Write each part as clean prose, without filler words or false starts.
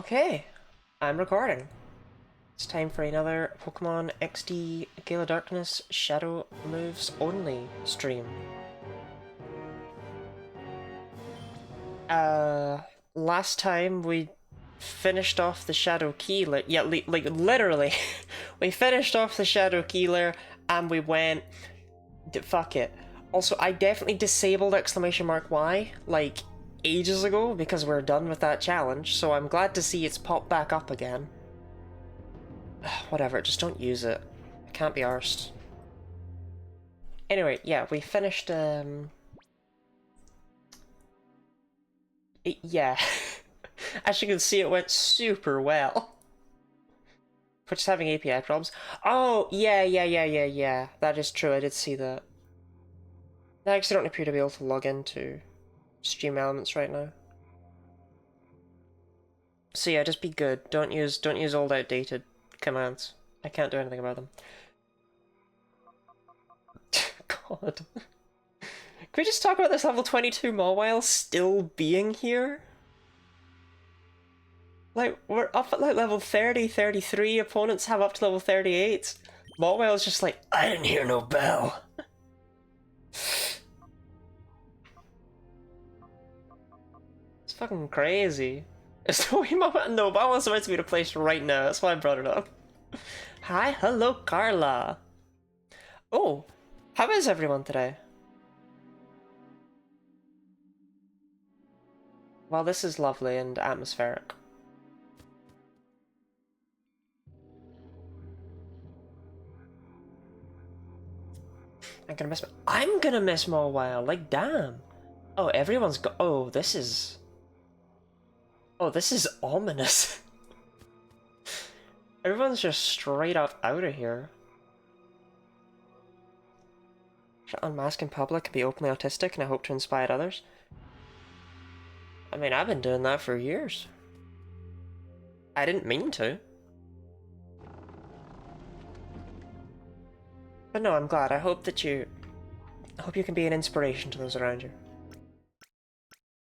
Okay, I'm recording. It's time for another Pokemon XD Gale of Darkness Shadow Moves Only stream. Last time we finished off the Shadow Key Lair. Yeah, like literally, we finished off the Shadow Key Lair and we went. Fuck it. Also, I definitely disabled !Y like ages ago because we're done with that challenge, so I'm glad to see it's popped back up again. Whatever, just don't use it. I can't be arsed. Anyway, yeah, we finished, yeah. As you can see, it went super well. For just having API problems. Oh, yeah. That is true, I did see that. I actually don't appear to be able to log into Stream Elements right now. So yeah, just be good. Don't use old outdated commands. I can't do anything about them. God. Can we just talk about this level 22 Mawile still being here? Like, we're up at like level 30, 33, opponents have up to level 38. Mawile's just like, I didn't hear no bell. It's fucking crazy. No, Mawile's supposed to be replaced right now, that's why I brought it up. Hi, hello, Carla. Oh, how is everyone today? Well, this is lovely and atmospheric. I'm gonna miss Mawile, like damn. Oh, everyone's got. Oh, this is ominous. Everyone's just straight up out of here. Should unmask in public and be openly autistic, and I hope to inspire others. I mean, I've been doing that for years. I didn't mean to. But no, I'm glad. I hope you can be an inspiration to those around you.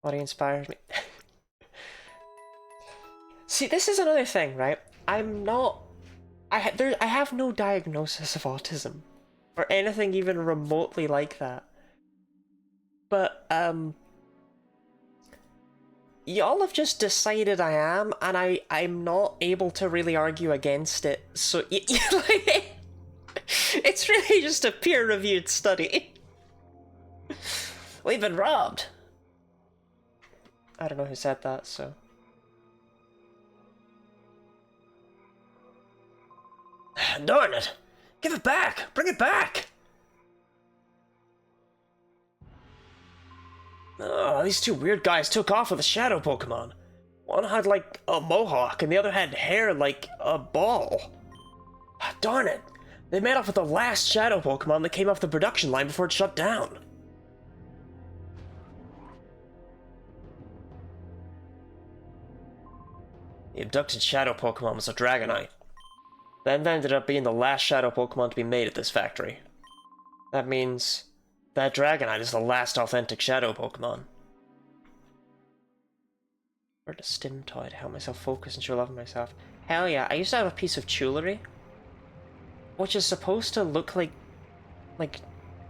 What inspires me. See, this is another thing, right? I'm not... I have no diagnosis of autism. Or anything even remotely like that. But, y'all have just decided I am, and I'm not able to really argue against it, so... It's really just a peer-reviewed study. We've been robbed. I don't know who said that, so... Darn it! Give it back! Bring it back! Oh, these two weird guys took off with a shadow Pokemon. One had like a mohawk and the other had hair like a ball. Darn it! They made off with the last shadow Pokemon that came off the production line before it shut down. The abducted shadow Pokemon was a Dragonite. That ended up being the last shadow Pokemon to be made at this factory. That means that Dragonite is the last authentic shadow Pokemon. Where the stim toy to help myself focus and show love of myself. Hell yeah, I used to have a piece of jewelry, which is supposed to look like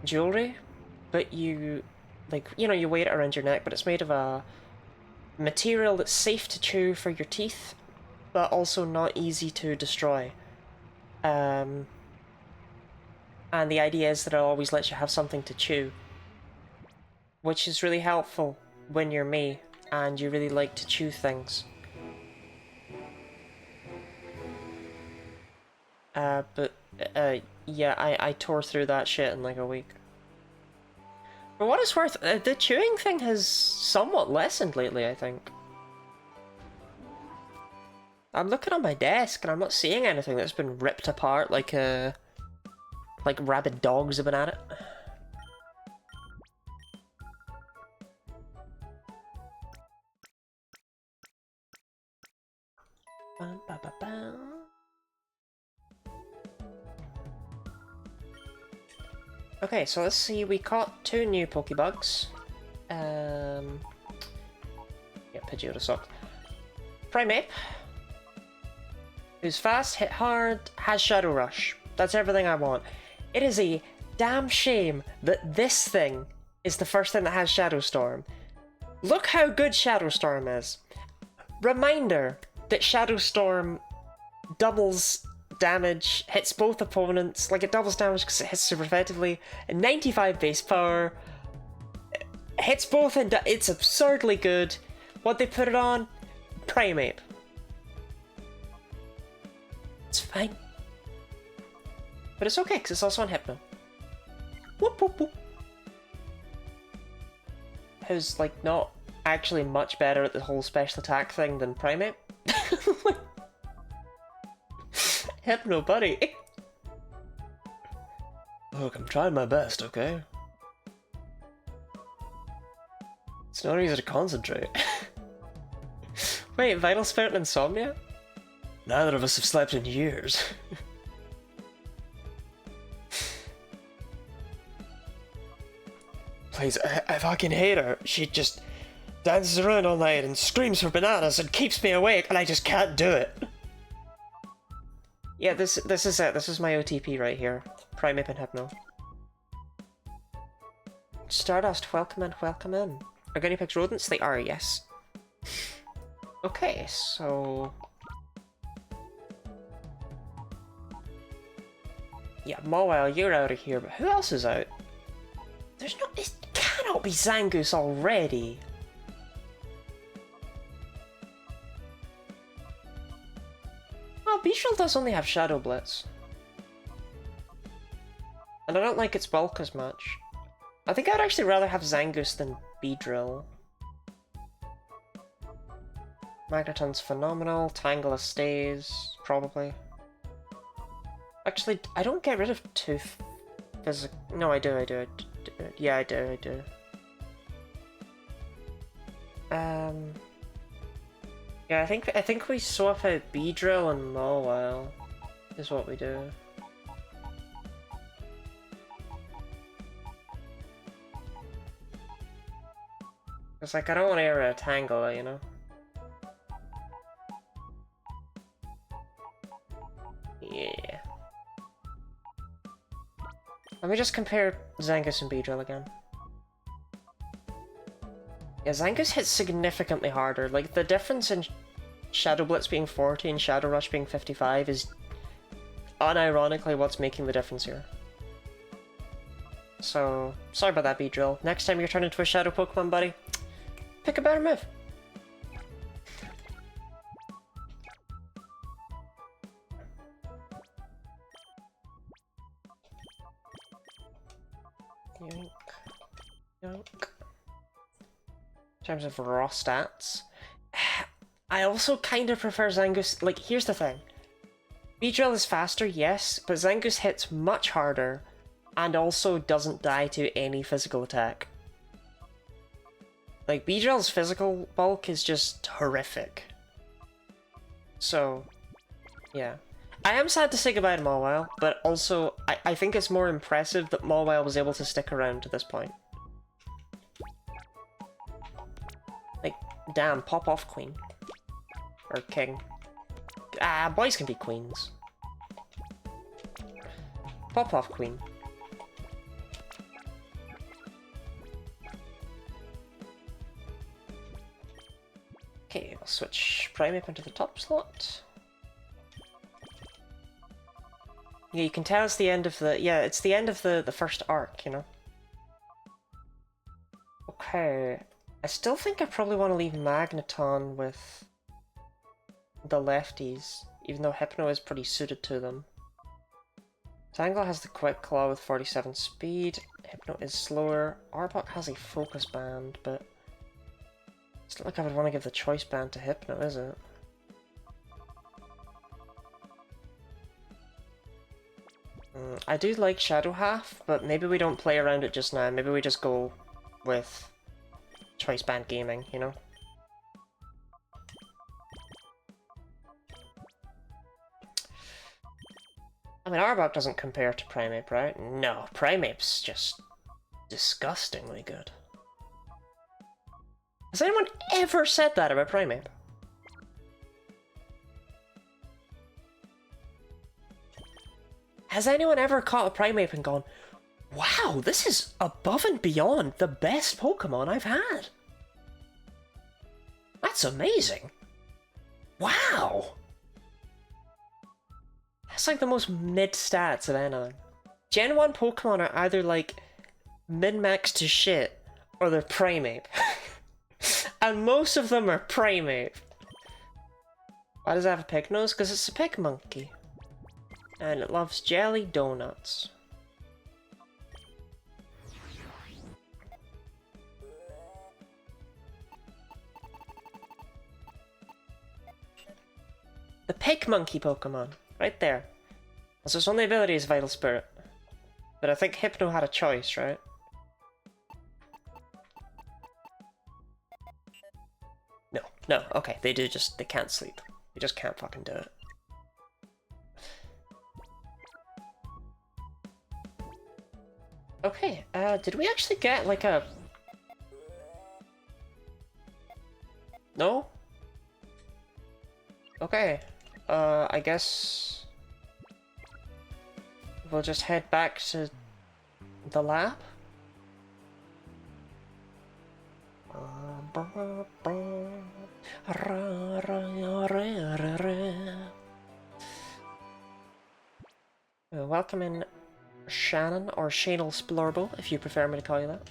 jewelry, but you wear it around your neck, but it's made of a material that's safe to chew for your teeth, but also not easy to destroy. And the idea is that it always lets you have something to chew, which is really helpful when you're me and you really like to chew things. Yeah, I tore through that shit in like a week. For what it's worth, the chewing thing has somewhat lessened lately, I think. I'm looking on my desk and I'm not seeing anything that's been ripped apart like rabid dogs have been at it. Okay, so let's see, we caught 2 new Pokebugs. Yeah, Pidgeotto sucked. Primeape, Who's fast, hit hard, has Shadow Rush. That's everything I want. It is a damn shame that this thing is the first thing that has Shadow Storm. Look how good Shadow Storm is. Reminder that Shadow Storm doubles damage, hits both opponents, like it doubles damage because it hits super effectively, and 95 base power, hits both, and it's absurdly good. What they put it on? Primeape. It's fine. But it's okay, because it's also on Hypno. Whoop whoop whoop. Who's, like, not actually much better at the whole special attack thing than Primeape. Hypno, buddy. Look, I'm trying my best, okay? It's not easy to concentrate. Wait, Vital Spirit and Insomnia? Neither of us have slept in years. Please, I fucking hate her. She just dances around all night and screams for bananas and keeps me awake, and I just can't do it. Yeah, this is it. This is my OTP right here. Primeape and Hypno. Stardust, welcome in, welcome in. Are guinea pigs rodents? They are, yes. Okay, so... yeah, Mawile, you're out of here, but who else is out? There's no... it cannot be Zangoose already! Well, Beedrill does only have Shadow Blitz. And I don't like its bulk as much. I think I'd actually rather have Zangoose than Beedrill. Magneton's phenomenal, Tangela stays, probably. Actually, I don't get rid of two physical... no, I do. Yeah, I do. Yeah, I think we swap out Beedrill and Mawile, is what we do. It's like, I don't want to area Tangela, you know? Yeah. Let me just compare Zangoose and Beedrill again. Yeah, Zangoose hits significantly harder. Like, the difference in Shadow Blitz being 40 and Shadow Rush being 55 is unironically what's making the difference here. So, sorry about that, Beedrill. Next time you're turned into a Shadow Pokemon, buddy, pick a better move. Yoink. Yoink. In terms of raw stats, I also kind of prefer Zangoose. Like, here's the thing. Beedrill is faster, yes, but Zangoose hits much harder and also doesn't die to any physical attack. Like, Beedrill's physical bulk is just horrific. So, yeah. I am sad to say goodbye to Mawile, but also, I think it's more impressive that Mawile was able to stick around to this point. Like, damn, pop off queen. Or king. Ah, boys can be queens. Pop off queen. Okay, I'll switch Primeape into the top slot. Yeah, you can tell it's the end of the... yeah, it's the end of the first arc, you know? Okay. I still think I probably want to leave Magneton with the lefties, even though Hypno is pretty suited to them. Tangela has the Quick Claw with 47 speed, Hypno is slower, Arbok has a Focus Band, but it's not like I would want to give the Choice Band to Hypno, is it? I do like Shadow Half, but maybe we don't play around it just now, maybe we just go with Choice Band Gaming, you know? I mean, Arbok doesn't compare to Primeape, right? No, Primeape's just disgustingly good. Has anyone ever said that about Primeape? Has anyone ever caught a Primeape and gone, wow, this is above and beyond the best Pokemon I've had? That's amazing. Wow. That's like the most mid stats of anything. Gen 1 Pokemon are either like min-max to shit or they're Primeape. And most of them are Primeape. Why does it have a pig nose? Because it's a pig monkey. And it loves jelly donuts. The pig monkey Pokemon. Right there. So its only ability is Vital Spirit. But I think Hypno had a choice, right? No, okay, they can't sleep. They just can't fucking do it. Okay, did we actually get like a... No? Okay, I guess... we'll just head back to the lab? Welcome in, Shannon, or Shanel Splorbo, if you prefer me to call you that.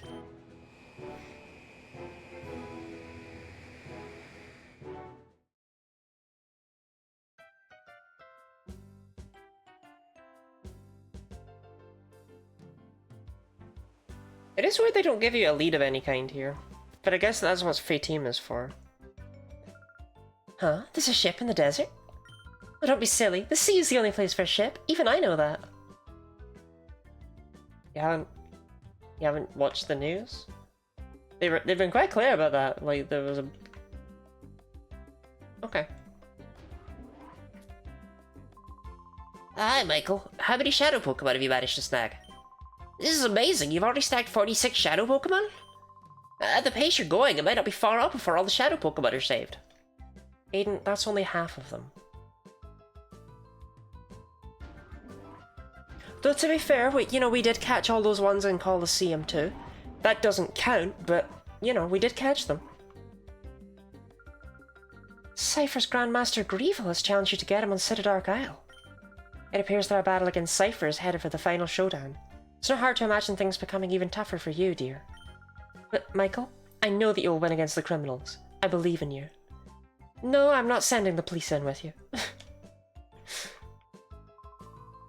It is weird they don't give you a lead of any kind here, but I guess that's what Fateem is for. Huh? There's a ship in the desert? Oh, don't be silly. The sea is the only place for a ship. Even I know that. You haven't watched the news? They've been quite clear about that. Like, there was a... Okay. Hi, Michael. How many Shadow Pokemon have you managed to snag? This is amazing. You've already snagged 46 Shadow Pokemon? At the pace you're going, it might not be far up before all the Shadow Pokemon are saved. Aiden, that's only half of them. Though to be fair, we did catch all those ones in Colosseum too. That doesn't count, but, we did catch them. Cypher's Grandmaster Greevil has challenged you to get him on Citadark Isle. It appears that our battle against Cypher is headed for the final showdown. It's not hard to imagine things becoming even tougher for you, dear. But, Michael, I know that you'll win against the criminals. I believe in you. No, I'm not sending the police in with you.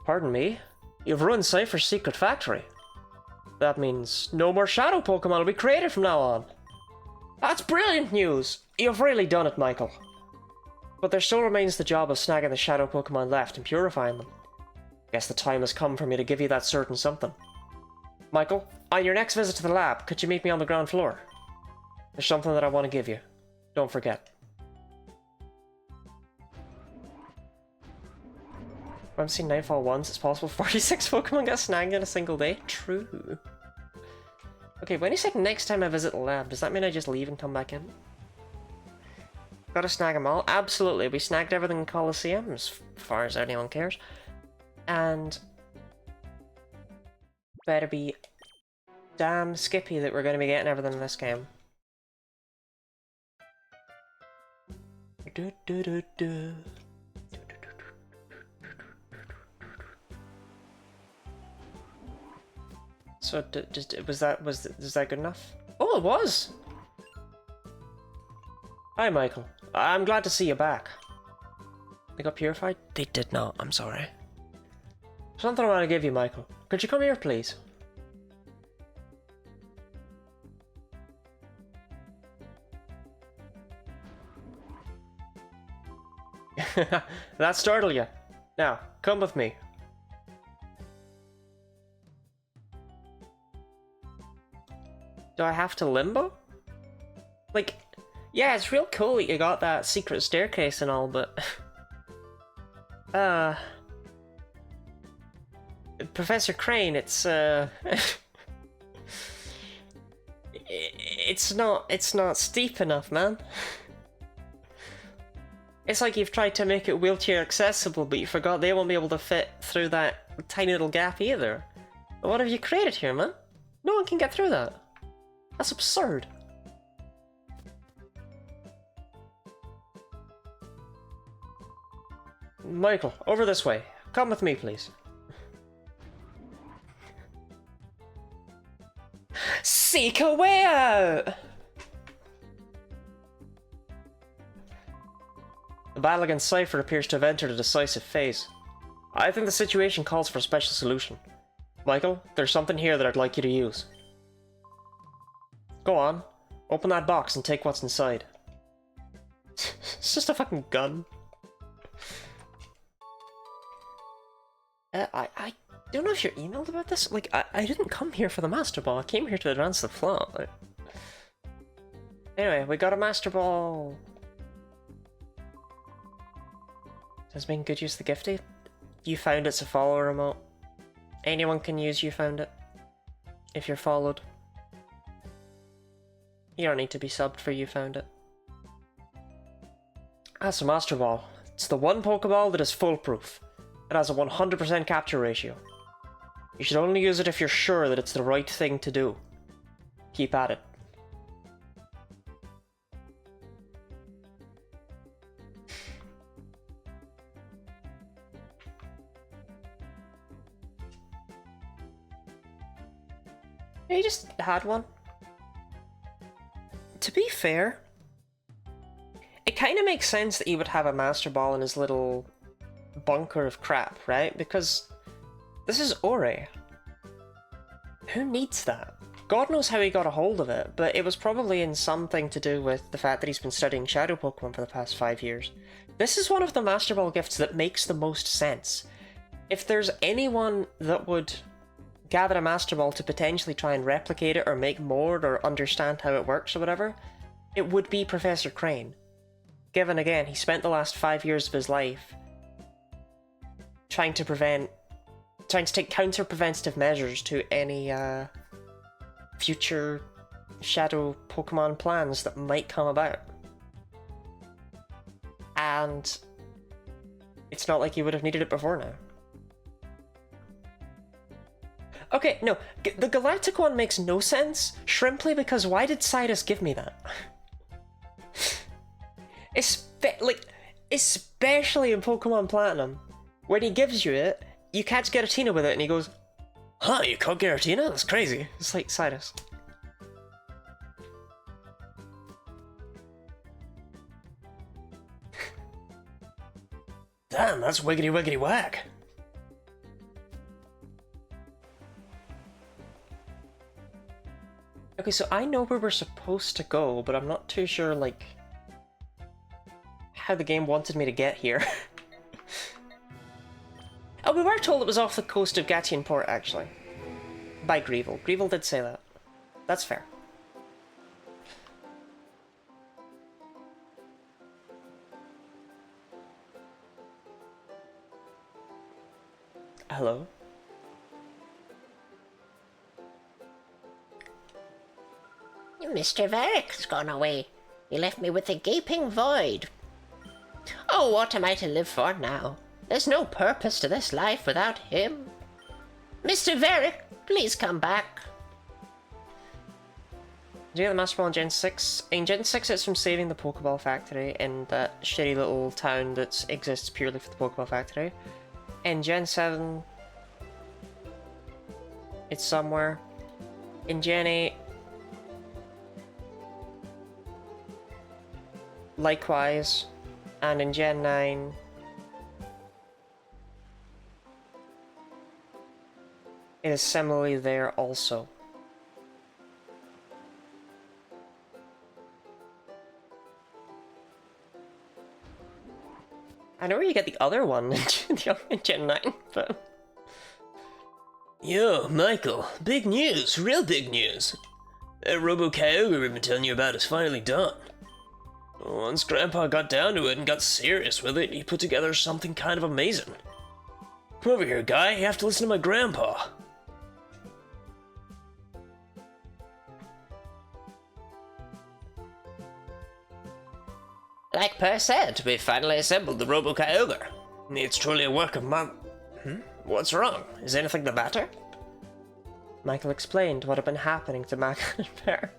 Pardon me? You've ruined Cypher's secret factory. That means no more Shadow Pokemon will be created from now on. That's brilliant news! You've really done it, Michael. But there still remains the job of snagging the Shadow Pokemon left and purifying them. Guess the time has come for me to give you that certain something. Michael, on your next visit to the lab, could you meet me on the ground floor? There's something that I want to give you. Don't forget. I've seen Nightfall once. It's possible 46 Pokemon got snagged in a single day. True. Okay, when you said next time I visit the lab, does that mean I just leave and come back in? Gotta snag them all? Absolutely. We snagged everything in Colosseum, as far as anyone cares. And better be damn skippy that we're going to be getting everything in this game. So was that good enough? Oh, it was. Hi, Michael. I'm glad to see you back. They got purified? They did not. I'm sorry. Something I want to give you, Michael. Could you come here, please? That startled you. Now, come with me. Do I have to limbo? Like, yeah, it's real cool that you got that secret staircase and all, but... Professor Crane, it's it's not steep enough, man. It's like you've tried to make it wheelchair accessible, but you forgot they won't be able to fit through that tiny little gap either. What have you created here, man? No one can get through that. That's absurd. Michael, over this way. Come with me, please. Seek a way out! The battle against Cypher appears to have entered a decisive phase. I think the situation calls for a special solution. Michael, there's something here that I'd like you to use. Go on. Open that box and take what's inside. It's just a fucking gun. I don't know if you're emailed about this. Like, I didn't come here for the Master Ball. I came here to advance the plot. Like... Anyway, we got a Master Ball. Has been good use of the gifty. You found it's a follower remote. Anyone can use you found it. If you're followed. You don't need to be subbed for you found it. That's a Master Ball. It's the one Pokeball that is foolproof. It has a 100% capture ratio. You should only use it if you're sure that it's the right thing to do. Keep at it. He just had one. To be fair, it kind of makes sense that he would have a Master Ball in his little bunker of crap, right? Because this is Ore. Who needs that? God knows how he got a hold of it, but it was probably in something to do with the fact that he's been studying Shadow Pokemon for the past 5 years. This is one of the Master Ball gifts that makes the most sense. If there's anyone that would gather a Master Ball to potentially try and replicate it or make more or understand how it works or whatever, it would be Professor Crane. Given again, he spent the last 5 years of his life trying to take counter-preventative measures to any future Shadow Pokemon plans that might come about. And it's not like he would have needed it before now. Okay, no, the Galactic one makes no sense, simply because why did Cyrus give me that? Especially in Pokemon Platinum, when he gives you it, you catch Giratina with it, and he goes, "Huh, you caught Giratina? That's crazy." It's like, Cyrus. Damn, that's wiggity wiggity whack. Okay, so I know where we're supposed to go, but I'm not too sure, like, how the game wanted me to get here. Oh, we were told it was off the coast of Gatien Port, actually. By Greevil. Greevil did say that. That's fair. Hello? Mr. Varric's gone away. He left me with a gaping void. Oh, what am I to live for now? There's no purpose to this life without him. Mr. Varric, please come back. Do you get the Master Ball in Gen 6? In Gen 6 it's from saving the Pokeball Factory in that shitty little town that exists purely for the Pokeball Factory. In Gen 7... it's somewhere. In Gen 8... likewise. And in Gen 9... it is similarly there also. I know where you get the other one in Gen 9, but... Yo, Michael, big news, real big news. That Robo-Kyogre we've been telling you about is finally done. Once Grandpa got down to it and got serious with it, he put together something kind of amazing. Come over here, guy, you have to listen to my grandpa. Like Per said, we finally assembled the Robo-Kyogre. It's truly a work of my... What's wrong? Is anything the matter? Michael explained what had been happening to Mac and Pear.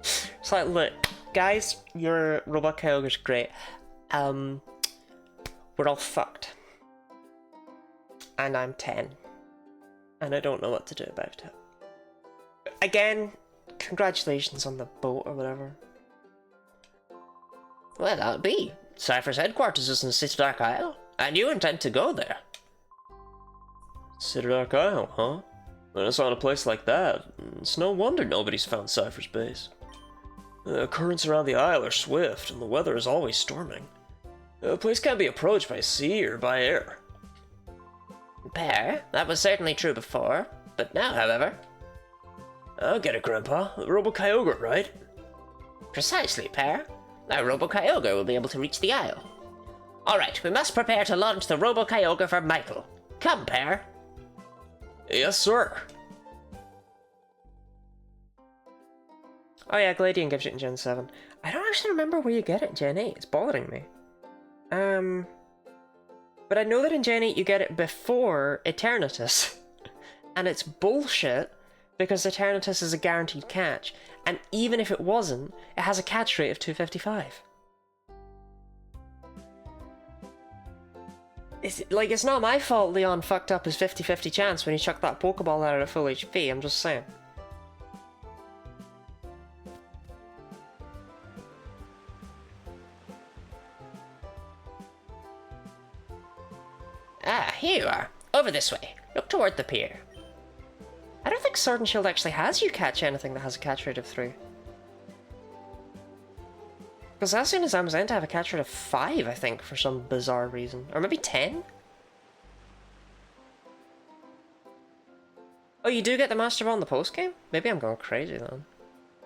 It's like, look, guys, your Robot Kyogre's great. We're all fucked. And I'm 10. And I don't know what to do about it. Again, congratulations on the boat or whatever. Well, that'll be. Cypher's headquarters is in City Dark Isle, and you intend to go there. City Dark Isle, huh? When it's on a place like that, it's no wonder nobody's found Cypher's base. The currents around the isle are swift, and the weather is always storming. The place can't be approached by sea or by air. Per, that was certainly true before, but now, however... I'll get it, Grandpa. The Robo-Kyogre, right? Precisely, Per. Our Robo-Kyogre will be able to reach the isle. Alright, we must prepare to launch the Robo-Kyogre for Michael. Come, Per. Yes, sir. Oh yeah, Gladian gives it in Gen 7. I don't actually remember where you get it in Gen 8. It's bothering me. But I know that in Gen 8 you get it before Eternatus. And it's bullshit, because Eternatus is a guaranteed catch. And even if it wasn't, it has a catch rate of 255. It's not my fault Leon fucked up his 50-50 chance when he chucked that Pokeball out at full HP, I'm just saying. Ah, here you are. Over this way. Look toward the pier. I don't think Sword and Shield actually has you catch anything that has a catch rate of 3. Because as soon as I was meant to have a catch rate of 5, I think, for some bizarre reason. Or maybe 10? Oh, you do get the Master Ball in the post-game? Maybe I'm going crazy then.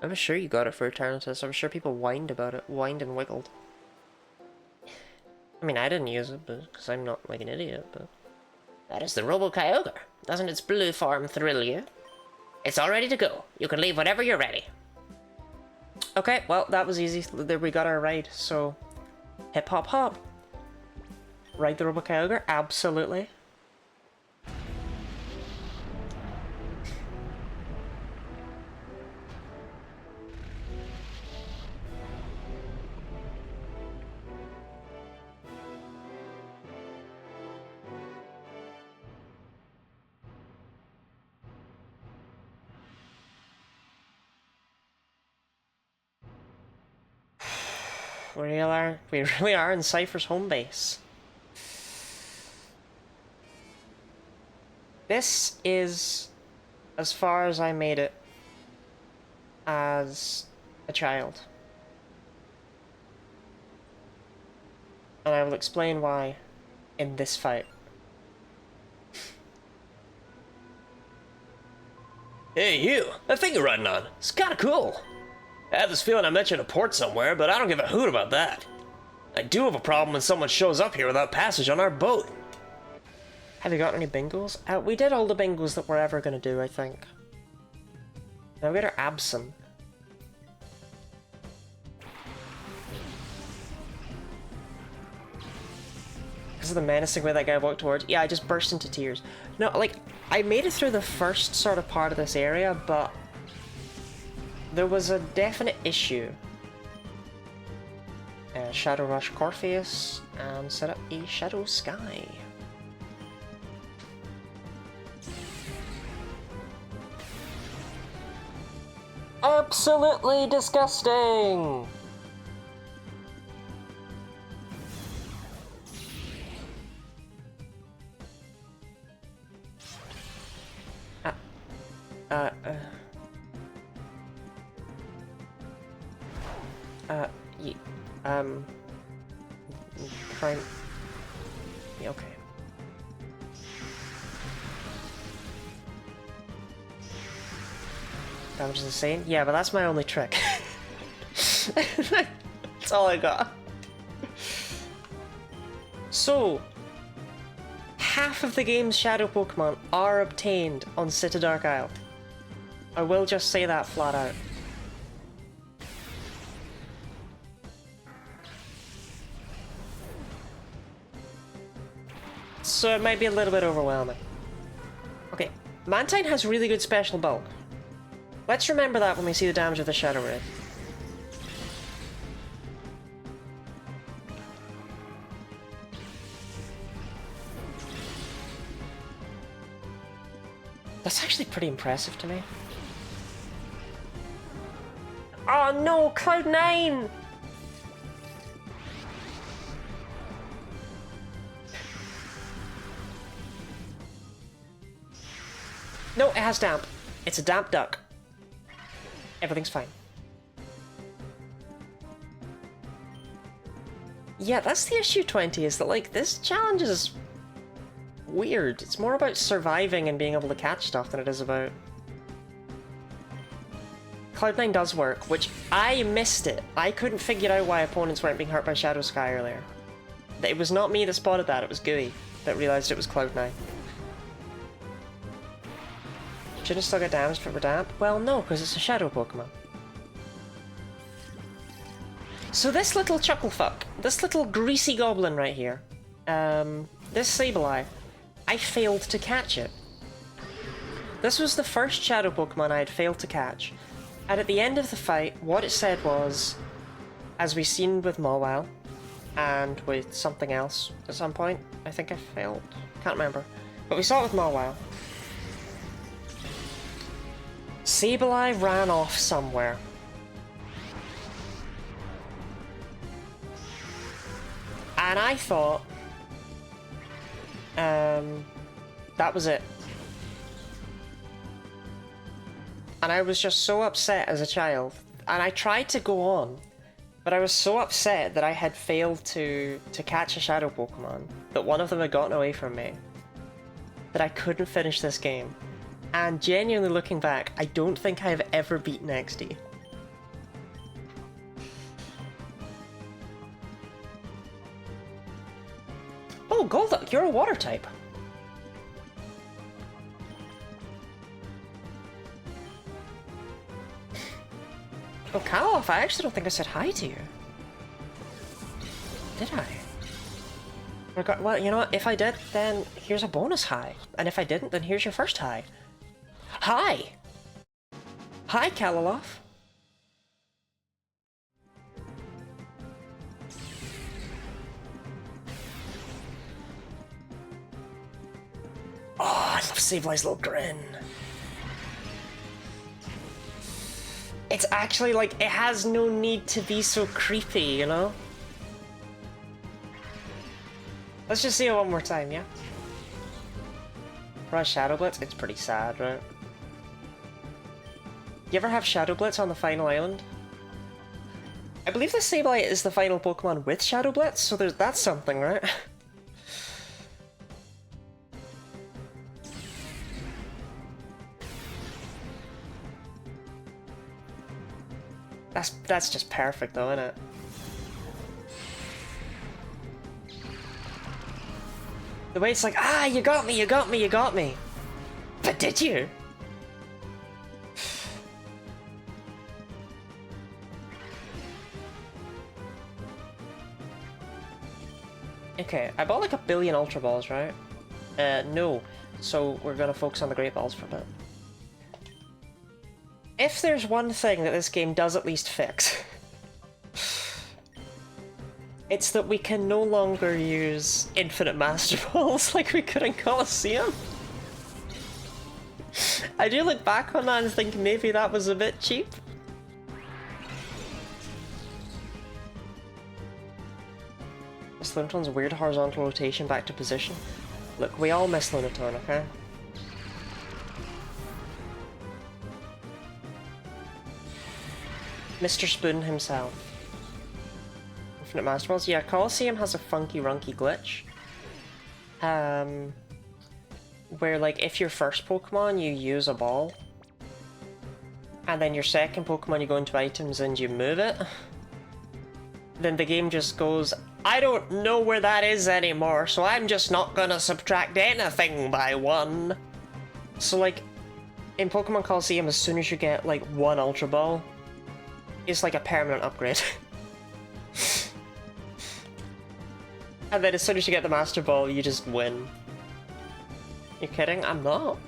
I was sure you got it for Eternatus. I was sure people whined about it. Whined and wiggled. I mean, I didn't use it, because I'm not like an idiot, but... That is the Robo-Kyogre. Doesn't its blue form thrill you? It's all ready to go. You can leave whenever you're ready. Okay, well, that was easy. There we got our ride, so... Hip hop hop. Ride the Robo-Kyogre? Absolutely. We really are in Cypher's home base. This is as far as I made it as a child. And I will explain why in this fight. Hey, you! That thing you're riding on. It's kinda cool. I have this feeling I mentioned a port somewhere, but I don't give a hoot about that. I do have a problem when someone shows up here without passage on our boat. Have you got any bingos? We did all the bingos that we're ever going to do, I think. Now we got our Absent. Because of the menacing way that guy walked towards. Yeah, I just burst into tears. No, like, I made it through the first sort of part of this area, but there was a definite issue. Shadow Rush Corpheus and set up a Shadow Sky. Absolutely disgusting! Prime... Yeah, okay. Damage is insane? Yeah, but that's my only trick. That's all I got. So, half of the game's shadow Pokemon are obtained on City Dark Isle. I will just say that flat out. So it might be a little bit overwhelming. Okay, Mantine has really good special bulk. Let's remember that when we see the damage of the Shadow Ray. That's actually pretty impressive to me. Oh no, Cloud9! No, it has damp. It's a damp duck. Everything's fine. Yeah, that's the issue, 20, is that, like, this challenge is weird. It's more about surviving and being able to catch stuff than it is about... Cloud9 does work, which I missed it. I couldn't figure out why opponents weren't being hurt by Shadow Sky earlier. It was not me that spotted that, it was Gooey that realised it was Cloud9. Should have still got damaged if it were damp? Well, no, because it's a Shadow Pokemon. So this little chucklefuck, this little greasy goblin right here, this Sableye, I failed to catch it. This was the first Shadow Pokemon I had failed to catch, and at the end of the fight, what it said was, as we've seen with Mawile, and with something else at some point, I think I failed, can't remember, but we saw it with Mawile. Sableye ran off somewhere. And I thought, that was it. And I was just so upset as a child. And I tried to go on, but I was so upset that I had failed to catch a Shadow Pokemon, that one of them had gotten away from me, that I couldn't finish this game. And genuinely looking back, I don't think I've ever beaten XD. Oh, Golduck, you're a water type. Oh, Kaloff, I actually don't think I said hi to you. Did I? Well, you know what? If I did, then here's a bonus hi. And if I didn't, then here's your first hi. Hi! Hi, Kalaloff. Oh, I love Sableye's little grin. It's actually like, it has no need to be so creepy, you know? Let's just see it one more time, yeah? Rush Shadow Blitz? It's pretty sad, right? You ever have Shadow Blitz on the final island? I believe the Sableye is the final Pokemon with Shadow Blitz, so that's something, right? That's just perfect though, isn't it? The way it's like, ah, you got me, you got me, you got me. But did you? Okay, I bought like 1 billion Ultra Balls, right? No. So we're gonna focus on the Great Balls for a bit. If there's one thing that this game does at least fix, it's that we can no longer use infinite Master Balls like we could in Colosseum. I do look back on that and think maybe that was a bit cheap. Miss Lunaton's weird horizontal rotation back to position. Look, we all miss Lunaton, okay? Mr. Spoon himself. Infinite Master Balls? Yeah, Colosseum has a funky runky glitch. Where, like, if your first Pokemon, you use a ball. And then your second Pokemon, you go into items and you move it. Then the game just goes, I don't know where that is anymore, so I'm just not gonna subtract anything by 1. So, like, in Pokemon Colosseum, as soon as you get, like, 1 Ultra Ball, it's like a permanent upgrade. And then as soon as you get the Master Ball, you just win. You kidding? I'm not.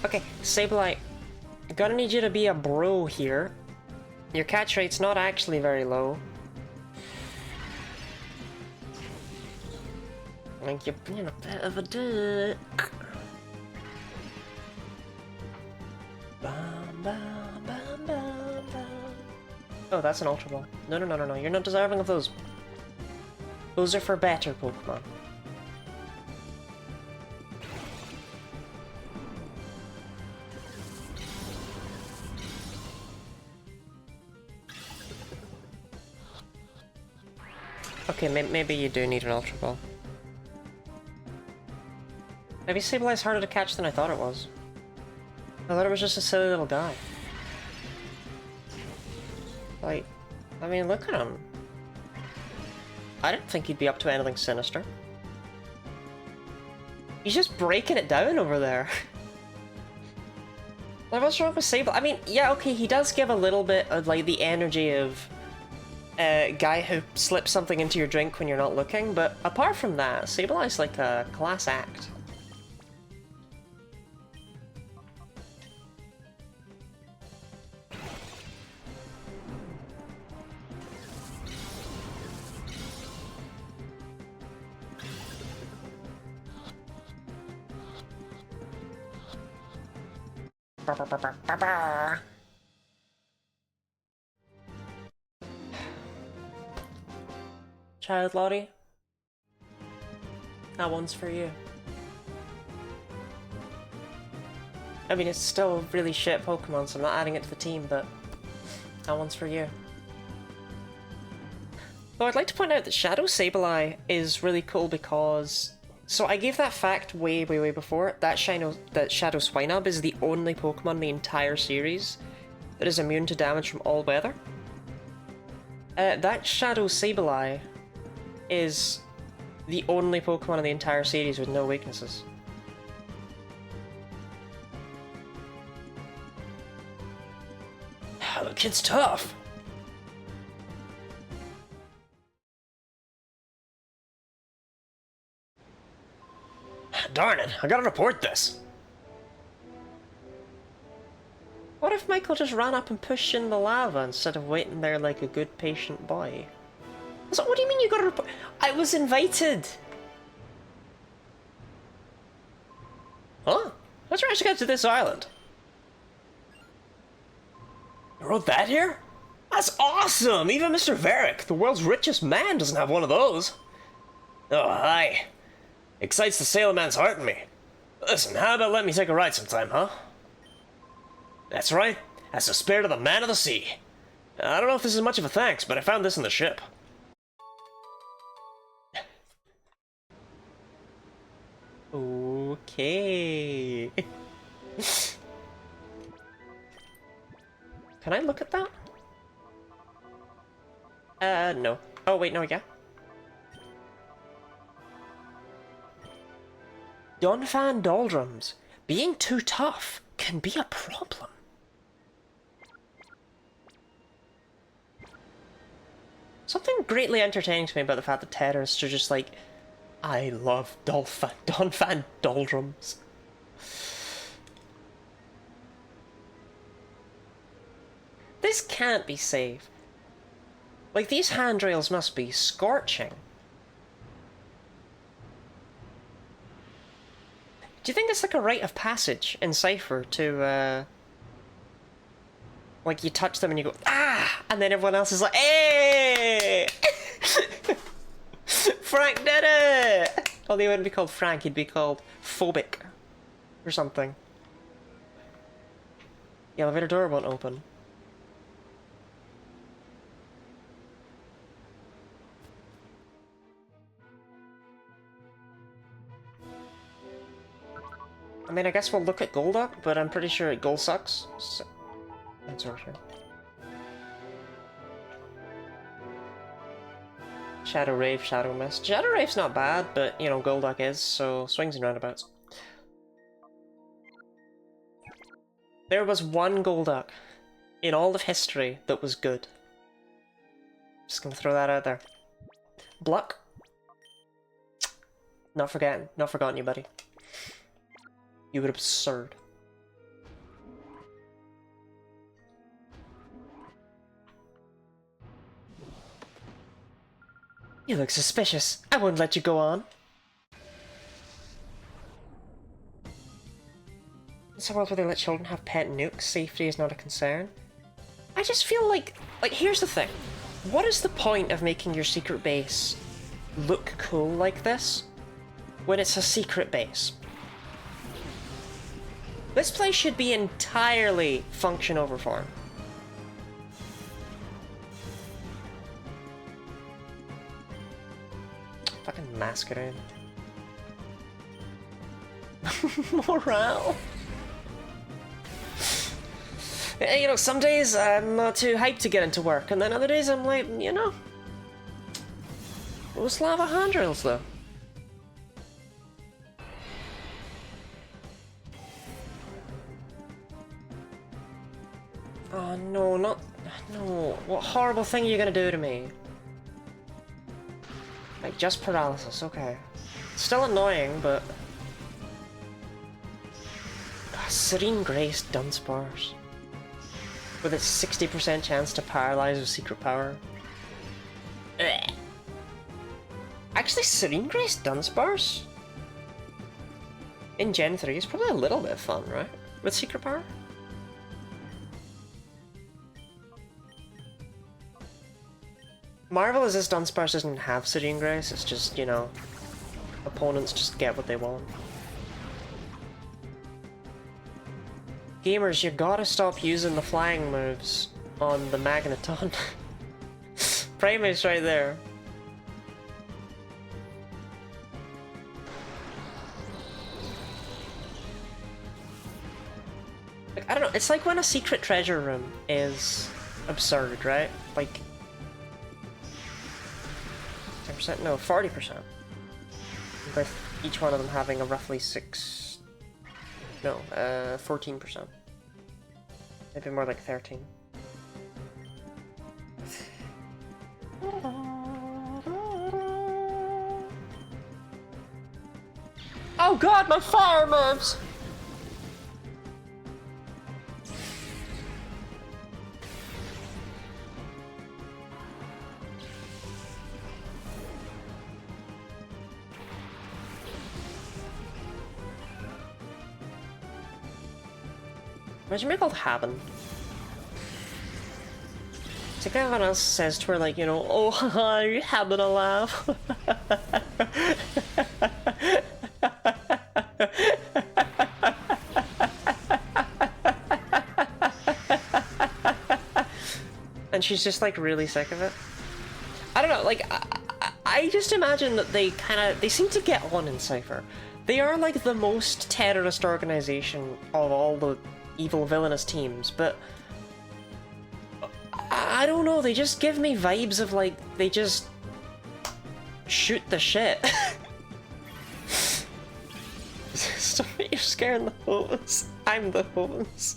Okay, Sableye, I'm gonna need you to be a bro here. Your catch rate's not actually very low. Like, you're being a bit of a dick. Bum, bum, bum, bum, bum. Oh, that's an Ultra Ball. No, no, no, no, no. You're not deserving of those. Those are for better Pokemon. Okay, maybe you do need an Ultra Ball. Maybe Sableye's harder to catch than I thought it was. I thought it was just a silly little guy. Like, I mean, look at him. I didn't think he'd be up to anything sinister. He's just breaking it down over there. Like, what's wrong with Sable? I mean, yeah, okay, he does give a little bit of, like, the energy of a guy who slips something into your drink when you're not looking, but apart from that, Sableye's like a class act. Child Lottie, that one's for you. I mean, it's still a really shit Pokemon, so I'm not adding it to the team, but that one's for you. Though I'd like to point out that Shadow Sableye is really cool because... So I gave that fact way before. That Shadow Swinub is the only Pokemon in the entire series that is immune to damage from all weather. That Shadow Sableye is the only Pokemon in the entire series with no weaknesses. The kid's tough. Darn it, I gotta report this. What if Michael just ran up and pushed in the lava instead of waiting there like a good patient boy? So, what do you mean you gotta report? I was invited! Huh? How'd you actually get to this island? You wrote that here? That's awesome! Even Mr. Varick, the world's richest man, doesn't have one of those. Oh, hi. Excites the sailor man's heart in me. Listen, how about letting me take a ride sometime, huh? That's right. That's the spirit of the man of the sea. I don't know if this is much of a thanks, but I found this in the ship. Okay. Can I look at that? No. Oh, wait, no, yeah. Donphan Doldrums. Being too tough can be a problem. Something greatly entertaining to me about the fact that terrorists are just like, I love Donphan Doldrums. This can't be safe. Like, these handrails must be scorching. Do you think it's like a rite of passage in Cypher to, like, you touch them and you go, ah! And then everyone else is like, hey! Frank did it! Well, he wouldn't be called Frank, he'd be called Phobic. Or something. The elevator door won't open. I mean, I guess we'll look at Golduck, but I'm pretty sure Gold sucks. So, that's for sure. Shadow Rave, Shadow Mist. Shadow Rave's not bad, but, you know, Golduck is, so swings and roundabouts. There was one Golduck in all of history that was good. Just gonna throw that out there. Bluck. Not forgotten you, buddy. You were absurd. You look suspicious. I wouldn't let you go on. It's a world where they let children have pet nukes. Safety is not a concern. I just feel like here's the thing. What is the point of making your secret base look cool like this when it's a secret base? This place should be entirely function over form. Fucking masquerade. Morale. You know, some days I'm not too hyped to get into work, and then other days I'm like, you know, those lava handrails though. Oh no, no. What horrible thing are you gonna do to me? Like, just paralysis, okay. Still annoying, but... Serene Grace Dunsparce. With its 60% chance to paralyze with secret power. Ugh. Actually, Serene Grace Dunsparce? In Gen 3 is probably a little bit fun, right? With secret power? Marvel is this Dunsparce doesn't have Serene Grace, it's just, you know, opponents just get what they want. Gamers, you gotta stop using the flying moves on the Magneton. Primate's right there. Like, I don't know, it's like when a secret treasure room is absurd, right? Like, 10%? No, 40%. With each one of them having a roughly 14%. Maybe more like 13. Oh god, my fire moves! Imagine being called Haben. It's like everyone else says to her, like, you know, oh, haha, you're having a laugh. And she's just, like, really sick of it. I don't know, like, I just imagine that they seem to get on in Cypher. They are, like, the most terrorist organization of all the evil villainous teams, but I don't know, they just give me vibes of like they just shoot the shit. Stop it, you're scaring the hose. I'm the hose.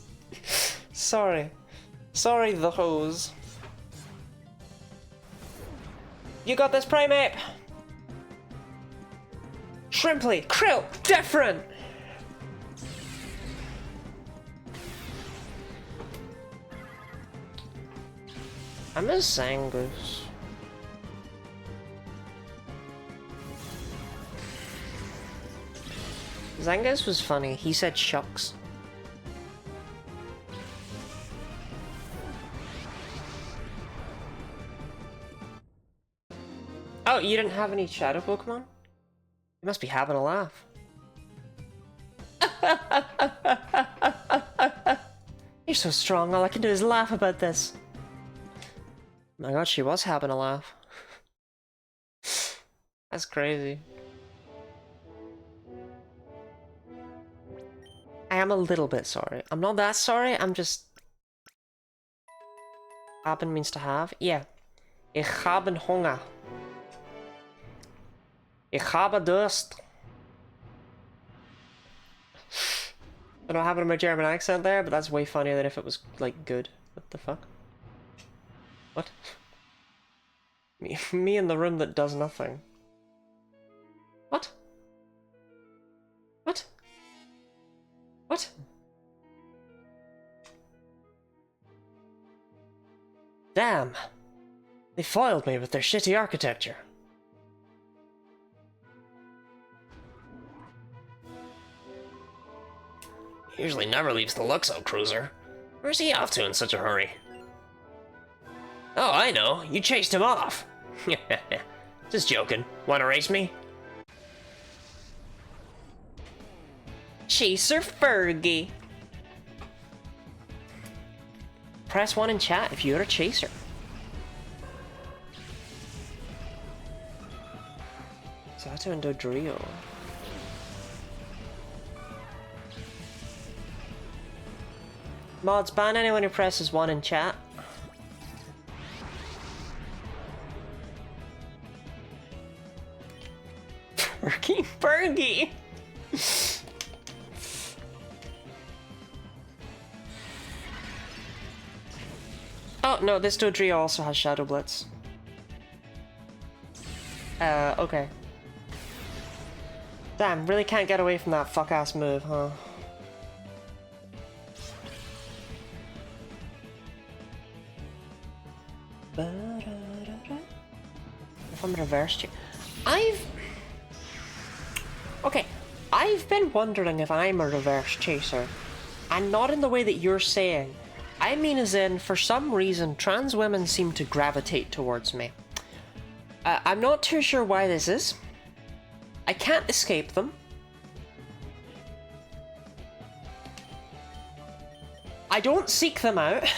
Sorry the hose. You got this, Primate. Shrimply, Krill, different. I miss Zangus. Zangus was funny. He said shucks. Oh, you didn't have any shadow Pokemon? You must be having a laugh. You're so strong, all I can do is laugh about this. My god, she was having a laugh. That's crazy. I am a little bit sorry. I'm not that sorry, I'm just... Haben means to have? Yeah. Ich habe Hunger. Ich habe Durst. I don't have it in my German accent there, but that's way funnier than if it was, like, good. What the fuck? What? Me in the room that does nothing. What? What? What? Damn! They foiled me with their shitty architecture. He usually never leaves the Luxo cruiser. Where's he off to in such a hurry? Oh, I know. You chased him off. Just joking. Want to race me? Chaser Fergie. Press 1 in chat if you're a chaser. Zato and Dodrio. Mods, ban anyone who presses 1 in chat. Fergie, Fergie! Oh, no, this Dodrio also has Shadow Blitz. Okay. Damn, really can't get away from that fuck-ass move, huh? If I'm reverse Okay, I've been wondering if I'm a reverse chaser. And not in the way that you're saying. I mean as in, for some reason, trans women seem to gravitate towards me. I'm not too sure why this is. I can't escape them. I don't seek them out.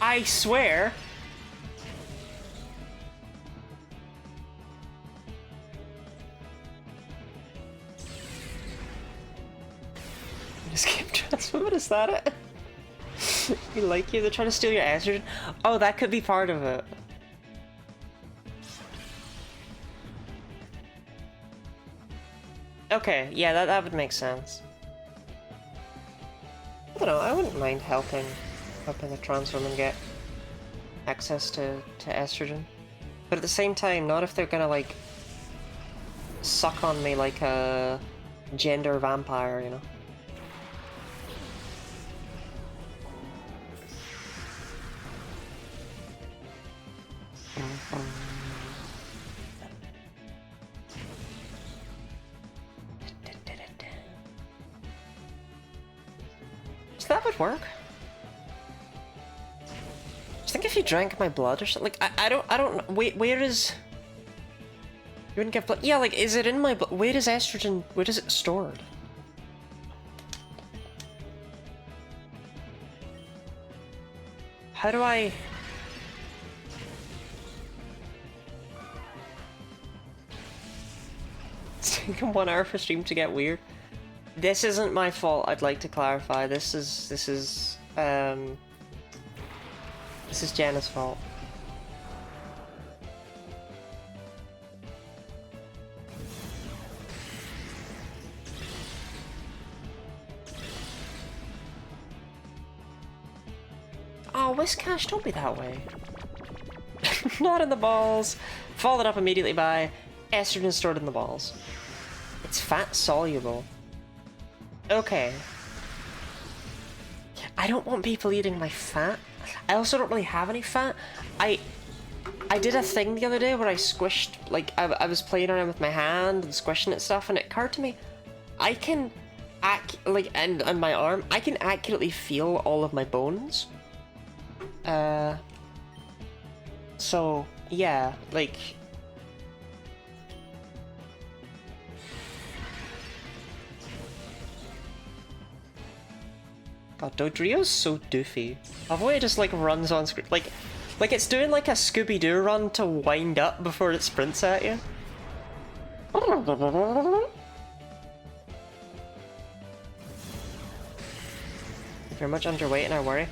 I swear. Escape trans women, is that it? You like you? They're trying to steal your estrogen? Oh, that could be part of it. Okay, yeah, that would make sense. I don't know, I wouldn't mind helping a trans woman get access to estrogen. But at the same time, not if they're gonna, like, suck on me like a gender vampire, you know? So that would work. I think if you drank my blood or something, like, I don't, wait, where is... You wouldn't get blood? Yeah, like, is it in my blood? Where is estrogen, where is it stored? How do I... It's taken 1 hour for stream to get weird. This isn't my fault, I'd like to clarify. This is Jenna's fault. Oh, Whiskash, don't be that way. Not in the balls. Followed up immediately by estrogen stored in the balls. It's fat soluble. Okay. I don't want people eating my fat. I also don't really have any fat. I did a thing the other day where I squished, like, I was playing around with my hand and squishing it stuff, and it occurred to me, I can, and my arm, I can accurately feel all of my bones. So, yeah, like... God, Dodrio's so doofy. I've way it just, like, runs on screen. Like it's doing, like, a Scooby-Doo run to wind up before it sprints at you. If you're much underweight and I worry.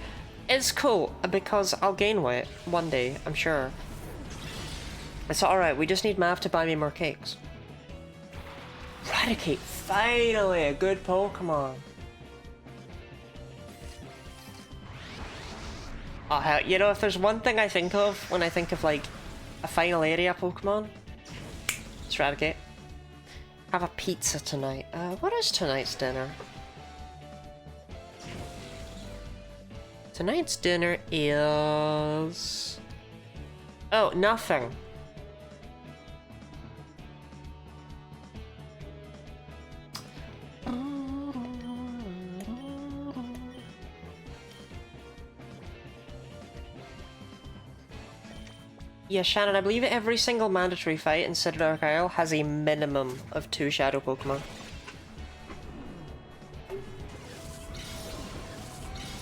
It's cool, because I'll gain weight one day, I'm sure. It's alright, we just need Mav to buy me more cakes. Right. Eradicate, finally, a good Pokemon. Oh hell, you know, if there's one thing I think of when I think of like a final area Pokemon, it's Eradicate. Have a pizza tonight. What is tonight's dinner? Tonight's dinner is... Oh, nothing. Yeah, Shannon, I believe every single mandatory fight in Citadel Isle has a minimum of 2 Shadow Pokemon.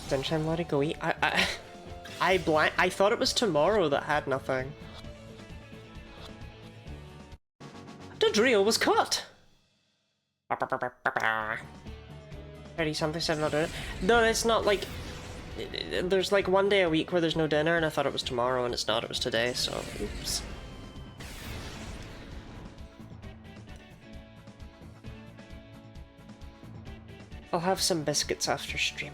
Sunshine, let it go eat. I thought it was tomorrow that had nothing. Dodrio was caught! Ready, something said not doing it. No, it's not like... There's like one day a week where there's no dinner, and I thought it was tomorrow, and it's not, it was today, so oops. I'll have some biscuits after stream.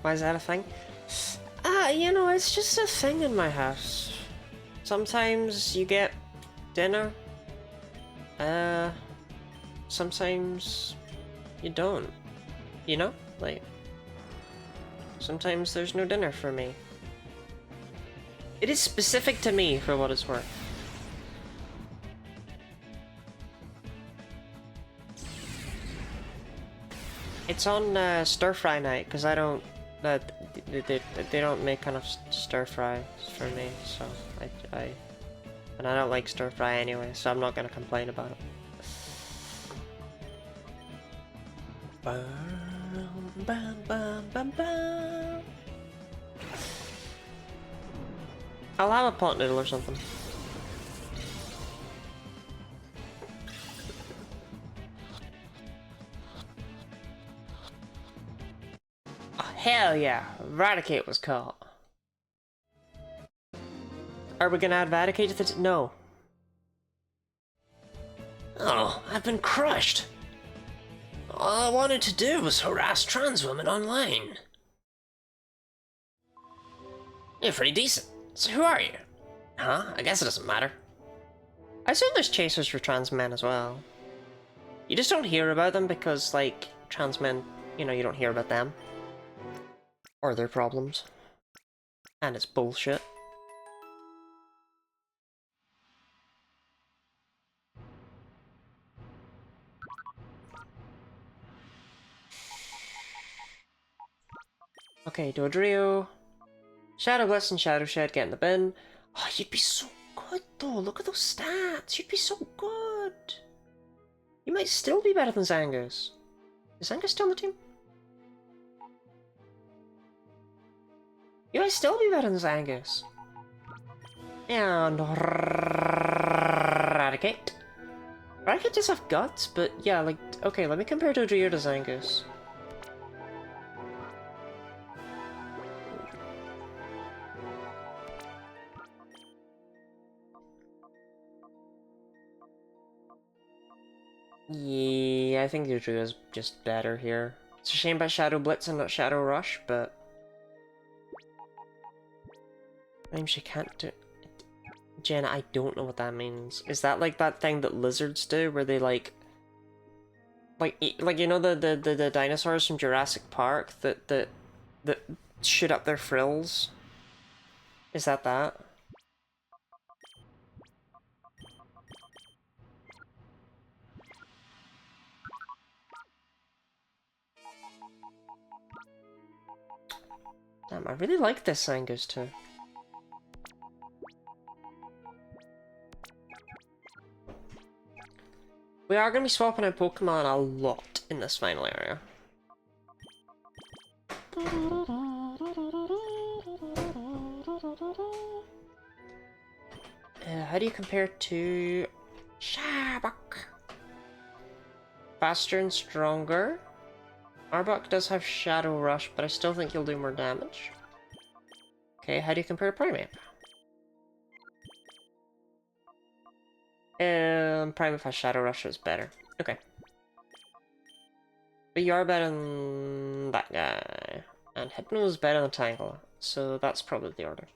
Why is that a thing? You know, it's just a thing in my house. Sometimes you get dinner. Sometimes you don't. You know? Like, sometimes there's no dinner for me. It is specific to me, for what it's worth. It's on stir fry night, because I don't... they don't make enough stir fry for me, so and I don't like stir fry anyway, so I'm not gonna complain about it. Bum, bum, bum, bum, bum. I'll have a pot noodle or something. Oh, hell yeah, Eradicate was caught. Are we gonna add Eradicate to the no. Oh, I've been crushed. All I wanted to do was harass trans women online. You're pretty decent. So who are you? Huh? I guess it doesn't matter. I assume there's chasers for trans men as well. You just don't hear about them because, like, trans men, you know, you don't hear about them. Or their problems. And it's bullshit. Okay, Dodrio. Shadow Blitz and Shadow Shed get in the bin. Oh, you'd be so good though. Look at those stats. You'd be so good. You might still be better than Zangus. Is Zangus still on the team? You might still be better than Zangus. And Eradicate. Eradicate does have guts, but yeah, like, okay, let me compare Dodrio to Zangus. Yeah, I think Dodrio is just better here. It's a shame about Shadow Blitz and not Shadow Rush, but... Maybe she can't do... Jenna, I don't know what that means. Is that like that thing that lizards do, where they like... Like you know the dinosaurs from Jurassic Park that shoot up their frills? Is that that? Damn, I really like this Zangus too. We are going to be swapping out Pokemon a lot in this final area. How do you compare to Sharbuk? Faster and stronger. Arbok does have Shadow Rush, but I still think he'll do more damage. Okay, how do you compare to Primeape? Prime Fast Shadow Rusher is better. Okay. But you are better than that guy. And Hypno is better than Tangle. So that's probably the order.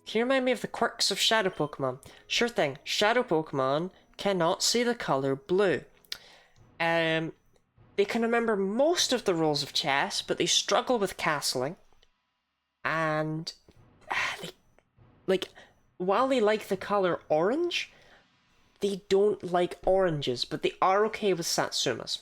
Can you remind me of the quirks of Shadow Pokemon? Sure thing. Shadow Pokemon cannot see the color blue. They can remember most of the rules of chess, but they struggle with castling. And while they like the color orange, they don't like oranges, but they are okay with Satsumas.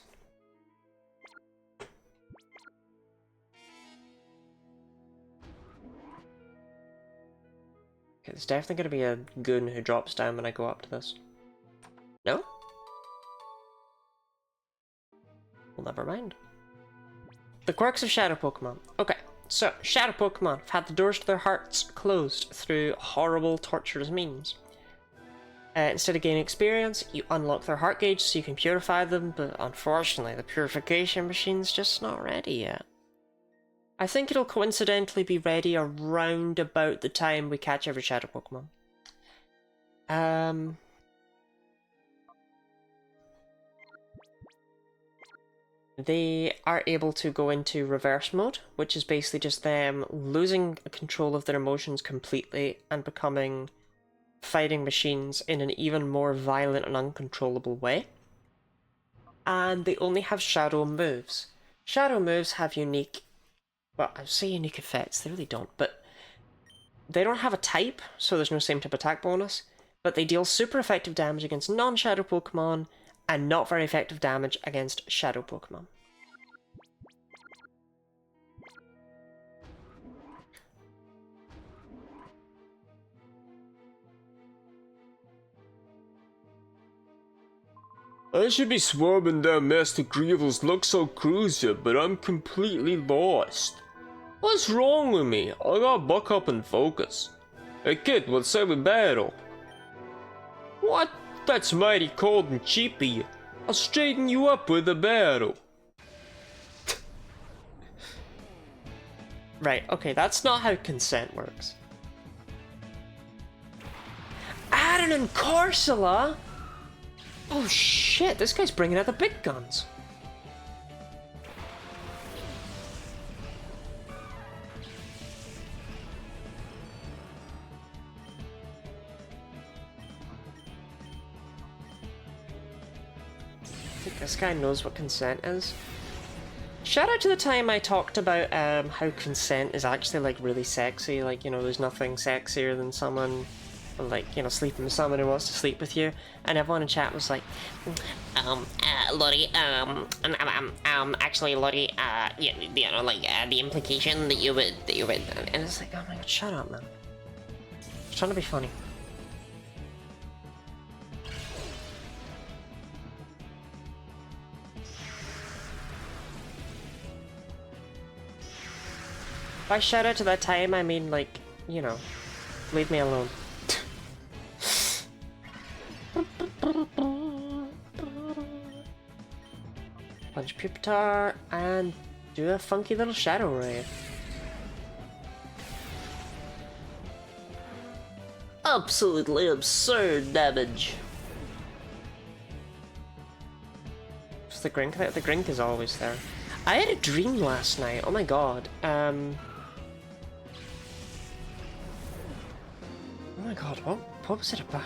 Okay, there's definitely going to be a goon who drops down when I go up to this. No? Well, never mind. The quirks of Shadow Pokemon. Okay, so Shadow Pokemon have had the doors to their hearts closed through horrible, torturous means. Instead of gaining experience, you unlock their heart gauge so you can purify them, but unfortunately the purification machine's just not ready yet. I think it'll coincidentally be ready around about the time we catch every Shadow Pokemon. They are able to go into reverse mode, which is basically just them losing control of their emotions completely and becoming fighting machines in an even more violent and uncontrollable way. And they only have shadow moves. Shadow moves have unique, well, I say unique effects, they really don't, but they don't have a type, so there's no same type attack bonus, but they deal super effective damage against non-shadow Pokemon and not very effective damage against shadow Pokemon. I should be swarming down Master Grievel's Luxor Cruiser, but I'm completely lost. What's wrong with me? I gotta buck up and focus. Hey kid, what say we battle? What? That's mighty cold and cheap of you. I'll straighten you up with a battle. Right, okay, that's not how consent works. Addon and Corsola? Oh shit, this guy's bringing out the big guns. I think this guy knows what consent is. Shout out to the time I talked about how consent is actually like really sexy, like, you know, there's nothing sexier than someone like, you know, sleeping with someone who wants to sleep with you, and everyone in chat was like, Lottie, actually, Lottie, you know, like, the implication that you would, and it's like, oh my god, shut up, man. I was trying to be funny. By shout out to that time, I mean, like, you know, leave me alone. Punch Pupitar and do a funky little Shadow Ray. absolutely absurd damage. It's the Grink. The Grink is always there. I had a dream last night. Oh my god. Oh my god, what was it about?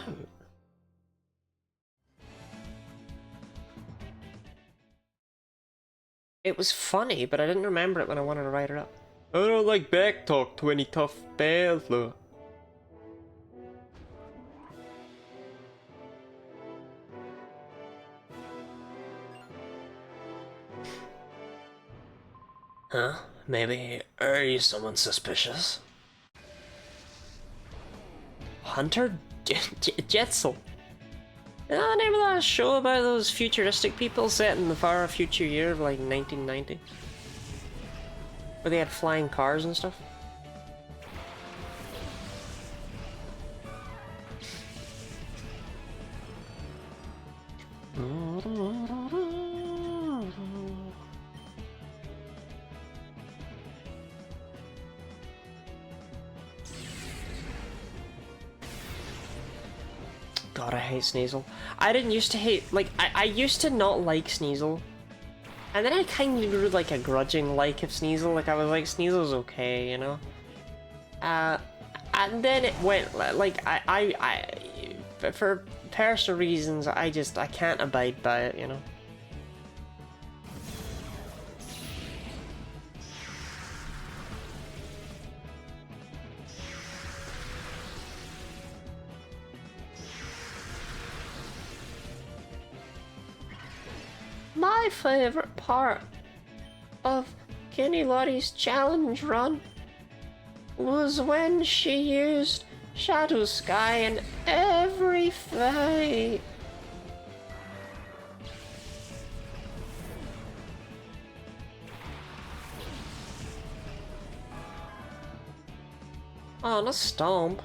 It was funny, but I didn't remember it when I wanted to write it up. I don't like backtalk to any tough battler. Huh? Maybe, are you someone suspicious? Hunter Jetzel. Is that the name of that show about those futuristic people set in the far future year of like 1990? Where they had flying cars and stuff? God, I hate Sneasel. I didn't used to hate, like, I used to not like Sneasel. And then I kind of grew, like, a grudging like of Sneasel. Like, I was like, Sneasel's okay, you know? And then it went, like, for personal reasons, I can't abide by it, you know? My favorite part of Kenny Lottie's challenge run was when she used Shadow Sky in every fight. Oh, no stomp.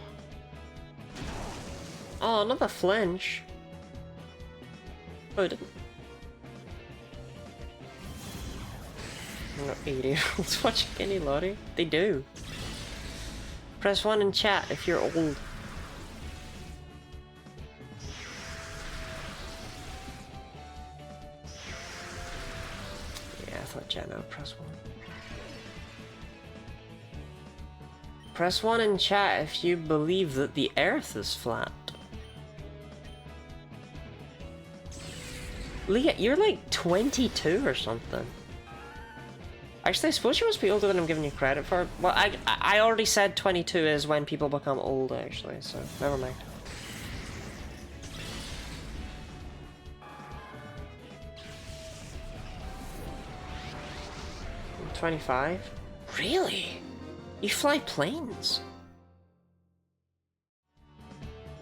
Oh, another flinch. Oh, it didn't. I'm not 80-year-olds watching Kenny Lottie. They do. Press 1 in chat if you're old. Yeah, I thought Jenna would press 1. Press 1 in chat if you believe that the Earth is flat. Leah, you're like 22 or something. Actually, I suppose you must be older than I'm giving you credit for. Well, I already said 22 is when people become old, actually, so never mind. I'm 25? Really? You fly planes?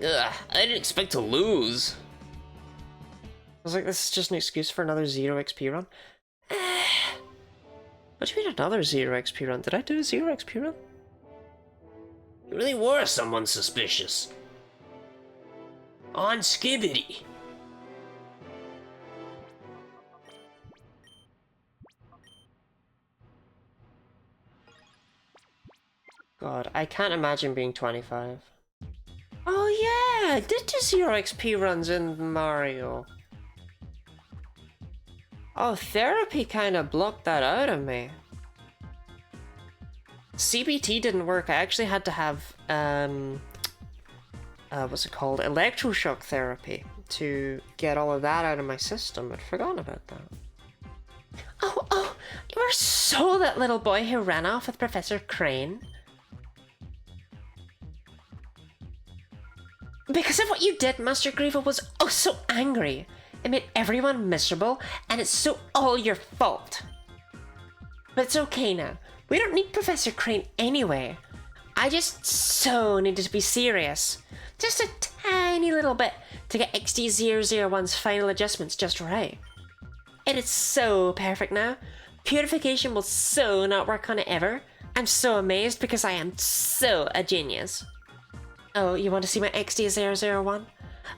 Ugh, I didn't expect to lose. I was like, this is just an excuse for another 0 XP run. What do you mean another 0 XP run? Did I do a 0 XP run? You really were someone suspicious. On Skibbity. God, I can't imagine being 25. Oh yeah, I did do 0 XP runs in Mario. Oh, therapy kind of blocked that out of me. CBT didn't work. I actually had to have, what's it called? Electroshock therapy to get all of that out of my system. I'd forgotten about that. Oh, you were so that little boy who ran off with Professor Crane. Because of what you did, Master Griever was oh so angry. It made everyone miserable, and it's so all your fault. But it's okay now. We don't need Professor Crane anyway. I just so needed to be serious. Just a tiny little bit to get XD001's final adjustments just right. It is so perfect now. Purification will so not work on it ever. I'm so amazed because I am so a genius. Oh, you want to see my XD001?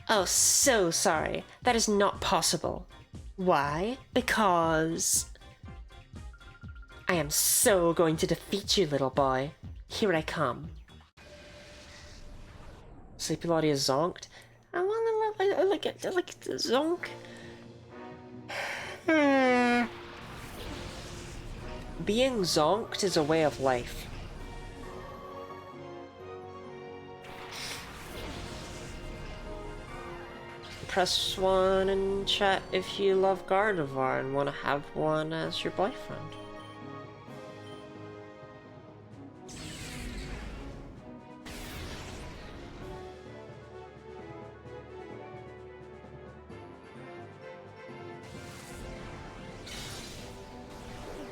Oh, so sorry. That is not possible. Why? Because I am so going to defeat you, little boy. Here I come. Sleepy Lottie is zonked. I like it. I like it. Zonk. Being zonked is a way of life. Press 1 in chat if you love Gardevoir and want to have one as your boyfriend.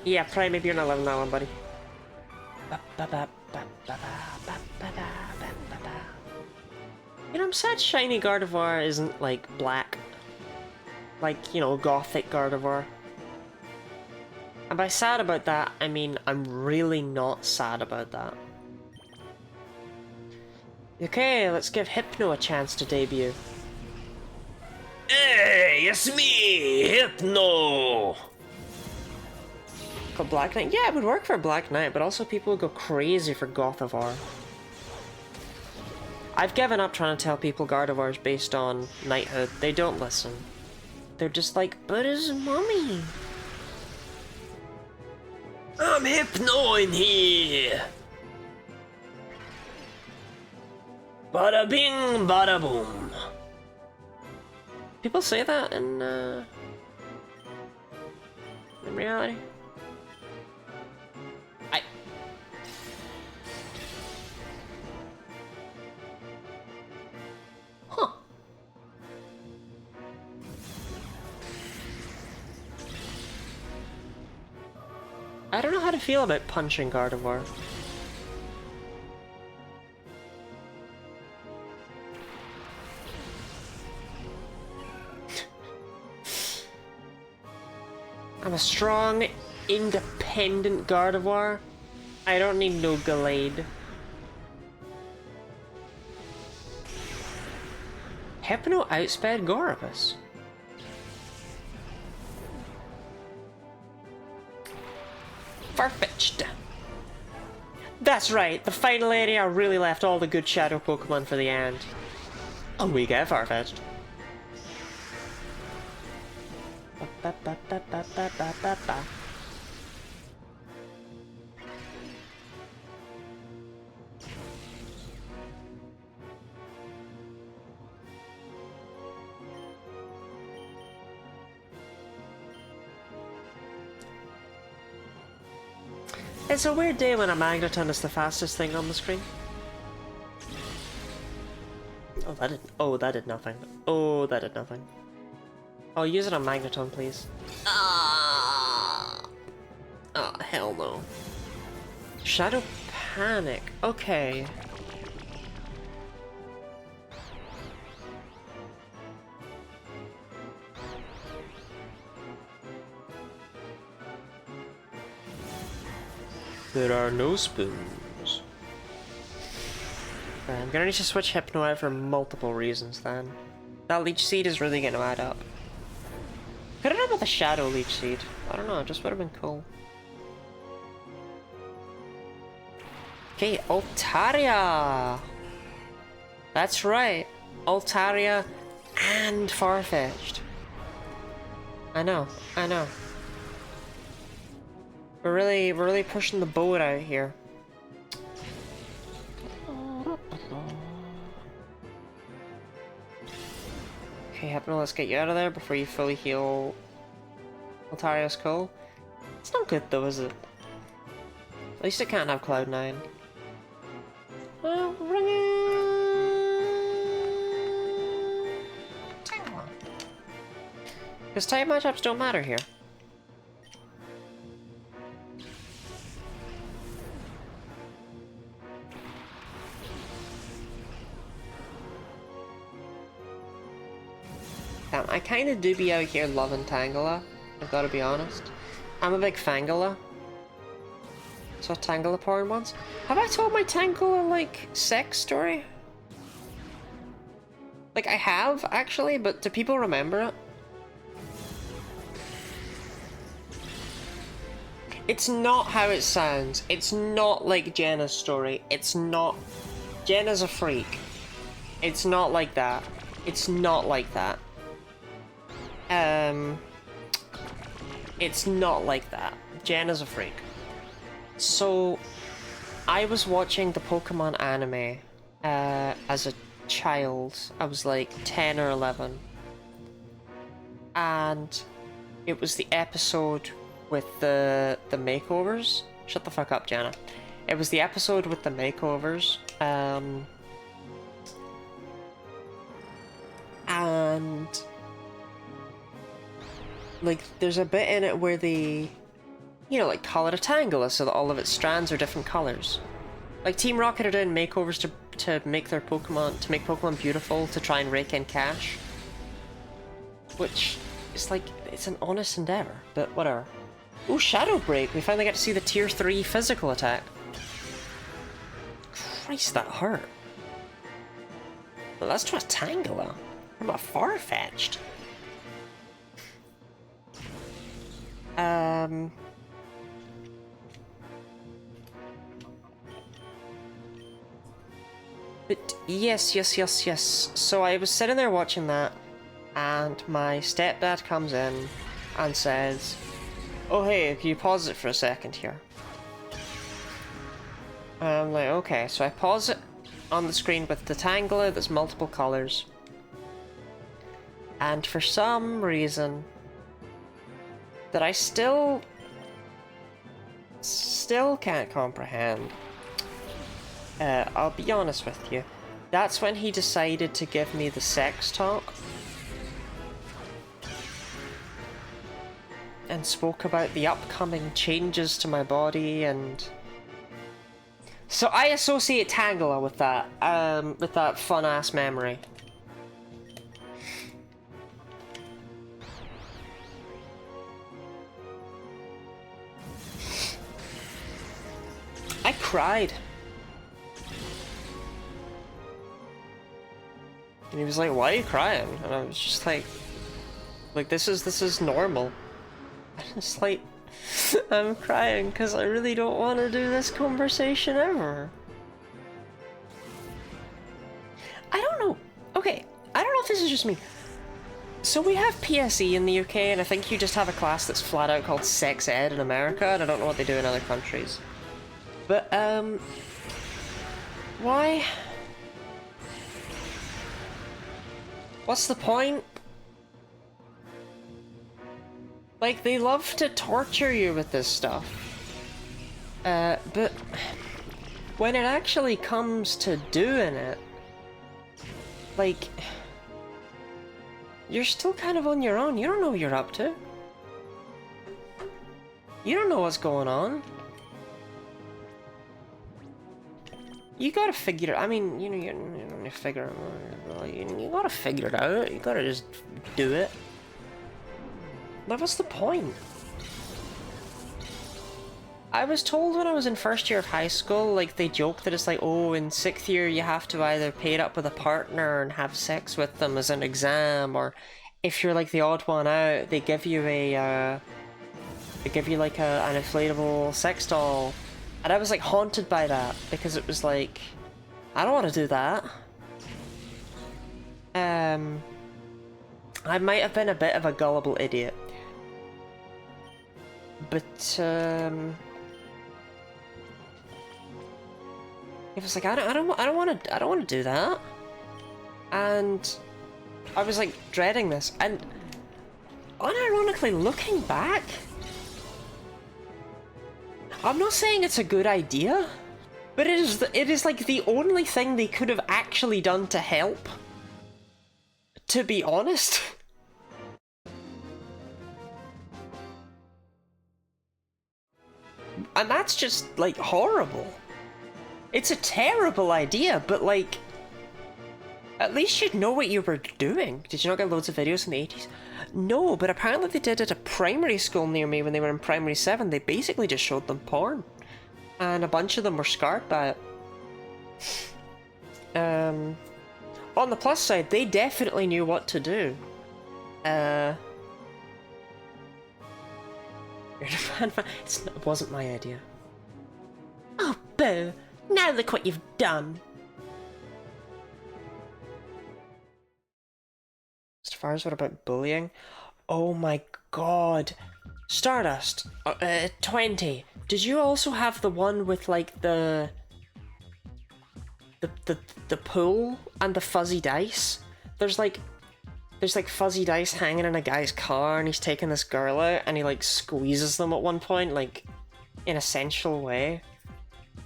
Yeah, probably maybe you're not loving that one, buddy. You know, I'm sad shiny Gardevoir isn't, like, black. Like, you know, gothic Gardevoir. And by sad about that, I mean I'm really not sad about that. Okay, let's give Hypno a chance to debut. Hey, it's me, Hypno! Called Black Knight? Yeah, it would work for Black Knight, but also people would go crazy for Gothivar. I've given up trying to tell people Gardevoir is based on knighthood. They don't listen. They're just like, but his mummy. I'm Hypno in here! Bada bing, bada boom. People say that in reality. Huh. I don't know how to feel about punching Gardevoir. I'm a strong, independent Gardevoir. I don't need no Gallade. Hypno outsped Gorobus. Farfetch'd. That's right, the final area really left all the good shadow Pokemon for the end. Oh, we get Farfetch'd. Ba-ba-ba-ba-ba-ba-ba-ba. It's a weird day when a Magneton is the fastest thing on the screen. Oh, that did. Oh, that did nothing. Oh, that did nothing. Oh, use it on Magneton, please. Oh, hell no. Shadow Panic. Okay. There are no spoons. Right, I'm gonna need to switch Hypno out for multiple reasons then. That Leech Seed is really gonna add up. Could have done with a Shadow Leech Seed. I don't know, it just would have been cool. Okay, Altaria! That's right, Altaria and Farfetch'd. I know, I know. We're really pushing the boat out here. Okay, Hypno, let's get you out of there before you fully heal Altaria's Skull. It's not good though, is it? At least it can't have Cloud9. Because type matchups don't matter here. Damn, I kinda do be out here loving Tangela, I've gotta be honest. I'm a big Fangela. Saw Tangela porn once. Have I told my Tangela, like, sex story? Like, I have, actually, but do people remember it? It's not how it sounds. It's not like Jenna's story. It's not... Jenna's a freak. It's not like that. It's not like that. It's not like that. Jenna's a freak. So, I was watching the Pokemon anime as a child. I was like 10 or 11. And it was the episode with the makeovers. Shut the fuck up, Jenna. It was the episode with the makeovers. And like, there's a bit in it where they, you know, like, color a Tangela so that all of its strands are different colors. Like, Team Rocket are doing makeovers to make their Pokemon, to make Pokemon beautiful, to try and rake in cash. Which is like, it's an honest endeavor, but whatever. Ooh, Shadow Break! We finally get to see the tier 3 physical attack. Christ, that hurt. Well, that's to a Tangela. I'm a Farfetch'd. But yes, yes, yes, yes. So I was sitting there watching that, and my stepdad comes in and says, "Oh hey, can you pause it for a second here?" And I'm like, okay, so I pause it on the screen with the Tangler that's multiple colours. And for some reason that I still can't comprehend, I'll be honest with you, that's when he decided to give me the sex talk and spoke about the upcoming changes to my body. And so I associate Tangela with that fun-ass memory. I cried. And he was like, "Why are you crying?" And I was just like this is normal. And it's like, I'm crying because I really don't want to do this conversation ever. I don't know. Okay, I don't know if this is just me. So we have PSE in the UK, and I think you just have a class that's flat out called sex ed in America, and I don't know what they do in other countries. But, why? What's the point? Like, they love to torture you with this stuff. But when it actually comes to doing it, like, you're still kind of on your own. You don't know what you're up to. You don't know what's going on. You gotta figure it. I mean, you figure it. You gotta figure it out. You gotta just do it. Like, what's the point? I was told when I was in first year of high school, like, they joke that it's like, oh, in 6th year you have to either pair up with a partner and have sex with them as an exam, or if you're like the odd one out, they give you an inflatable sex doll. And I was like haunted by that, because it was like, I don't want to do that. I might have been a bit of a gullible idiot. But, it was like, I don't want to do that. And I was like dreading this, and unironically looking back, I'm not saying it's a good idea, but it is like the only thing they could have actually done to help, to be honest. And that's just, like, horrible. It's a terrible idea, but, like, at least you'd know what you were doing. Did you not get loads of videos in the 80s? No, but apparently they did at a primary school near me when they were in primary 7. They basically just showed them porn. And a bunch of them were scarred by it. On the plus side, they definitely knew what to do. It wasn't my idea. Oh, Boo, now look what you've done. As far as what about bullying? Oh my god. Stardust, 20. Did you also have the one with like the pool and the fuzzy dice? There's like fuzzy dice hanging in a guy's car, and he's taking this girl out, and he like squeezes them at one point, like in a sensual way.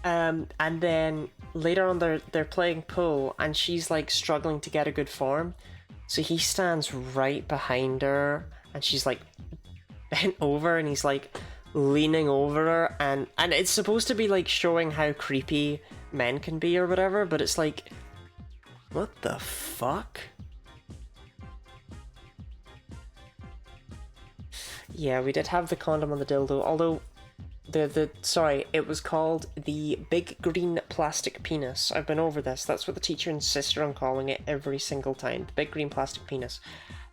And then later on they're playing pool, and she's like struggling to get a good form. So he stands right behind her, and she's like bent over, and he's like leaning over her, and it's supposed to be like showing how creepy men can be or whatever, but it's like, what the fuck? Yeah, we did have the condom on the dildo, although sorry, it was called the big green plastic penis. I've been over this. That's what the teacher insisted on calling it every single time. The big green plastic penis.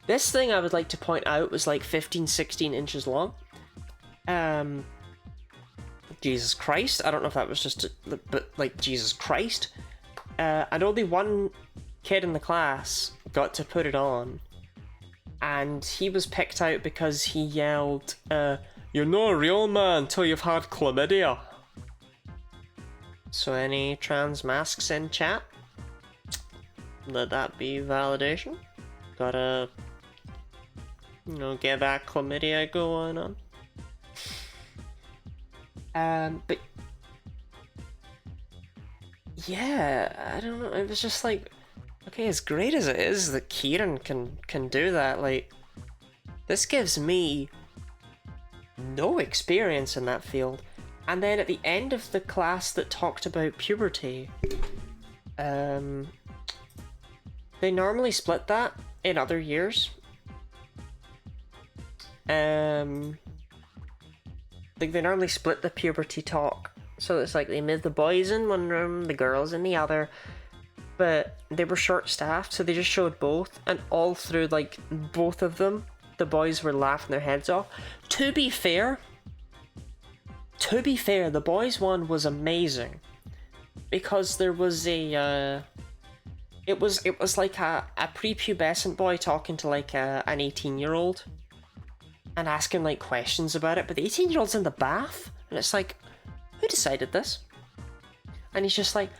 This thing, I would like to point out, was like 15-16 inches long. Jesus Christ. I don't know if that was just but like, Jesus Christ. and only one kid in the class got to put it on. And he was picked out because he yelled, "You're not a real man till you've had chlamydia." So any trans masks in chat? Let that be validation. Gotta, you know, get that chlamydia going on. But yeah, I don't know. It was just like, okay, as great as it is that Kieran can do that, like, this gives me no experience in that field. And then at the end of the class that talked about puberty, they normally split that in other years. Like, they normally split the puberty talk. So it's like they made the boys in one room, the girls in the other. But they were short-staffed, so they just showed both. And all through, like, both of them, the boys were laughing their heads off. To be fair, the boys one was amazing. Because there was a, it was like a prepubescent boy talking to, like, an 18-year-old. And asking, like, questions about it. But the 18-year-old's in the bath. And it's like, who decided this? And he's just like,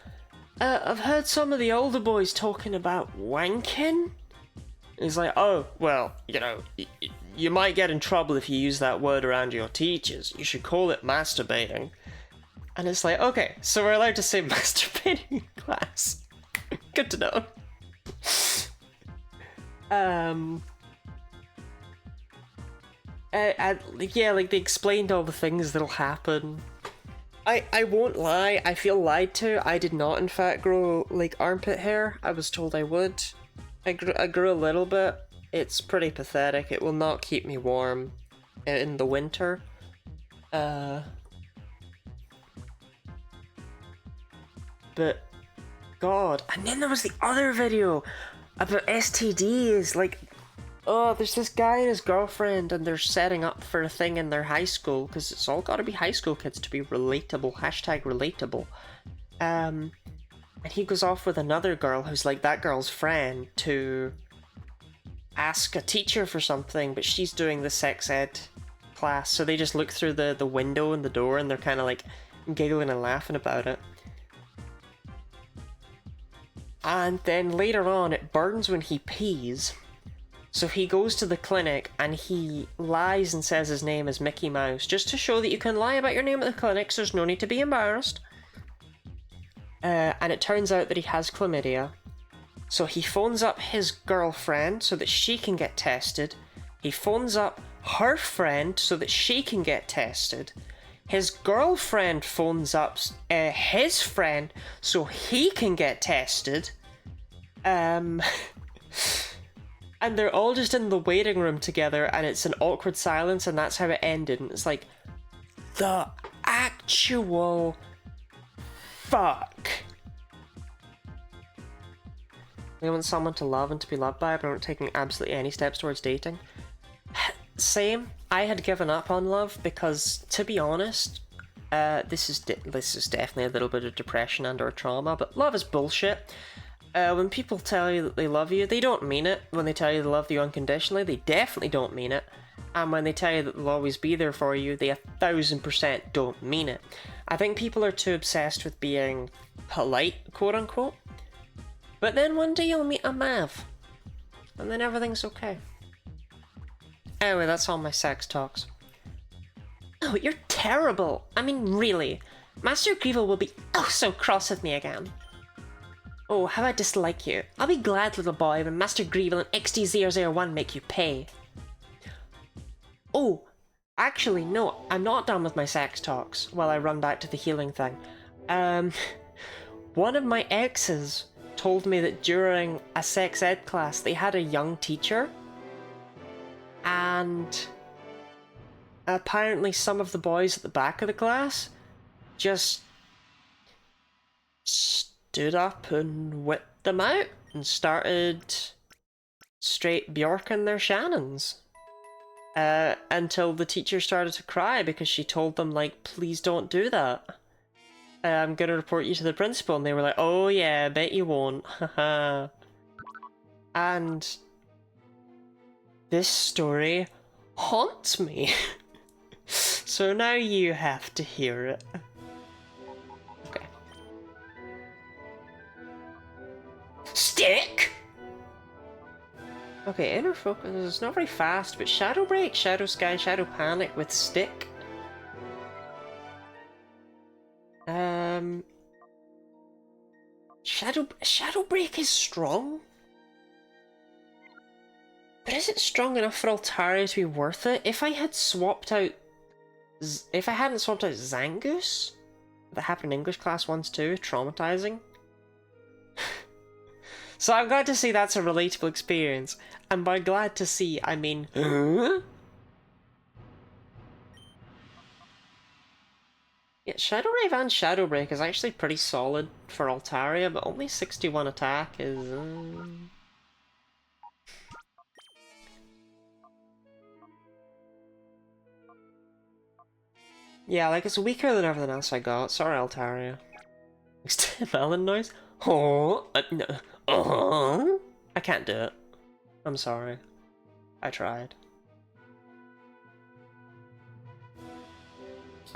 I've heard some of the older boys talking about wanking. And he's like, oh, well, you know, you might get in trouble if you use that word around your teachers. You should call it masturbating. And it's like, okay, so we're allowed to say masturbating in class. Good to know. Yeah, like, they explained all the things that'll happen. I won't lie, I feel lied to. I did not, in fact, grow, like, armpit hair. I was told I would. I grew a little bit. It's pretty pathetic. It will not keep me warm in the winter. But, God. And then there was the other video about STDs, like, oh, there's this guy and his girlfriend, and they're setting up for a thing in their high school, because it's all gotta be high school kids to be relatable, #relatable. And he goes off with another girl who's, like, that girl's friend to ask a teacher for something, but she's doing the sex ed class, so they just look through the window and the door, and they're kind of, like, giggling and laughing about it. And then later on, it burns when he pees. So he goes to the clinic and he lies and says his name is Mickey Mouse, just to show that you can lie about your name at the clinic, so there's no need to be embarrassed. And it turns out that he has chlamydia. So he phones up his girlfriend so that she can get tested. He phones up her friend so that she can get tested. His girlfriend phones up his friend so he can get tested. And they're all just in the waiting room together, and it's an awkward silence, and that's how it ended. And it's like, the actual fuck. They want someone to love and to be loved by, but aren't taking absolutely any steps towards dating. Same. I had given up on love because, to be honest, this is definitely a little bit of depression and or trauma, but love is bullshit. When people tell you that they love you, they don't mean it. When they tell you they love you unconditionally, they definitely don't mean it. And when they tell you that they'll always be there for you, they 1000% don't mean it. I think people are too obsessed with being polite, quote unquote. But then one day you'll meet a Mav, and then everything's okay. Anyway, that's all my sex talks. Oh, you're terrible. I mean, really. Master Greevil will be oh so cross with me again. Oh, how I dislike you. I'll be glad, little boy, when Master Greevil and XD001 make you pay. Oh, actually, no, I'm not done with my sex talks while I run back to the healing thing. One of my exes told me that during a sex ed class, they had a young teacher, and apparently some of the boys at the back of the class just stood up and whipped them out and started straight Bjorking their Shannons. Until the teacher started to cry because she told them, like, please don't do that. I'm gonna report you to the principal. And they were like, oh yeah, I bet you won't. Haha. And this story haunts me. So now you have to hear it. Okay. Stick! Okay, inner focus is not very fast, but Shadow Break, Shadow Sky, Shadow Panic with Stick. Shadow Break is strong. But is it strong enough for Altaria to be worth it? If I had swapped out... If I hadn't swapped out Zangoose, that happened in English class once too, traumatizing. So I'm glad to see that's a relatable experience. And by glad to see, I mean... Yeah, Shadow Rave and Shadow Break is actually pretty solid for Altaria, but only 61 attack is... Yeah, like, it's weaker than everything else I got. Sorry, Altaria. Melon noise? Oh, no. I can't do it. I'm sorry. I tried.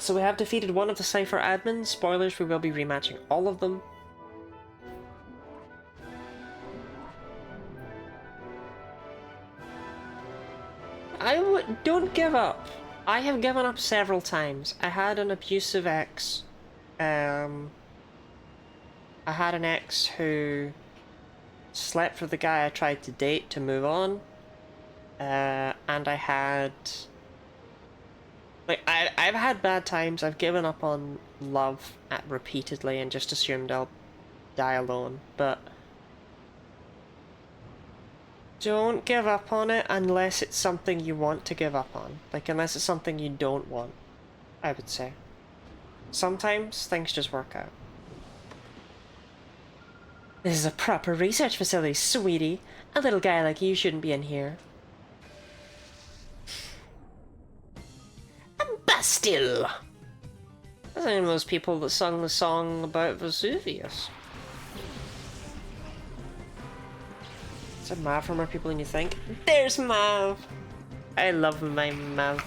So we have defeated one of the Cypher admins. Spoilers, we will be rematching all of them. Don't give up. I have given up several times. I had an abusive ex. I had an ex who slept with the guy I tried to date to move on. And I had... Like, I've had bad times. I've given up on love repeatedly and just assumed I'll die alone. But don't give up on it unless it's something you want to give up on. Like, unless it's something you don't want, I would say. Sometimes things just work out. This is a proper research facility, sweetie. A little guy like you shouldn't be in here. Bastille! That's any of those people that sung the song about Vesuvius. Is there Mav for more people than you think? There's Mav! I love my Mav.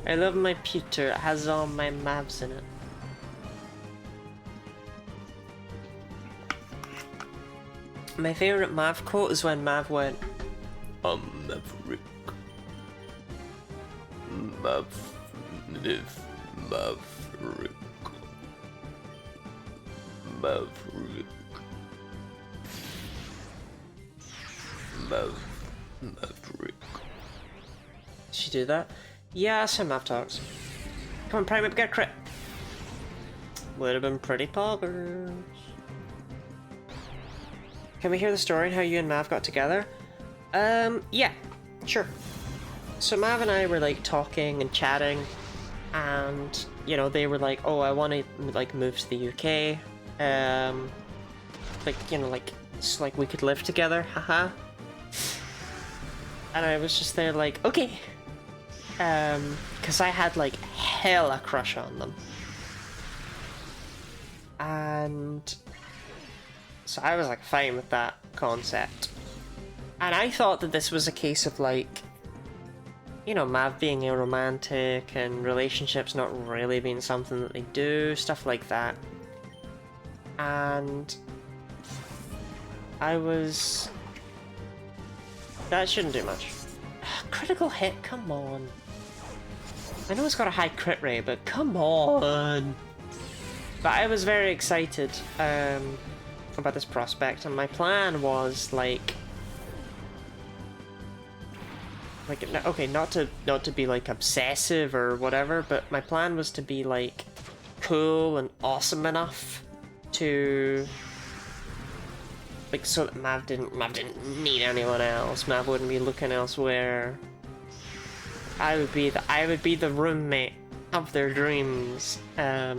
I love my pewter. It has all my Mavs in it. My favourite Mav quote is when Mav went, I'm Maverick. Maverick. Maverick. Maverick. did she do that? Yeah, some Mav talks. Come on, Prime Up, get a crit. Would have been pretty poggers. Can we hear the story and how you and Mav got together? Yeah, sure. So Mav and I were like talking and chatting, and you know, they were like, oh, I want to like move to the UK. Like, you know, like, it's like we could live together, haha. And I was just there like, okay. Because I had like hella crush on them. And so I was like fine with that concept. And I thought that this was a case of like, you know, Mav being aromantic and relationships not really being something that they do, stuff like that. And I was... That shouldn't do much. Critical hit, come on. I know it's got a high crit rate, but come on. But I was very excited about this prospect, and my plan was like, okay, not to be like obsessive or whatever, but my plan was to be like cool and awesome enough to like, so that Mav didn't need anyone else. Mav wouldn't be looking elsewhere. I would be the roommate of their dreams. But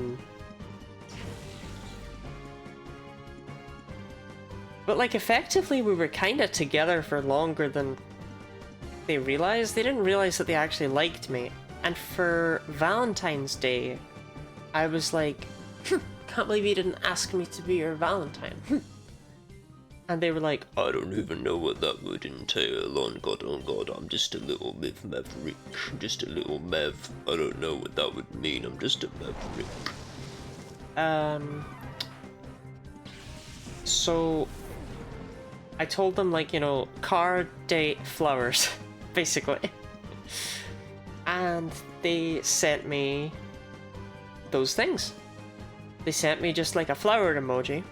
like effectively we were kind of together for longer than they realized. They didn't realize that they actually liked me. And for Valentine's Day, I was like, Can't believe you didn't ask me to be your Valentine. And they were like, I don't even know what that would entail. On God, I'm just a little maverick. Just a little mav. I don't know what that would mean. I'm just a maverick. So I told them, like, you know, car, date, flowers, basically. And they sent me those things. They sent me just like a flower emoji,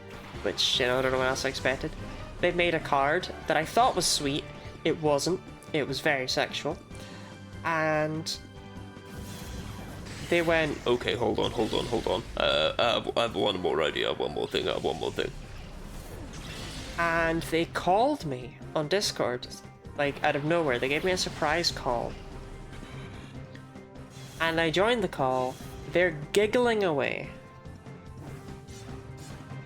which, you know, I don't know what else I expected. They made a card that I thought was sweet. It wasn't. It was very sexual. And they went, Okay, hold on. I have one more idea. I have one more thing. and they called me on Discord, like, out of nowhere. They gave me a surprise call. And I joined the call. They're giggling away.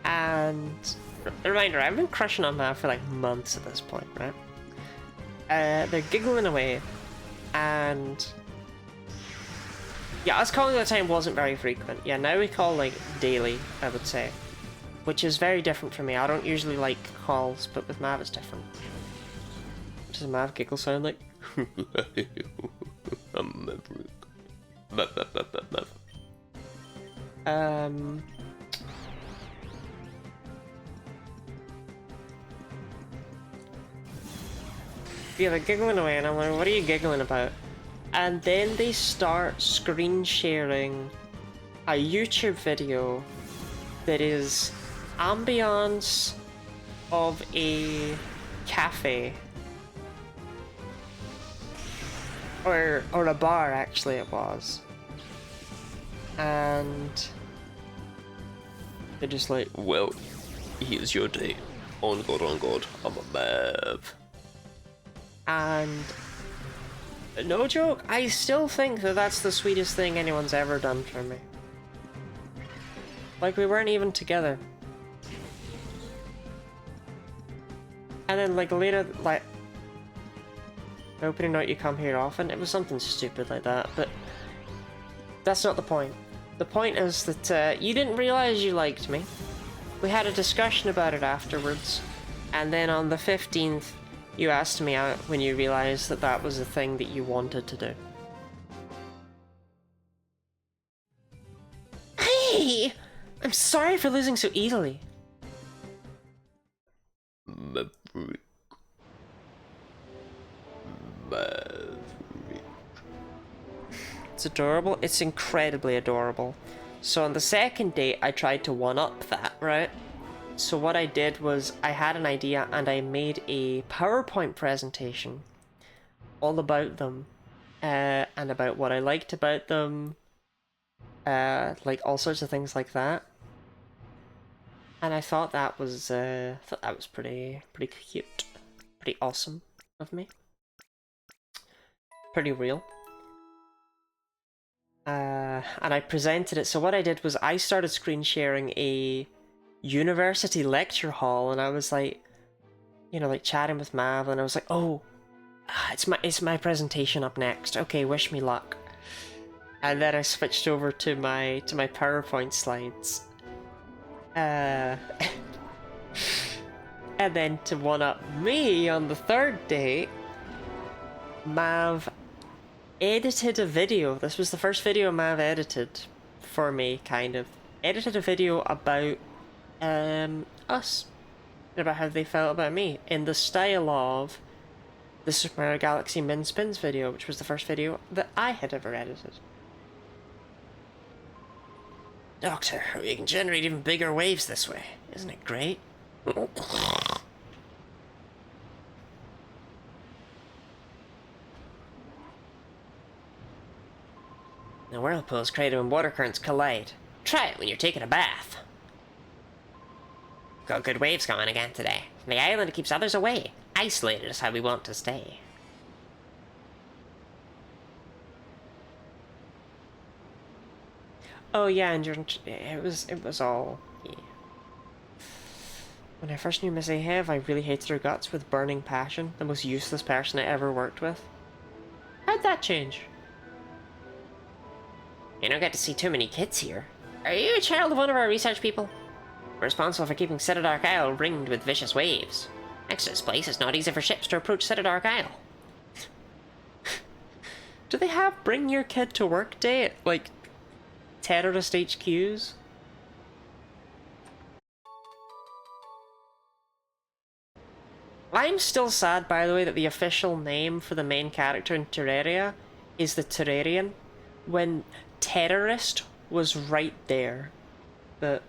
And reminder, I've been crushing on Mav for like months at this point, right? They're giggling away, and yeah, us calling at the time wasn't very frequent. Yeah, now we call like daily, I would say, which is very different for me. I don't usually like calls, but with Mav it's different. What does a Mav giggle sound like? I'm maverick. Mav. Yeah, they're giggling away, and I'm like, what are you giggling about? And then they start screen sharing a YouTube video that is ambience of a cafe. Or a bar, actually, it was. And they're just like, Well, here's your date. On God, I'm a mav. and no joke, I still think that that's the sweetest thing anyone's ever done for me. Like, we weren't even together. And then, like, later, like, opening note, you come here often. It was something stupid like that, but that's not the point. The point is that you didn't realize you liked me. We had a discussion about it afterwards, and then on the 15th, you asked me out when you realized that that was the thing that you wanted to do. Hey! I'm sorry for losing so easily. Maverick. It's adorable. It's incredibly adorable. So on the second date, I tried to one-up that, right? So what I did was I had an idea and I made a PowerPoint presentation all about them, and about what I liked about them, like all sorts of things like that. And I thought that was pretty cute, pretty awesome of me, pretty real. And I presented it. So what I did was I started screen sharing a university lecture hall, and I was like, you know, like chatting with Mav, and I was like, oh, it's my presentation up next. Okay, wish me luck. And then I switched over to my PowerPoint slides. And then to one up me on the third date, Mav edited a video. This was the first video Mav edited for me, kind of. Edited a video about us. About how they felt about me. In the style of the Super Mario Galaxy Min Spins video, which was the first video that I had ever edited. Doctor, we can generate even bigger waves this way. Isn't it great? The whirlpool is created when water currents collide. Try it when you're taking a bath. Got good waves going again today. The island keeps others away. Isolated is how we want to stay. Oh yeah, and it was all... Yeah. When I first knew Miss Ahev, I really hated her guts with burning passion. The most useless person I ever worked with. How'd that change? You don't get to see too many kids here. Are you a child of one of our research people? We're responsible for keeping Citadark Isle ringed with vicious waves. Next to this place, it's not easy for ships to approach Citadark Isle. Do they have bring your kid to work day at, like, terrorist HQs? I'm still sad, by the way, that the official name for the main character in Terraria is the Terrarian, when terrorist was right there. But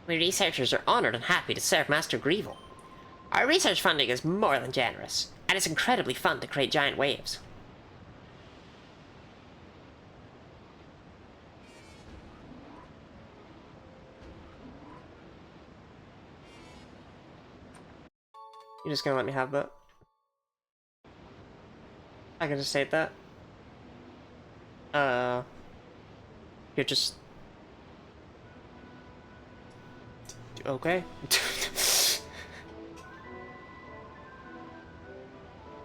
We researchers are honoured and happy to serve Master Grievel. Our research funding is more than generous, and it's incredibly fun to create giant waves. you're just gonna let me have that? I can just take that. You're just... Okay.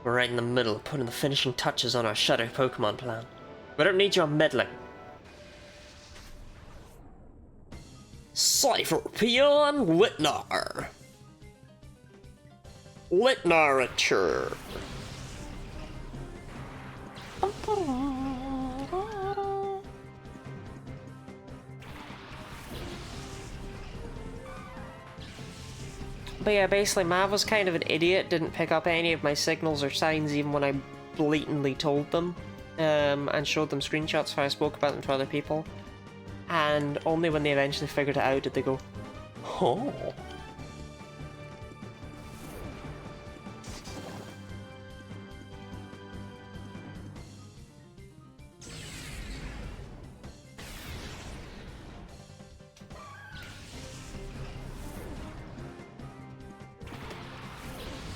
We're right in the middle of putting the finishing touches on our Shadow Pokemon plan. We don't need your meddling. Cypherpeon Litnar. Litnarature. But yeah, basically Mav was kind of an idiot, didn't pick up any of my signals or signs even when I blatantly told them, and showed them screenshots where I spoke about them to other people. And only when they eventually figured it out did they go, Oh.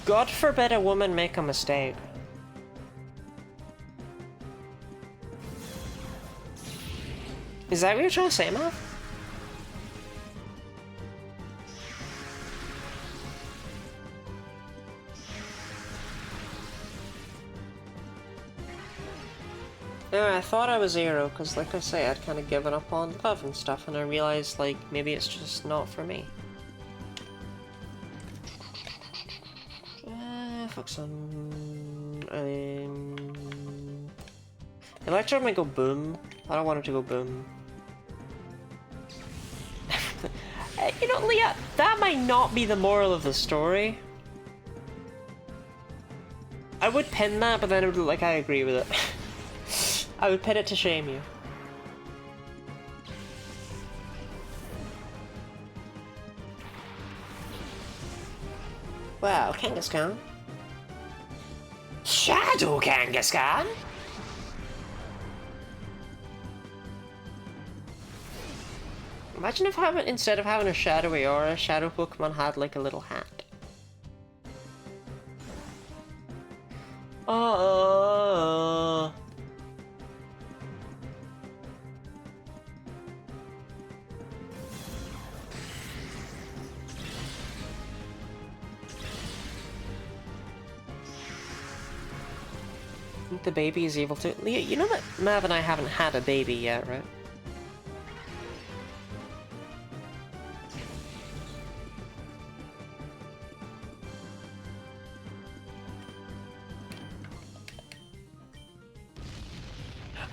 God forbid a woman make a mistake. Is that what you're trying to say, Mav? Yeah, I thought I was Zero, because like I say, I'd kind of given up on love and stuff, and I realized, like, maybe it's just not for me. Focus on... Electro might go boom. I don't want it to go boom. You know, Leah, that might not be the moral of the story. I would pin that, but then it would look like I agree with it. I would pin it to shame you. Wow, Kangaskhan. Shadow Kangaskhan? Imagine if instead of having a shadowy aura, Shadow Pokemon had like a little hat. I think the baby is able to... Leah, you know that Mav and I haven't had a baby yet, right?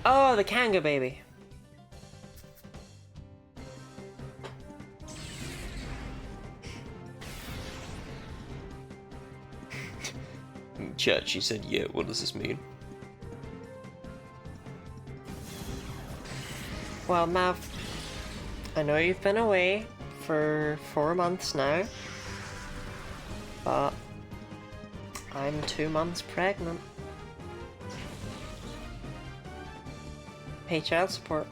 Oh, the Kanga baby. Chat, she said, yeah, what does this mean? Well, Mav, I know you've been away for 4 months now, but I'm 2 months pregnant. Pay child support.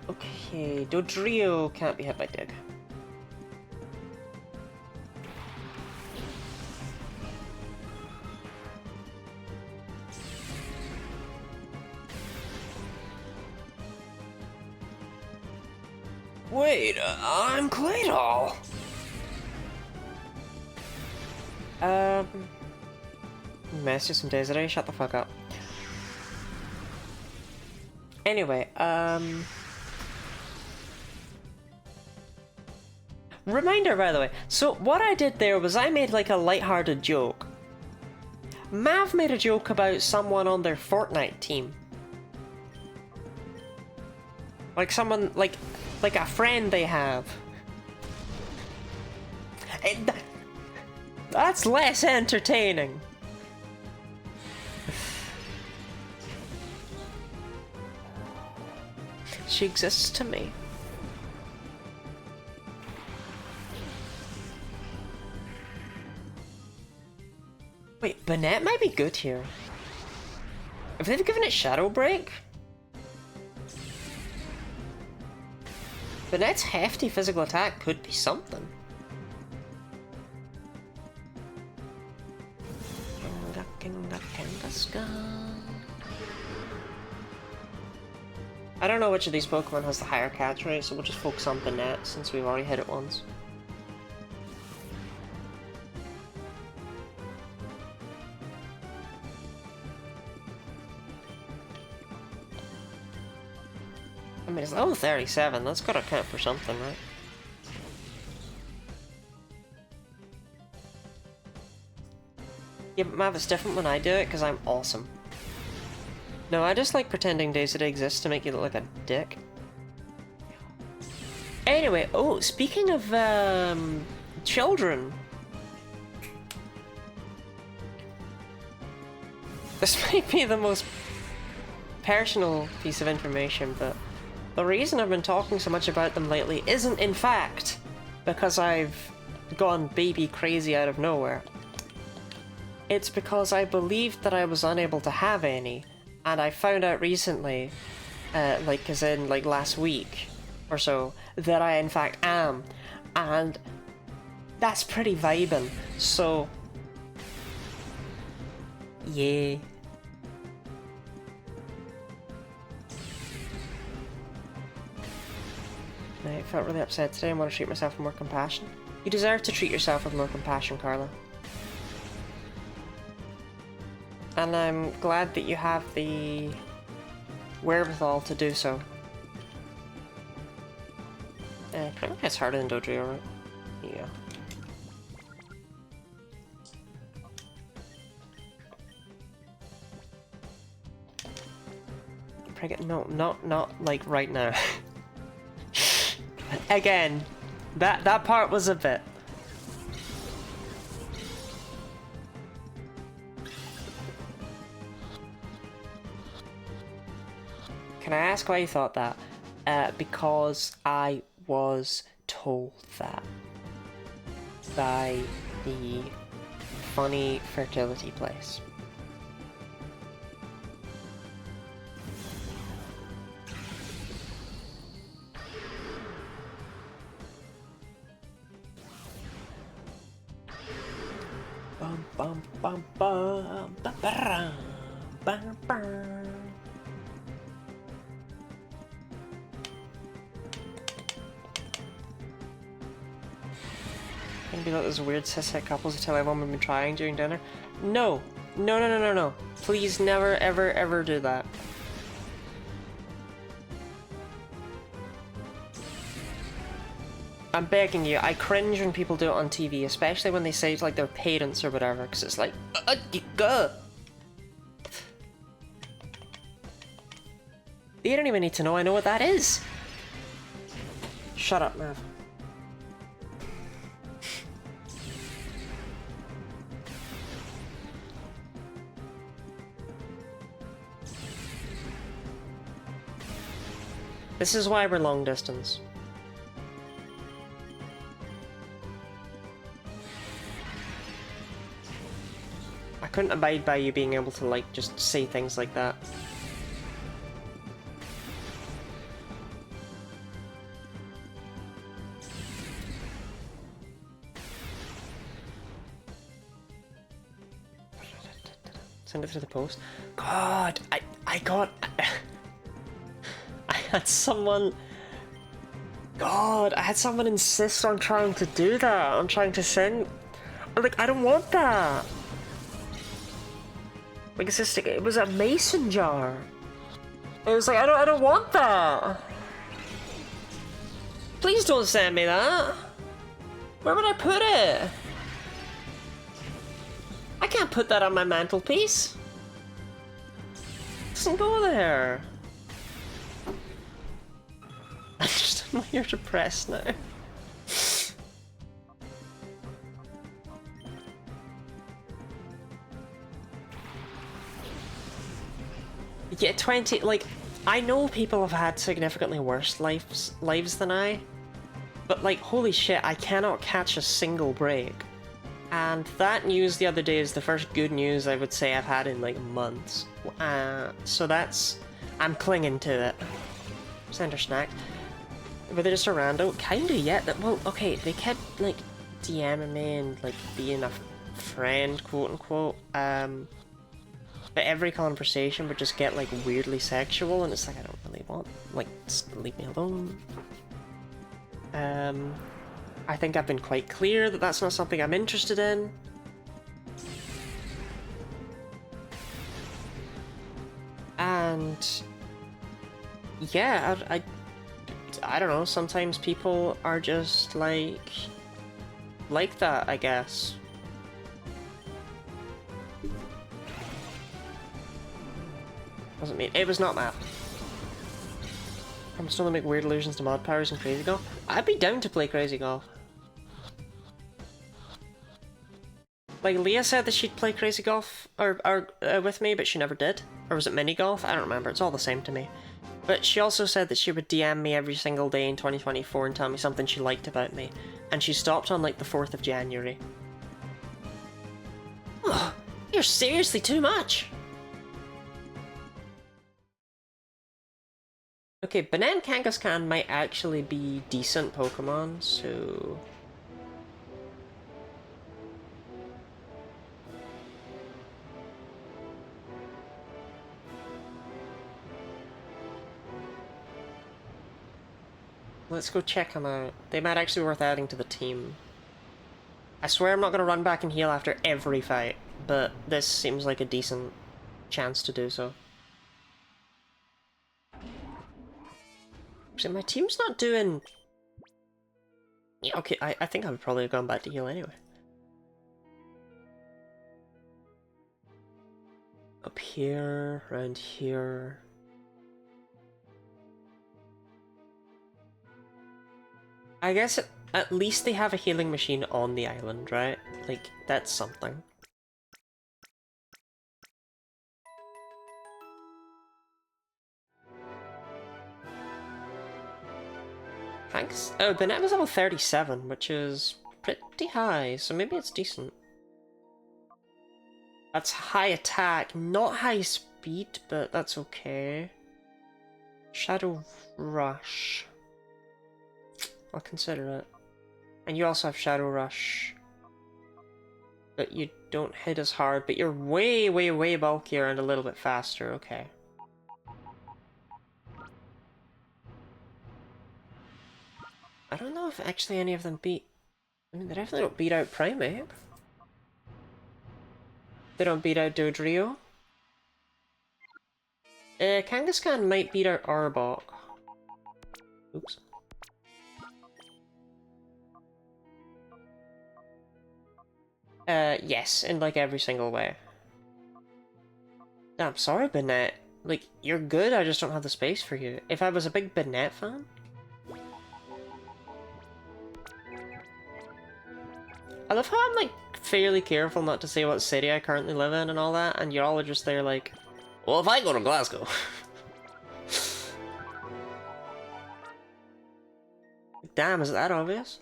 Okay, Dodrio can't be hit by Dig. Wait, I'm Claydol. Message some days today, shut the fuck up. Anyway, reminder, by the way. So what I did there was I made like a lighthearted joke. Mav made a joke about someone on their Fortnite team. Like someone, like a friend they have. That's less entertaining. She exists to me. Wait, Bennett might be good here. If they've given it Shadow Break? Bennett's hefty physical attack could be something. I don't know which of these Pokemon has the higher catch rate, so we'll just focus on Bennett since we've already hit it once. I mean, it's level 37, that's gotta count for something, right? Yeah, but Mav, it's different when I do it, because I'm awesome. No, I just like pretending Days Today exists to make you look like a dick. Anyway, oh, speaking of, children. This might be the most personal piece of information, but the reason I've been talking so much about them lately isn't, in fact, because I've gone baby crazy out of nowhere. It's because I believed that I was unable to have any, and I found out recently, like as in like last week or so, that I in fact am, and that's pretty vibing, so yeah. I felt really upset today and want to treat myself with more compassion. You deserve to treat yourself with more compassion, Carla. And I'm glad that you have the wherewithal to do so. Probably it's harder than Dodrio, right? Yeah. No, not like right now. Again, that part was a bit. Can I ask why you thought that? Because I was told that by the funny fertility place. Bum bum bum bum ba ba bum bum. Gonna be like those weird cishet couples who tell everyone we've been trying during dinner. No, no, no, no, no, no! Please, never, ever, ever do that. I'm begging you. I cringe when people do it on TV, especially when they say like their parents or whatever, because it's like, you don't even need to know. I know what that is. Shut up, Mav. This is why we're long distance. I couldn't abide by you being able to, like, just say things like that. Send it through the post. God, I got... I had someone god, I had someone insist on trying to do that. On trying to send... Like, I don't want that. Like, it's just, it was a mason jar. It was like, I don't want that. Please don't send me that. Where would I put it? I can't put that on my mantelpiece. It doesn't go there. I just am here depressed now. Yeah, 20, like, I know people have had significantly worse lives than I, but like, holy shit, I cannot catch a single break. And that news the other day is the first good news I would say I've had in like months. So that's, I'm clinging to it. Center snack. Were they just a rando? Kinda, yeah. Well, okay, they kept like DMing me and like being a friend, quote unquote. But every conversation would just get like weirdly sexual, and it's like I don't really want, like, just leave me alone. I think I've been quite clear that that's not something I'm interested in. And yeah, I don't know, sometimes people are just like that, I guess. Doesn't mean it was not that. I'm still gonna make weird allusions to mod powers and crazy golf. I'd be down to play crazy golf. Like Leah said that she'd play crazy golf with me, but she never did. Or was it mini golf? I don't remember. It's all the same to me. But she also said that she would DM me every single day in 2024 and tell me something she liked about me. And she stopped on like the 4th of January. Oh, you're seriously too much. Okay, Banan Kangaskhan might actually be decent Pokemon, so... Let's go check them out. They might actually be worth adding to the team. I swear I'm not gonna run back and heal after every fight, but this seems like a decent chance to do so. So my team's not doing... Yeah, okay, I think I would probably have gone back to heal anyway. Up here, around here... I guess at least they have a healing machine on the island, right? Like, that's something. Thanks. Oh, the net was level 37, which is pretty high, so maybe it's decent. That's high attack, not high speed, but that's okay. Shadow Rush. I'll consider it. And you also have Shadow Rush. But you don't hit as hard, but you're way, way, way bulkier and a little bit faster, okay. I don't know if actually any of them beat... I mean, they definitely don't beat out Primeape. They don't beat out Dodrio. Kangaskhan might beat out Arbok. Oops. Yes, in like every single way. I'm sorry, Banette. Like, you're good, I just don't have the space for you. If I was a big Banette fan... I love how I'm like fairly careful not to say what city I currently live in and all that, and y'all are just there like, well, if I go to Glasgow. Damn, is it that obvious?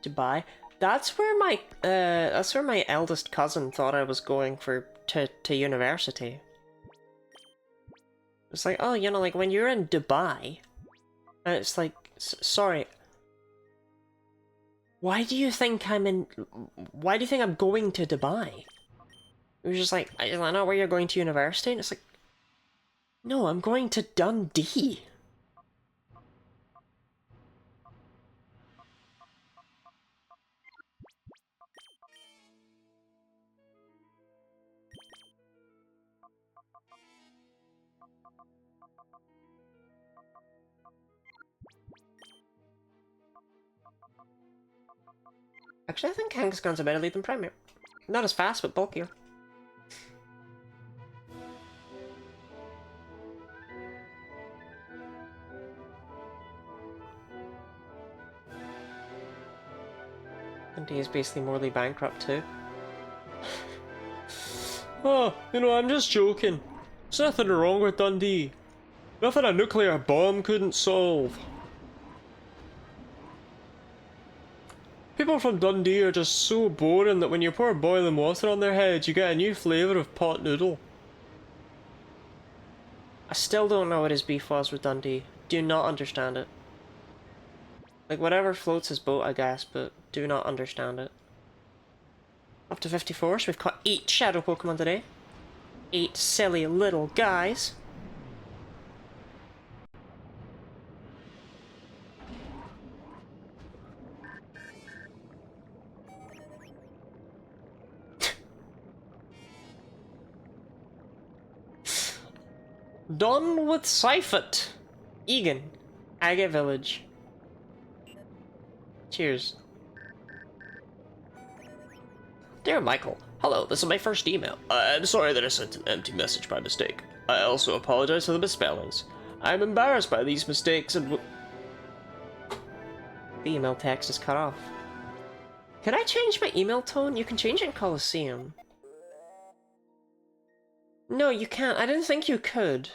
Dubai. That's where my eldest cousin thought I was going to university. It's like, oh, you know, like when you're in Dubai, and it's like, sorry. Why do you think I'm going to Dubai? It was just like, is that not where you're going to university? And it's like, No, I'm going to Dundee. Actually, I think Kangaskhan's a better lead than Primate. Not as fast, but bulkier. And he is basically morally bankrupt too. Oh, you know, I'm just joking. There's nothing wrong with Dundee. Nothing a nuclear bomb couldn't solve. People from Dundee are just so boring that when you pour boiling water on their heads, you get a new flavour of pot noodle. I still don't know what his beef was with Dundee. Do not understand it. Like, whatever floats his boat, I guess, but do not understand it. Up to 54, so we've caught 8 shadow Pokemon today. 8 silly little guys. Done with Seifert. Egan. Agate Village. Cheers. Dear Michael, hello, this is my first email. I'm sorry that I sent an empty message by mistake. I also apologize for the misspellings. I'm embarrassed by these mistakes and The email text is cut off. Can I change my email tone? You can change it in Colosseum. No, you can't. I didn't think you could.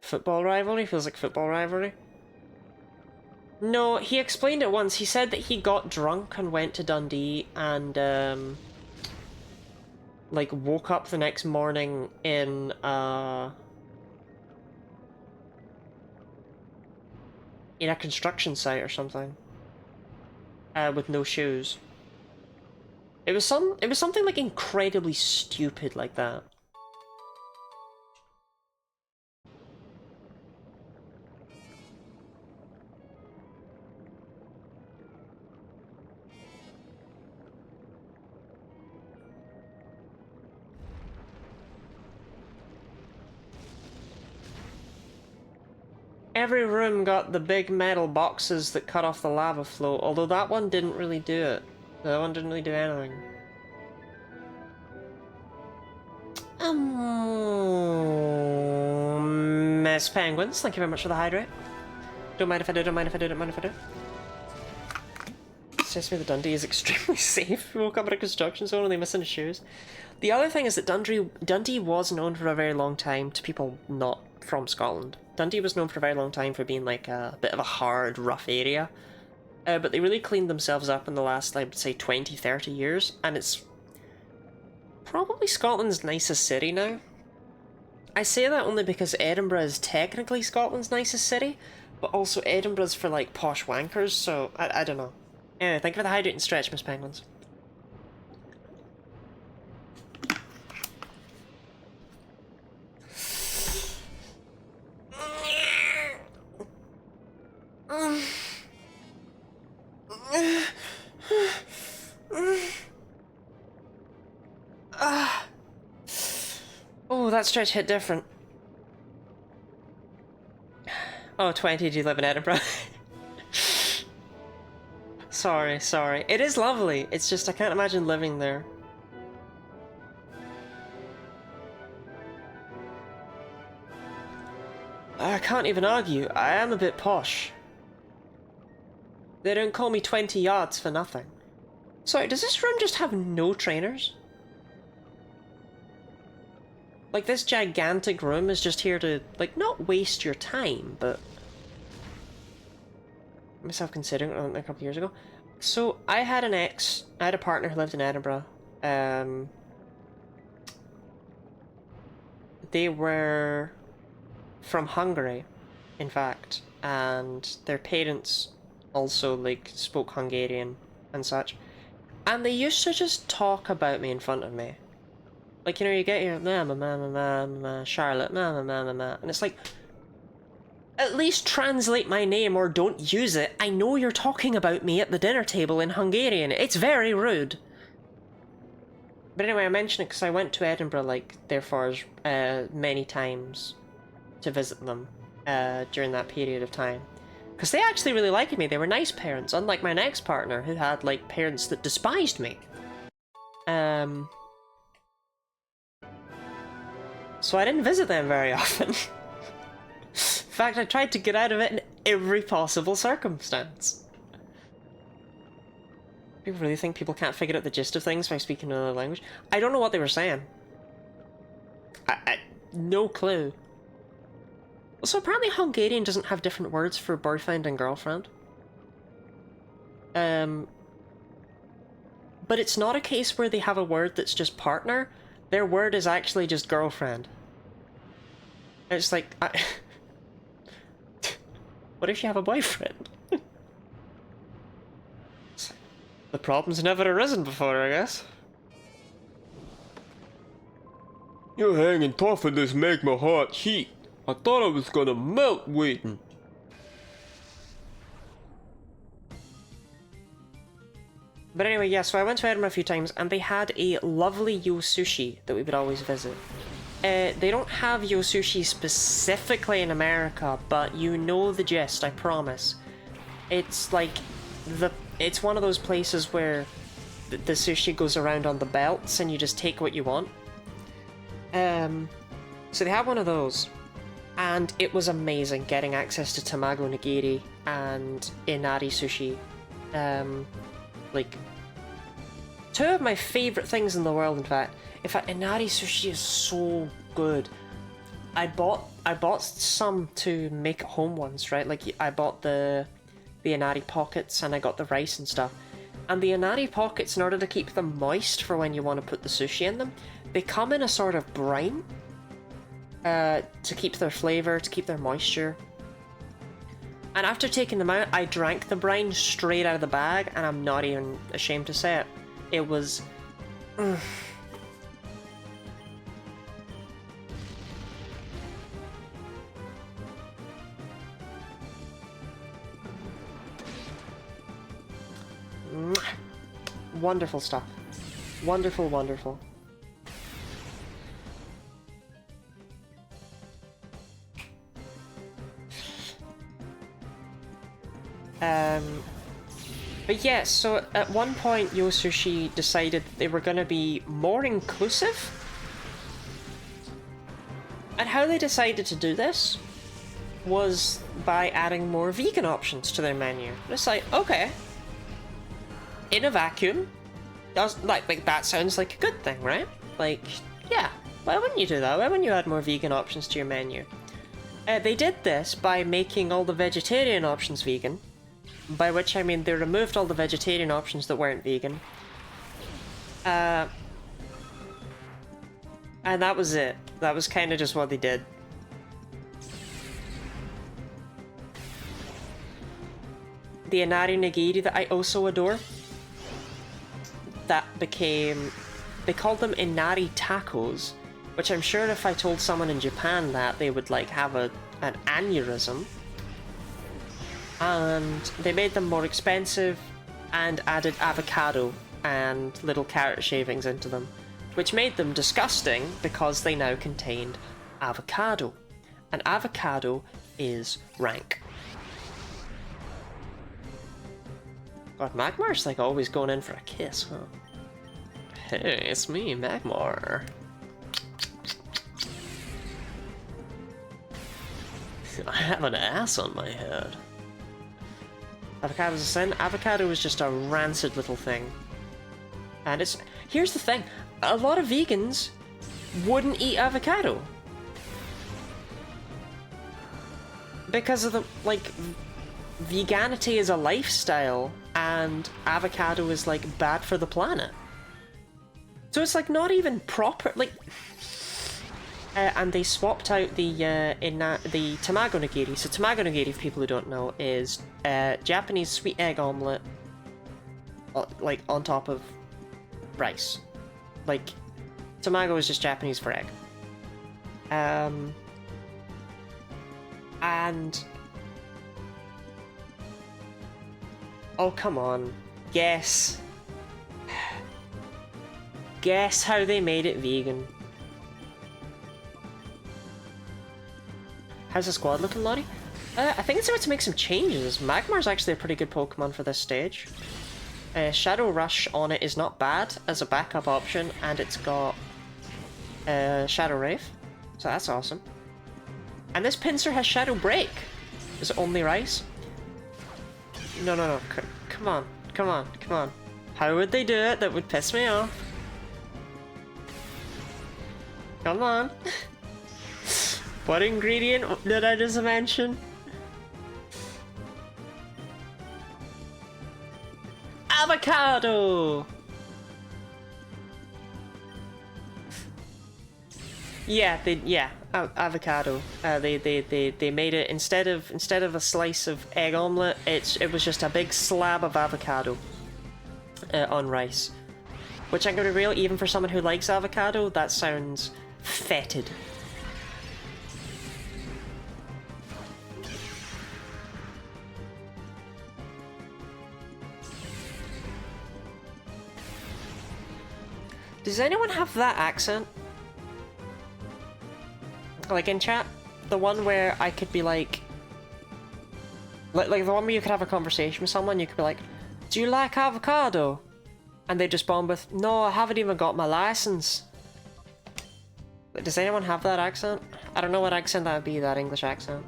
Football rivalry? Feels like football rivalry. No, he explained it once. He said that he got drunk and went to Dundee and, like, woke up the next morning in a construction site or something. With no shoes. It was something like incredibly stupid like that. Every room got the big metal boxes that cut off the lava flow, although that one didn't really do it. That one didn't really do anything. Miss Penguins, thank you very much for the hydrate. Don't mind if I do, don't mind if I do, don't mind if I do. Says me that Dundee is extremely safe. We woke up in a construction zone only missing his shoes. The other thing is that Dundee was known for a very long time to people not from Scotland. Dundee was known for a very long time for being like a bit of a hard, rough area. But they really cleaned themselves up in the last, I would say, 20, 30 years, and it's probably Scotland's nicest city now. I say that only because Edinburgh is technically Scotland's nicest city, but also Edinburgh's for, like, posh wankers, so I don't know. Anyway, thank you for the hydrate and stretch, Miss Penguins. Oh, that stretch hit different. Oh, 20, do you live in Edinburgh? Sorry, sorry. It is lovely, it's just I can't imagine living there. I can't even argue, I am a bit posh. They don't call me 20 yards for nothing. Sorry, does this room just have no trainers? Like, this gigantic room is just here to, like, not waste your time, but... myself considering it a couple years ago. So, I had a partner who lived in Edinburgh. They were from Hungary, in fact, and their parents also, like, spoke Hungarian and such. And they used to just talk about me in front of me. Like, you know, you get your Charlotte, and it's like, at least translate my name or don't use it. I know you're talking about me at the dinner table in Hungarian. It's very rude. But anyway, I mention it because I went to Edinburgh, like, therefore, many times to visit them during that period of time. Because they actually really liked me. They were nice parents, unlike my next partner, who had, like, parents that despised me. So I didn't visit them very often. In fact, I tried to get out of it in every possible circumstance. People really think people can't figure out the gist of things by speaking another language? I don't know what they were saying. No clue. Also, apparently Hungarian doesn't have different words for boyfriend and girlfriend. But it's not a case where they have a word that's just partner. Their word is actually just girlfriend. It's like, what if you have a boyfriend? The problem's never arisen before, I guess. You're hanging tough in this magma hot heat. I thought I was gonna melt waiting. But anyway, yeah, so I went to Edinburgh a few times, and they had a lovely Yo Sushi that we would always visit. They don't have Yo Sushi specifically in America, but you know the gist, I promise. It's like, it's one of those places where the sushi goes around on the belts, and you just take what you want. So they had one of those, and it was amazing getting access to tamago nigiri and inari sushi. Like, two of my favourite things in the world, in fact. In fact, inari sushi is so good. I bought some to make at home once, right? Like, I bought the inari pockets, and I got the rice and stuff. And the inari pockets, in order to keep them moist for when you want to put the sushi in them, they come in a sort of brine to keep their flavour, to keep their moisture. And after taking them out, I drank the brine straight out of the bag, and I'm not even ashamed to say it. It was... Wonderful stuff. Wonderful, wonderful. But yeah, so at one point Yo Sushi decided they were going to be more inclusive. And how they decided to do this was by adding more vegan options to their menu. It's like, okay, in a vacuum, does like that sounds like a good thing, right? Like, yeah, why wouldn't you do that? Why wouldn't you add more vegan options to your menu? They did this by making all the vegetarian options vegan, by which I mean they removed all the vegetarian options that weren't vegan. And that was it. That was kind of just what they did. The inari nigiri that I also adore, that became... they called them inari tacos, which I'm sure if I told someone in Japan that, they would like have an aneurysm. And they made them more expensive and added avocado and little carrot shavings into them, which made them disgusting because they now contained avocado. And avocado is rank. God, Magmar's like always going in for a kiss, huh? Hey, it's me, Magmar. I have an ass on my head. Avocado's a sin. Avocado is just a rancid little thing. And it's... here's the thing. A lot of vegans wouldn't eat avocado. Because of the, like... veganity is a lifestyle, and avocado is, like, bad for the planet. So it's, like, not even proper... like... and they swapped out the tamago nigiri. So tamago nigiri, for people who don't know, is Japanese sweet egg omelette, like on top of rice. Like, Tamago is just Japanese for egg. And... oh, come on. Guess. Guess how they made it vegan. How's the squad looking, Lottie? I think it's about to make some changes. Magmar's actually a pretty good Pokemon for this stage. Shadow Rush on it is not bad as a backup option, and it's got Shadow Wraith, so that's awesome. And this Pinsir has Shadow Break. Is it only Rice? No, no, no. Come on. Come on. Come on. How would they do it? That would piss me off. Come on. What ingredient did I just mention? Avocado! Yeah, avocado. They made it instead of a slice of egg omelette, it was just a big slab of avocado on rice. Which I'm gonna be real, even for someone who likes avocado, that sounds fetid. Does anyone have that accent? Like in chat? The one where I could be like the one where you could have a conversation with someone, you could be like, do you like avocado? And they just respond with, no, I haven't even got my license. Does anyone have that accent? I don't know what accent that would be, that English accent.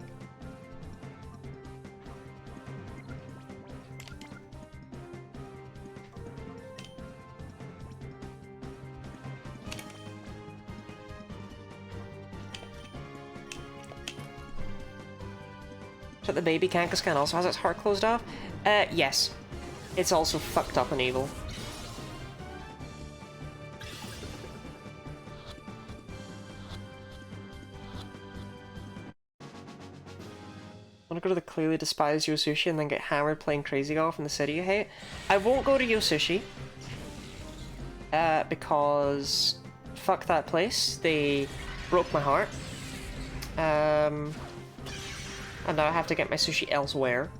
So the baby Kangaskhan also has its heart closed off? Yes. It's also fucked up and evil. Want to go to the clearly despised Yosushi and then get hammered playing Crazy Golf in the city you hate? I won't go to Yosushi. Because... fuck that place. They broke my heart. And now I have to get my sushi elsewhere.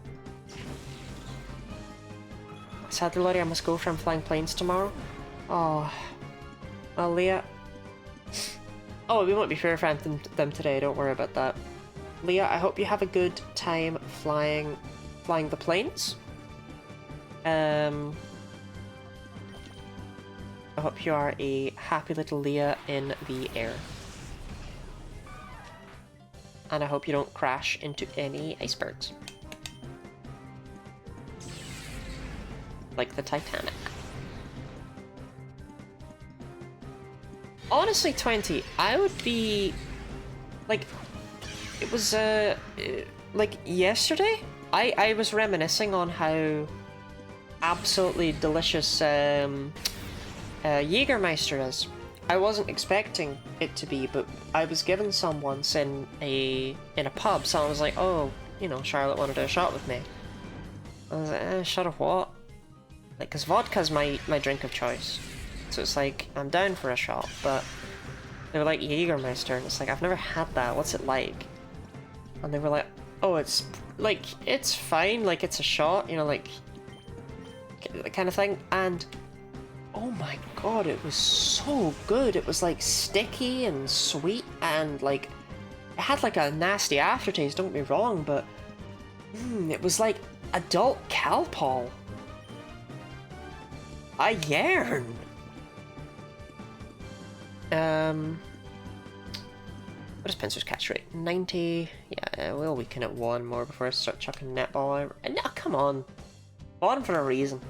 Sadly, Lottie, I must go for I'm flying planes tomorrow. Oh. Well, Leah. Oh, we won't be fair friends them today, don't worry about that. Leah, I hope you have a good time flying the planes. I hope you are a happy little Leah in the air. And I hope you don't crash into any icebergs. Like the Titanic. Honestly, 20, I would be... like... it was, like, yesterday? I was reminiscing on how absolutely delicious, Jägermeister is. I wasn't expecting it to be, but I was given some once in a pub, so I was like, oh, you know, Charlotte wanted a shot with me. I was like, shot of what? Like, cause vodka's my drink of choice. So it's like, I'm down for a shot, but they were like, Jägermeister, and it's like, I've never had that, what's it like? And they were like, oh, it's, like, it's fine, like, it's a shot, you know, like, kind of thing, and... oh my god, it was so good. It was like sticky and sweet and like it had like a nasty aftertaste, don't get me wrong, but it was like adult Calpol. I yearn. What is Pinsir's catch rate? 90. Yeah, we'll weaken it one more before I start chucking netball. No, come on. Bought them for a reason.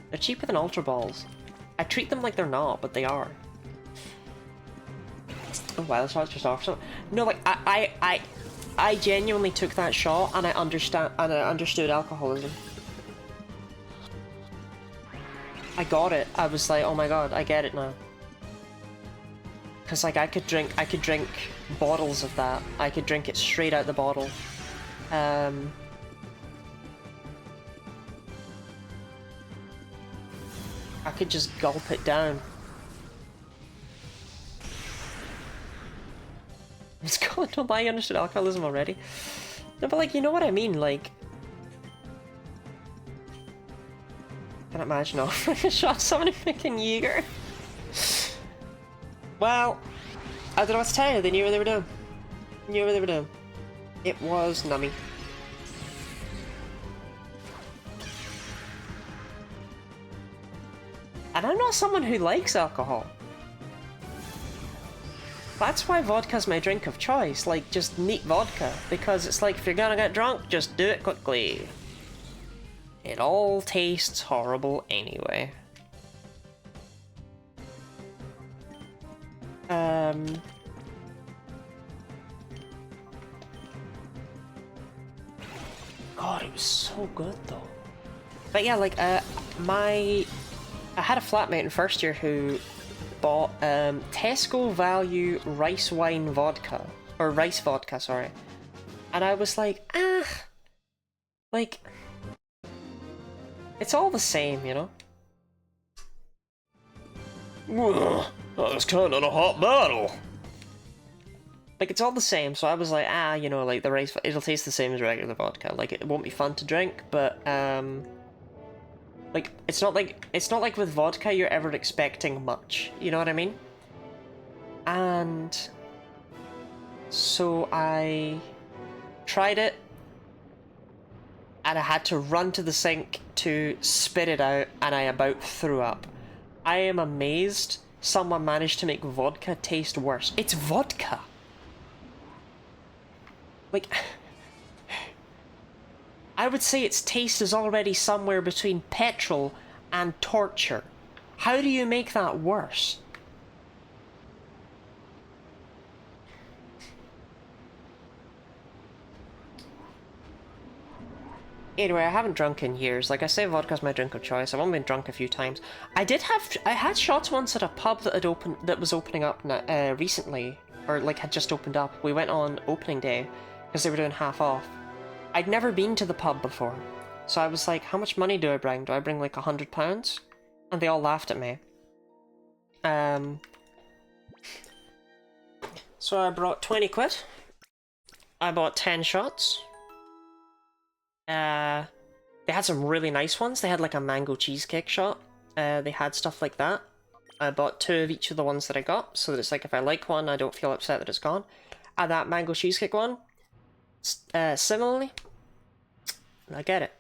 They're cheaper than Ultra Balls. I treat them like they're not, but they are. Oh, wild shot's just off. So no, like I genuinely took that shot and I understood alcoholism. I got it. I was like, oh my god, I get it now. Cause like I could drink bottles of that. I could drink it straight out the bottle. I could just gulp it down. What's going on? I understood alcoholism already. No, but like, you know what I mean? Like, I can't imagine offering a shot to someone making Jaeger. Well, I don't know what to tell you. They knew what they were doing. Knew what they were doing. It was nummy. And I'm not someone who likes alcohol. That's why vodka's my drink of choice, like just neat vodka, because it's like if you're gonna get drunk, just do it quickly. It all tastes horrible anyway. God, it was so good though. But yeah, like, I had a flatmate in first year who bought Tesco Value rice wine vodka, or rice vodka, sorry. And I was like, like, it's all the same, you know? Ugh, that was kind of a hot battle. Like, it's all the same, so I was like, you know, like, the rice, it'll taste the same as regular vodka. Like, it won't be fun to drink, but, like, it's not like with vodka you're ever expecting much, you know what I mean? And so I tried it, and I had to run to the sink to spit it out, and I about threw up. I am amazed someone managed to make vodka taste worse. It's vodka! Like, I would say its taste is already somewhere between petrol and torture. How do you make that worse? Anyway, I haven't drunk in years. Like I say, vodka's my drink of choice. I've only been drunk a few times. I had shots once at a pub that was opening up recently, or like had just opened up. We went on opening day because they were doing half off. I'd never been to the pub before, so I was like, how much money do I bring? Do I bring like £100? And they all laughed at me. So I brought 20 quid. I bought 10 shots. They had some really nice ones. They had like a mango cheesecake shot. They had stuff like that. I bought 2 of each of the ones that I got, so that it's like if I like one, I don't feel upset that it's gone. And that mango cheesecake one, similarly, I get it.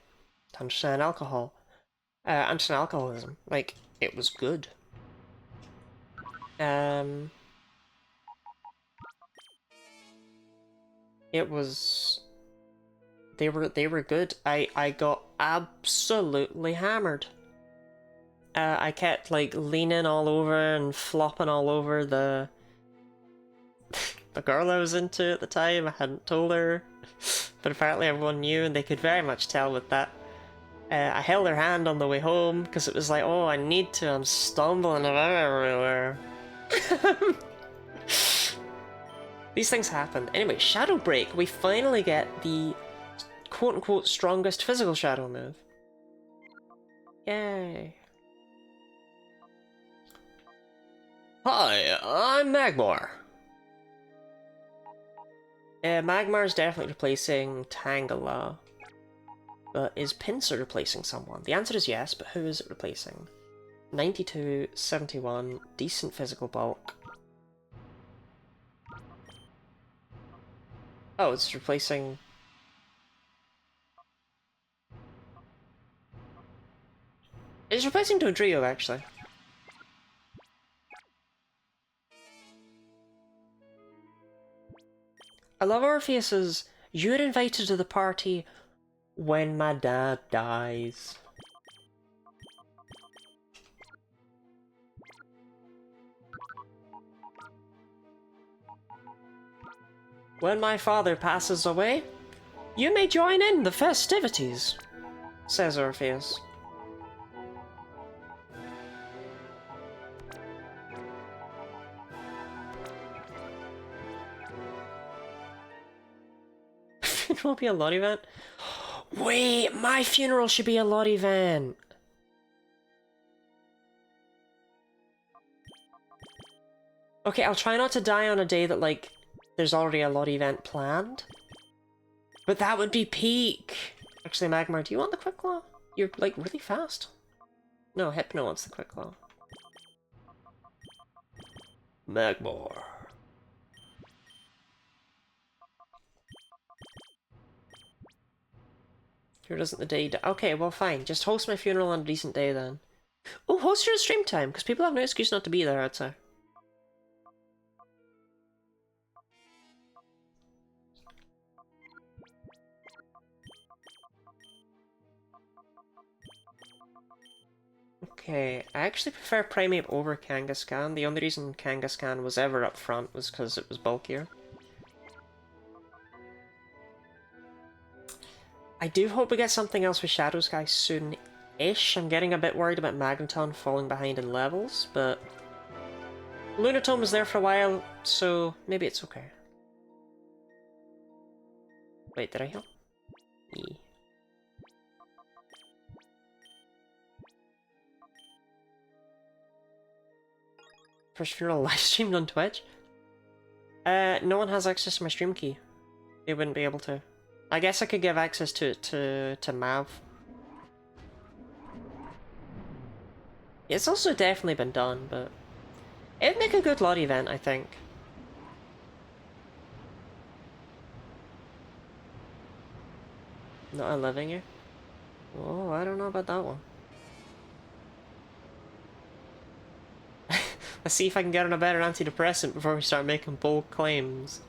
100% alcohol. 100% alcoholism. Like, it was good. It was... They were good. I got absolutely hammered. I kept like leaning all over and flopping all over the girl I was into at the time. I hadn't told her, but apparently everyone knew, and they could very much tell with that. I held her hand on the way home because it was like, oh, I need to. I'm stumbling everywhere. These things happen. Anyway, Shadow Break. We finally get the quote-unquote strongest physical shadow move. Yay. Hi, I'm Magmar. Magmar's definitely replacing Tangela. But is Pinsir replacing someone? The answer is yes, but who is it replacing? 92, 71, decent physical bulk. Oh, it's replacing... It's replacing Dodrio, actually. I love Orpheus's, "You're invited to the party when my dad dies." "When my father passes away, you may join in the festivities," says Orpheus. Funeral be a lot event? Wait, my funeral should be a lot event. Okay, I'll try not to die on a day that, like, there's already a Lottie event planned. But that would be peak! Actually, Magmar, do you want the Quick Claw? You're, like, really fast. No, Hypno wants the Quick Claw. Magmar. Here doesn't the day... Okay, well fine. Just host my funeral on a decent day then. Oh, host your stream time, because people have no excuse not to be there, I'd say. Okay, I actually prefer Primeape over Kangaskhan. The only reason Kangaskhan was ever up front was because it was bulkier. I do hope we get something else with Shadow Sky soon-ish. I'm getting a bit worried about Magneton falling behind in levels, but Lunatone was there for a while, so maybe it's okay. Wait, did I heal? Yeah. First funeral live streamed on Twitch? No one has access to my stream key. They wouldn't be able to. I guess I could give access to it to Mav. It's also definitely been done, but it'd make a good Lottie event, I think. Not a living here? Oh, I don't know about that one. Let's see if I can get on a better antidepressant before we start making bold claims.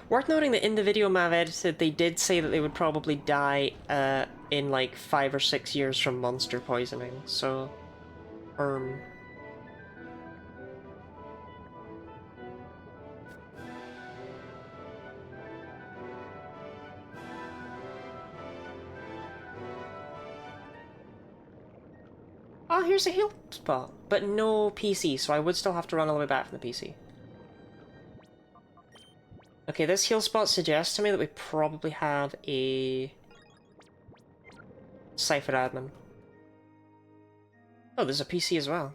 Worth noting that in the video Mav edited, they did say that they would probably die in like 5 or 6 years from monster poisoning, so... Oh, here's a heal spot, but no PC, so I would still have to run all the way back from the PC. Okay, this heal spot suggests to me that we probably have a Cypher admin. Oh, there's a PC as well.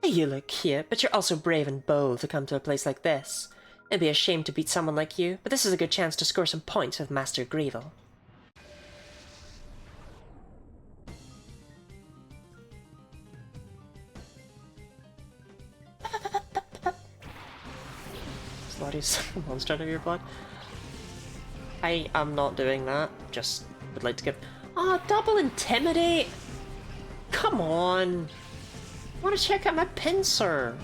You look cute, but you're also brave and bold to come to a place like this. It'd be a shame to beat someone like you, but this is a good chance to score some points with Master Greevil. Lottie's monster out of your blood. I am not doing that. Just would like to give. Oh, double intimidate! Come on! I want to check out my pincer.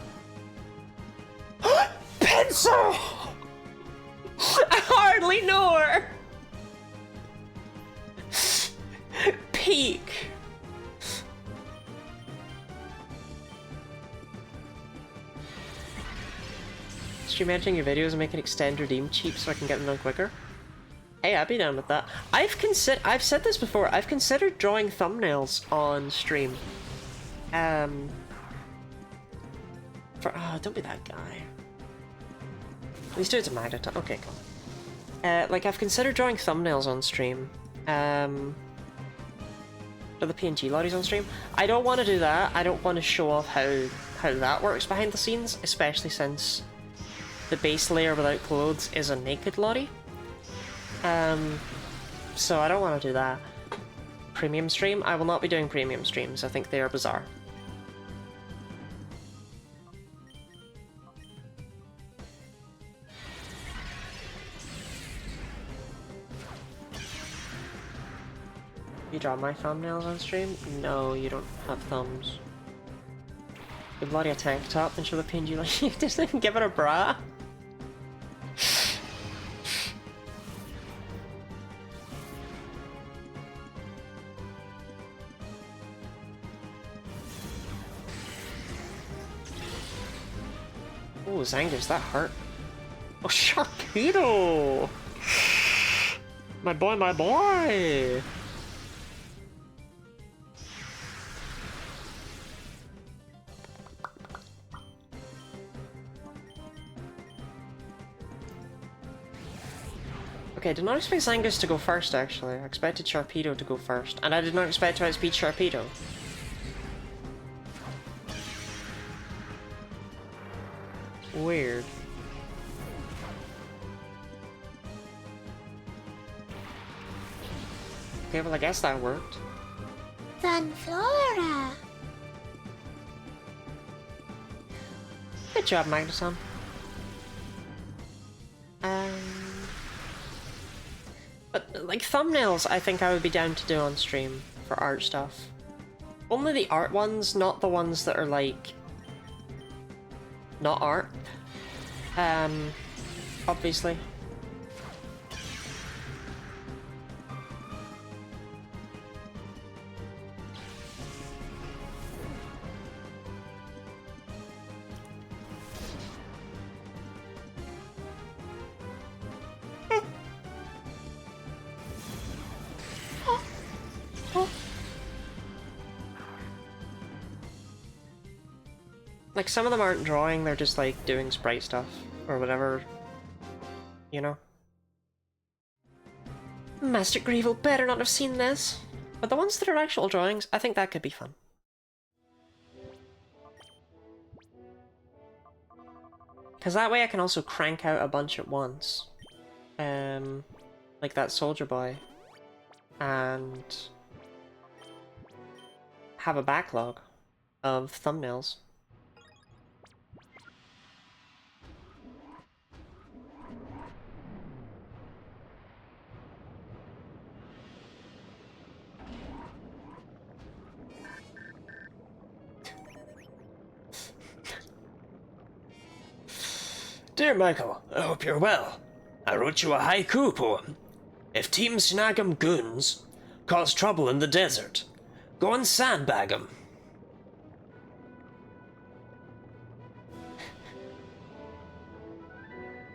Pincer! I hardly know her. Peak. Stream editing your videos and make an extend redeem cheap so I can get them done quicker. Hey, I'd be down with that. I've said this before, I've considered drawing thumbnails on stream. Don't be that guy. These dudes are Magneton. Okay, cool. Like, I've considered drawing thumbnails on stream. For the PNG lotties on stream. I don't want to do that. I don't want to show off how that works behind the scenes, especially since the base layer without clothes is a naked Lottie. So I don't want to do that. Premium stream? I will not be doing premium streams. I think they are bizarre. You draw my thumbnails on stream? No, you don't have thumbs. Give Lottie a tank top and show the PNG like you just didn't give it a bra? Oh, Zangus, that hurt. Oh, Sharpedo! My boy, my boy! Okay, I did not expect Zangus to go first, actually. I expected Sharpedo to go first, and I did not expect to outspeed Sharpedo. Weird. Okay, well I guess that worked. Sunflora. Good job, Magnuson. But like thumbnails, I think I would be down to do on stream for art stuff. Only the art ones, not the ones that are like not art. Obviously. Like, some of them aren't drawing, they're just, like, doing sprite stuff, or whatever, you know? Master Greevil better not have seen this. But the ones that are actual drawings, I think that could be fun. Because that way I can also crank out a bunch at once. Like that soldier boy. And have a backlog of thumbnails. Dear Michael, I hope you're well. I wrote you a haiku poem. If Team Snag'em goons cause trouble in the desert, go and sandbag 'em.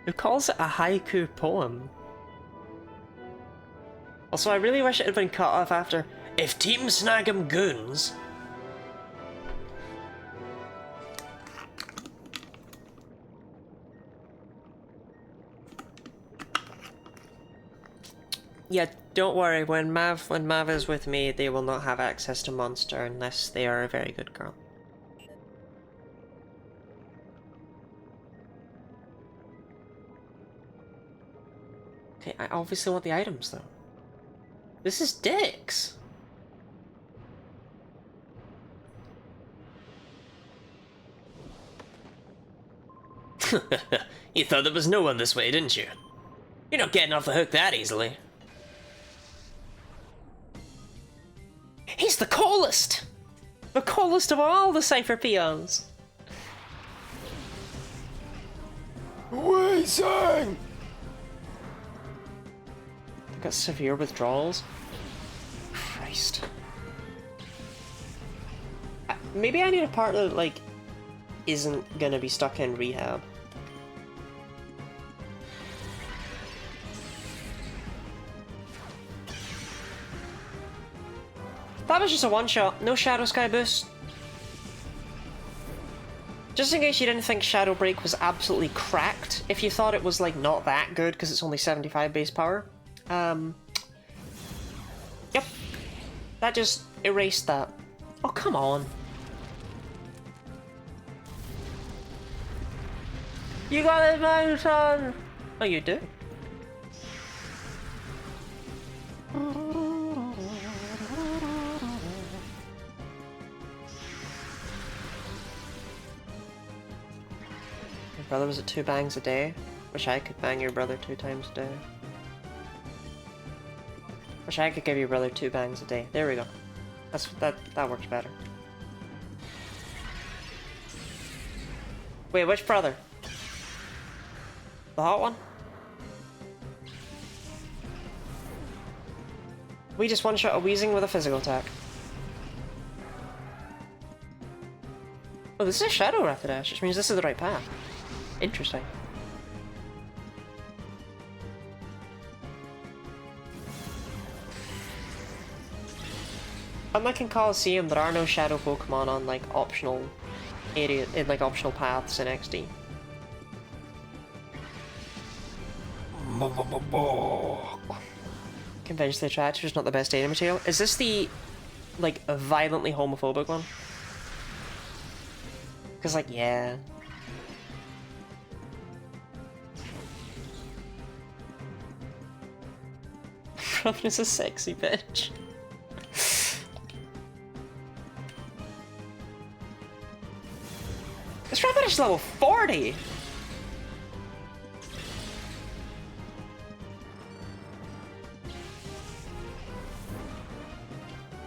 Who calls it a haiku poem? Also, I really wish it had been cut off after If Team Snag'em goons... Yeah, don't worry, when Mav is with me, they will not have access to Monster unless they are a very good girl. Okay, I obviously want the items though. This is dicks! You thought there was no one this way, didn't you? You're not getting off the hook that easily. He's the coolest! The coolest of all the Cypher peons! Wheezing! Got severe withdrawals. Christ. Maybe I need a part that, like, isn't gonna be stuck in rehab. That was just a one-shot, no Shadow Sky boost. Just in case you didn't think Shadow Break was absolutely cracked, if you thought it was, like, not that good because it's only 75 base power. Yep. That just erased that. Oh, come on. You got it, my son! Oh, you do? Your brother was at 2 bangs a day? Wish I could bang your brother 2 times a day. Wish I could give your brother 2 bangs a day. There we go. That works better. Wait, which brother? The hot one? We just one-shot a Wheezing with a physical attack. Oh, this is a Shadow Rapidash, which means this is the right path. Interesting. Unlike in Coliseum, there are no Shadow Pokemon on, like, optional area, in, like, optional paths in XD. Conventionally attractive is not the best data material. Is this the, like, violently homophobic one? Because, like, yeah. Robin is a sexy bitch. This rabbit is level 40!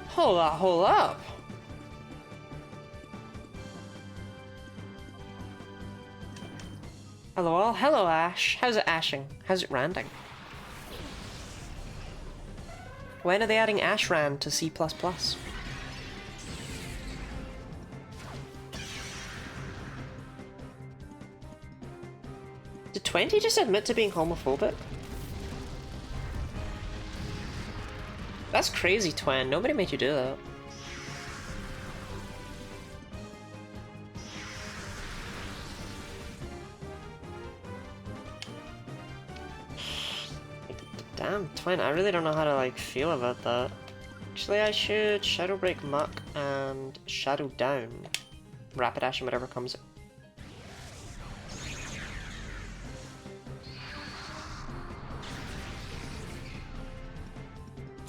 Hold up, hold up. LOL, hello Ash. How's it ashing? How's it randing? When are they adding Ash Rand to C++? Did 20 just admit to being homophobic? That's crazy, Twen. Nobody made you do that. Damn, Twen, I really don't know how to, like, feel about that. Actually, I should Shadow Break Muck and Shadow Down. Rapid Ash and whatever comes.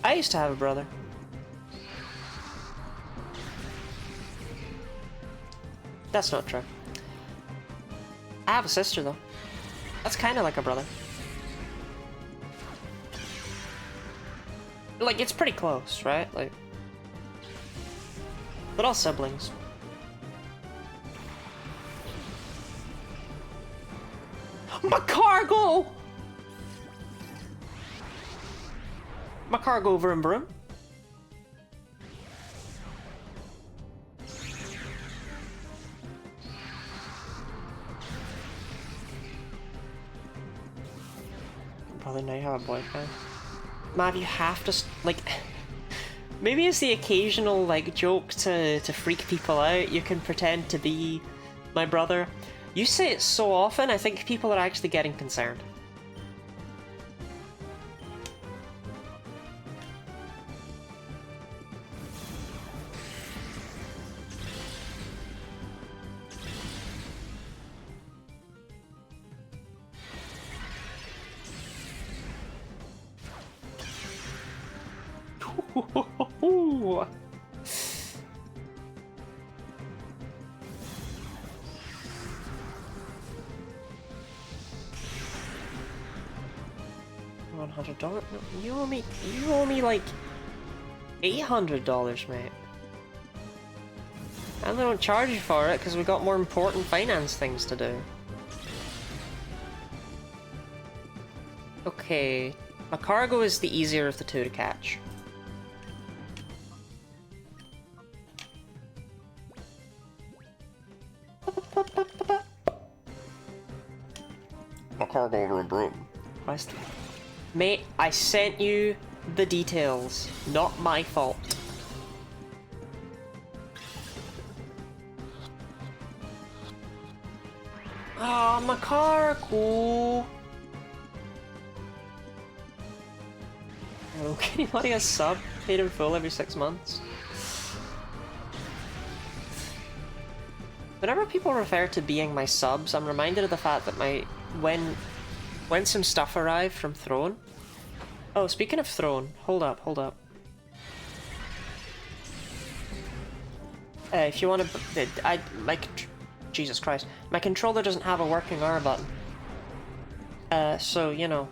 I used to have a brother. That's not true. I have a sister, though. That's kind of like a brother. Like, it's pretty close, right? Like, but all siblings. My cargo! My cargo vroom vroom. Brother, now you have a boyfriend. Mav, you have to, like, maybe it's the occasional, like, joke to freak people out. You can pretend to be my brother. You say it so often, I think people are actually getting concerned. $100? You owe me like $800, mate. And they don't charge you for it because we got more important finance things to do. Okay, a cargo is the easier of the two to catch. A cargo over in Britain. Mate, I sent you the details. Not my fault. Ah, my cargo. Oh, can you let a sub paid in full every 6 months? Whenever people refer to being my subs, I'm reminded of the fact that when some stuff arrived from Throne. Oh, speaking of Throne, hold up. If you want to, Jesus Christ, my controller doesn't have a working R button. So you know,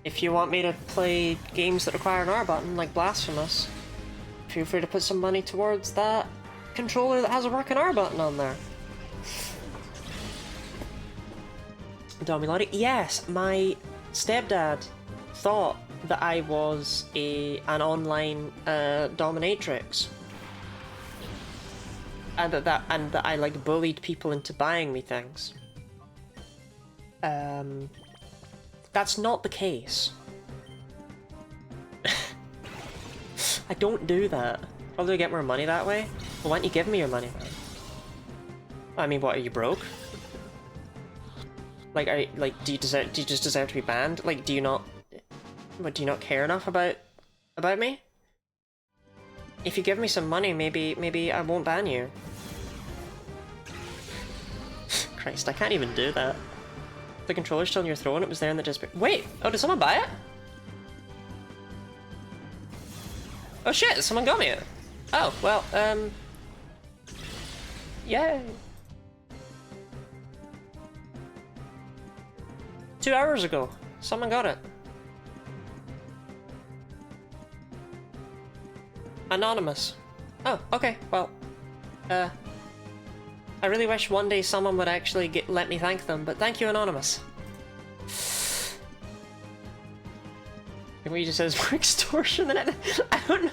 if you want me to play games that require an R button, like Blasphemous, feel free to put some money towards that controller that has a working R button on there. Domilotti? Yes, my stepdad thought that I was an online dominatrix, and that I like bullied people into buying me things. That's not the case. I don't do that. Probably get more money that way. Well, why don't you give me your money then? I mean, what, are you broke? Like, do you just deserve to be banned? Like, do you not care enough about me? If you give me some money, maybe I won't ban you. Christ, I can't even do that. The controller's still on your throne, it was there in the display. Wait! Oh, did someone buy it? Oh shit, someone got me it. Oh, well, yay. 2 hours ago, someone got it. Anonymous. Oh, okay, well, I really wish one day someone would actually let me thank them, but thank you, Anonymous. What you just said is more extortion than I don't know.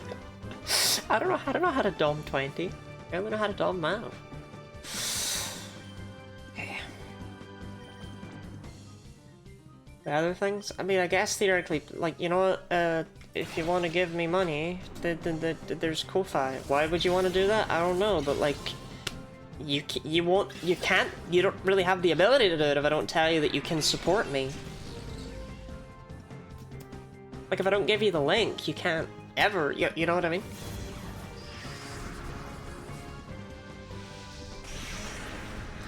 I don't know how to dom 20. I only know how to dom Mav. Okay. The other things? I mean, I guess theoretically, like, you know what, if you want to give me money, there's Ko-Fi. Why would you want to do that? I don't know, but like, you don't really have the ability to do it if I don't tell you that you can support me. Like, if I don't give you the link, you can't ever, you know what I mean?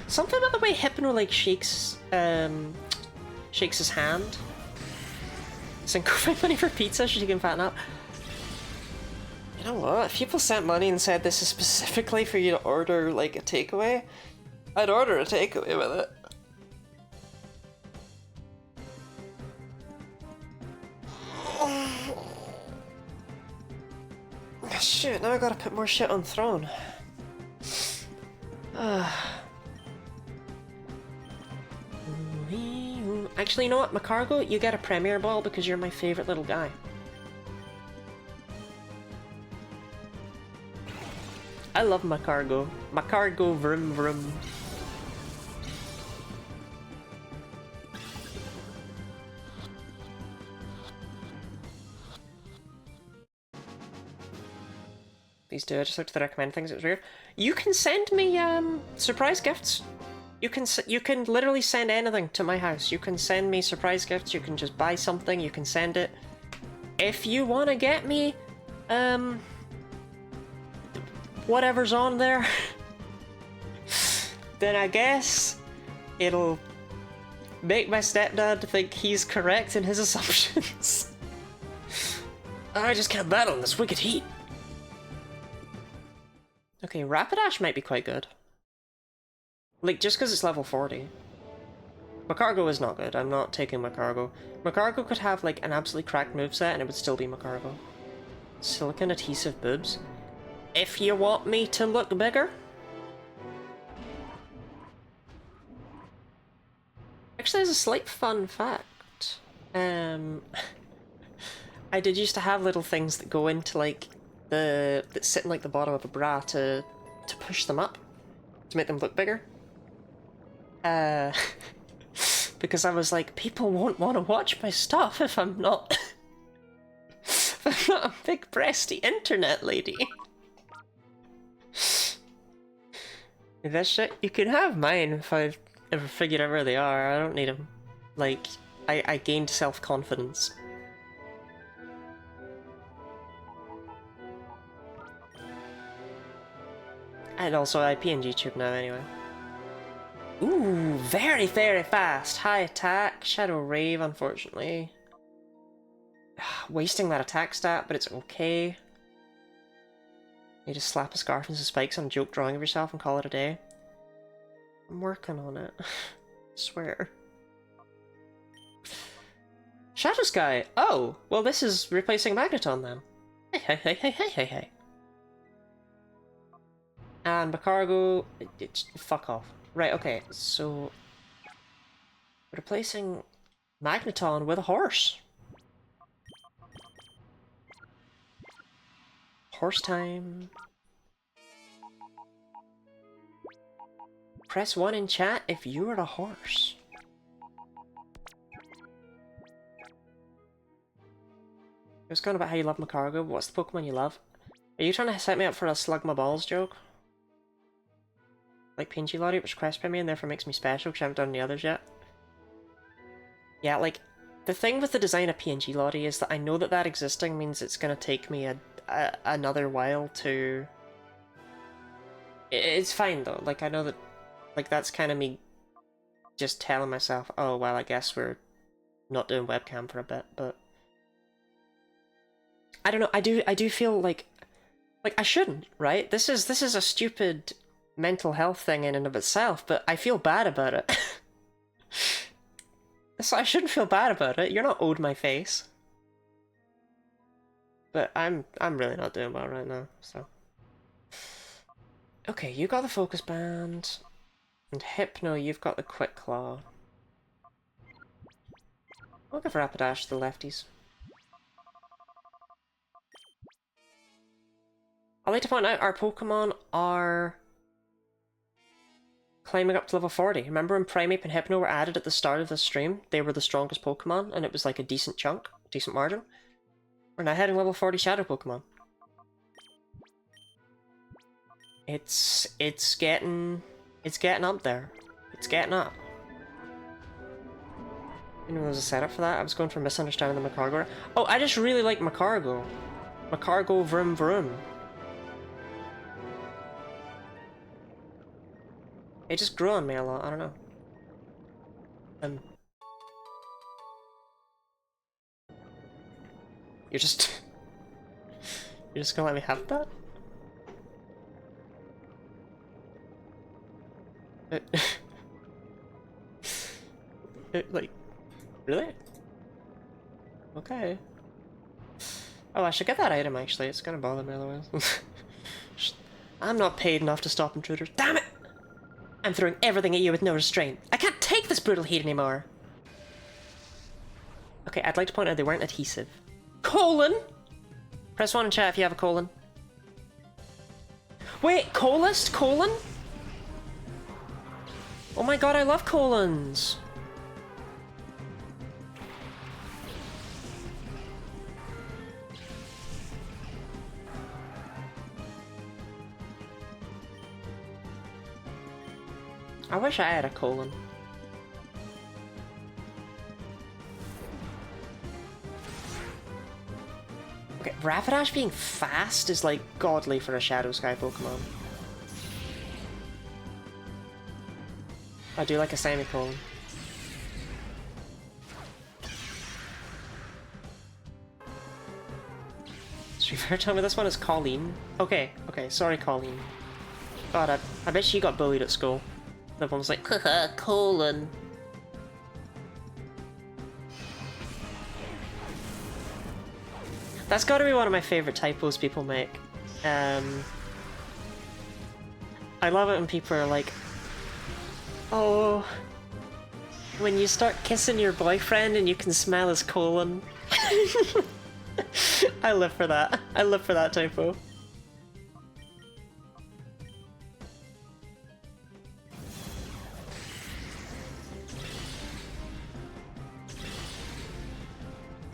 Something about the way Hypno, like, shakes his hand. Send Ko-Fi money for pizza so she can fatten up. You know what? If people sent money and said this is specifically for you to order, like, a takeaway, I'd order a takeaway with it. Shit, now I gotta put more shit on Throne. Actually, you know what, Macargo, you get a Premier Ball because you're my favorite little guy. I love Macargo. Macargo vroom vroom. These two, I just looked at the recommend things, it was weird. You can send me, surprise gifts. You can literally send anything to my house. You can send me surprise gifts, you can just buy something, you can send it. If you want to get me, whatever's on there, then I guess it'll make my stepdad think he's correct in his assumptions. I just can't battle in this wicked heat. Okay, Rapidash might be quite good. Like, just because it's level 40. Macargo is not good, I'm not taking Macargo. Macargo could have, like, an absolutely cracked moveset and it would still be Macargo. Silicon adhesive boobs. If you want me to look bigger? Actually, there's a slight fun fact. I did used to have little things that go into, like, that sit in, like, the bottom of a bra to push them up. To make them look bigger. Because I was like, people won't want to watch my stuff if I'm not... if I'm not a big breasty internet lady. That shit, you can have mine if I've ever figured out where they are. I don't need them. Like, I gained self-confidence. And also I PNG tube now anyway. Ooh, very, very fast. High attack, Shadow Rave, unfortunately. Wasting that attack stat, but it's okay. You just slap a scarf and some spikes on a joke drawing of yourself and call it a day. I'm working on it. I swear. Shadow Sky! Oh! Well, this is replacing Magneton then. Hey, hey, hey, hey, hey, hey, hey. And Macargo... fuck off. Right, okay, so... replacing Magneton with a horse. Horse time. Press 1 in chat if you are a horse. It was going about how you love Macargo, but what's the Pokemon you love? Are you trying to set me up for a slug my balls joke? Like PNG Lottie, which quest by me and therefore makes me special because I haven't done the others yet. Yeah, like, the thing with the design of PNG Lottie is that I know that that existing means it's going to take me another while to... It's fine though, like I know that, like that's kind of me just telling myself, oh well I guess we're not doing webcam for a bit, but... I don't know, I do feel like I shouldn't, right? This is a stupid mental health thing in and of itself, but I feel bad about it. So I shouldn't feel bad about it. You're not owed my face. But I'm really not doing well right now, so. Okay, you got the focus band. And Hypno, you've got the quick claw. I'll give Rapidash to the lefties. I'd like to point out our Pokemon are climbing up to level 40. Remember when Primeape and Hypno were added at the start of the stream? They were the strongest Pokemon, and it was like a decent chunk, decent margin. We're now heading level 40 Shadow Pokemon. It's getting up there. It's getting up. You know, there was a setup for that. I was going for misunderstanding the Macargo. Oh, I just really like Macargo. Macargo vroom vroom. It just grew on me a lot, I don't know. You're just... You're just gonna let me have that? Like... Really? Okay. Oh, I should get that item actually, it's gonna bother me otherwise. I'm not paid enough to stop intruders. Damn it! I'm throwing everything at you with no restraint. I can't take this brutal heat anymore! Okay, I'd like to point out they weren't adhesive. Colon! Press 1 in chat if you have a colon. Wait, colist? Colon? Oh my god, I love colons! I wish I had a colon. Okay, Rapidash being fast is like godly for a Shadow Sky Pokemon. I do like a semicolon. Streetfair told me this one is Colleen. Okay, sorry Colleen. God, I bet she got bullied at school. Everyone was like, haha, colon. That's gotta be one of my favorite typos people make. I love it when people are like, oh, when you start kissing your boyfriend and you can smell his colon. I live for that. I live for that typo.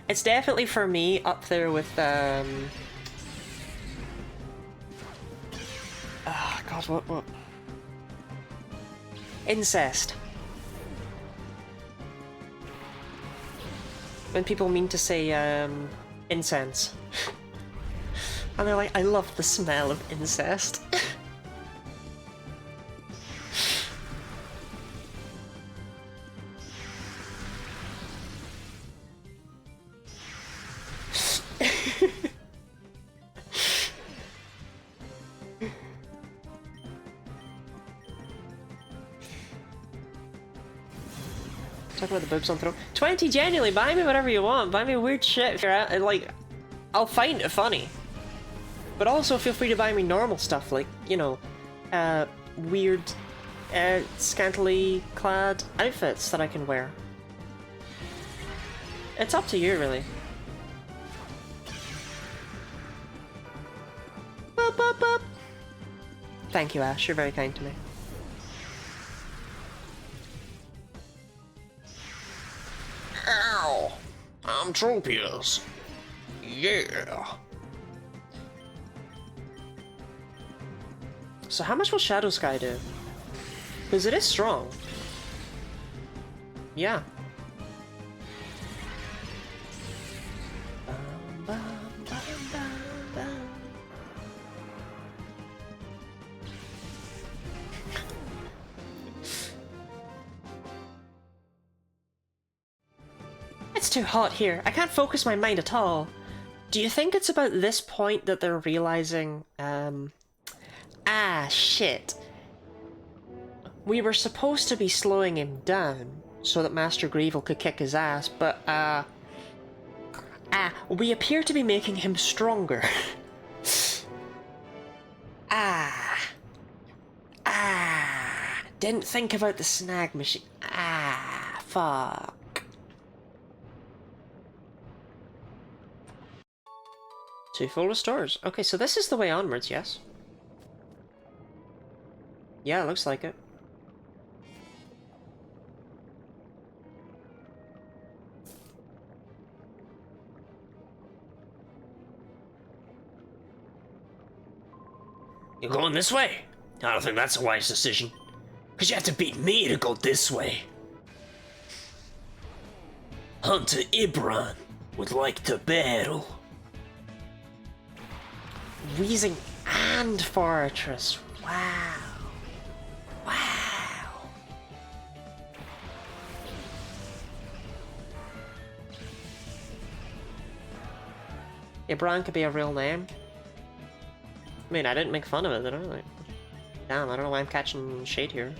It's definitely for me up there with oh god, what? Incest. When people mean to say incense. And they're like, I love the smell of incest. Talk about the boobs on throw. 20 genuinely, buy me whatever you want. Buy me weird shit if you're at, like, I'll find it funny. But also feel free to buy me normal stuff, like, you know, weird, scantily clad outfits that I can wear. It's up to you, really. Boop, boop, boop. Thank you, Ash. You're very kind to me. Ow! I'm Tropius. Yeah. So how much will Shadow Sky do? Because it is strong. Yeah. It's too hot here. I can't focus my mind at all. Do you think it's about this point that they're realizing, ah, shit. We were supposed to be slowing him down so that Master Greevil could kick his ass, but, we appear to be making him stronger. Didn't think about the snag machine. Fuck. 2 full restores. Okay, so this is the way onwards, yes? Yeah, it looks like it. You're going this way? I don't think that's a wise decision. Because you have to beat me to go this way. Hunter Ibran would like to battle. Wheezing and Fortress. Wow. Wow. Ibran could be a real name. I mean, I didn't make fun of it, did I? Like, damn, I don't know why I'm catching shade here.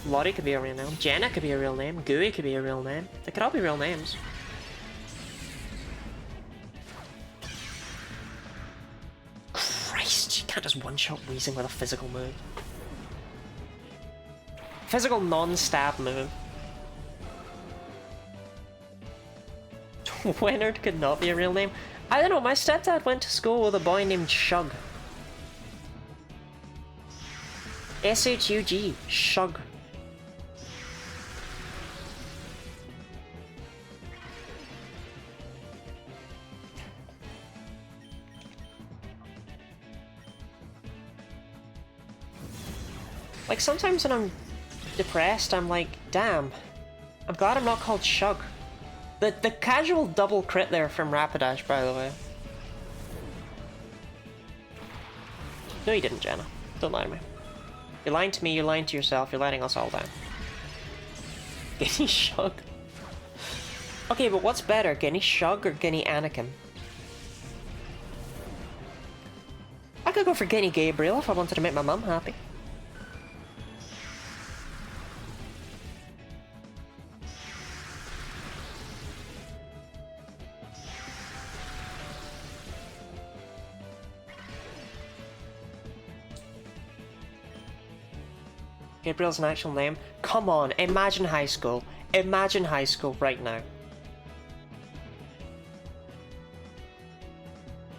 Lottie could be a real name. Jenna could be a real name. Gooey could be a real name. They could all be real names. Christ, you can't just one-shot Wheezing with a physical move. Physical non-stab move. Wennard could not be a real name. I don't know, my stepdad went to school with a boy named Shug. S-H-U-G. Shug. Like, sometimes when I'm depressed, I'm like, damn, I'm glad I'm not called Shug. The casual double crit there from Rapidash, by the way. No, you didn't, Jenna. Don't lie to me. You're lying to me, you're lying to yourself, you're letting us all down. Guinea Shug? Okay, but what's better, Guinea Shug or Guinea Anakin? I could go for Guinea Gabriel if I wanted to make my mum happy. Gabriel's an actual name? Come on, imagine high school. Imagine high school right now.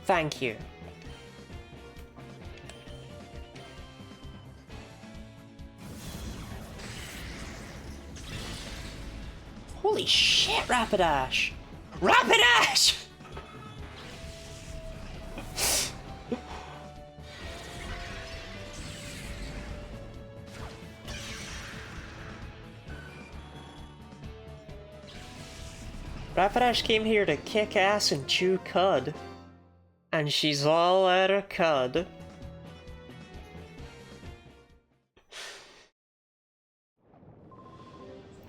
Thank you. Holy shit, Rapidash! Rapidash! Rapidash came here to kick ass and chew cud. And she's all out of cud.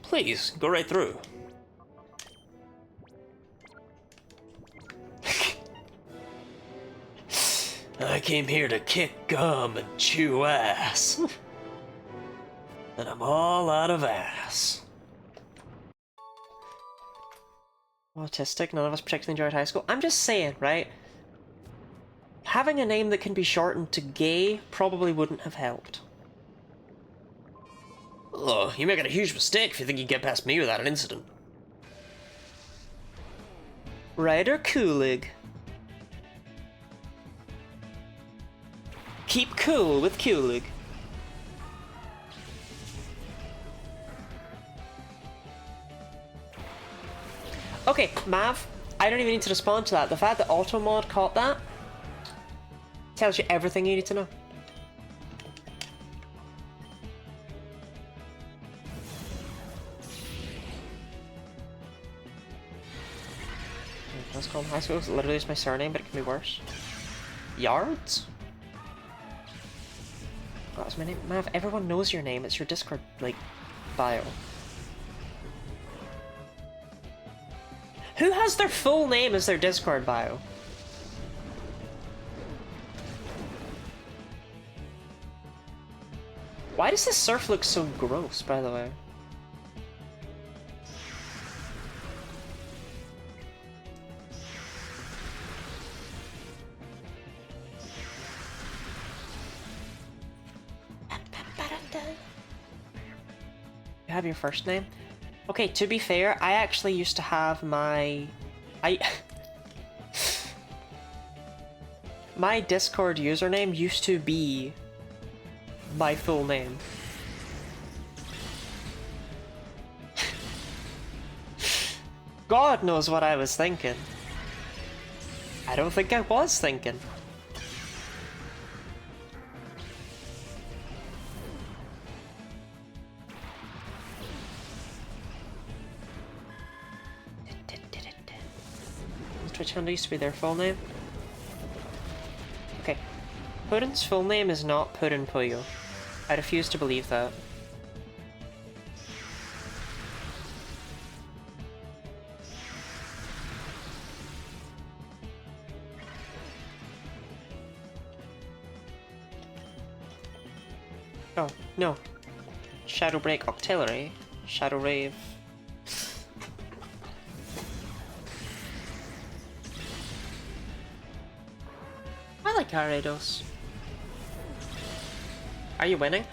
Please, go right through. I came here to kick gum and chew ass. And I'm all out of ass. Autistic, none of us particularly enjoyed high school. I'm just saying, right? Having a name that can be shortened to gay probably wouldn't have helped. Oh, you're making a huge mistake if you think you can get past me without an incident. Ryder Coolig. Keep cool with Coolig. Okay, Mav, I don't even need to respond to that. The fact that Automod caught that tells you everything you need to know. Let's call him high school. It's literally just my surname, but it can be worse. Yards? Oh, that's my name. Mav, everyone knows your name. It's your Discord, like, bio. Who has their full name as their Discord bio? Why does this surf look so gross, by the way? You have your first name? Okay, to be fair, I actually used to have my my Discord username used to be my full name. God knows what I was thinking. I don't think I was thinking. Twitch handle used to be their full name. Okay. Puddin's full name is not Puddin Puyo. I refuse to believe that. Oh, no. Shadowbreak Octillery. Shadow Rave. I like Gyarados. Are you winning?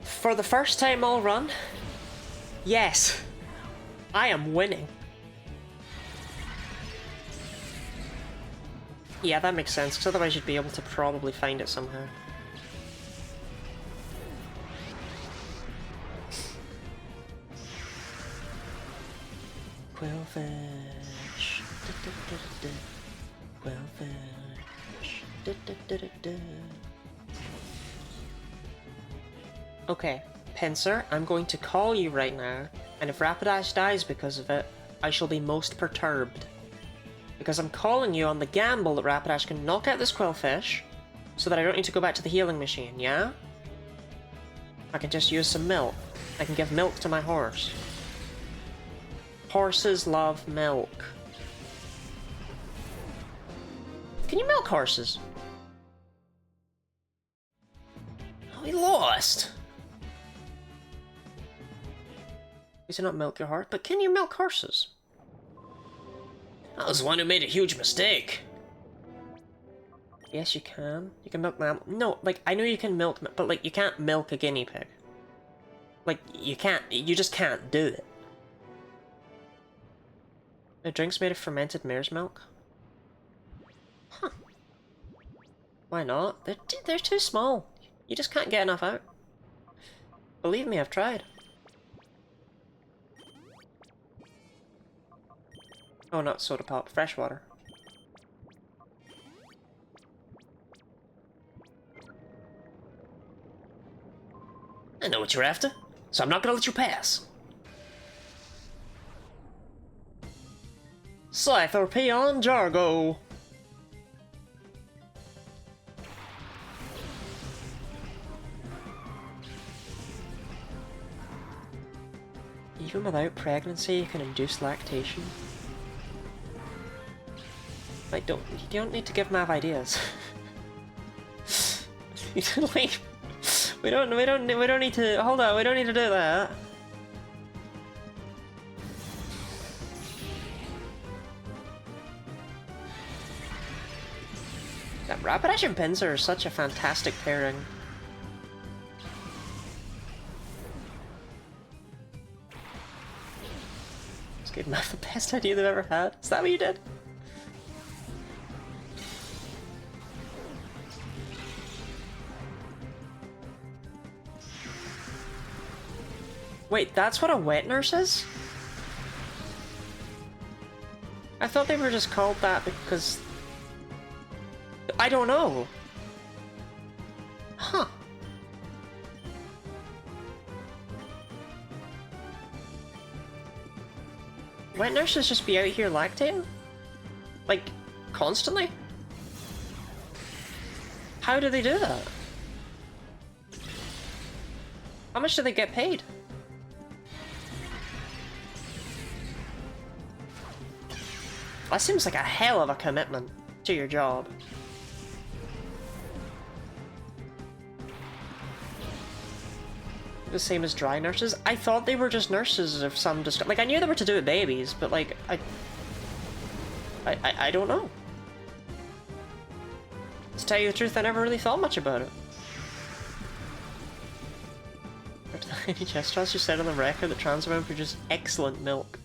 For the first time all run? Yes. I am winning. Yeah, that makes sense, because otherwise you'd be able to probably find it somehow. Quillfish. Quillfish. Okay, Pinsir, I'm going to call you right now, and if Rapidash dies because of it, I shall be most perturbed. Because I'm calling you on the gamble that Rapidash can knock out this Quillfish, so that I don't need to go back to the healing machine, yeah? I can just use some milk. I can give milk to my horse. Horses love milk. Can you milk horses? Oh, he lost. You do not milk your horse, but can you milk horses? I was the one who made a huge mistake. Yes, you can. You can milk them. No, like, I know you can milk, but, like, you can't milk a guinea pig. Like, you just can't do it. The drink's made of fermented mare's milk? Huh. Why not? They're too small. You just can't get enough out. Believe me, I've tried. Oh, not soda pop, fresh water. I know what you're after, so I'm not gonna let you pass. Cypher Peon Jargo! Even without pregnancy, you can induce lactation. Like, you don't need to give Mav ideas. Like, we don't need to, hold on, we don't need to do that. That Rapidash and Pinsir are such a fantastic pairing. It's good enough, the best idea they've ever had. Is that what you did? Wait, that's what a wet nurse is? I thought they were just called that because... I don't know. Huh. Wet nurses just be out here lactating? Like, constantly? How do they do that? How much do they get paid? That seems like a hell of a commitment to your job. The same as dry nurses? I thought they were just nurses of some like, I knew they were to do with babies, but like, I don't know. To tell you the truth, I never really thought much about it. Any chest trust you said on the record that trans women produce excellent milk.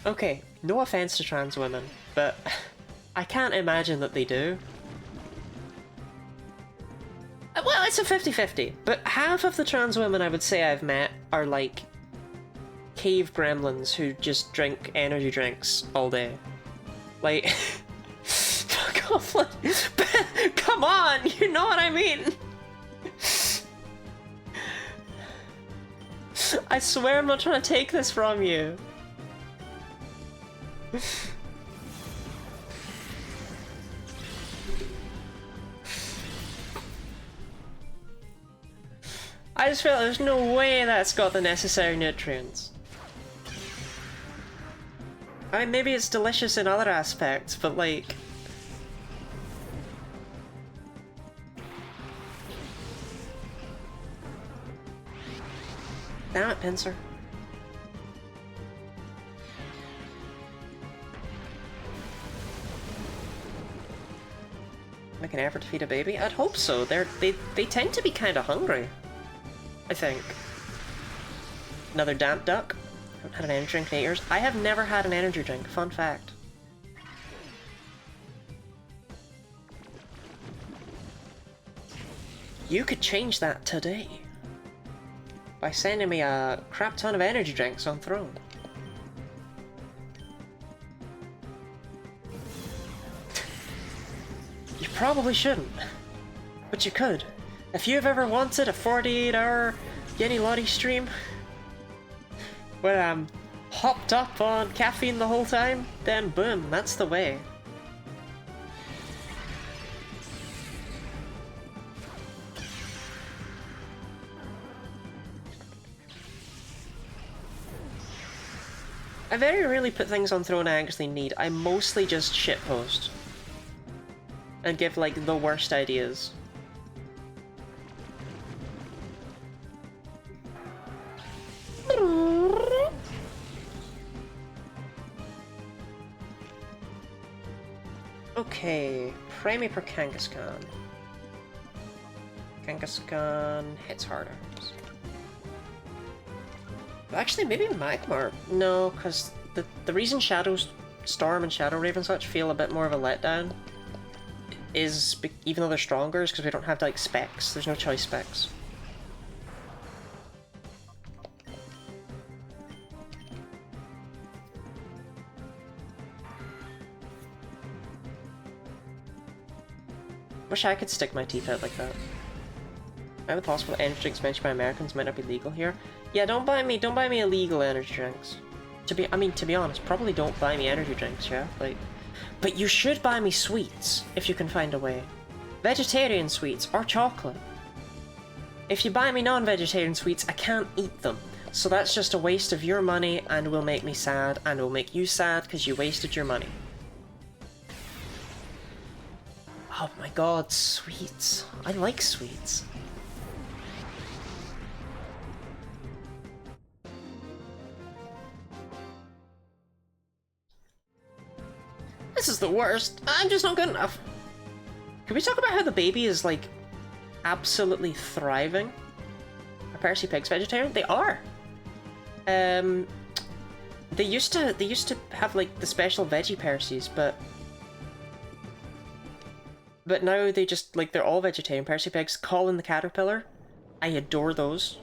Okay, no offense to trans women, but I can't imagine that they do. Well, it's a 50-50, but half of the trans women I would say I've met are like cave gremlins who just drink energy drinks all day. Like, fuck off, like, come on, you know what I mean? I swear I'm not trying to take this from you. I just feel there's no way that's got the necessary nutrients. I mean, maybe it's delicious in other aspects, but like... Damn it, Pincer. Make an effort to feed a baby? I'd hope so. They tend to be kind of hungry, I think. Another damp duck. Haven't had an energy drink in 8 years. I have never had an energy drink. Fun fact. You could change that today by sending me a crap ton of energy drinks on Throne. You probably shouldn't, but you could. If you've ever wanted a 48-hour Yeni Lottie stream where I'm hopped up on caffeine the whole time, then boom, that's the way. I very rarely put things on Throne I actually need. I mostly just shitpost and give like the worst ideas. Okay, Prime per Kangaskhan. Kangaskhan hits harder. Actually, maybe Magmar. No, because the reason Storm and Shadow Raven such feel a bit more of a letdown is, even though they're stronger, is because we don't have like specs. There's no choice specs. Wish I could stick my teeth out like that. I have the possible energy drinks mentioned by Americans might not be legal here. Yeah, don't buy me illegal energy drinks. To be honest, probably don't buy me energy drinks, yeah? Like, but you should buy me sweets, if you can find a way. Vegetarian sweets, or chocolate. If you buy me non-vegetarian sweets, I can't eat them. So that's just a waste of your money, and will make me sad, and will make you sad, because you wasted your money. Oh my god, sweets. I like sweets. This is the worst. I'm just not good enough. Can we talk about how the baby is, like, absolutely thriving? Are Percy pigs vegetarian? They are. They used to have, like, the special veggie Percys, but now they just, like, they're all vegetarian. Percy pigs. Colin the caterpillar. I adore those.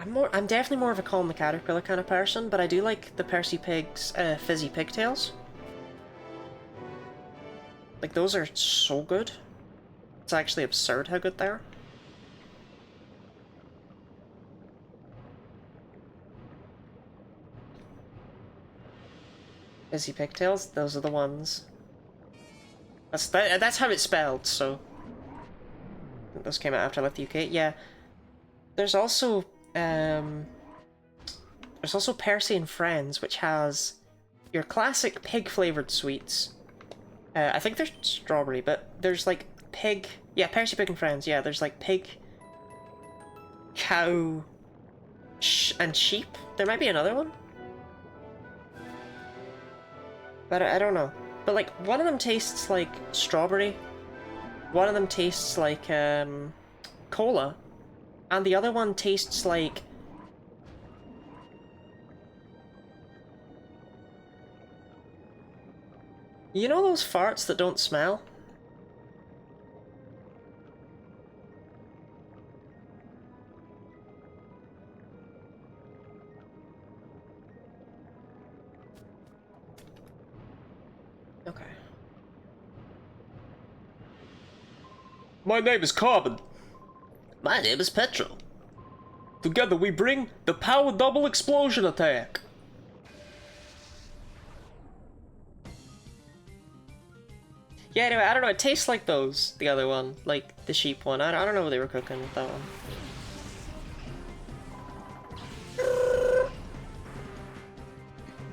I'm definitely more of a Colin the Caterpillar kind of person, but I do like the Percy Pig's fizzy pigtails. Like, those are so good. It's actually absurd how good they are. Fizzy pigtails, those are the ones. That's how it's spelled, so... Those came out after I left the UK, yeah. There's also There's also Percy and Friends, which has your classic pig-flavored sweets. I think there's strawberry, but there's like pig... Yeah, Percy, Pig and Friends, yeah, there's like pig, cow, and sheep. There might be another one. But I don't know. But like, one of them tastes like strawberry, one of them tastes like cola, and the other one tastes like... You know those farts that don't smell? Okay. My name is Carbon. My name is Petrol. Together we bring the Power Double Explosion Attack. Yeah, anyway, I don't know, it tastes like those, the other one, like the sheep one. I don't know what they were cooking with that one.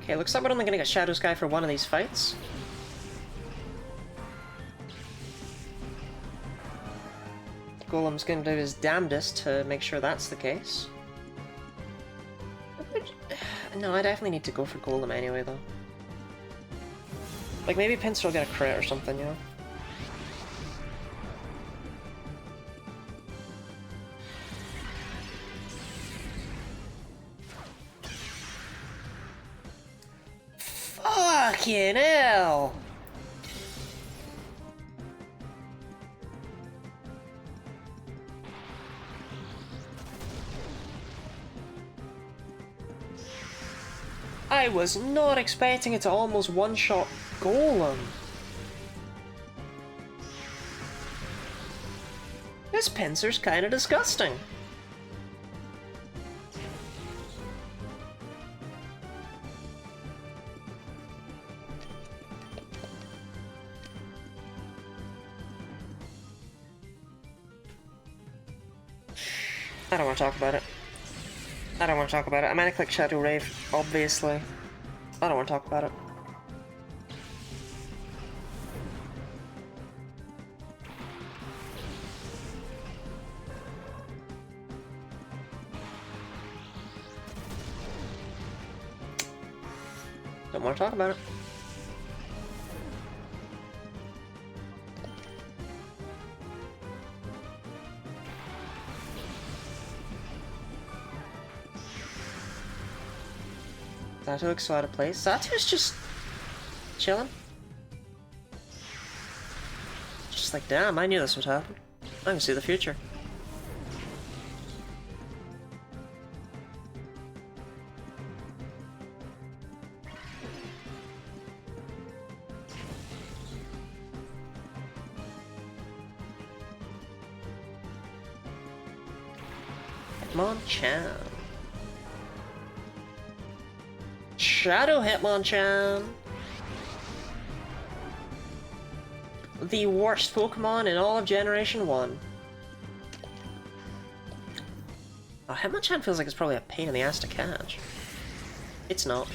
Okay, looks like we're only gonna get Shadow Sky for one of these fights. Golem's gonna do his damnedest to make sure that's the case. No, I definitely need to go for Golem anyway, though. Like, maybe Pinsir will get a crit or something, you know? Fucking hell! I was not expecting it to almost one-shot Golem. This Pinsir's kinda disgusting. I don't want to talk about it. I don't want to talk about it. I'm gonna click Shadow Rave, obviously. I don't want to talk about it. Don't want to talk about it. Zatu looks so out of place. Zatu's just chilling. Just like, damn, I knew this would happen. I can see the future. Hitmonchan. Shadow Hitmonchan! The worst Pokemon in all of Generation 1. Oh, Hitmonchan feels like it's probably a pain in the ass to catch. It's not.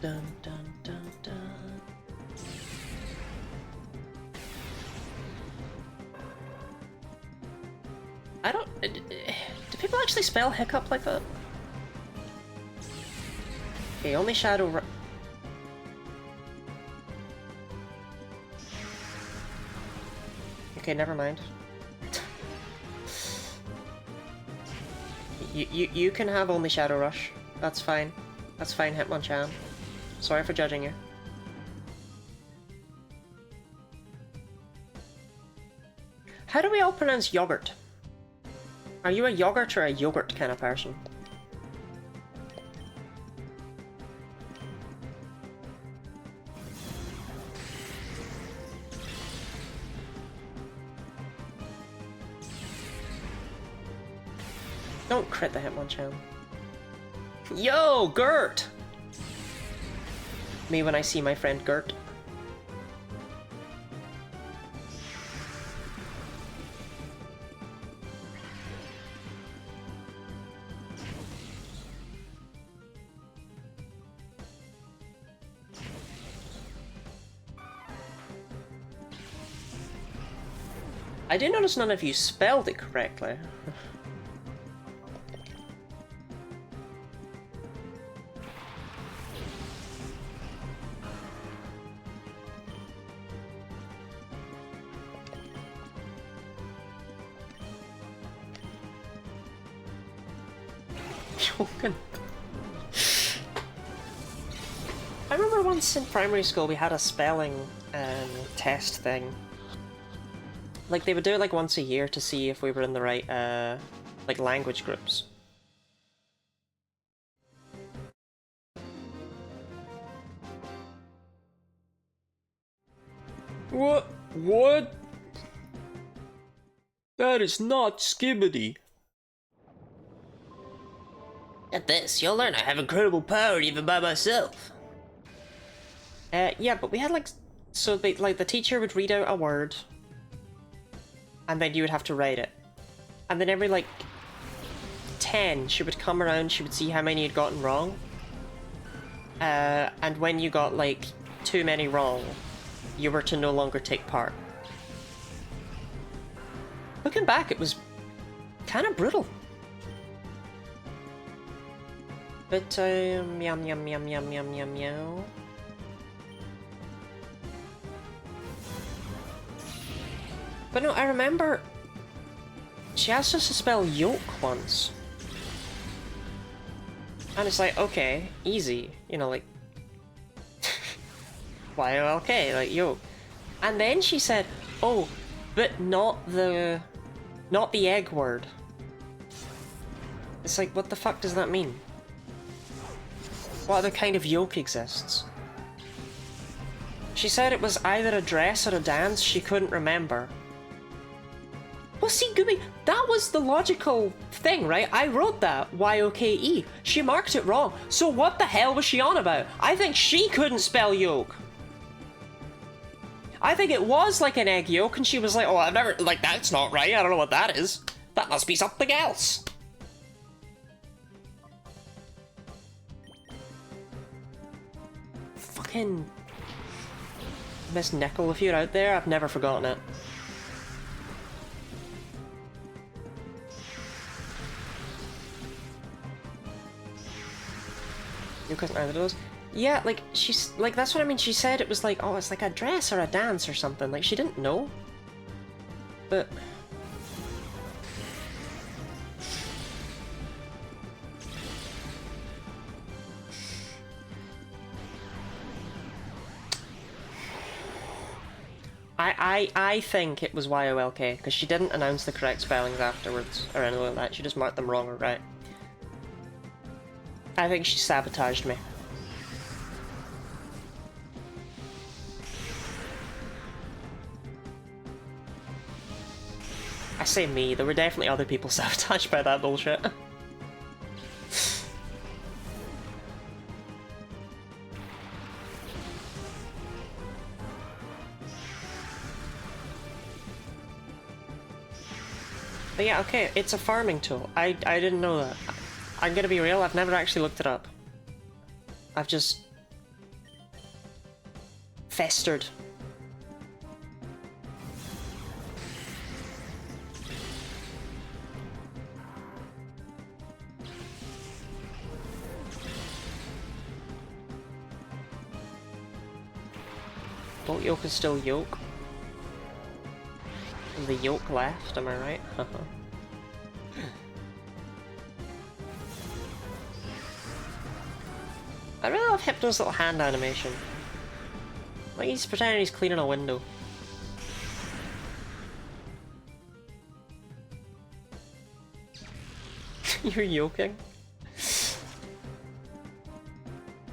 Dun dun dun dun. I don't... Do people actually spell hiccup like that? Okay, only Shadow... Okay, never mind. You can have only Shadow Rush. That's fine. That's fine, Hitmonchan. Sorry for judging you. How do we all pronounce yogurt? Are you a yogurt or a yogurt kind of person? Don't crit the Hitmonchan. Yo, Gert! Me when I see my friend Gert. I did notice none of you spelled it correctly. I remember once in primary school we had a spelling test thing. Like they would do it like once a year to see if we were in the right like language groups. What? What? That is not Skibbity. At this, you'll learn I have incredible power even by myself. Yeah, but we had like, so they, like the teacher would read out a word, and then you would have to write it. And then every like 10, she would come around, she would see how many you'd gotten wrong. And when you got like too many wrong, you were to no longer take part. Looking back, it was kind of brutal. But, yum yum yum yum yum yum yum. But no, I remember she asked us to spell yolk once. And it's like, okay, easy. You know, like, Y-O-L-K, like, yolk. And then she said, oh, but not the egg word. It's like, what the fuck does that mean? What other kind of yolk exists? She said it was either a dress or a dance, she couldn't remember. Well, see, Gooby, that was the logical thing, right? I wrote that, Y-O-K-E. She marked it wrong, so what the hell was she on about? I think she couldn't spell yolk. I think it was like an egg yolk, and she was like, oh, I've never, like, that's not right, I don't know what that is. That must be something else. Fucking Miss Nickel, if you're out there, I've never forgotten it. You couldn't either of those? Yeah, like, she's, like, that's what I mean, she said it was like, oh, it's like a dress or a dance or something, like, she didn't know. But... I think it was Y-O-L-K, because she didn't announce the correct spellings afterwards, or anything like that, she just marked them wrong or right. I think she sabotaged me. I say me, there were definitely other people sabotaged by that bullshit. But yeah, okay, it's a farming tool. I didn't know that. I'm gonna be real, I've never actually looked it up. I've just... festered. Boat yolk is still yolk. And the yolk left, am I right? I really love Hypno's little hand animation. Like he's pretending he's cleaning a window. You're yoking?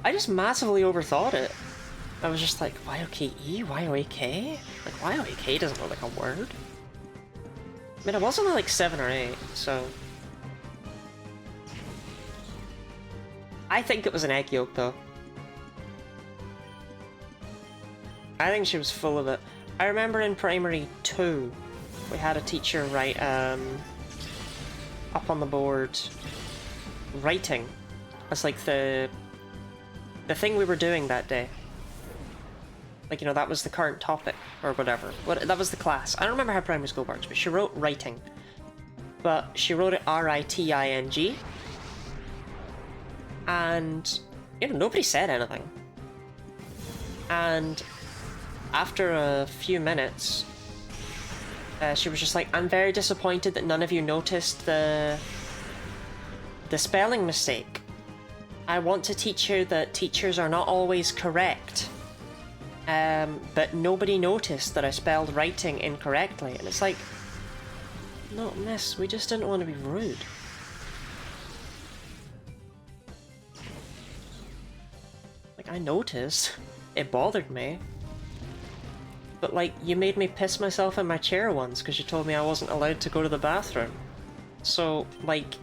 I just massively overthought it. I was just like, Y-O-K-E? Y-O-A-K? Like, Y-O-A-K doesn't look like a word. I mean, I was only like 7 or 8, so... I think it was an egg yolk, though. I think she was full of it. I remember in primary 2, we had a teacher write, up on the board, writing. That's like the thing we were doing that day. Like, you know, that was the current topic, or whatever. That was the class. I don't remember how primary school works, but she wrote writing. But she wrote it R-I-T-I-N-G. And, you know, nobody said anything. And after a few minutes, she was just like, I'm very disappointed that none of you noticed the spelling mistake. I want to teach you that teachers are not always correct. But nobody noticed that I spelled writing incorrectly. And it's like, no, miss, we just didn't want to be rude. Like, I noticed. It bothered me. But, like, you made me piss myself in my chair once because you told me I wasn't allowed to go to the bathroom. So, like,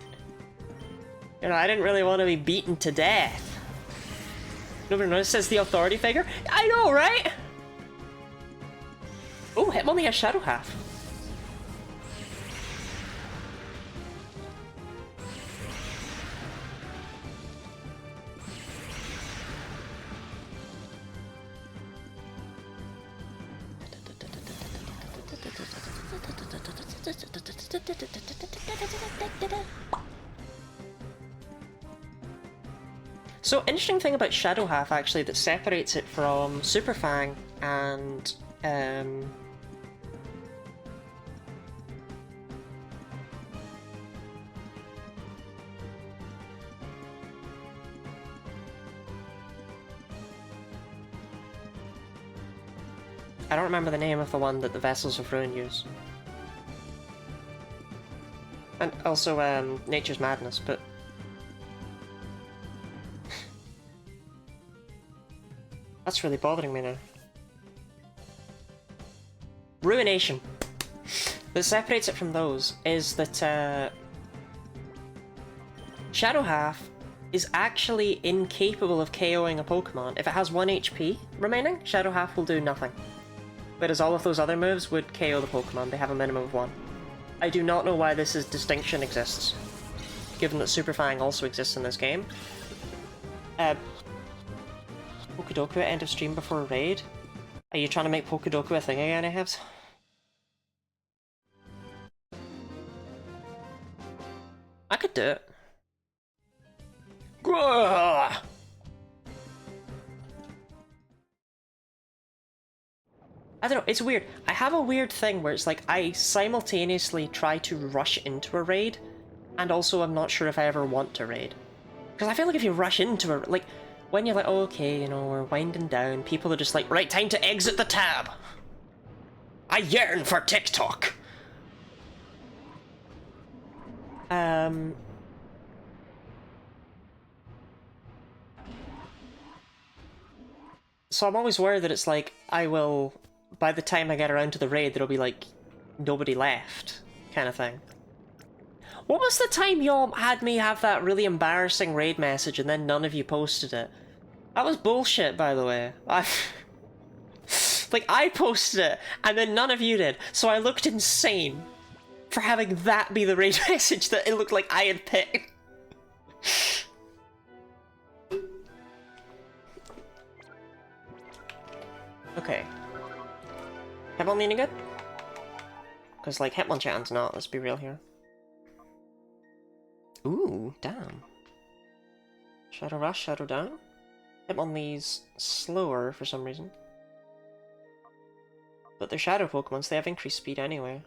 you know, I didn't really want to be beaten to death. Nobody noticed, says the authority figure. I know, right? Oh, him only has Shadow Half. So, interesting thing about Shadow Half, actually, that separates it from Super Fang and, I don't remember the name of the one that the Vessels of Ruin use. And also, Nature's Madness, but... That's really bothering me now. Ruination. What separates it from those is that, Shadow Half is actually incapable of KOing a Pokemon. If it has 1 HP remaining, Shadow Half will do nothing. Whereas all of those other moves would KO the Pokemon. They have a minimum of 1. I do not know why this distinction exists, given that Super Fang also exists in this game. Pokedoku at end of stream before a raid? Are you trying to make Pokedoku a thing again, Ahabs? I could do it. Grrrr! I don't know, it's weird. I have a weird thing where it's like I simultaneously try to rush into a raid, and also I'm not sure if I ever want to raid. Because I feel like if you rush into a... like, when you're like, oh, okay, you know, we're winding down, people are just like, right, time to exit the tab! I yearn for TikTok! So I'm always worried that it's like, I will... by the time I get around to the raid, there'll be like, nobody left, kind of thing. What was the time y'all had me have that really embarrassing raid message and then none of you posted it? That was bullshit, by the way. Like, I posted it, and then none of you did, so I looked insane for having that be the raid message that it looked like I had picked. Okay. Hitmon any good? Because, like, Hitmonchan's not, let's be real here. Ooh, damn. Shadow Rush, Shadow Down? Hitmonlee's slower for some reason. But they're Shadow Pokemon, so they have increased speed anyway.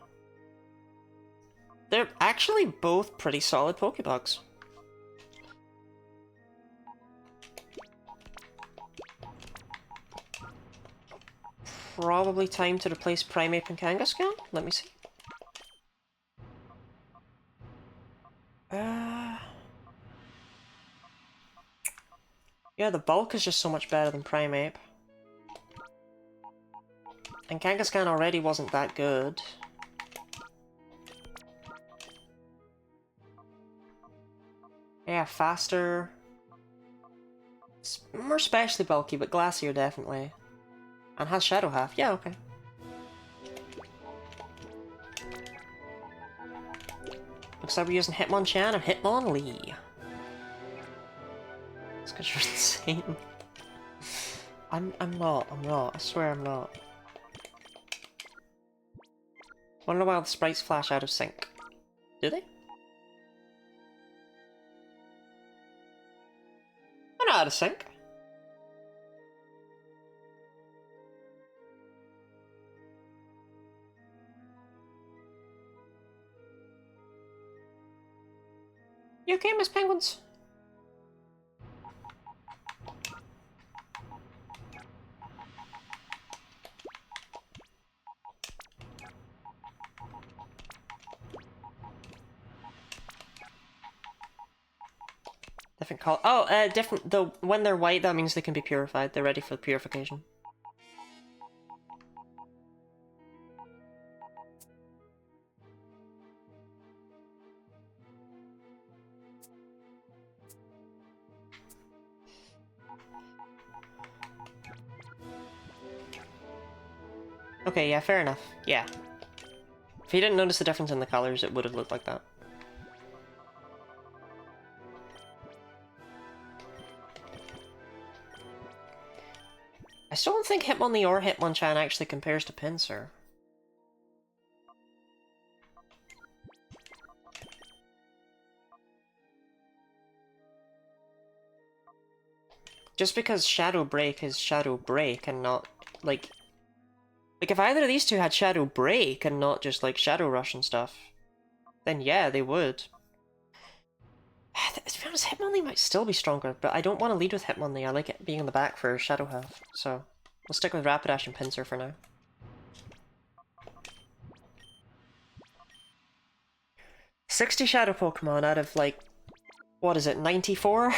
They're actually both pretty solid Pokebugs. Probably time to replace Primeape and Kangaskhan? Let me see. Yeah, the bulk is just so much better than Primeape. And Kangaskhan already wasn't that good. Yeah, faster. It's more specially bulky, but glassier definitely. And has Shadow Half. Yeah, okay. Looks like we're using Hitmonchan and Hitmonlee. It's because you're insane. I'm not. I swear I'm not. Wonder why the sprites flash out of sync. Do they? They're not out of sync. You okay, Miss Penguins? Different color. Oh, different. Though when they're white, that means they can be purified. They're ready for purification. Okay, yeah, fair enough. Yeah. If you didn't notice the difference in the colors, it would have looked like that. I still don't think Hitmonlee or Hitmonchan actually compares to Pinsir. Just because Shadow Break is Shadow Break and not, like, if either of these two had Shadow Break and not just, like, Shadow Rush and stuff, then yeah, they would. To be honest, Hitmonlee might still be stronger, but I don't want to lead with Hitmonlee. I like it being in the back for Shadow Health, so we'll stick with Rapidash and Pinsir for now. 60 Shadow Pokemon out of, like, what is it, 94?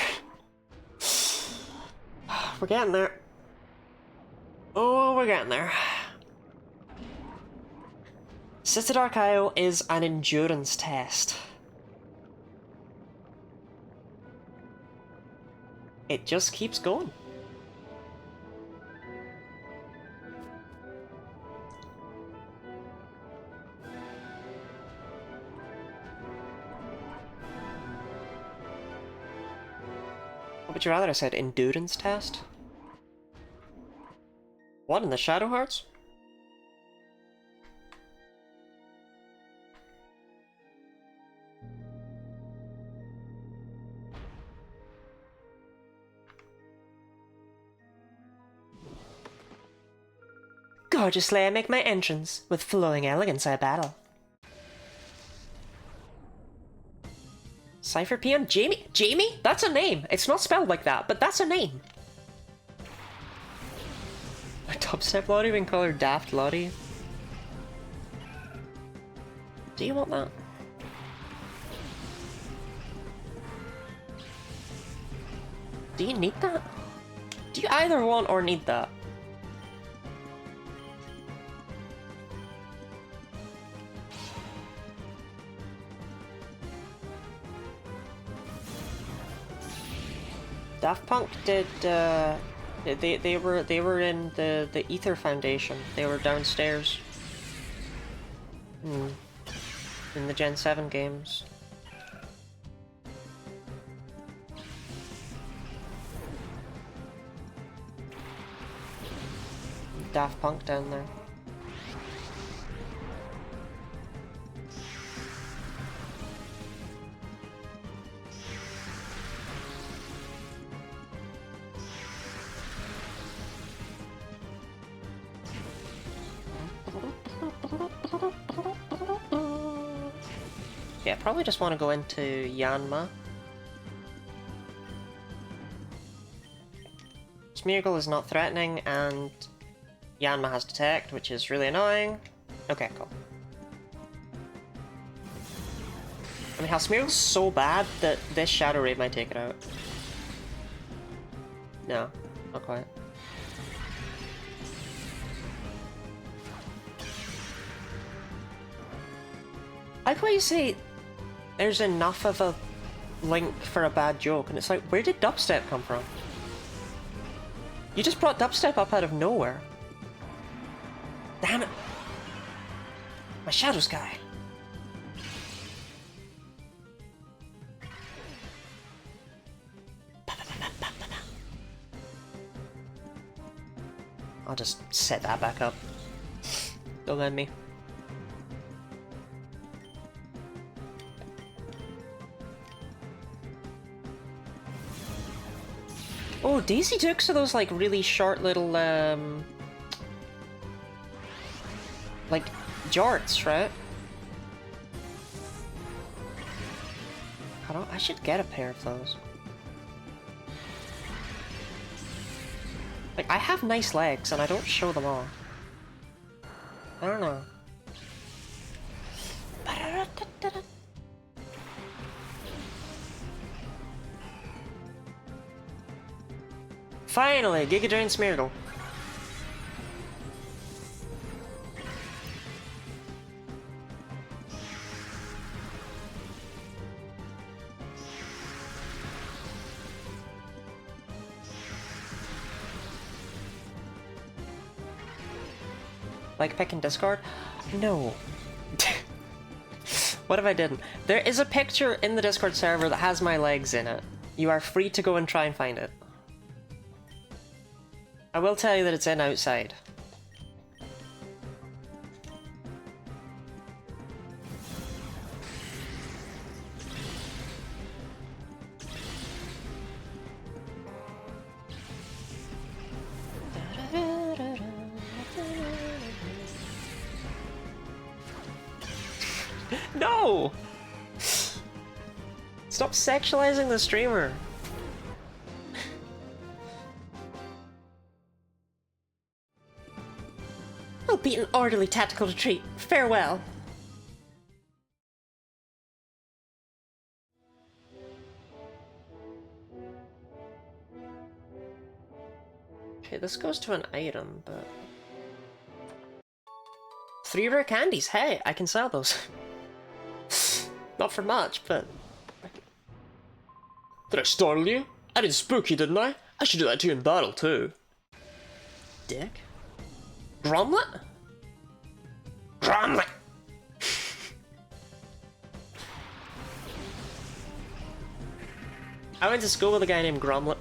We're getting there. Oh, we're getting there. Citadark Isle is an endurance test. It just keeps going. What would you rather I said? Endurance test? What, in the Shadow Hearts? Gorgeously I make my entrance, with flowing elegance I battle. Cypher Peon? Jamie? Jamie? That's a name! It's not spelled like that, but that's a name! A dubstep Lottie being called her Daft Lottie? Do you want that? Do you need that? Do you either want or need that? Daft Punk did, they were in the Ether Foundation. They were downstairs. In the Gen 7 games. Daft Punk down there. Yeah, probably just want to go into Yanma. Smeargle is not threatening, and Yanma has Detect, which is really annoying. Okay, cool. I mean, how Smeargle's so bad that this Shadow Raid might take it out. No, not quite. I like what you say, there's enough of a link for a bad joke, and it's like, where did dubstep come from? You just brought dubstep up out of nowhere. Damn it! My Shadow Sky! I'll just set that back up. Don't mind me. Oh, Daisy Dukes are those like really short little like jorts, right? I should get a pair of those. Like, I have nice legs and I don't show them off. I don't know. Finally, Giga Drain Smeargle. Like pick in Discord? No. What if I didn't? There is a picture in the Discord server that has my legs in it. You are free to go and try and find it. I will tell you that it's in outside. No! Stop sexualizing the streamer. I'll beat an orderly tactical retreat. Farewell. Okay, this goes to an item, but... 3 rare candies, hey, I can sell those. Not for much, but... Did I startle you? I did spook you, didn't I? I should do that to you in battle, too. Dick? Gromlet? Gromlet! I went to school with a guy named Gromlet.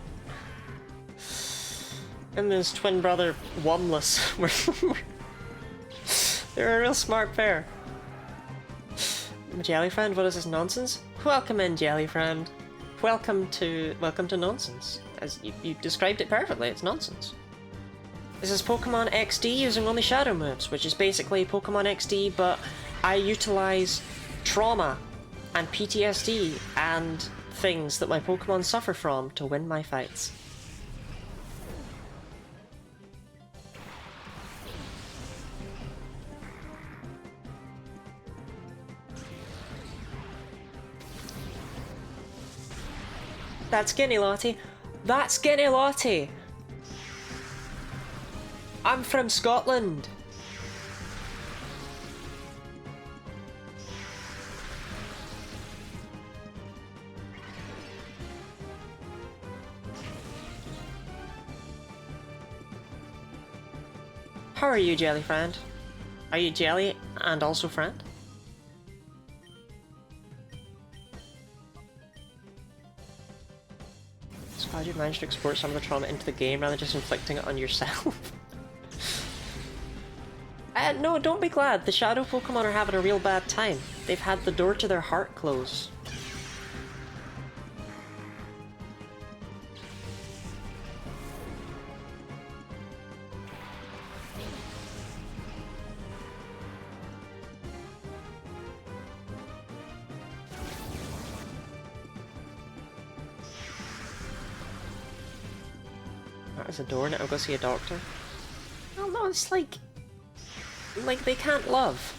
And his twin brother, Wumless. They're a real smart pair. Jellyfriend, what is this nonsense? Welcome in, Jellyfriend. Welcome to nonsense. As you described it perfectly, it's nonsense. This is Pokemon XD using only Shadow moves, which is basically Pokemon XD, but I utilize trauma and PTSD and things that my Pokemon suffer from to win my fights. That's Skinny Lottie. That's Skinny Lottie. I'm from Scotland. How are you, Jelly Friend? Are you Jelly and also friend? So how did you manage to export some of the trauma into the game rather than just inflicting it on yourself? No, don't be glad. The Shadow Pokemon are having a real bad time. They've had the door to their heart close. That is a door now. I'll go see a doctor. Well, no, it's like they can't love.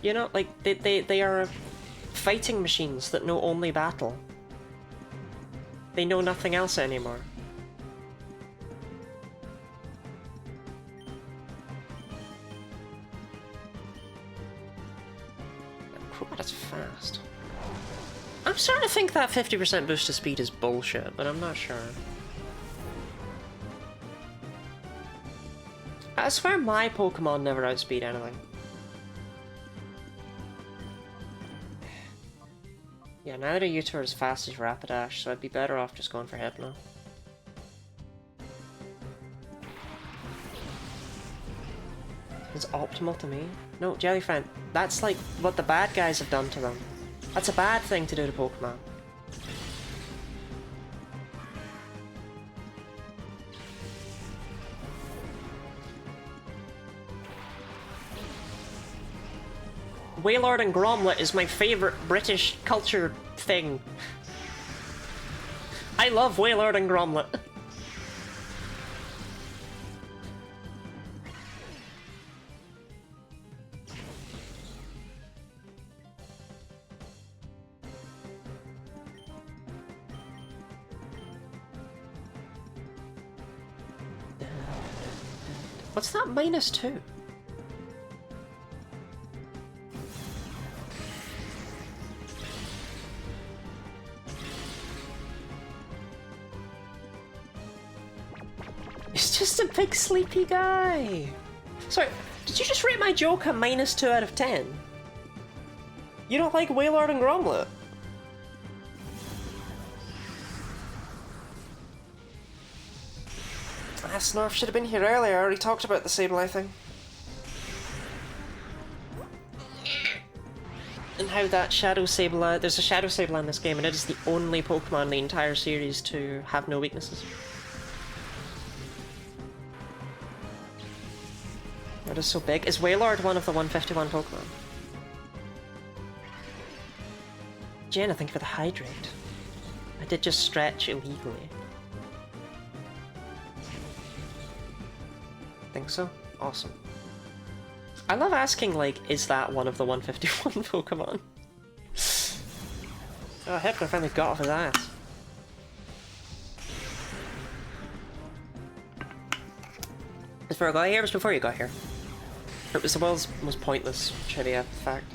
You know, like they are fighting machines that know only battle. They know nothing else anymore. That's fast. I'm starting to think that 50% boost to speed is bullshit, but I'm not sure. I swear my Pokemon never outspeed anything. Yeah, neither of you two are as fast as Rapidash, so I'd be better off just going for Hypno. It's optimal to me. No, Jellyfriend, that's like what the bad guys have done to them. That's a bad thing to do to Pokemon. Wailord and Gromlet is my favourite British culture thing. I love Wailord and Gromlet. What's that -2? It's just a big sleepy guy. Sorry, did you just rate my joke a -2 out of 10? You don't like Wailord and Gromlet? Ah, Snarf should have been here earlier. I already talked about the Sableye thing. And how that Shadow Sableye... There's a Shadow Sableye in this game, and it is the only Pokemon in the entire series to have no weaknesses. It is so big. Is Wailord one of the 151 Pokemon? Jenna, thank you for the hydrate. I did just stretch illegally. Think so? Awesome. I love asking, like, is that one of the 151 Pokemon? Oh, Hypno finally got off his ass. Before I got here, it was before you got here. It was the world's most pointless trivia fact.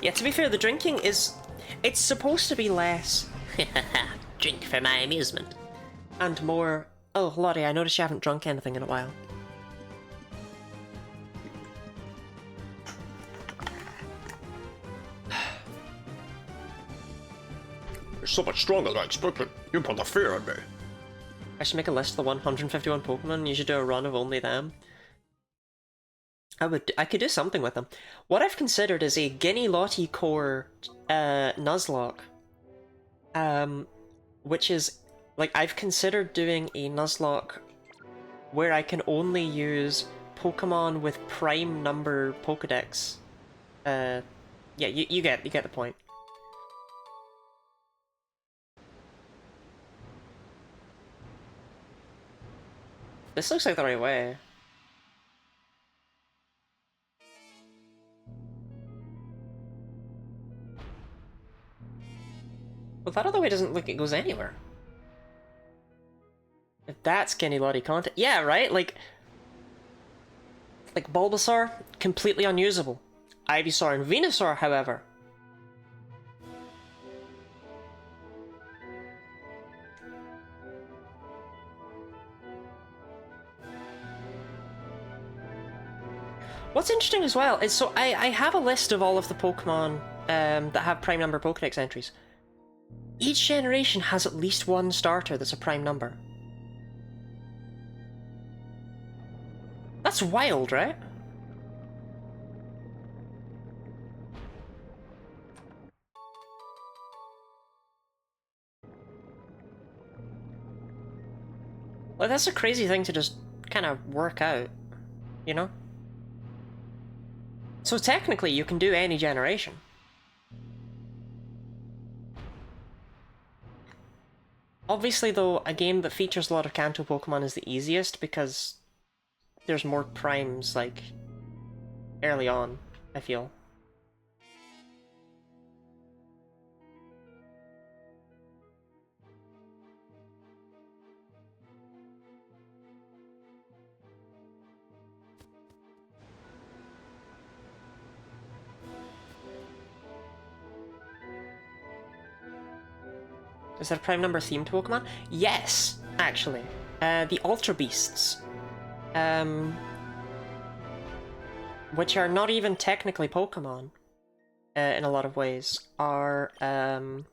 Yeah, to be fair, the drinking is... It's supposed to be less. Drink for my amusement. And more... Oh, Lottie, I noticed you haven't drunk anything in a while. You're so much stronger than I expected. You put the fear in me. I should make a list of the 151 Pokemon. You should do a run of only them. I could do something with them. What I've considered is a Guinea Lottie Core Nuzlocke. Which is, like, I've considered doing a Nuzlocke where I can only use Pokemon with prime number Pokedex. Yeah, you get the point. This looks like the right way. Well, that other way doesn't look like it goes anywhere. If that's Guinea Lottie content... Yeah, right? Like Bulbasaur, completely unusable. Ivysaur and Venusaur, however. What's interesting as well is, so I have a list of all of the Pokemon that have prime number Pokedex entries. Each generation has at least one starter that's a prime number. That's wild, right? Like, that's a crazy thing to just kind of work out, you know? So technically, you can do any generation. Obviously, though, a game that features a lot of Kanto Pokemon is the easiest because there's more primes, like, early on, I feel. Is that a prime number themed Pokemon? Yes, actually. The Ultra Beasts. Which are not even technically Pokemon, in a lot of ways, are, do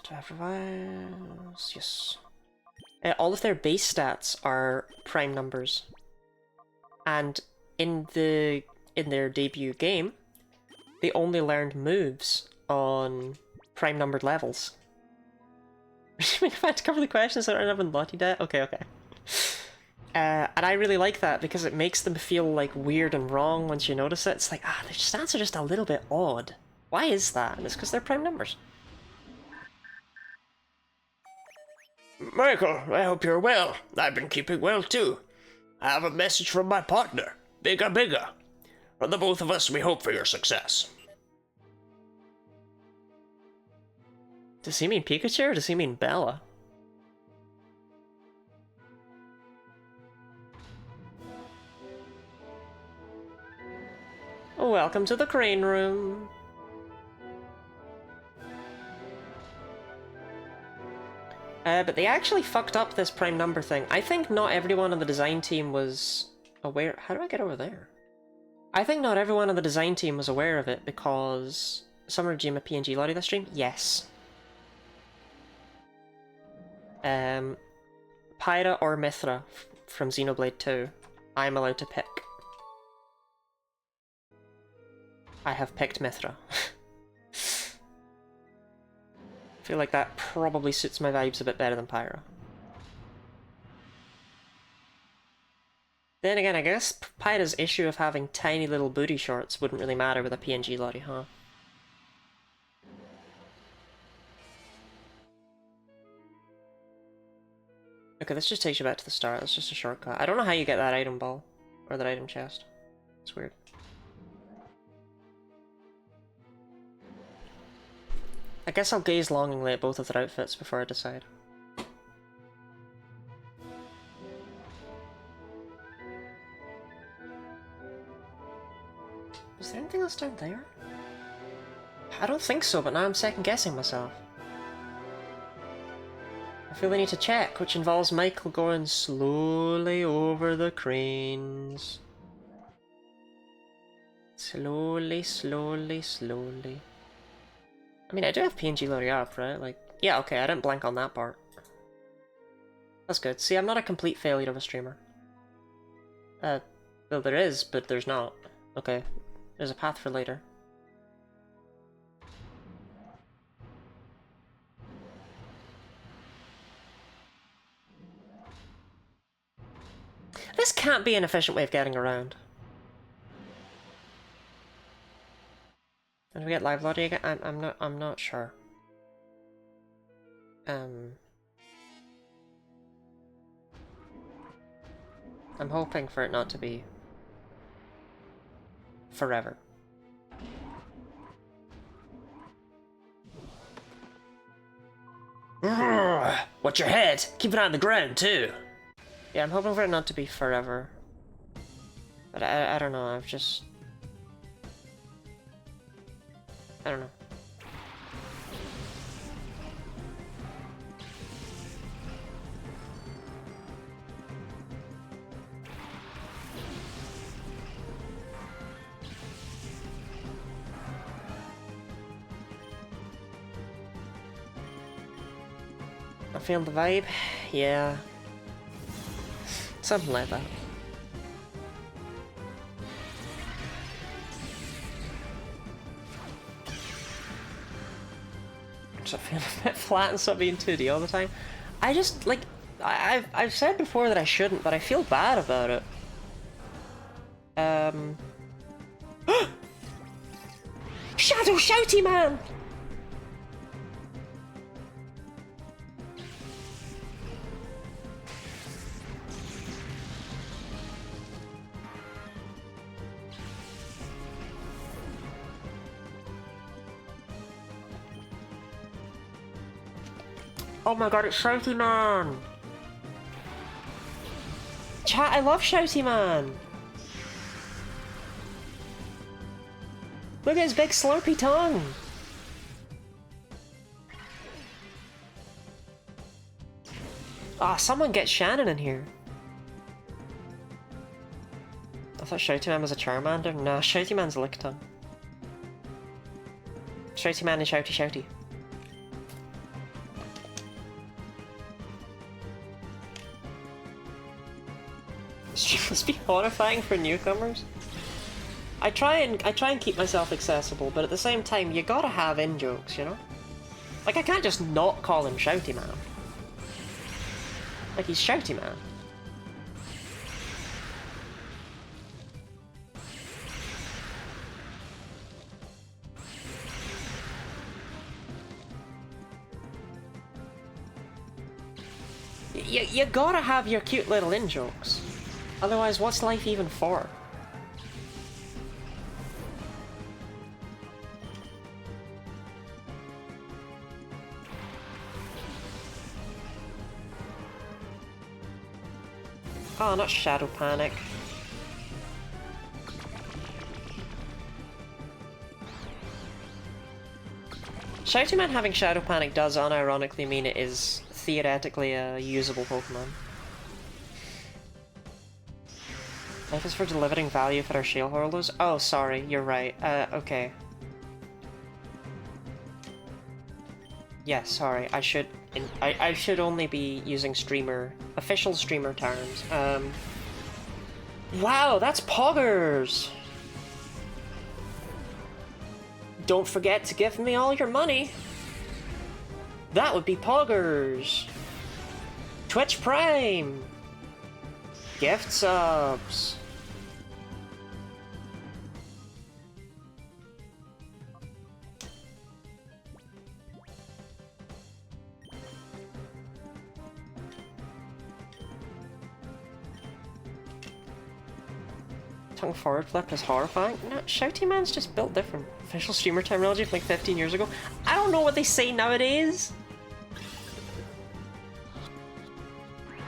I have revise? Yes. All of their base stats are prime numbers. And in their debut game, they only learned moves on prime numbered levels. If I had to cover the questions that aren't even bloody dead. Okay, okay. And I really like that because it makes them feel like weird and wrong once you notice it. It's like, their stats are just a little bit odd. Why is that? And it's because they're prime numbers. Michael, I hope you're well. I've been keeping well too. I have a message from my partner, Bigga Bigga. From the both of us, we hope for your success. Does he mean Pikachu or does he mean Bella? Welcome to the crane room. But they actually fucked up this prime number thing. I think not everyone on the design team was aware. How do I get over there? I think not everyone on the design team was aware of it because... Summer Jima PNG Lottie this stream? Yes. Pyra or Mithra from Xenoblade 2. I'm allowed to pick. I have picked Mithra. I feel like that probably suits my vibes a bit better than Pyra. Then again, I guess Pyra's issue of having tiny little booty shorts wouldn't really matter with a PNG Lottie, huh? Okay, this just takes you back to the start. It's just a shortcut. I don't know how you get that item ball. Or that item chest. It's weird. I guess I'll gaze longingly at both of their outfits before I decide. Is there anything else down there? I don't think so, but now I'm second guessing myself. I feel I need to check, which involves Michael going slowly over the cranes. Slowly, slowly, slowly. I mean, I do have PNG loading up, right? Like, yeah, okay, I didn't blank on that part. That's good. See, I'm not a complete failure of a streamer. Well, there is, but there's not. Okay, there's a path for later. This can't be an efficient way of getting around. And we get live loading again? I'm not sure. I'm hoping for it not to be forever. Watch your head! Keep it on the ground too! Yeah, I'm hoping for it not to be forever. But I don't know, I've just... I don't know. I feel the vibe? Yeah. Something like that. I feel a bit flat and stop being 2D all the time. I just, like, I've said before that I shouldn't, but I feel bad about it. Shadow Shouty Man! Oh my god, it's Shouty Man! Chat, I love Shouty Man! Look at his big slurpy tongue! Ah, someone get Shannon in here. I thought Shouty Man was a Charmander. Nah, Shouty Man's a Lickitung. Shouty Man and Shouty Shouty. must be horrifying for newcomers. I try and keep myself accessible, but at the same time, you gotta have in-jokes, you know? Like, I can't just not call him Shouty Man. Like, he's Shouty Man. You gotta have your cute little in-jokes. Otherwise, what's life even for? Oh, not Shadow Panic. Shouty Man having Shadow Panic does unironically mean it is theoretically a usable Pokemon. Life is for delivering value for our shield holders? Oh, sorry, you're right. Okay. Yeah, sorry, I should only be using official streamer terms. Wow, that's poggers! Don't forget to give me all your money! That would be poggers! Twitch Prime! Gift subs! Tongue forward flip is horrifying. No, Shouty Man's just built different. Official streamer terminology from like 15 years ago. I don't know what they say nowadays.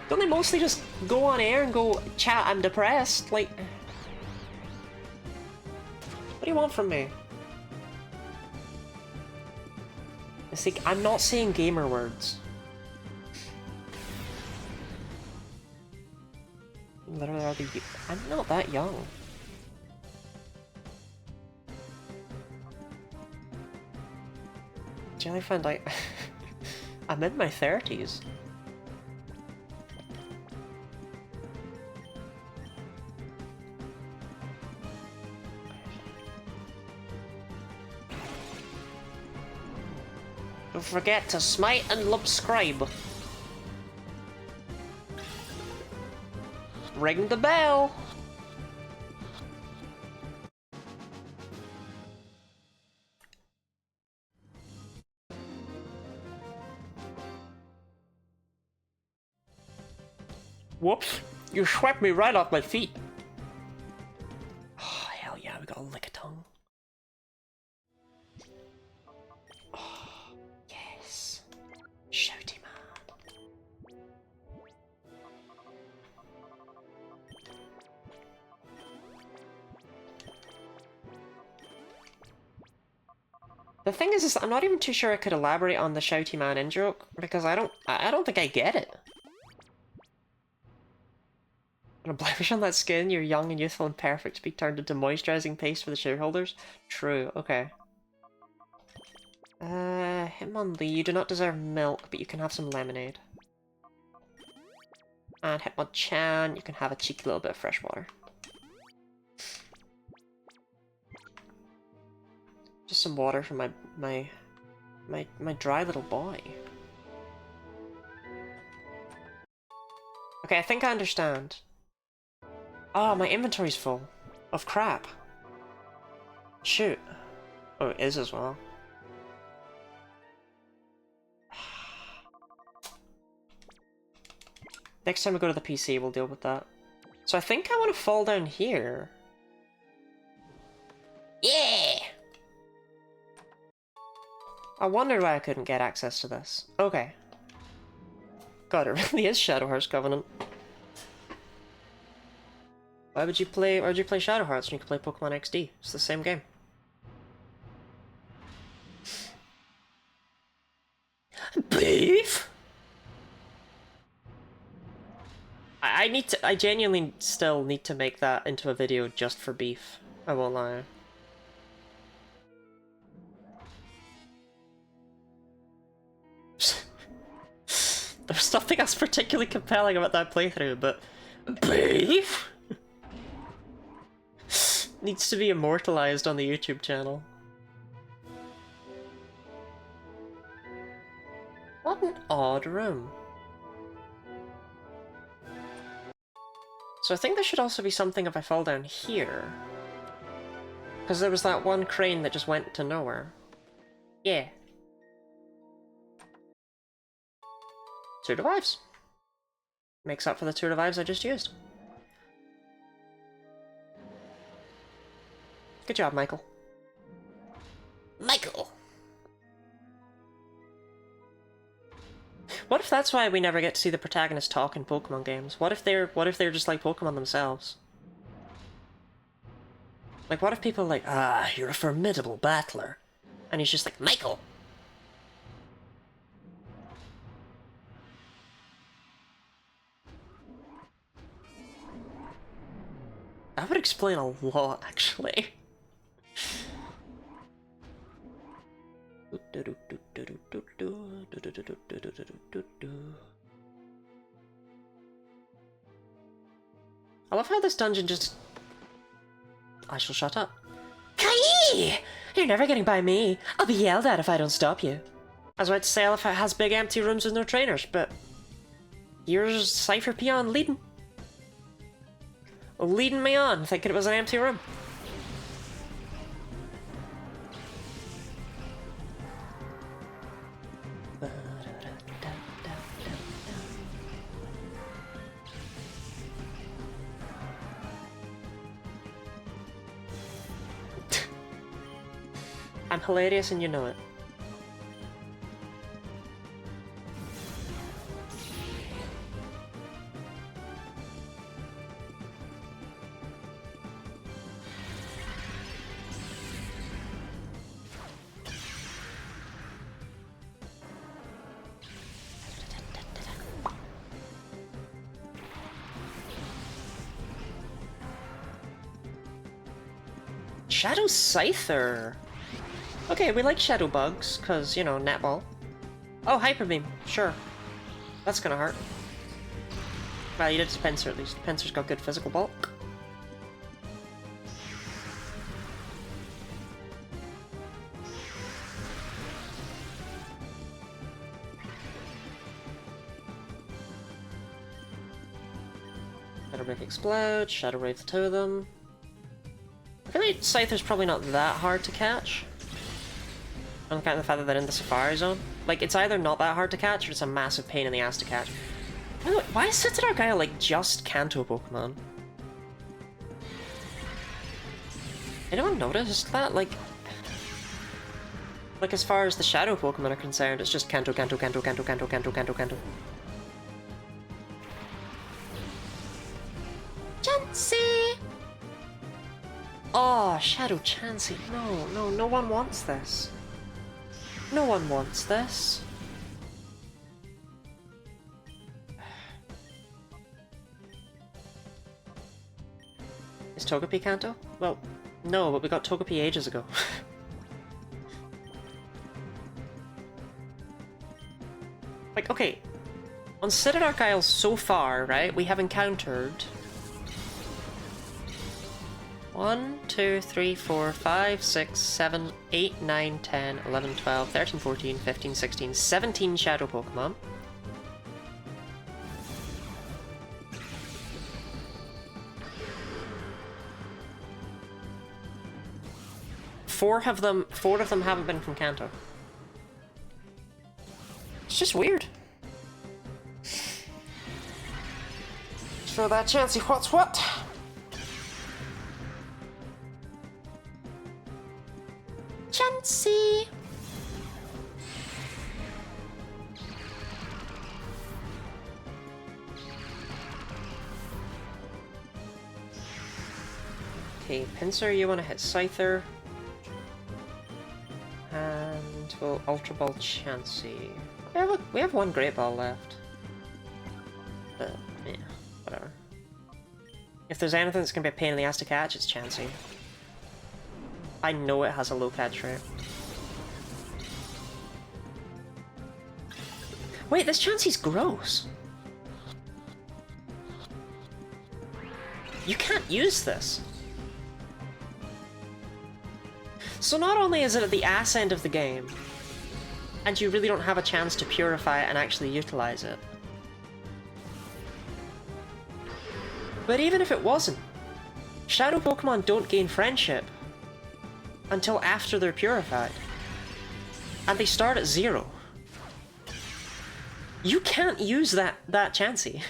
Don't they mostly just go on air and go, chat, I'm depressed? Like, what do you want from me? It's like, I'm not saying gamer words. Literally are the... I'm not that young. Jellyfind, like... I'm in my 30s. Don't forget to smite and subscribe. Ring the bell. Whoops, you swept me right off my feet. Oh, hell yeah, we got a lick of tongue. Oh, yes. Shouty Man. The thing is I'm not even too sure I could elaborate on the Shouty Man in-joke, because I don't think I get it. When a blemish on that skin, you're young and youthful and perfect to be turned into moisturizing paste for the shareholders? True, okay. Hitmonlee, you do not deserve milk, but you can have some lemonade. And Hitmonchan, you can have a cheeky little bit of fresh water. Just some water for my dry little boy. Okay, I think I understand. Oh, my inventory's full. Of crap. Shoot. Oh, it is as well. Next time we go to the PC, we'll deal with that. So I think I want to fall down here. Yeah! I wondered why I couldn't get access to this. Okay. God, it really is Shadowheart's Covenant. Why would you play Shadow Hearts when you can play Pokemon XD? It's the same game. Beef? I genuinely still need to make that into a video just for beef. I won't lie. There's nothing else particularly compelling about that playthrough, but... Beef? needs to be immortalized on the YouTube channel. What an odd room. So I think there should also be something if I fall down here. Because there was that one crane that just went to nowhere. Yeah. 2 revives. Makes up for the 2 revives I just used. Good job, Michael. Michael! What if that's why we never get to see the protagonist talk in Pokemon games? What if they're just like Pokemon themselves? Like, what if people are like, ah, you're a formidable battler, and he's just like, Michael! that would explain a lot, actually. I love how this dungeon just... I shall shut up. Kai! You're never getting by me. I'll be yelled at if I don't stop you. I was about to say Elephant has big empty rooms with no trainers, but... here's Cypher Peon leading. Leading me on, thinking it was an empty room. I'm hilarious and you know it. Shadow Scyther! Okay, we like Shadow Bugs, cause, you know, netball. Oh, Hyper Beam, sure. That's gonna hurt. Well, you did Spencer at least. Spencer's got good physical bulk. Shadow Break Explode, Shadow Wave the 2 of them. I feel like Scyther's probably not that hard to catch. On account of the fact that they're in the Safari Zone. Like, it's either not that hard to catch, or it's a massive pain in the ass to catch. By the way, why is Citadel like just Kanto Pokemon? Anyone noticed that? Like, as far as the Shadow Pokemon are concerned, it's just Kanto, Kanto, Kanto, Kanto, Kanto, Kanto, Kanto, Kanto. Chansey! Oh, Shadow Chansey. No, no one wants this. No one wants this. Is Togepi Kanto? Well, no, but we got Togepi ages ago. Like, okay, on Citadel Isle so far, right, we have encountered 1, 2, 3, 4, 5, 6, 7, 8, 9, 10, 11, 12, 13, 14, 15, 16, 17 Shadow Pokemon. Four of them haven't been from Kanto. It's just weird. Show that Chansey what's what. Chansey! Okay, Pinsir, you want to hit Scyther. And we'll Ultra Ball Chansey. Yeah, look, we have one Great Ball left. But, yeah, whatever. If there's anything that's gonna be a pain in the ass to catch, it's Chansey. I know it has a low catch rate. Wait, this Chansey's gross. You can't use this. So not only is it at the ass end of the game, and you really don't have a chance to purify it and actually utilize it, but even if it wasn't, Shadow Pokemon don't gain friendship until after they're purified. And they start at 0. You can't use that Chansey.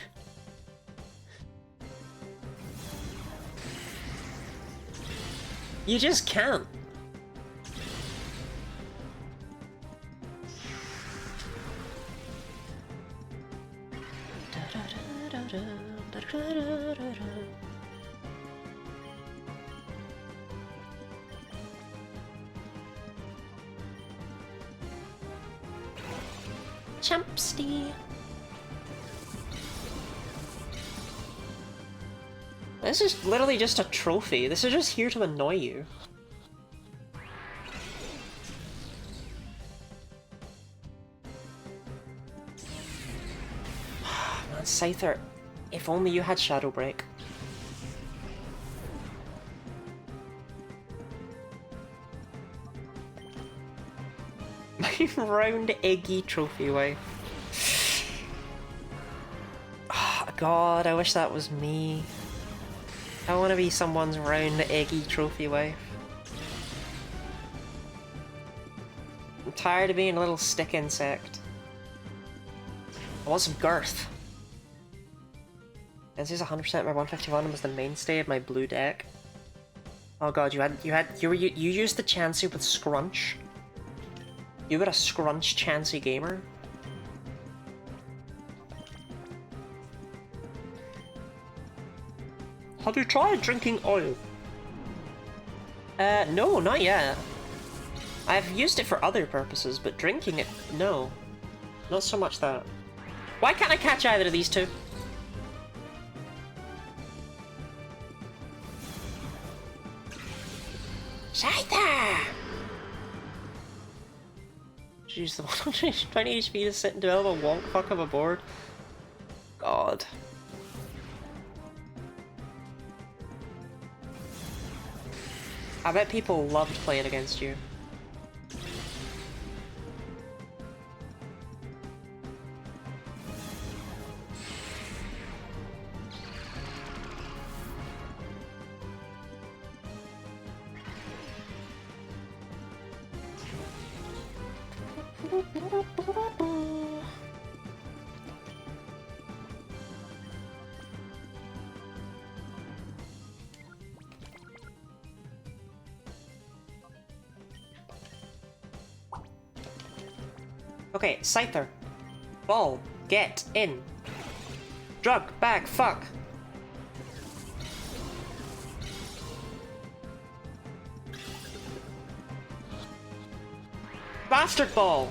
You just can't. Champsty. This is literally just a trophy. This is just here to annoy you. Man, Scyther, if only you had Shadow Break. My round eggy trophy wife. Oh, God, I wish that was me. I want to be someone's round eggy trophy wife. I'm tired of being a little stick insect. I want some girth. This is 100% my 151 and was the mainstay of my blue deck. Oh God, you used the Chansey with Scrunch. You were a Scrunch Chansey gamer. Have you tried drinking oil? No, not yet. I've used it for other purposes, but drinking it, no. Not so much that. Why can't I catch either of these two? Scyther! Jeez, the 120 HP to sit and develop a wonk fuck of a board. God. I bet people loved playing against you. Okay, Scyther. Ball. Get in. Drug. Bag. Fuck. Bastard Ball!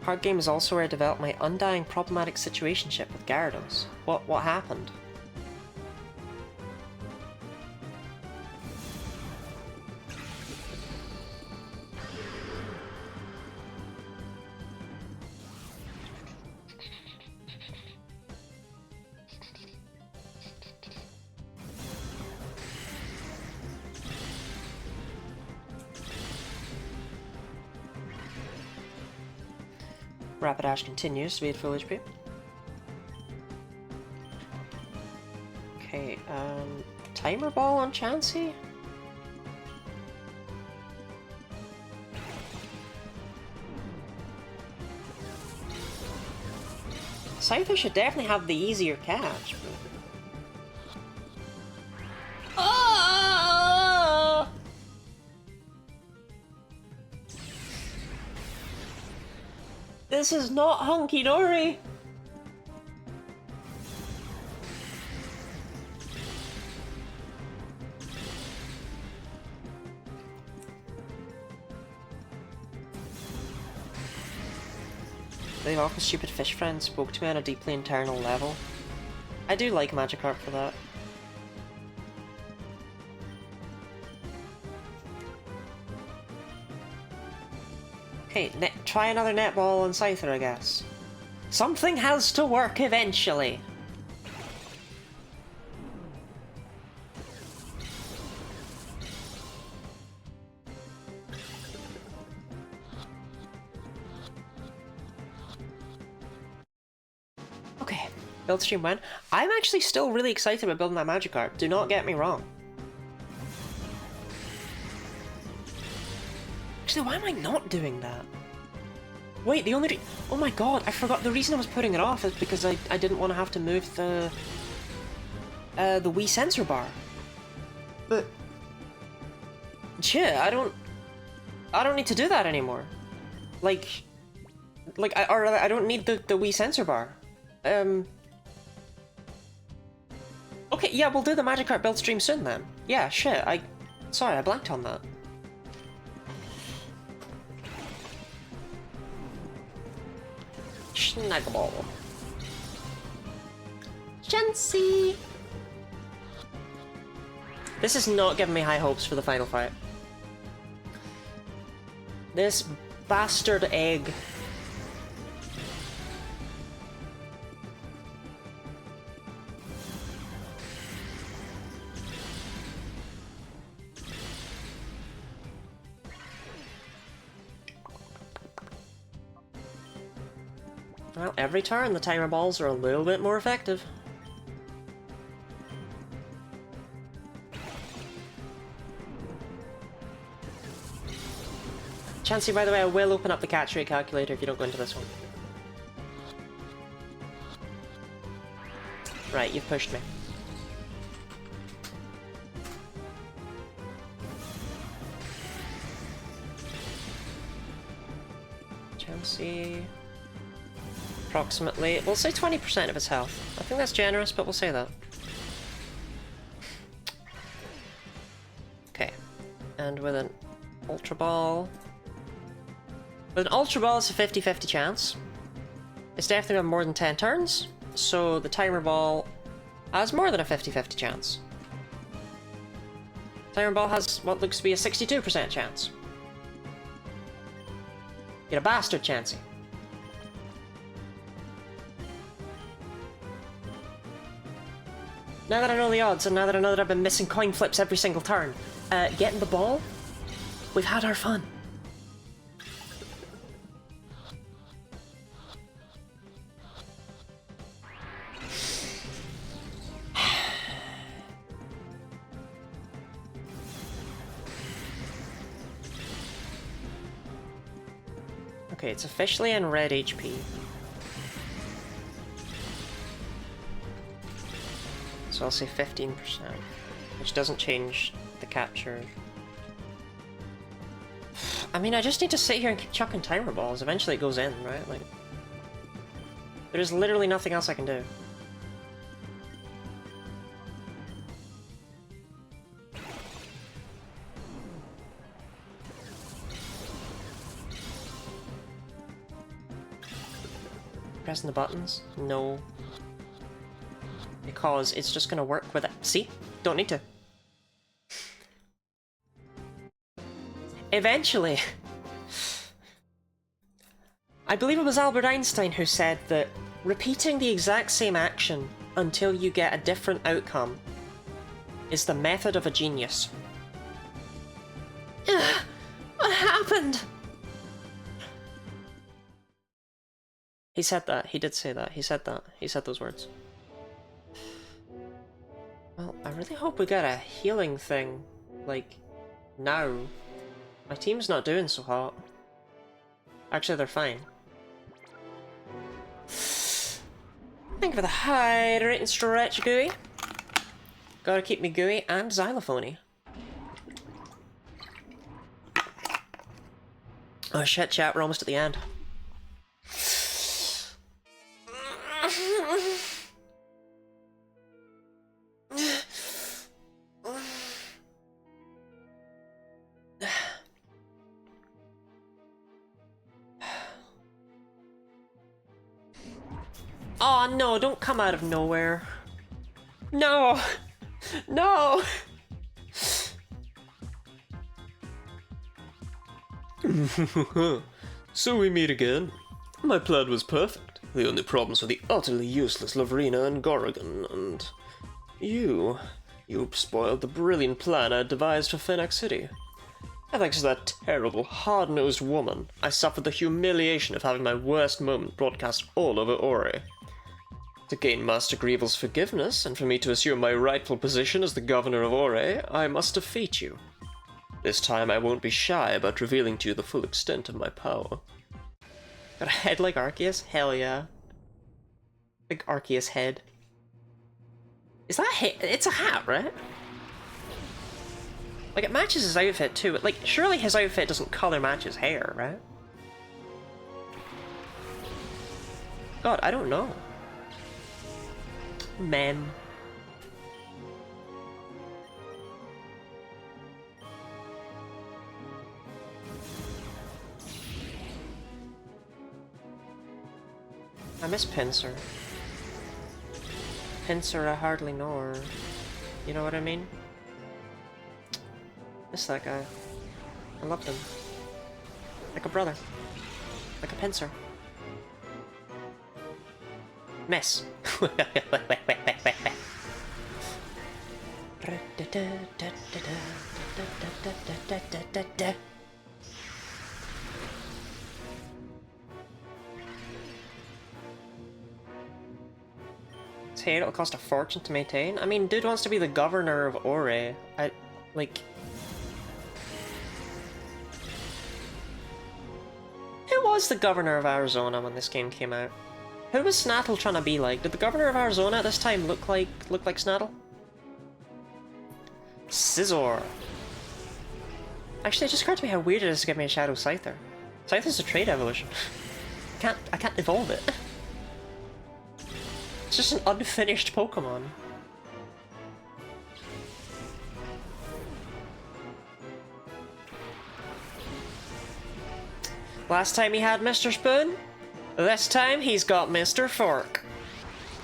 Hard game is also where I developed my undying problematic situationship with Gyarados. What happened? Rapidash continues to be at full HP. Okay, Timer Ball on Chansey? Scyther should definitely have the easier catch, but... This is not hunky-dory! The awful stupid fish friend spoke to me on a deeply internal level. I do like Magikarp for that. Okay, try another netball on Scyther, I guess. Something has to work eventually! Build stream when? I'm actually still really excited about building that Magikarp. Do not get me wrong. Actually, why am I not doing that? Wait, the only oh my god, I forgot. The reason I was putting it off is because I didn't want to have to move the Wii sensor bar. But shit, I don't need to do that anymore. Like I don't need the Wii sensor bar. Okay, yeah, we'll do the Magikarp build stream soon then. Yeah, shit, sorry, I blanked on that. Snuggle. Chansey! This is not giving me high hopes for the final fight. This bastard egg. Well, every turn the timer balls are a little bit more effective. Chansey, by the way, I will open up the catch rate calculator if you don't go into this one. Right, you've pushed me. Chansey... approximately, we'll say 20% of his health. I think that's generous, but we'll say that. Okay. And with an Ultra Ball... With an Ultra Ball, it's a 50-50 chance. It's definitely got more than 10 turns, so the Timer Ball has more than a 50-50 chance. Timer Ball has what looks to be a 62% chance. You're a bastard, Chansey. Now that I know the odds, and now that I know that I've been missing coin flips every single turn, getting the ball, we've had our fun. Okay, it's officially in red HP. So I'll say 15%, which doesn't change the capture. I mean, I just need to sit here and keep chucking timer balls. Eventually it goes in, right? Like, there's literally nothing else I can do. Pressing the buttons? No. Because it's just gonna work with it. See? Don't need to. Eventually. I believe it was Albert Einstein who said that repeating the exact same action until you get a different outcome is the method of a genius. What happened? He said that. He did say that. He said that. He said those words. Well, I really hope we get a healing thing, like, now. My team's not doing so hot. Actually, they're fine. Thank you for the hydrating stretch, Gooey. Gotta keep me gooey and xylophony. Oh shit, chat, we're almost at the end. Oh no, don't come out of nowhere. No! No! So we meet again. My plan was perfect. The only problems were the utterly useless Lavrina and Gorrigan, and you. You spoiled the brilliant plan I devised for Phoenix City. And thanks to that terrible, hard-nosed woman, I suffered the humiliation of having my worst moment broadcast all over Ori. To gain Master Greevil's forgiveness, and for me to assume my rightful position as the Governor of Ore, I must defeat you. This time I won't be shy about revealing to you the full extent of my power. Got a head like Arceus? Hell yeah. Big Arceus head. Is that a hat? It's a hat, right? Like, it matches his outfit too, but like, surely his outfit doesn't color match his hair, right? God, I don't know. Men. I miss Pinsir. Pinsir, I hardly know her. You know what I mean? Miss that guy. I loved him. Like a brother. Like a Pinsir. Miss. Hey, it'll cost a fortune to maintain. I mean, dude wants to be the governor of Ore. Like... Who was the governor of Arizona when this game came out? Who was Snattle trying to be like? Did the governor of Arizona at this time look like Snattle? Scizor. Actually, it just occurred to me how weird it is to give me a Shadow Scyther. Scyther's a trait evolution. I can't evolve it. It's just an unfinished Pokemon. Last time he had Mr. Spoon, this time he's got Mr. Fork.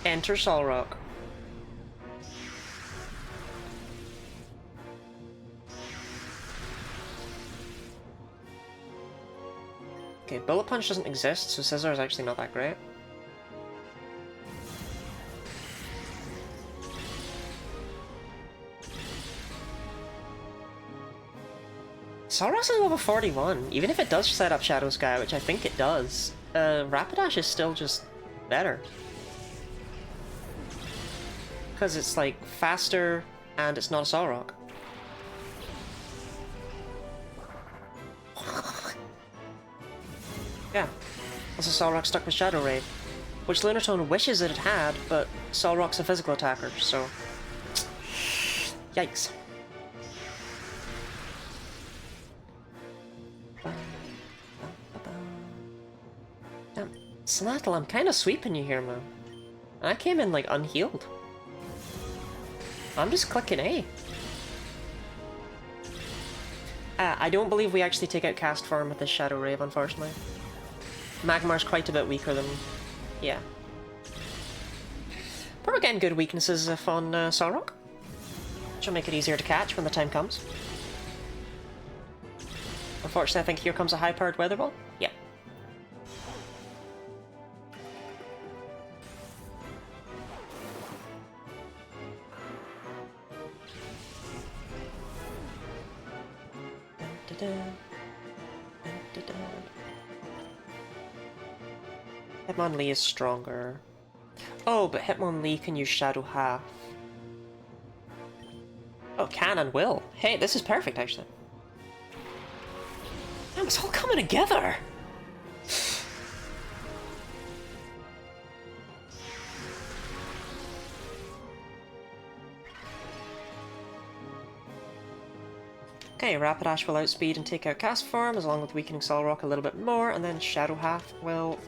Enter Solrock. Okay, Bullet Punch doesn't exist, so Scizor is actually not that great. Solrock's is level 41, even if it does set up Shadow Sky, which I think it does. Rapidash is still just better. Because it's like faster and it's not a Solrock. Yeah, that's a Solrock stuck with Shadow Raid, which Lunatone wishes it had, but Solrock's a physical attacker, so... Yikes. Damn, Snattle, I'm kind of sweeping you here, man. I came in, like, unhealed. I'm just clicking A. I don't believe we actually take out Cast Form with this Shadow Rave, unfortunately. Magmar's quite a bit weaker than... yeah. But we're getting good weaknesses on Solrock. Which will make it easier to catch when the time comes. Unfortunately, I think here comes a high-powered Weather Ball. Yeah. Hitmonlee is stronger. Oh, but Hitmonlee can use Shadow Half. Oh, can and will. Hey, this is perfect, actually. Damn, it's all coming together! Okay, Rapidash will outspeed and take out Cast Form, along with weakening Solrock a little bit more, and then Shadow Half will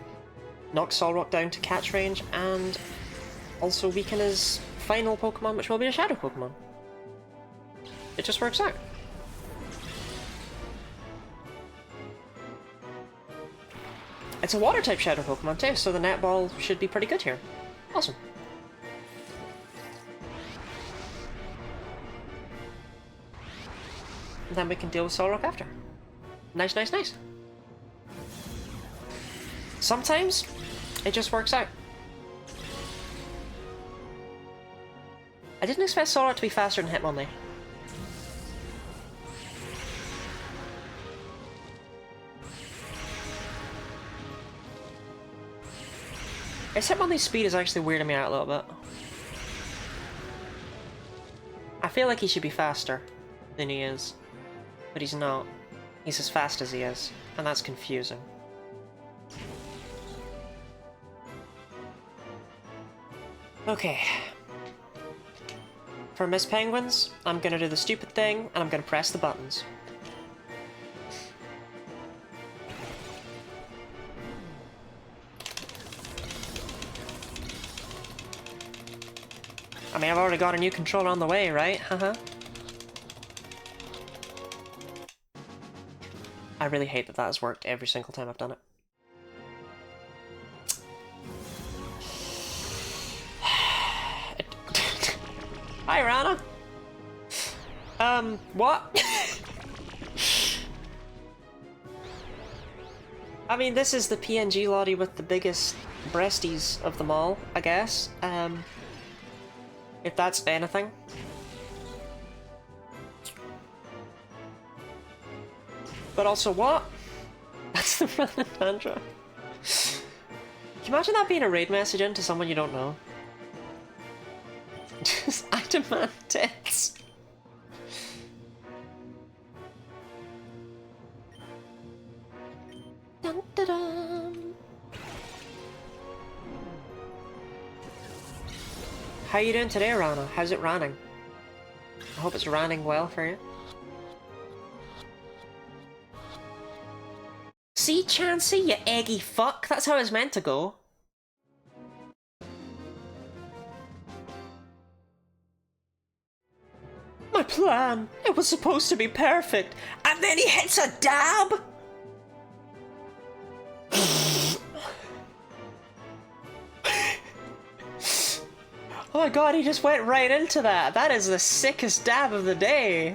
knock Solrock down to catch range, and also weaken his final Pokemon, which will be a Shadow Pokemon. It just works out. It's a Water-type Shadow Pokemon too, so the Net Ball should be pretty good here. Awesome. And then we can deal with Solrock after. Nice, nice, nice. Sometimes, it just works out. I didn't expect Solrock to be faster than Hitmonlee. His Hitmonlee's speed is actually weirding me out a little bit. I feel like he should be faster than he is, but he's not. He's as fast as he is, and that's confusing. Okay. For Miss Penguins, I'm gonna do the stupid thing, and I'm gonna press the buttons. I mean, I've already got a new controller on the way, right? Haha. I really hate that that has worked every single time I've done it. Hi, Rana! What? I mean, this is the PNG Lottie with the biggest breasties of them all, I guess. If that's anything. But also, what? That's the Ranandra. Can you imagine that being a raid message into someone you don't know? Just, I demand tits. Dun, dun, dun. How you doing today, Rana? How's it running? I hope it's running well for you. See, Chansey, you eggy fuck. That's how it's meant to go. My plan. It was supposed to be perfect. And then he hits a dab? Oh my god, he just went right into that. That is the sickest dab of the day.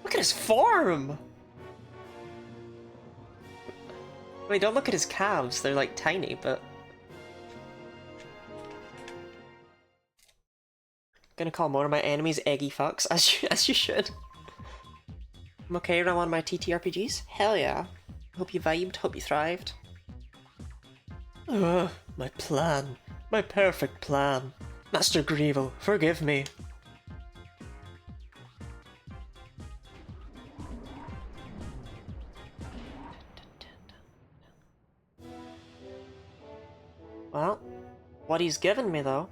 Look at his form! Wait, don't look at his calves. They're like tiny, but... Gonna call more of my enemies eggy fucks, as you should. I'm okay around one of my TTRPGs? Hell yeah. Hope you vibed, hope you thrived. Ugh, my plan. My perfect plan. Master Grievel, forgive me. Well, what he's given me though.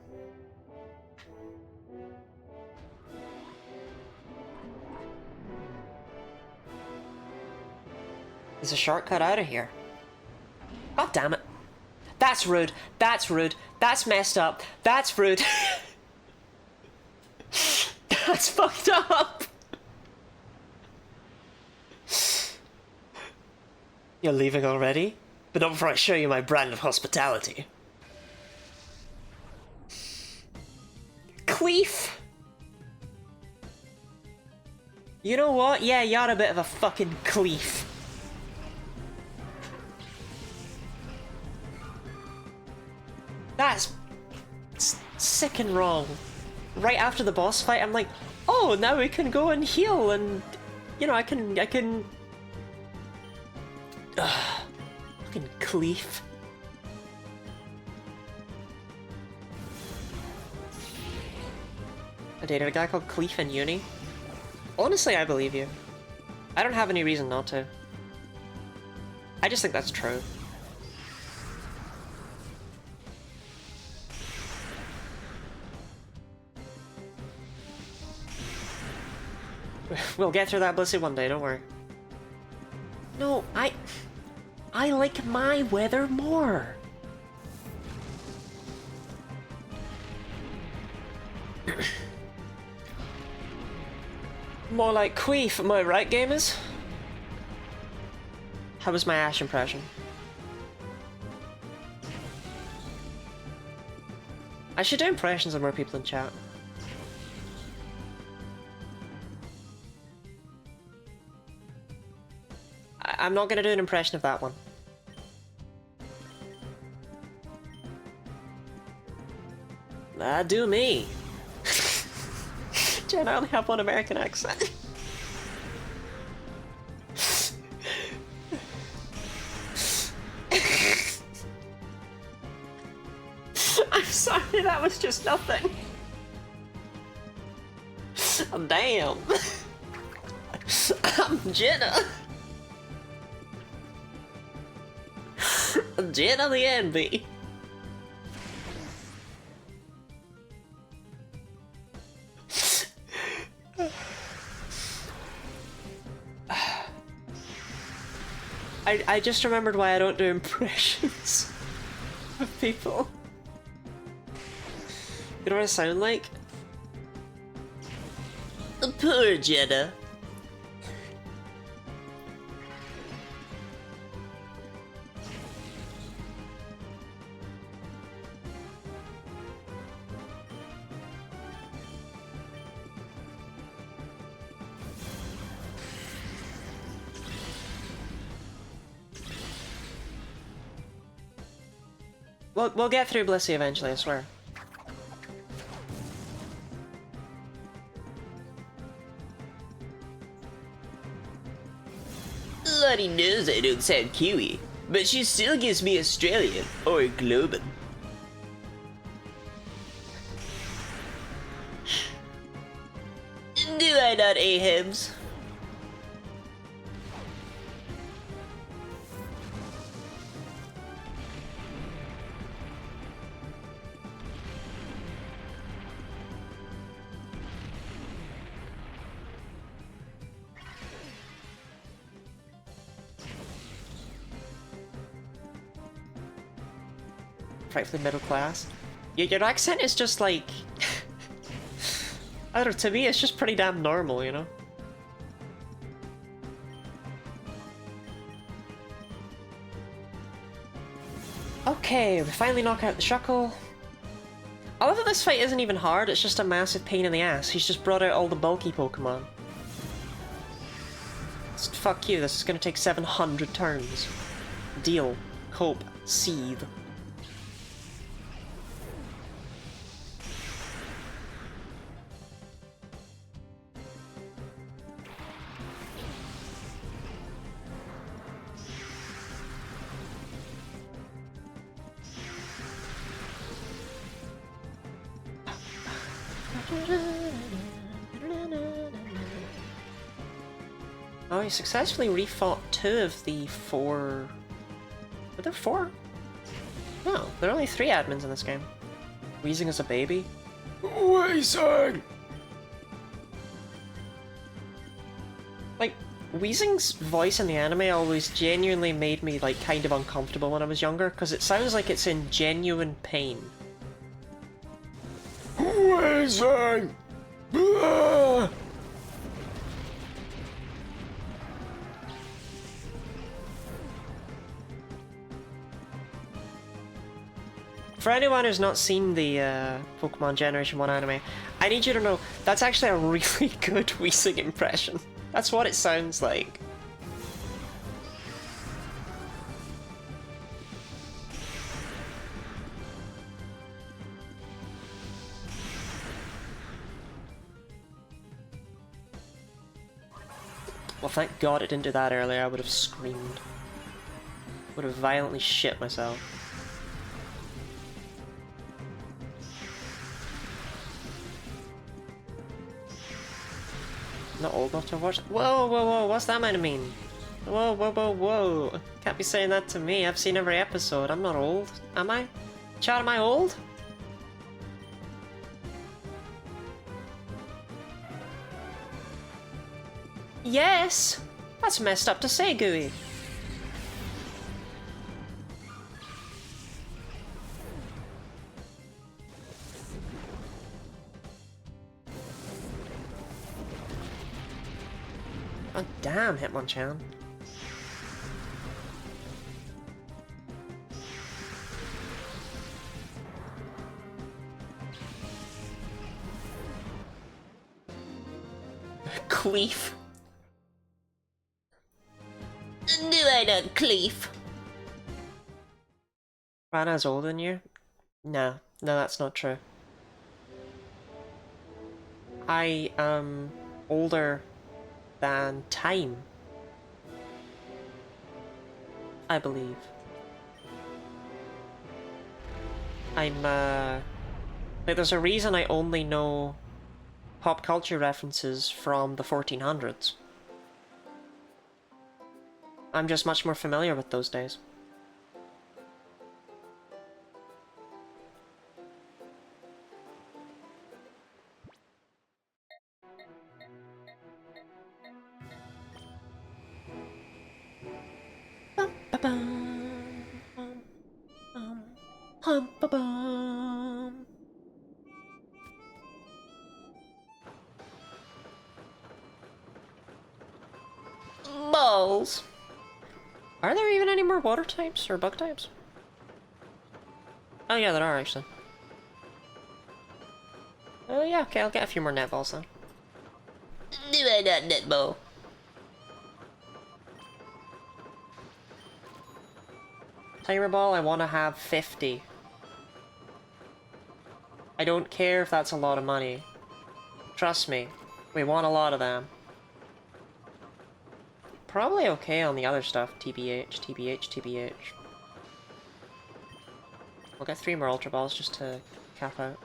There's a shortcut out of here. God damn it. That's rude. That's rude. That's messed up. That's rude. That's fucked up. You're leaving already? But not before I show you my brand of hospitality. Cleef! You know what? Yeah, you're a bit of a fucking cleef. That's sick and wrong. Right after the boss fight, I'm like, oh, now we can go and heal and, you know, I can... Fucking cleef. I dated a guy called Cleef in uni. Honestly, I believe you. I don't have any reason not to. I just think that's true. We'll get through that blissey one day, don't worry. No, I like my weather more. More like queef, am I right, gamers? How was my Ash impression? I should do impressions of more people in chat. I'm not gonna do an impression of that one. Do me. Jen, I only have one American accent. I'm sorry, that was just nothing. Damn. I'm Jenna. Jenna the Envy. I just remembered why I don't do impressions of people. You know what I sound like? Poor Jenna. We'll get through Blissey eventually, I swear. Lottie knows I don't sound Kiwi, but she still gives me Australian or Globan. Do I not, Ahems? Rightfully middle class. Your accent is just like... I don't know, to me it's just pretty damn normal, you know? Okay, we finally knock out the Shuckle. I love that this fight isn't even hard, it's just a massive pain in the ass. He's just brought out all the bulky Pokemon. Fuck you, this is gonna take 700 turns. Deal. Cope. Seethe. Oh, he successfully refought 2 of the 4... Were there 4? No, there are only 3 admins in this game. Wheezing as a baby? Wheezing! Like, Wheezing's voice in the anime always genuinely made me, like, kind of uncomfortable when I was younger, because it sounds like it's in genuine pain. Wheezing! Ah! For anyone who's not seen the Pokemon Generation 1 anime, I need you to know that's actually a really good Wheezing impression. That's what it sounds like. Well, thank God it didn't do that earlier. I would have screamed. Would have violently shit myself. Not old enough to watch. Whoa, whoa, whoa! What's that meant to mean? Whoa, whoa, whoa, whoa! Can't be saying that to me. I've seen every episode. I'm not old, am I? Chad, am I old? Yes! That's messed up to say, Gooey. Oh, damn, Hitmonchan. Queef. Do I not cleave? Rana's older than you? No, no, that's not true. I am older than time, I believe. I'm, like, there's a reason I only know pop culture references from the 1400s. I'm just much more familiar with those days. Balls! Are there even any more water types or bug types? Oh yeah, there are actually. Oh yeah, okay, I'll get a few more netballs then. Do I not netball? Timer ball, I want to have 50. I don't care if that's a lot of money. Trust me, we want a lot of them. Probably okay on the other stuff. TBH, TBH, TBH. We'll get 3 more Ultra Balls just to cap out.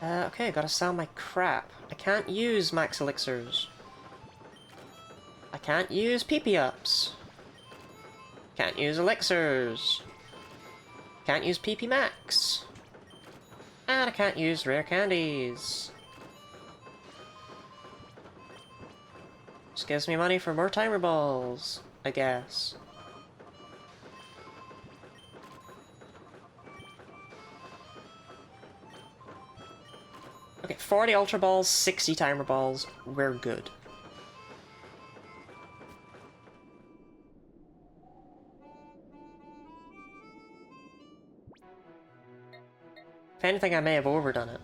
Okay, gotta sell my crap. I can't use max elixirs. I can't use PP ups. Can't use elixirs. Can't use PP max. And I can't use rare candies. Just gives me money for more timer balls, I guess. Okay, 40 Ultra Balls, 60 timer balls. We're good. If anything, I may have overdone it.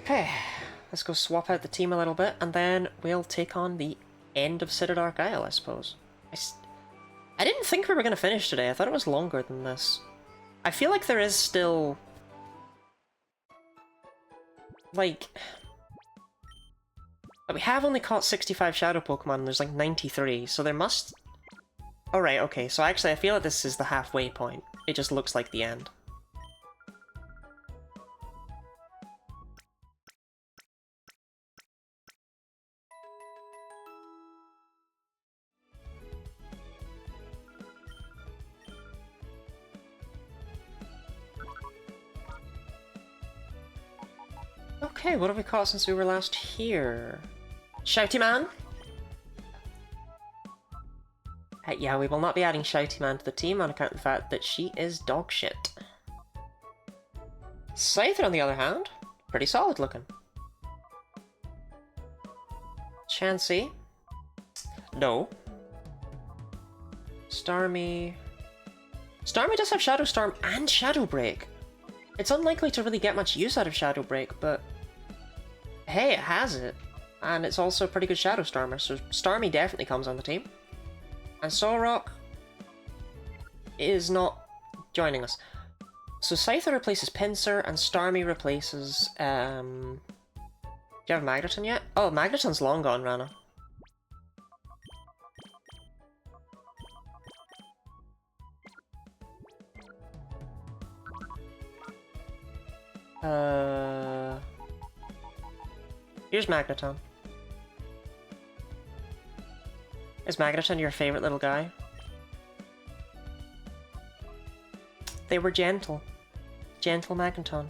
Okay, let's go swap out the team a little bit, and then we'll take on the end of Citadark Isle, I suppose. I didn't think we were going to finish today. I thought it was longer than this. I feel like there is still... like... we have only caught 65 Shadow Pokemon, and there's like 93, so there must... Alright, okay, so actually I feel like this is the halfway point. It just looks like the end. Okay, what have we caught since we were last here? Shouty Man? Yeah, we will not be adding Shouty Man to the team on account of the fact that she is dog shit. Scyther, on the other hand, pretty solid looking. Chansey? No. Starmie... Starmie does have Shadow Storm and Shadow Break. It's unlikely to really get much use out of Shadow Break, but... hey, it has it. And it's also a pretty good Shadow Stormer, so Starmie definitely comes on the team. And Solrock is not joining us. So Scyther replaces Pinsir, and Starmie replaces, do you have Magneton yet? Oh, Magneton's long gone, Rana. Here's Magneton. Is Magneton your favorite little guy? They were gentle. Gentle Magneton.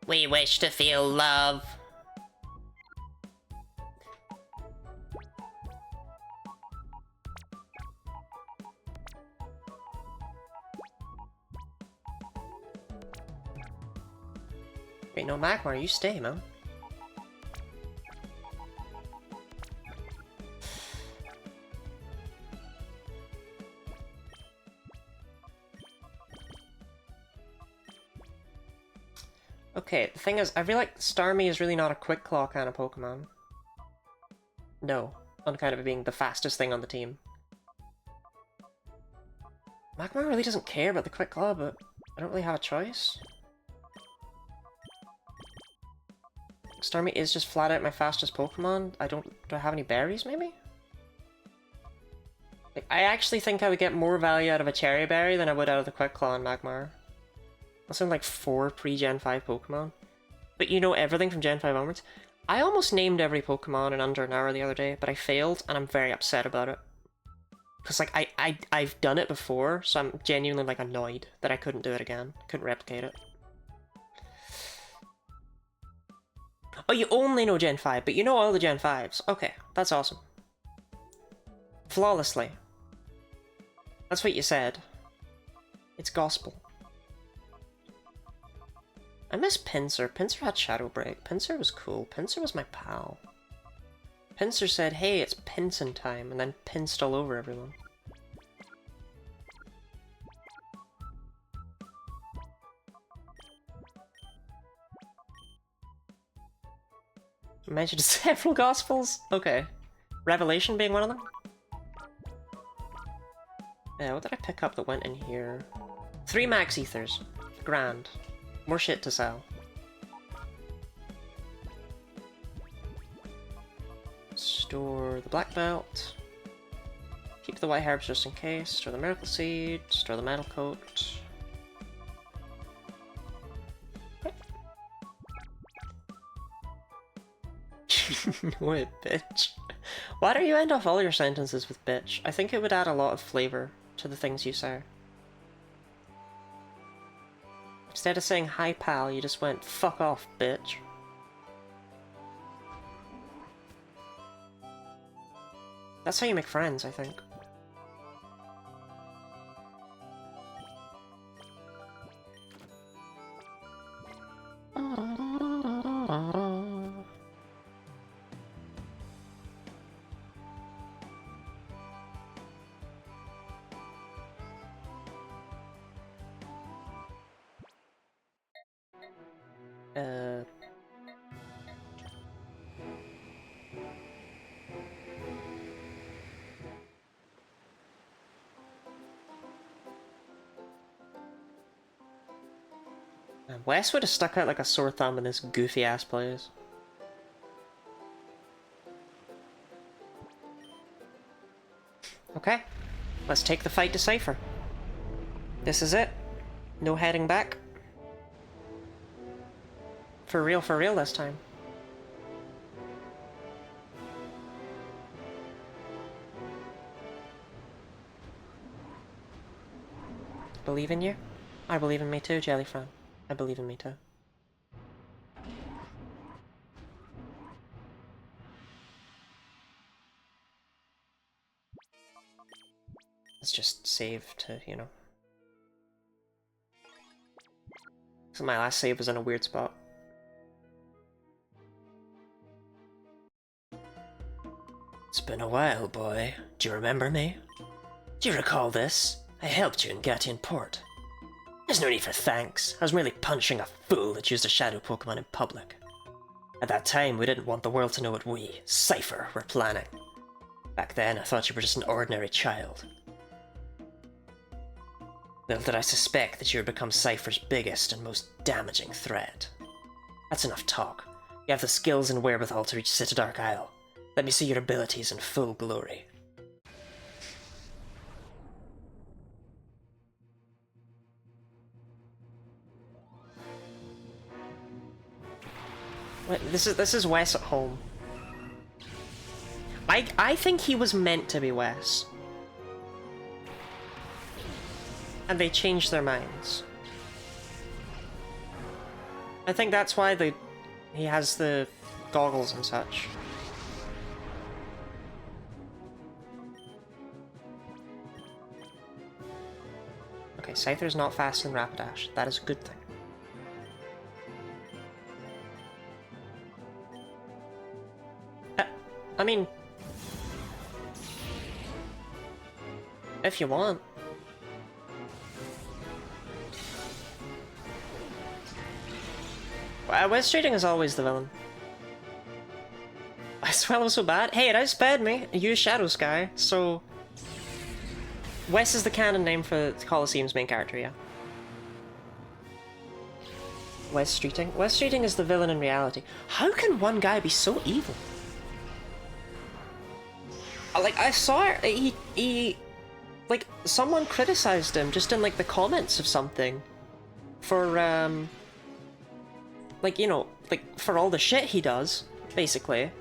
We wish to feel love. Wait, no, Magmar, you stay, man. Okay, the thing is, I feel like Starmie is really not a quick claw kind of Pokemon. No, on kind of it being the fastest thing on the team. Magmar really doesn't care about the Quick Claw, but I don't really have a choice. Starmie is just flat out my fastest Pokemon. Do I have any berries, maybe? Like, I actually think I would get more value out of a Cherry Berry than I would out of the Quick Claw and Magmar. That's in like 4 pre-Gen 5 Pokemon. But you know everything from Gen 5 onwards. I almost named every Pokemon in under an hour the other day, but I failed, and I'm very upset about it. Because, like, I've done it before, so I'm genuinely, like, annoyed that I couldn't do it again. Couldn't replicate it. Oh, you only know Gen 5, but you know all the Gen 5s. Okay, that's awesome. Flawlessly. That's what you said. It's gospel. I miss Pinsir. Pinsir had Shadow Break. Pinsir was cool. Pinsir was my pal. Pinsir said, hey, it's Pinsin time, and then pinced all over everyone. I mentioned several Gospels? Okay. Revelation being one of them? Yeah, what did I pick up that went in here? 3 Max Ethers. Grand. More shit to sell. Store the Black Belt. Keep the White Herbs just in case. Store the Miracle Seed. Store the Metal Coat. Wait, bitch. Why do you end off all your sentences with bitch? I think it would add a lot of flavor to the things you say. Instead of saying hi pal, you just went fuck off, bitch. That's how you make friends, I think. Wes would have stuck out like a sore thumb in this goofy ass plays. Okay, let's take the fight to Cypher. This is it. No heading back. For real this time. Believe in you? I believe in me too, Jellyfran. I believe in me too. Let's just save to, you know. So my last save was in a weird spot. It's been a while, boy. Do you remember me? Do you recall this? I helped you in Gatian Port. There's no need for thanks. I was merely punishing a fool that used a shadow Pokemon in public. At that time, we didn't want the world to know what we, Cypher, were planning. Back then, I thought you were just an ordinary child. Little did I suspect that you would become Cypher's biggest and most damaging threat. That's enough talk. You have the skills and wherewithal to reach Citadark Isle. Let me see your abilities in full glory. Wait, this is Wes at home. I think he was meant to be Wes. And they changed their minds. I think that's why he has the goggles and such. Okay, Scyther's not faster than Rapidash. That is a good thing. I mean, if you want. West Trading is always the villain. I swear I was so bad. Hey, it outsped me. You Shadow Sky, so Wes is the canon name for Colosseum's main character, yeah. Wes Streeting? Wes Streeting is the villain in reality. How can one guy be so evil? Like, I saw he like, someone criticized him just in, like, the comments of something for, like, you know, like, for all the shit he does, basically.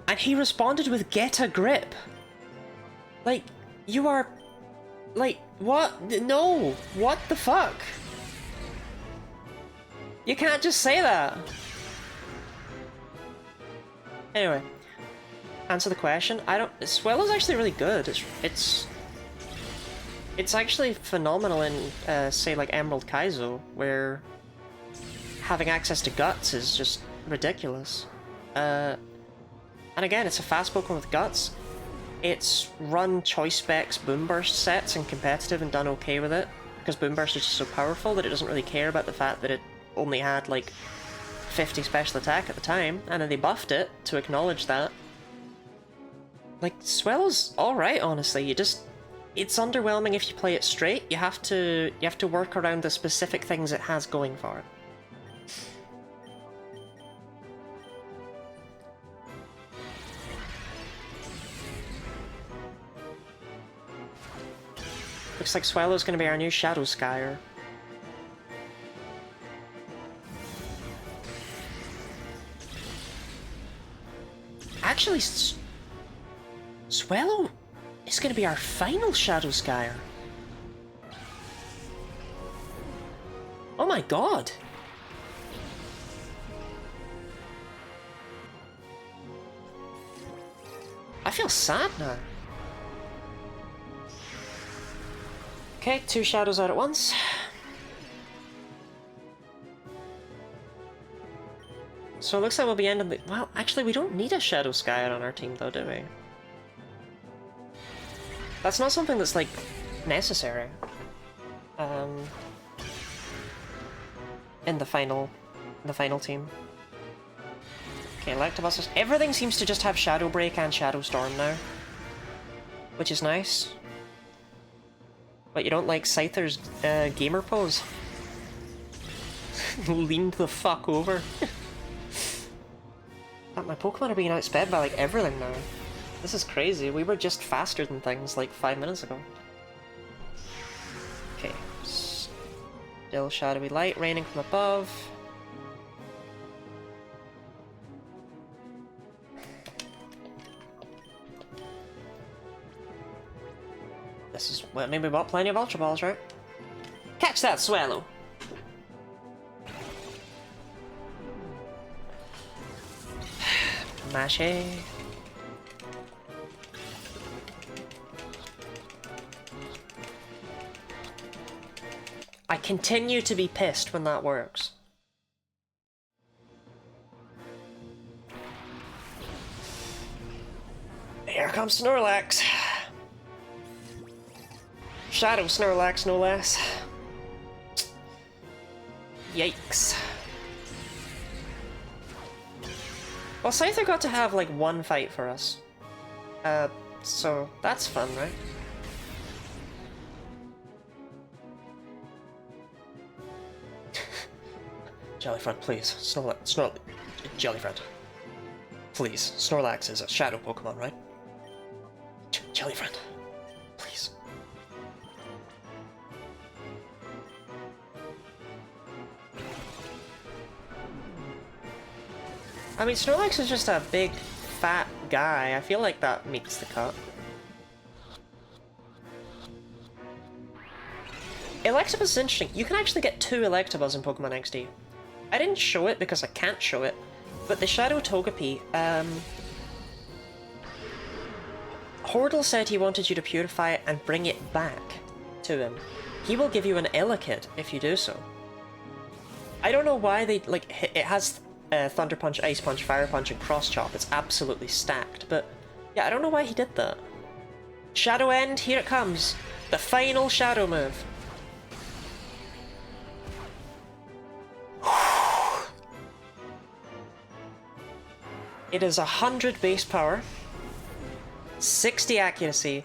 And he responded with, "Get a grip." Like, you are... Like, what? No! What the fuck? You can't just say that! Anyway. Answer the question. I don't... Swellow's actually really good. It's actually phenomenal in, say, like, Emerald Kaizo, where having access to Guts is just ridiculous. And again, it's a fast Pokemon with Guts. It's run Choice Specs Boomburst sets in competitive and done okay with it, because Boomburst is just so powerful that it doesn't really care about the fact that it only had, like, 50 special attack at the time, and then they buffed it to acknowledge that. Like, Swellow's alright, honestly. You just... It's underwhelming if you play it straight. You have to work around the specific things it has going for it. Looks like Swellow's gonna be our new Shadow Skyer. Actually, Swellow is gonna be our final Shadow Skyer. Oh my god! I feel sad now. Okay, 2 shadows out at once. So it looks like we'll be ending the... Well, actually, we don't need a Shadow Skyer on our team, though, do we? That's not something that's, like, necessary. In the final team. Okay, Electabuzz. Everything seems to just have Shadow Break and Shadow Storm now. Which is nice. But you don't like Scyther's gamer pose? Leaned the fuck over. My Pokemon are being outsped by, like, everything now. This is crazy. We were just faster than things, like, 5 minutes ago. Okay. Still shadowy light raining from above. This is... Well, I mean, we bought plenty of Ultra Balls, right? Catch that, Swallow! Mashy. I continue to be pissed when that works. Here comes Snorlax. Shadow Snorlax, no less. Yikes. Well, Scyther got to have, like, 1 fight for us. So that's fun, right? Jellyfriend, please. Jellyfriend. Please. Snorlax is a shadow Pokemon, right? Jellyfriend. Please. I mean, Snorlax is just a big, fat guy. I feel like that makes the cut. Electabuzz is interesting. You can actually get 2 Electabuzz in Pokemon XD. I didn't show it because I can't show it, but the Shadow Togepi, Hordle said he wanted you to purify it and bring it back to him. He will give you an Elekid if you do so. I don't know why they, like, it has Thunder Punch, Ice Punch, Fire Punch, and Cross Chop. It's absolutely stacked, but yeah, I don't know why he did that. Shadow End, here it comes. The final Shadow move. It is 100 base power, 60 accuracy,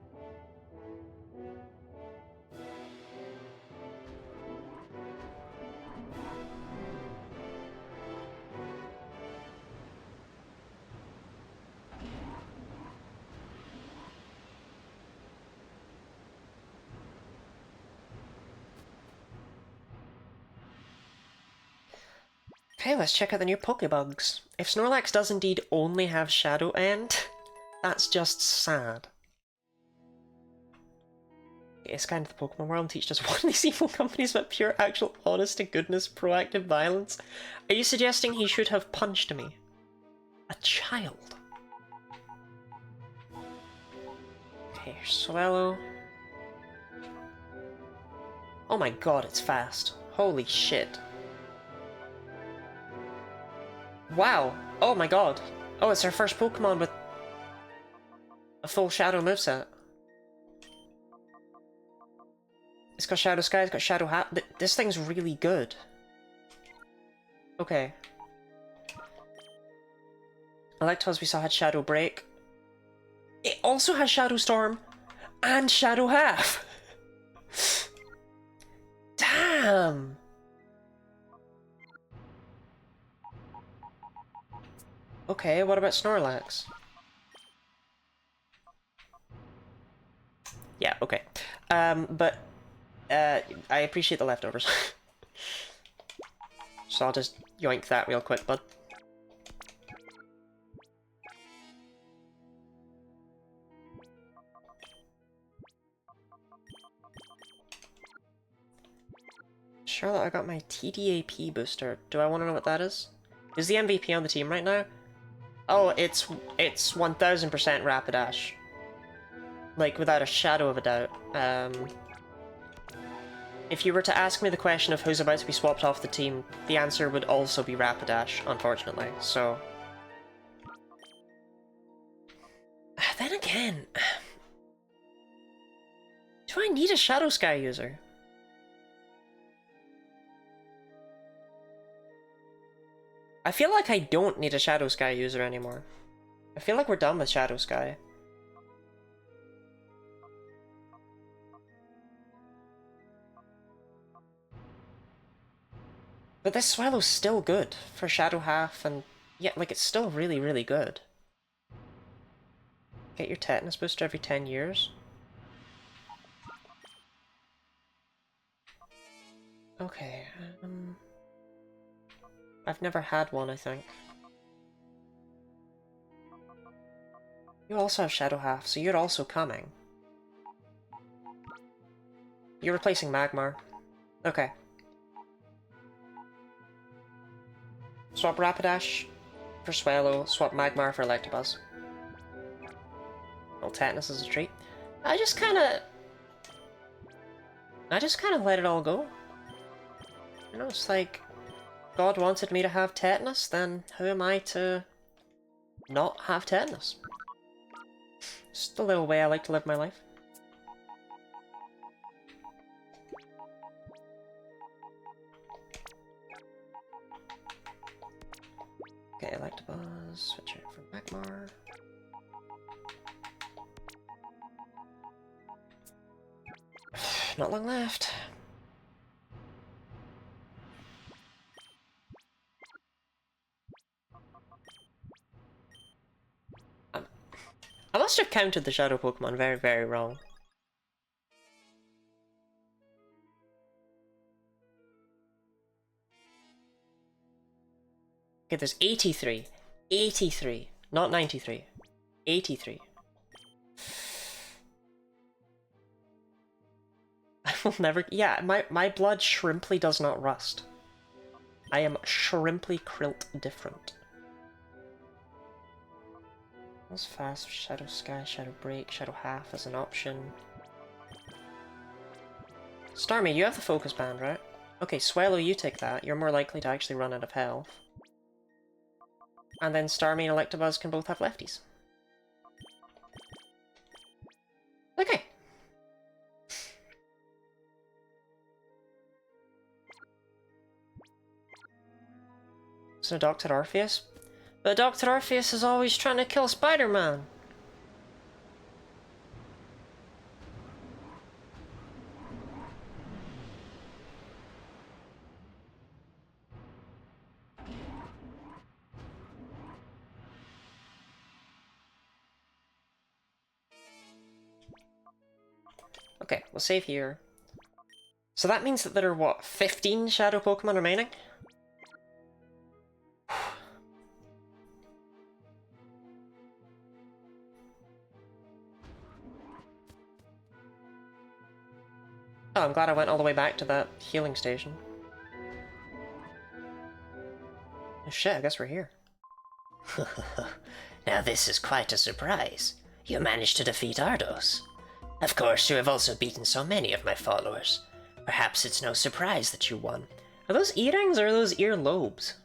Okay, let's check out the new Pokebugs. If Snorlax does indeed only have Shadow End, that's just sad. It's kind of the Pokemon world and teach us one of these evil companies about pure, actual, honest to goodness, proactive violence. Are you suggesting he should have punched me? A child. Okay, Swallow. Oh my god, it's fast. Holy shit. Wow. Oh my god. Oh, it's our first Pokemon with a full Shadow moveset. It's got Shadow Sky, it's got Shadow Hat. This thing's really good. Okay. Electabuzz we saw had Shadow Break. It also has Shadow Storm and Shadow Half. Damn! Okay, what about Snorlax? Yeah, okay. But I appreciate the leftovers. So I'll just yoink that real quick, bud. Charlotte, I got my TDAP booster. Do I want to know what that is? Who's the MVP on the team right now? Oh, it's 1000% Rapidash. Like, without a shadow of a doubt. If you were to ask me the question of who's about to be swapped off the team, the answer would also be Rapidash, unfortunately, so... Then again... Do I need a Shadow Sky user? I feel like I don't need a Shadow Sky user anymore. I feel like we're done with Shadow Sky. But this Swallow's still good for Shadow Half, and yeah, like, it's still really, really good. Get your tetanus booster every 10 years. Okay, I've never had one, I think. You also have Shadow Half, so you're also coming. You're replacing Magmar. Okay. Swap Rapidash for Swallow, swap Magmar for Electabuzz. Well, tetanus is a treat. I just kinda let it all go. You know, it's like, God wanted me to have tetanus, then who am I to not have tetanus? Just a little way I like to live my life. Okay, Electabuzz, switch it from Magmar. Not long left. I must have counted the Shadow Pokemon very, very wrong. Okay, there's 83. 83. Not 93. 83. I will never... Yeah, my blood shrimply does not rust. I am shrimply krilt different. That's fast. Shadow Sky, Shadow Break, Shadow Half as an option. Starmie, you have the Focus Band, right? Okay, Swallow, you take that. You're more likely to actually run out of health. And then Starmie and Electabuzz can both have lefties. Okay. So Dr. Orpheus? But Dr. Orpheus is always trying to kill Spider-Man. Okay, we'll save here. So that means that there are, what, 15 Shadow Pokemon remaining? Oh, I'm glad I went all the way back to that healing station. Oh, shit, I guess we're here. Now this is quite a surprise. You managed to defeat Ardos. Of course, you have also beaten so many of my followers. Perhaps it's no surprise that you won. Are those earrings or are those ear lobes?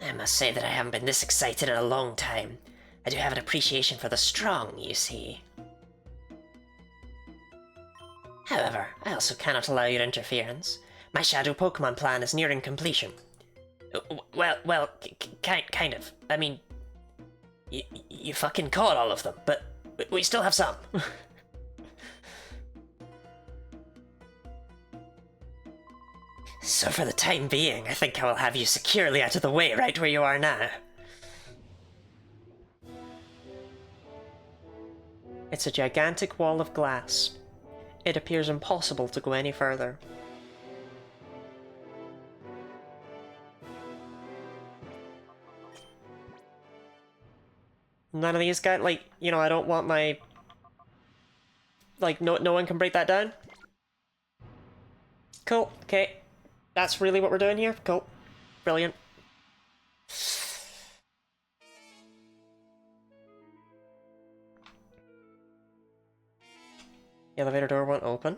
I must say that I haven't been this excited in a long time. I do have an appreciation for the strong, you see. However, I also cannot allow your interference. My shadow Pokemon plan is nearing completion. Well, kind of. I mean, you fucking caught all of them, but we still have some. So for the time being, I think I will have you securely out of the way right where you are now. It's a gigantic wall of glass. It appears impossible to go any further. None of these guys, like, you know, I don't want my... Like, no one can break that down? Cool, okay. That's really what we're doing here? Cool. Brilliant. The elevator door won't open.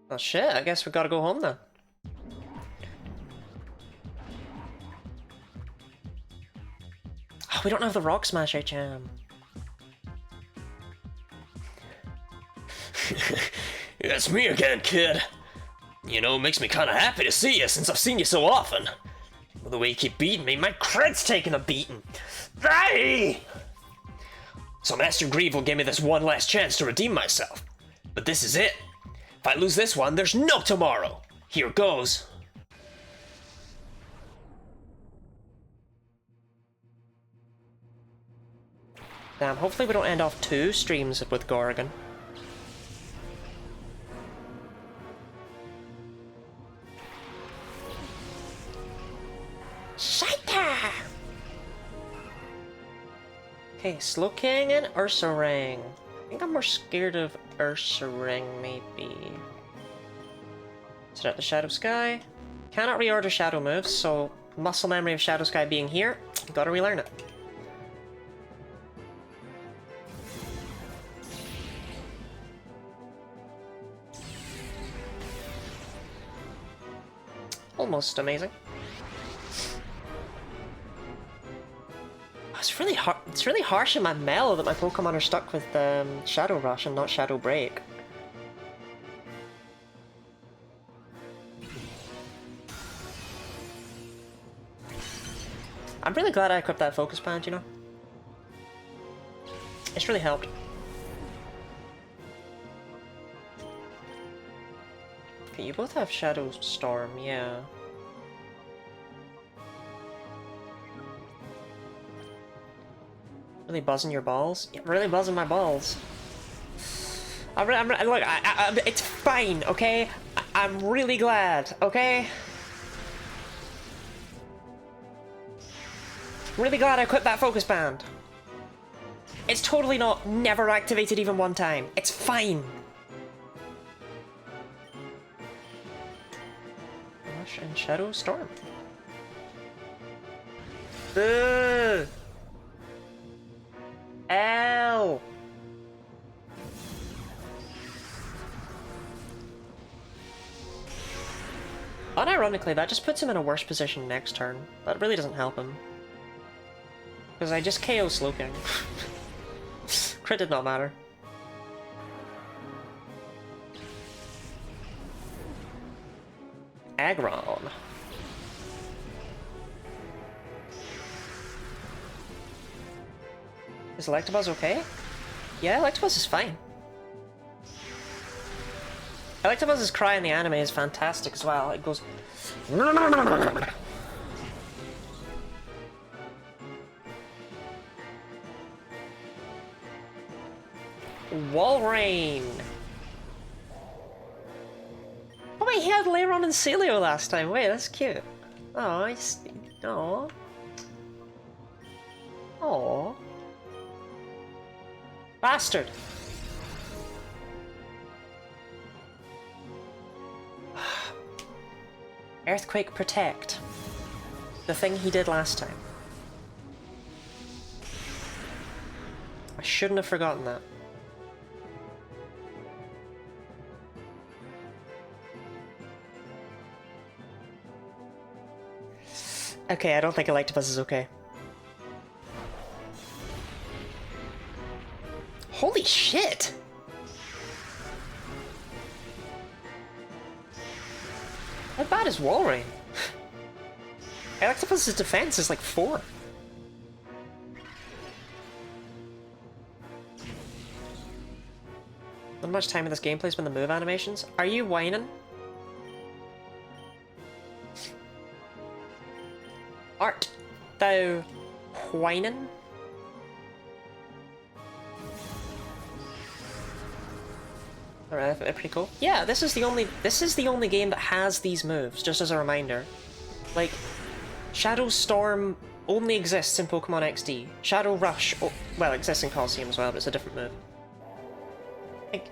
Oh shit, I guess we gotta go home then. Oh, we don't have the Rock Smash HM. It's me again, kid. You know, it makes me kinda happy to see you since I've seen you so often. With the way you keep beating me, my cred's taking a beating. Hey! So Master Grieve will give me this one last chance to redeem myself. But this is it. If I lose this one, there's no tomorrow. Here goes. Damn, hopefully we don't end off 2 streams with Gorgon. Shaita! Okay, Slowking and Ursaring. I think I'm more scared of Ursaring, maybe. Set out the Shadow Sky. Cannot reorder Shadow moves, so muscle memory of Shadow Sky being here, gotta relearn it. Almost amazing. Oh, it's really harsh in my mellow that my Pokemon are stuck with Shadow Rush and not Shadow Break. I'm really glad I equipped that Focus Band, you know? It's really helped. Okay, you both have Shadow Storm, yeah. Really buzzing your balls? Yeah, really buzzing my balls. Look, it's fine, okay? I'm really glad, okay? Really glad I equipped that Focus Band. It's totally never activated even one time. It's fine. Rush and Shadow Storm. Ugh. Ow! Unironically, that just puts him in a worse position next turn. That really doesn't help him. Because I just KO Slowking. Crit did not matter. Aggron. Is Electabuzz okay? Yeah, Electabuzz is fine. Electabuzz's cry in the anime is fantastic as well. It goes... Walrein! Oh wait, he had Lairon and Celio last time. Wait, that's cute. Oh, I just... Aww. Oh. Bastard! Earthquake Protect. The thing he did last time. I shouldn't have forgotten that. Okay, I don't think Electabuzz is okay. Holy shit! How bad is Walrein? Electabuzz's defense is like 4. Not much time in this gameplay spent the move animations. Are you whining? Art thou whining? Alright, pretty cool. Yeah, this is the only game that has these moves, just as a reminder. Like, Shadow Storm only exists in Pokemon XD. Shadow Rush, well, exists in Colosseum as well, but it's a different move. Like,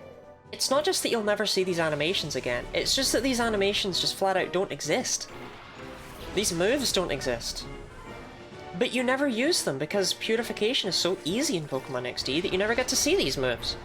it's not just that you'll never see these animations again, it's just that these animations just flat out don't exist. These moves don't exist. But you never use them because purification is so easy in Pokemon XD that you never get to see these moves.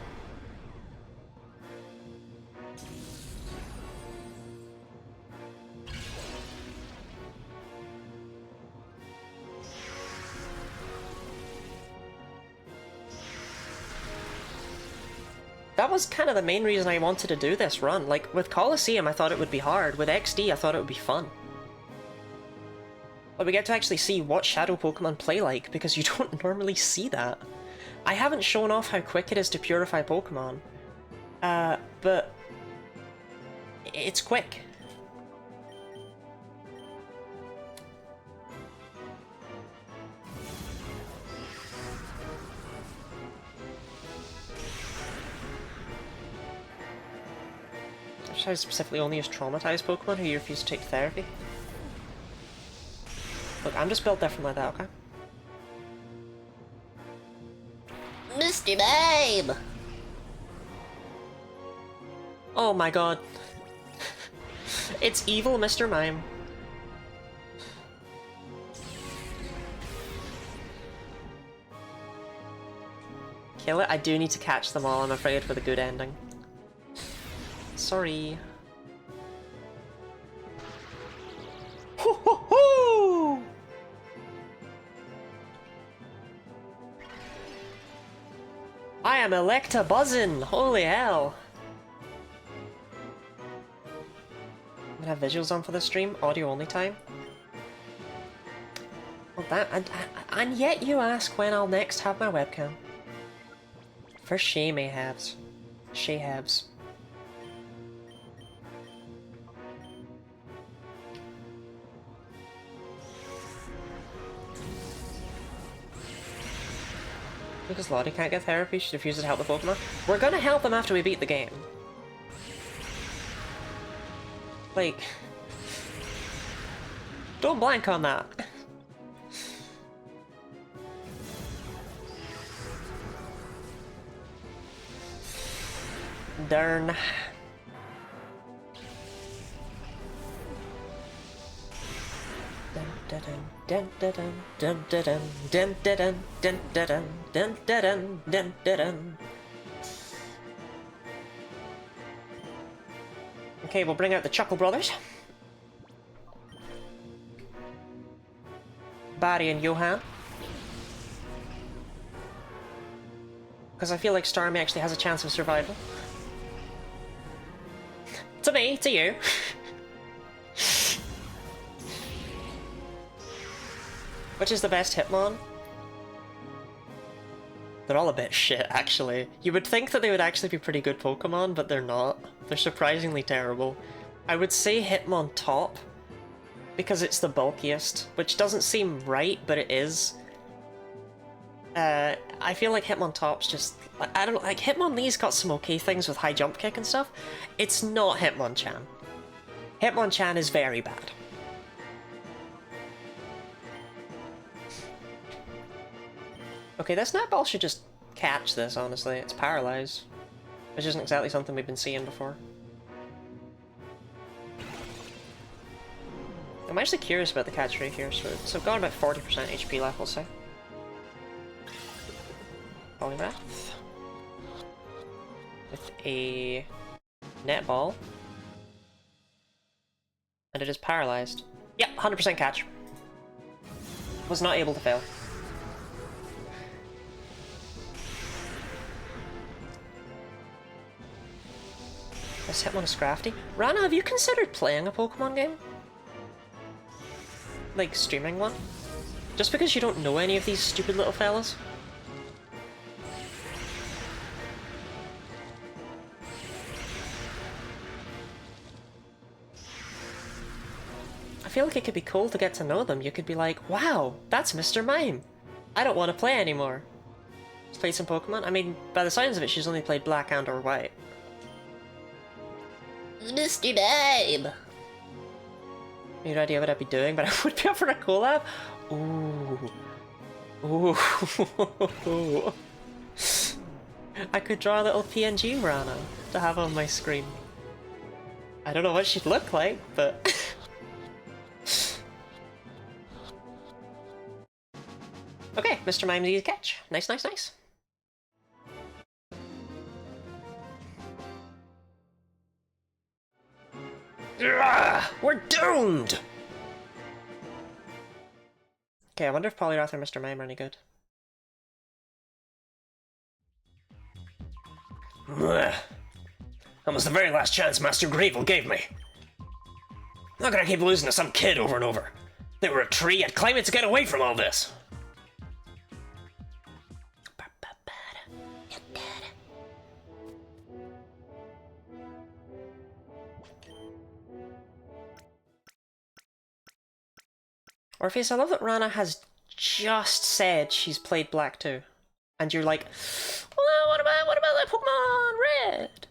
That was kind of the main reason I wanted to do this run. Like, with Colosseum I thought it would be hard, with XD I thought it would be fun. But we get to actually see what Shadow Pokemon play like, because you don't normally see that. I haven't shown off how quick it is to purify Pokemon, but it's quick. I specifically only use traumatized Pokemon who you refuse to take therapy. Look, I'm just built different like that, okay? Mr. Babe! Oh my god. It's evil Mr. Mime. Kill it? I do need to catch them all, I'm afraid, for the good ending. Sorry. Ho ho ho! I am Electabuzzin'! Holy hell! I'm gonna have visuals on for the stream, audio only time. Well, and yet you ask when I'll next have my webcam. For She-Mayhabs. She-Habs. Because Lottie can't get therapy, she refuses to help the Pokemon. We're gonna help them after we beat the game. Like... Don't blank on that. Darn. Okay, we'll bring out the Chuckle Brothers. Barry and Johan. Because I feel like Starmie actually has a chance of survival. To me, to you. Which is the best Hitmon? They're all a bit shit, actually. You would think that they would actually be pretty good Pokemon, but they're not. They're surprisingly terrible. I would say Hitmon top, because it's the bulkiest, which doesn't seem right, but it is. I feel like Hitmon top's just... I don't know, like, Hitmonlee's got some okay things with high jump kick and stuff. It's not Hitmonchan. Hitmonchan is very bad. Okay, this netball should just catch this, honestly. It's paralyzed. Which isn't exactly something we've been seeing before. I'm actually curious about the catch rate here, so I've got about 40% HP left, we'll say. Poliwrath. With a netball. And it is paralyzed. Yep, 100% catch. Was not able to fail. Let's hit one Scrafty. Rana, have you considered playing a Pokemon game? Like, streaming one? Just because you don't know any of these stupid little fellas? I feel like it could be cool to get to know them. You could be like, wow, that's Mr. Mime. I don't want to play anymore. Let's play some Pokemon. I mean, by the signs of it, she's only played Black and or White. Mr. Mime! No idea what I'd be doing, but I would be up for a collab. Ooh. Ooh. I could draw a little PNG Marana to have on my screen. I don't know what she'd look like, but... Okay, Mr. Mime's easy catch. Nice, nice, nice. Ugh, we're doomed! Okay, I wonder if Poliwrath or Mr. Mime are any good. Ugh. That was the very last chance Master Gravel gave me. I'm not gonna keep losing to some kid over and over. They were a tree, I'd climb it to get away from all this. Orpheus, I love that Rana has just said she's played Black too. And you're like, well, what about that Pokemon Red?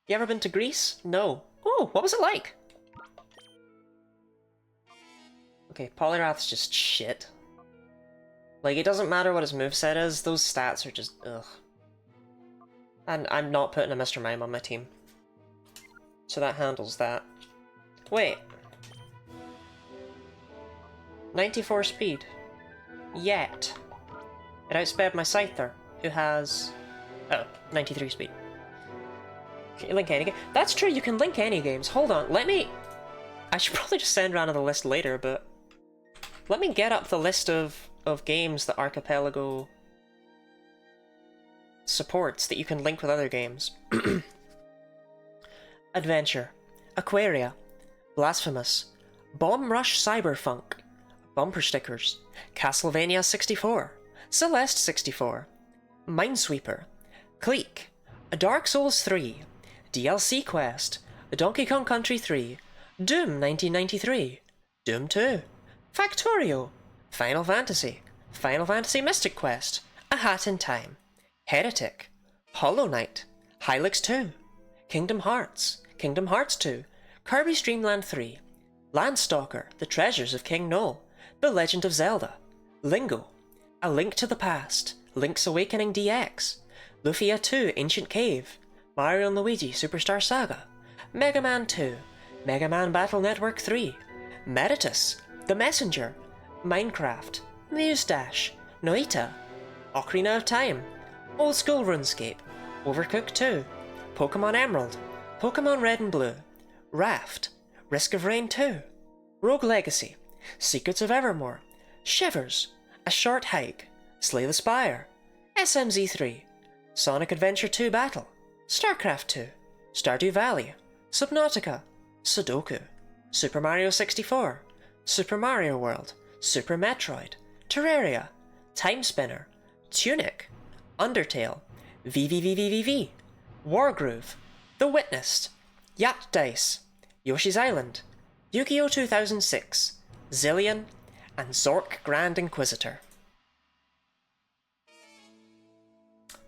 You ever been to Greece? No. Oh, what was it like? Okay, Poliwrath's just shit. Like, it doesn't matter what his moveset is, those stats are just ugh. And I'm not putting a Mr. Mime on my team. So that handles that. Wait. 94 speed. Yet. It outsped my Scyther, who has... oh, 93 speed. Can you link any game? That's true, you can link any games. Hold on, let me... I should probably just send Rana the list later, but... let me get up the list of games that Archipelago supports that you can link with other games. Adventure, Aquaria, Blasphemous, Bomb Rush Cyberfunk, Bumper Stickers, Castlevania 64, Celeste 64, Minesweeper, Clique, Dark Souls 3, DLC Quest, Donkey Kong Country 3, Doom 1993, Doom 2, Factorio, Final Fantasy Mystic Quest, A Hat in Time, Heretic, Hollow Knight, Hylix 2, Kingdom Hearts 2, Kirby's Dream Land 3, Landstalker, The Treasures of King Noel, The Legend of Zelda, Lingo, A Link to the Past, Link's Awakening DX, Lufia 2 Ancient Cave, Mario & Luigi Superstar Saga, Mega Man 2, Mega Man Battle Network 3, Meritus, The Messenger, Minecraft, Muse Dash, Noita, Ocarina of Time, Old School RuneScape, Overcooked 2, Pokemon Emerald, Pokemon Red and Blue, Raft, Risk of Rain 2, Rogue Legacy, Secrets of Evermore, Shivers, A Short Hike, Slay the Spire, SMZ 3, Sonic Adventure 2 Battle, StarCraft 2, Stardew Valley, Subnautica, Sudoku, Super Mario 64, Super Mario World, Super Metroid, Terraria, Time Spinner, Tunic, Undertale, VVVVVV, Wargroove, The Witnessed, Yacht Dice, Yoshi's Island, Yu-Gi-Oh! 2006, Zillion, and Zork Grand Inquisitor.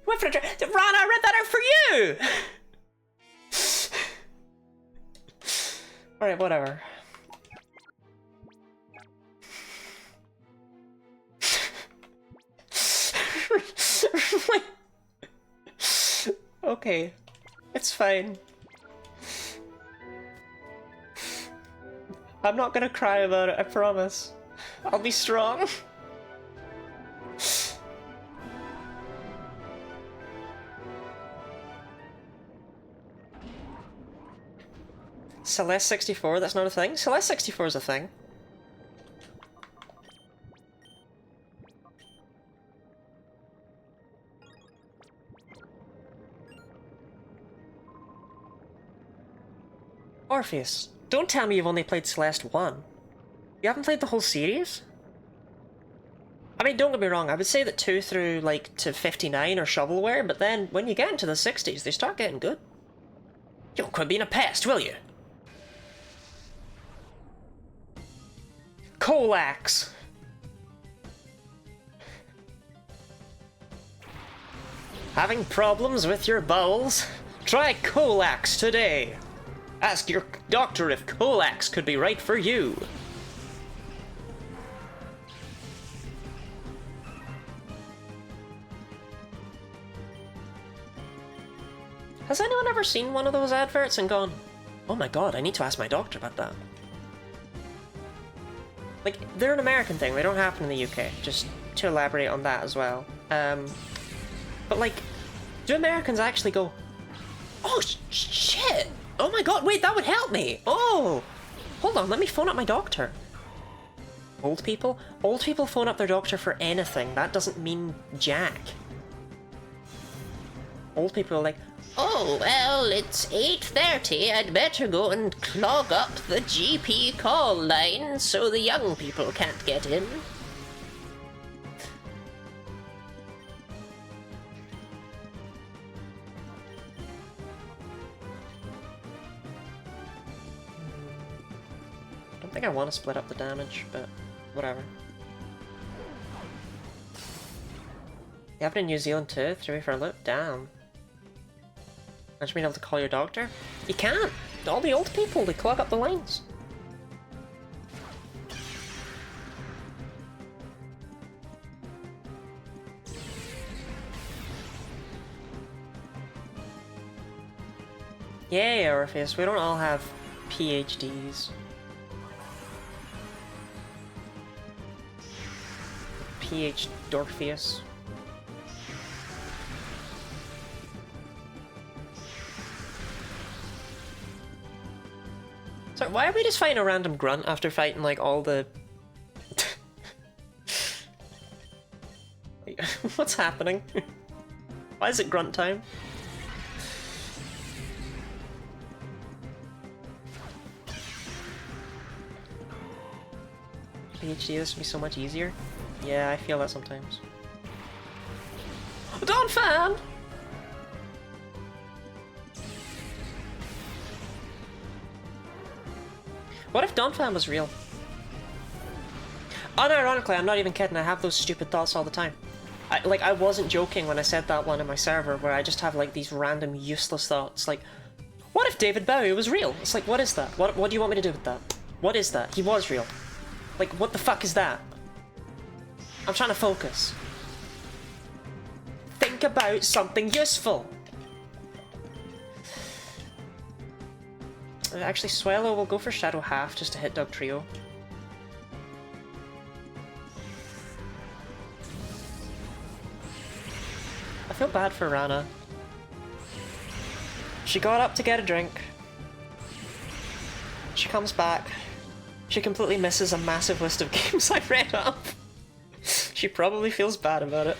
Ron, I read that out for you! Alright, whatever. Okay, it's fine. I'm not gonna cry about it, I promise. I'll be strong. Celeste 64, that's not a thing? Celeste 64 is a thing. Orpheus, don't tell me you've only played Celeste 1. You haven't played the whole series? I mean, don't get me wrong, I would say that 2 through, like, to 59 are shovelware, but then, when you get into the 60s, they start getting good. You won't quit being a pest, will you? Colax! Having problems with your bowels? Try Colax today! Ask your doctor if Colax could be right for you. Has anyone ever seen one of those adverts and gone, oh my god, I need to ask my doctor about that? Like, they're an American thing, they don't happen in the UK, just to elaborate on that as well. But like, do Americans actually go, oh shit! Oh my god, wait, that would help me! Oh! Hold on, let me phone up my doctor. Old people? Old people phone up their doctor for anything, that doesn't mean jack. Old people are like, Oh, well, it's 8:30. I'd better go and clog up the GP call line so the young people can't get in. I don't think I want to split up the damage, but whatever. You happen in New Zealand too? Threw me for a loop? Damn. Aren't you being able to call your doctor? You can't! All the old people, they clog up the lines. Yay, Orpheus, we don't all have PhDs. PH Dorpheus. So why are we just fighting a random grunt after fighting like all the... Wait, what's happening? Why is it grunt time? PhD, this would be so much easier. Yeah, I feel that sometimes. Don Fan! What if Donphan was real? Unironically, I'm not even kidding, I have those stupid thoughts all the time. I wasn't joking when I said that one in my server, where I just have like these random useless thoughts, like, what if David Bowie was real? It's like, what is that? What do you want me to do with that? What is that? He was real. Like, what the fuck is that? I'm trying to focus. Think about something useful! Actually, Swallow will go for Shadow Half just to hit Dog Trio. I feel bad for Rana. She got up to get a drink. She comes back. She completely misses a massive list of games I read up. She probably feels bad about it.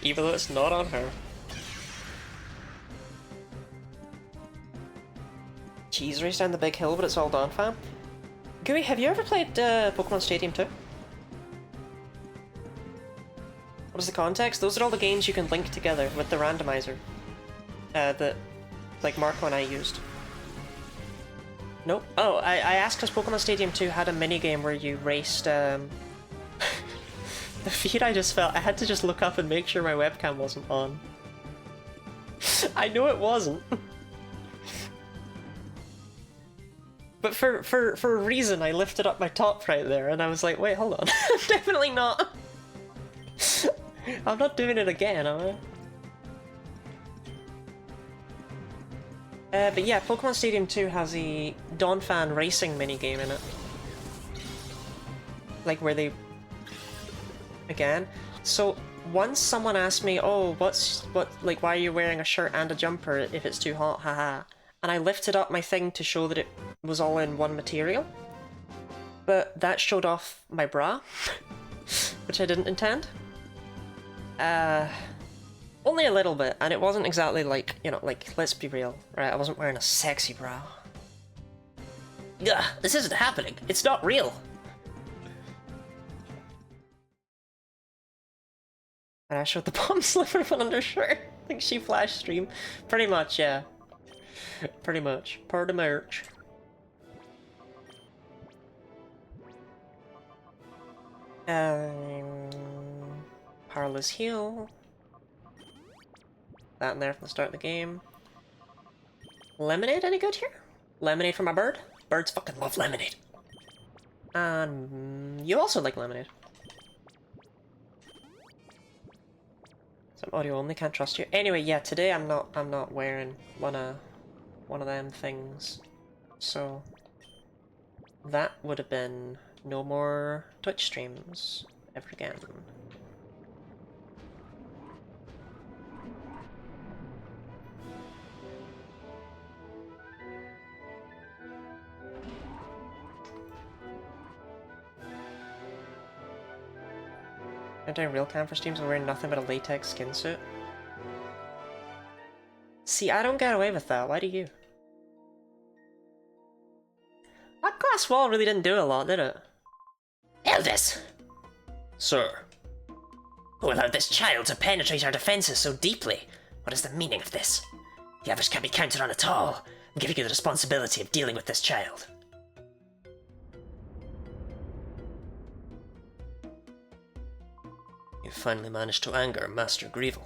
Even though it's not on her. Cheese race down the big hill, but it's all done, fam. Gooey, have you ever played Pokemon Stadium 2? What is the context? Those are all the games you can link together with the randomizer. That, like, Marco and I used. Nope. Oh, I asked because Pokemon Stadium 2 had a minigame where you raced, The feed I just felt, I had to just look up and make sure my webcam wasn't on. I know it wasn't. But for a reason, I lifted up my top right there, and I was like, wait, hold on. Definitely not. I'm not doing it again, am I? But yeah, Pokemon Stadium 2 has a Donphan racing minigame in it. Like, where they... Again. So, once someone asked me, oh, why are you wearing a shirt and a jumper if it's too hot, haha. And I lifted up my thing to show that it was all in one material. But that showed off my bra, which I didn't intend. Only a little bit, and it wasn't exactly like, you know, like, let's be real, right? I wasn't wearing a sexy bra. Ugh, this isn't happening. It's not real. And I showed the palm slipper of an undershirt. I think she flash stream. Pretty much, yeah. Pretty much. Part of merch. Powerless heal. That in there from the start of the game. Lemonade any good here? Lemonade for my bird? Birds fucking love lemonade. You also like lemonade. Some audio only, can't trust you. Anyway, yeah, today I'm not wearing one of them things. So that would have been no more Twitch streams ever again. I'm doing real cam for streams and wearing nothing but a latex skin suit. See, I don't get away with that. Why do you? That glass wall really didn't do a lot, did it? Elvis! Sir. Who allowed this child to penetrate our defenses so deeply? What is the meaning of this? The others can't be counted on at all. I'm giving you the responsibility of dealing with this child. You finally managed to anger Master Grievel.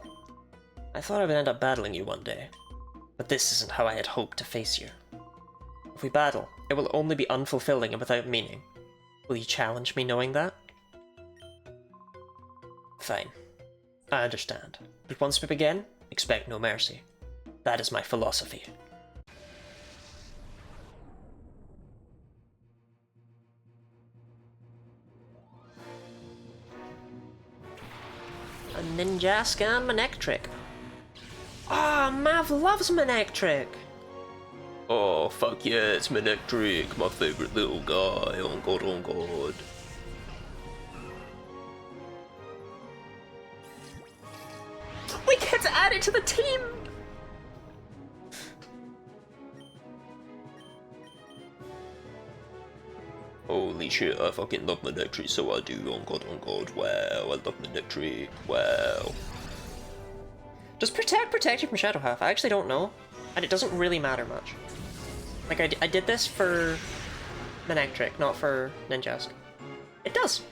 I thought I would end up battling you one day, but this isn't how I had hoped to face you. If we battle, it will only be unfulfilling and without meaning. Will you challenge me knowing that? Fine. I understand. But once we begin, expect no mercy. That is my philosophy. A Ninjask and Manectric. Ah, Mav loves Manectric! Oh, fuck yeah, it's Manectric, my favorite little guy. Oh god, oh god. We get to add it to the team! Holy shit, I fucking love Manectric, so I do. Oh god, wow, I love Manectric, wow. Does protect you from Shadow Half? I actually don't know. And it doesn't really matter much. Like, I did this for Manectric, not for Ninjask. It does!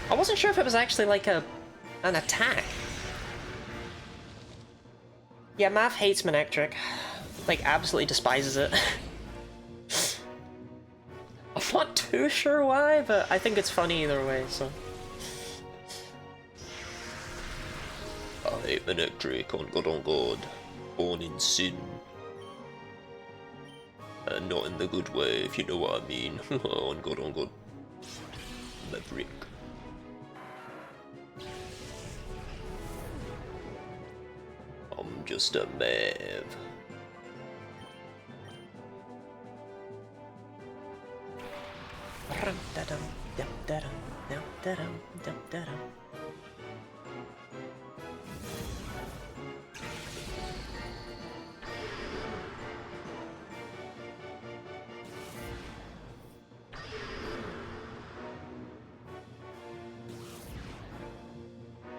I wasn't sure if it was actually like an attack. Yeah, Mav hates Manectric. Like, absolutely despises it. I'm not too sure why, but I think it's funny either way, so... I hate Manectric, on god, born in sin. And not in the good way, if you know what I mean. On god. Maverick. I'm just a Mav.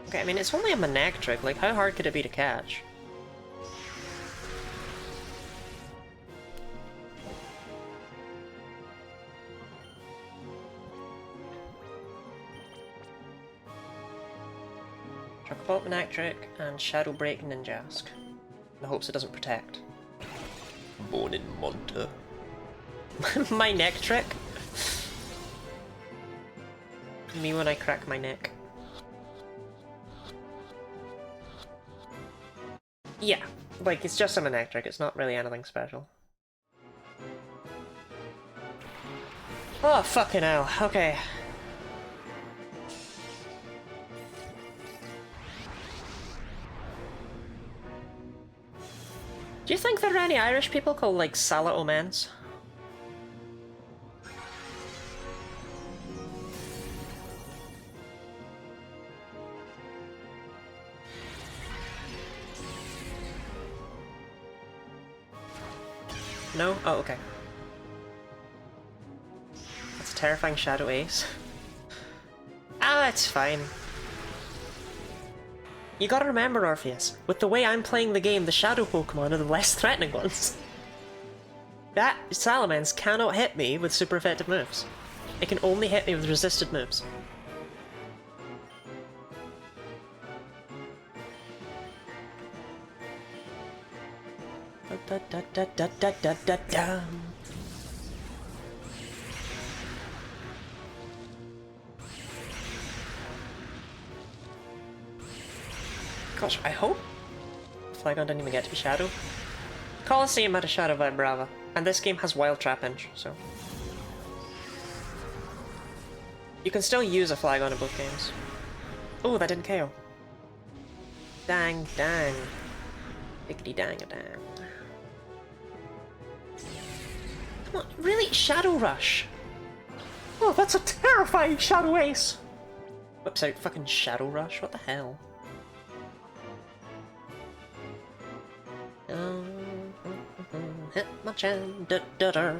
Okay, I mean, it's only a Manectric, like, how hard could it be to catch? Chocobolt Manectric and Shadow Break Ninjask. In the hopes it doesn't protect. Born in Monta. My neck trick. Me when I crack my neck. Yeah, like it's just a neck trick, it's not really anything special. Oh, fucking hell, okay. Do you think there are any Irish people called, like, Sala Omens? No? Oh, okay. That's a terrifying Shadow Ace. Ah, it's fine. You gotta remember, Orpheus, with the way I'm playing the game, the Shadow Pokemon are the less threatening ones. That Salamence cannot hit me with super effective moves. It can only hit me with resisted moves. Da da da da da da da da. Gosh, I hope Flygon didn't even get to be Shadow. Colosseum had a Shadow Vibrava, and this game has Wild Trapinch, so... You can still use a Flygon in both games. Oh, that didn't KO. Dang, dang. Diggity dang a dang. Come on, really? Shadow Rush? Oh, that's a terrifying Shadow Ace! Whoops out, fucking Shadow Rush, what the hell? Hitmonchan, da-da-da.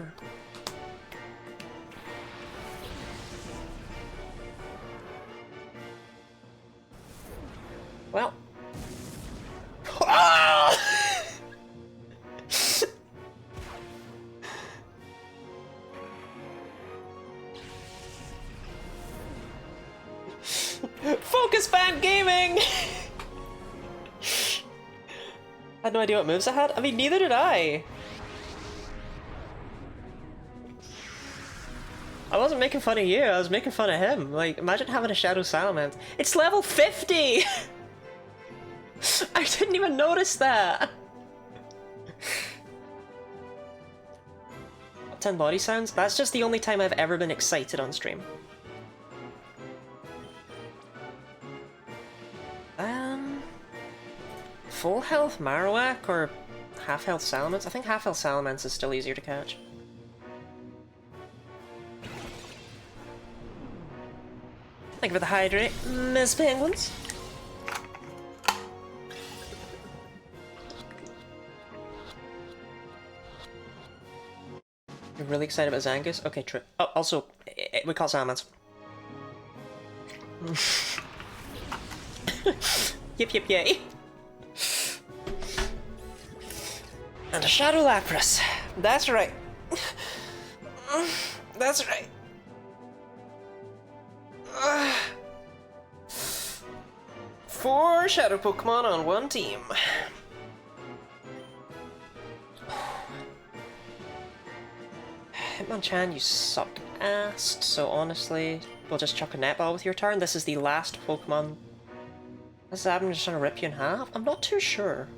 Well. Ah! Focus Band Gaming! I had no idea what moves I had. I mean, neither did I. I wasn't making fun of you, I was making fun of him. Like, imagine having a Shadow Salamence. It's level 50! I didn't even notice that! Top 10 body sounds? That's just the only time I've ever been excited on stream. Full health Marowak or half health Salamence? I think half health Salamence is still easier to catch. Thank you for the hydrate, Miss Penguins. You're really excited about Zangus? Okay, true. Oh, also, we call Salamence. Yip yip yay. And a Shadow Lapras. That's right. That's right. 4 Shadow Pokemon on one team. Hitmonchan, you suck ass. So honestly, we'll just chuck a netball with your turn. This is the last Pokemon. Is Abram just trying to rip you in half? I'm not too sure.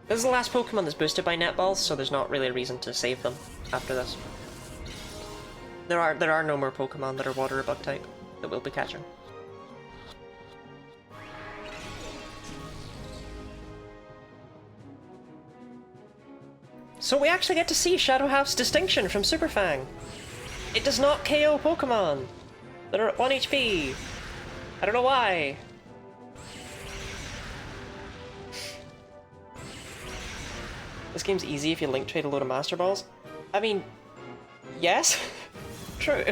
This is the last Pokemon that's boosted by netballs, so there's not really a reason to save them after this. There are no more Pokemon that are water or bug type that we'll be catching. So we actually get to see Shadow Half's distinction from Super Fang. It does not KO Pokemon that are at 1 HP. I don't know why. This game's easy if you link trade a load of Master Balls. I mean, yes, true.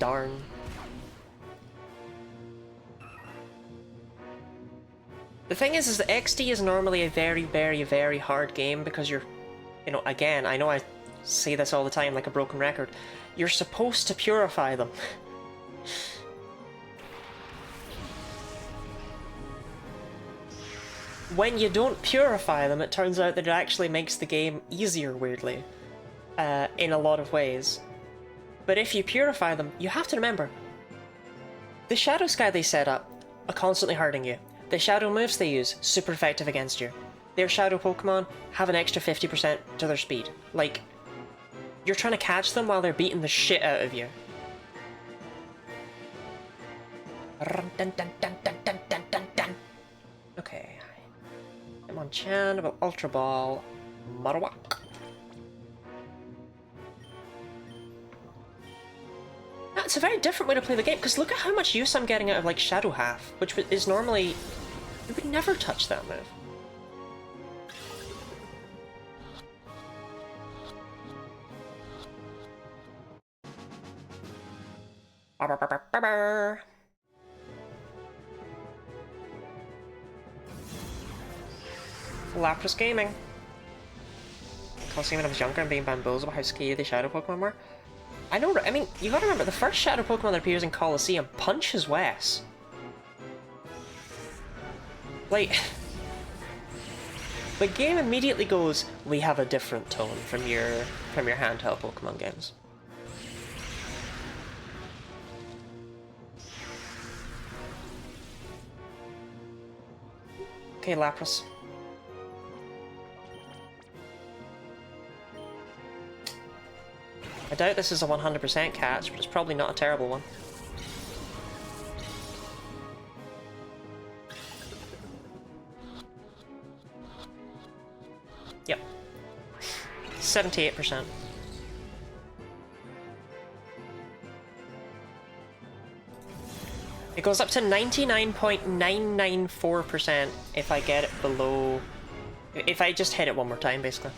Darn. The thing is that XD is normally a very, very, very hard game because you're, you know, again, I know I say this all the time like a broken record, you're supposed to purify them. when you don't purify them, it turns out that it actually makes the game easier, weirdly, in a lot of ways. But if you purify them, you have to remember, the Shadow Sky they set up are constantly hurting you. The Shadow moves they use, super effective against you. Their Shadow Pokemon have an extra 50% to their speed. Like, you're trying to catch them while they're beating the shit out of you. Okay. Hitmonchan about Ultra Ball. Marowak. That's a very different way to play the game, because look at how much use I'm getting out of, like, Shadow Half, which is normally... you would never touch that move. Lapras Gaming. Coliseum when I was younger and being bamboozled about how scary the Shadow Pokemon were. I know, I mean, you gotta remember, the first Shadow Pokemon that appears in Coliseum punches Wes. Like, the game immediately goes, we have a different tone from your handheld Pokemon games. Okay, Lapras. I doubt this is a 100% catch, but it's probably not a terrible one. Yep. 78%. It goes up to 99.994% if I get it below... if I just hit it one more time, basically.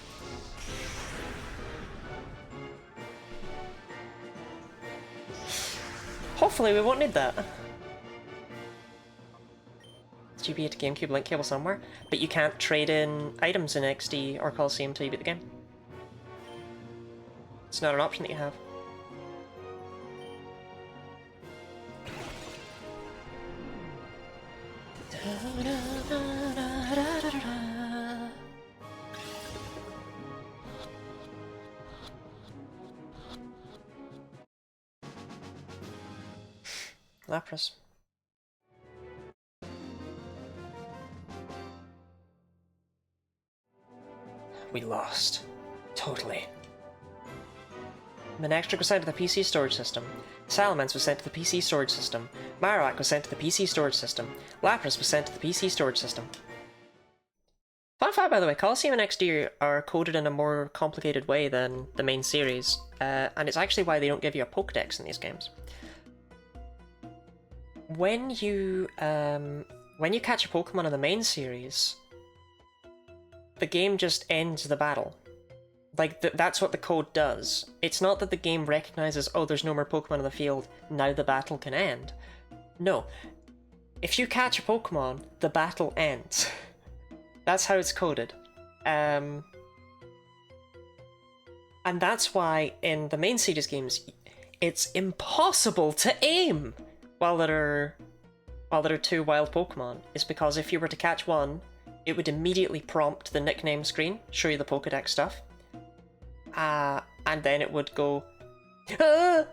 Hopefully we won't need that. GB at the GameCube link cable somewhere, but you can't trade in items in XD or Coliseum until you beat the game. It's not an option that you have. Lapras. We lost. Totally. Manectric was sent to the PC storage system. Salamence was sent to the PC storage system. Marowak was sent to the PC storage system. Lapras was sent to the PC storage system. Fun fact, by the way, Coliseum and XD are coded in a more complicated way than the main series, and it's actually why they don't give you a Pokédex in these games. When you catch a Pokemon in the main series, the game just ends the battle. Like, that's what the code does. It's not that the game recognizes, oh, there's no more Pokemon in the field, now the battle can end. No. If you catch a Pokemon, the battle ends. That's how it's coded. And that's why in the main series games, it's impossible to aim while there are two wild Pokemon. It's because if you were to catch one, it would immediately prompt the nickname screen, show you the Pokédex stuff. And then it would go, because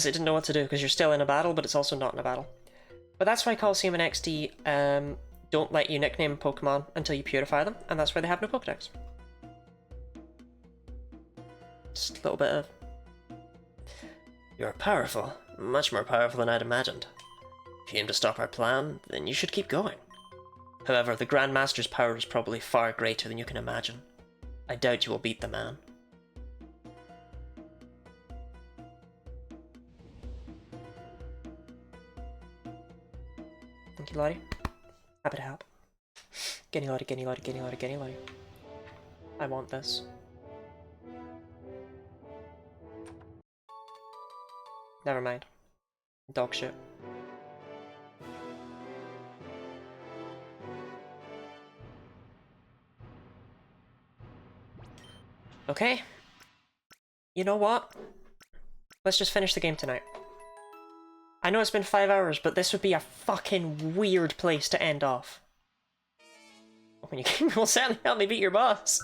it didn't know what to do, because you're still in a battle, but it's also not in a battle. But that's why Coliseum and XD don't let you nickname Pokemon until you purify them, and that's why they have no Pokédex. Just a little bit of... You're powerful. Much more powerful than I'd imagined. If you aim to stop our plan, then you should keep going. However, the Grandmaster's power is probably far greater than you can imagine. I doubt you will beat the man. Thank you, Lottie. Happy to help. Getty Lottie, Getty Lottie, Getty Lottie, Getty Lottie. I want this. Never mind. Dog shit. Okay. You know what? Let's just finish the game tonight. I know it's been 5 hours, but this would be a fucking weird place to end off. When you will certainly help me beat your boss.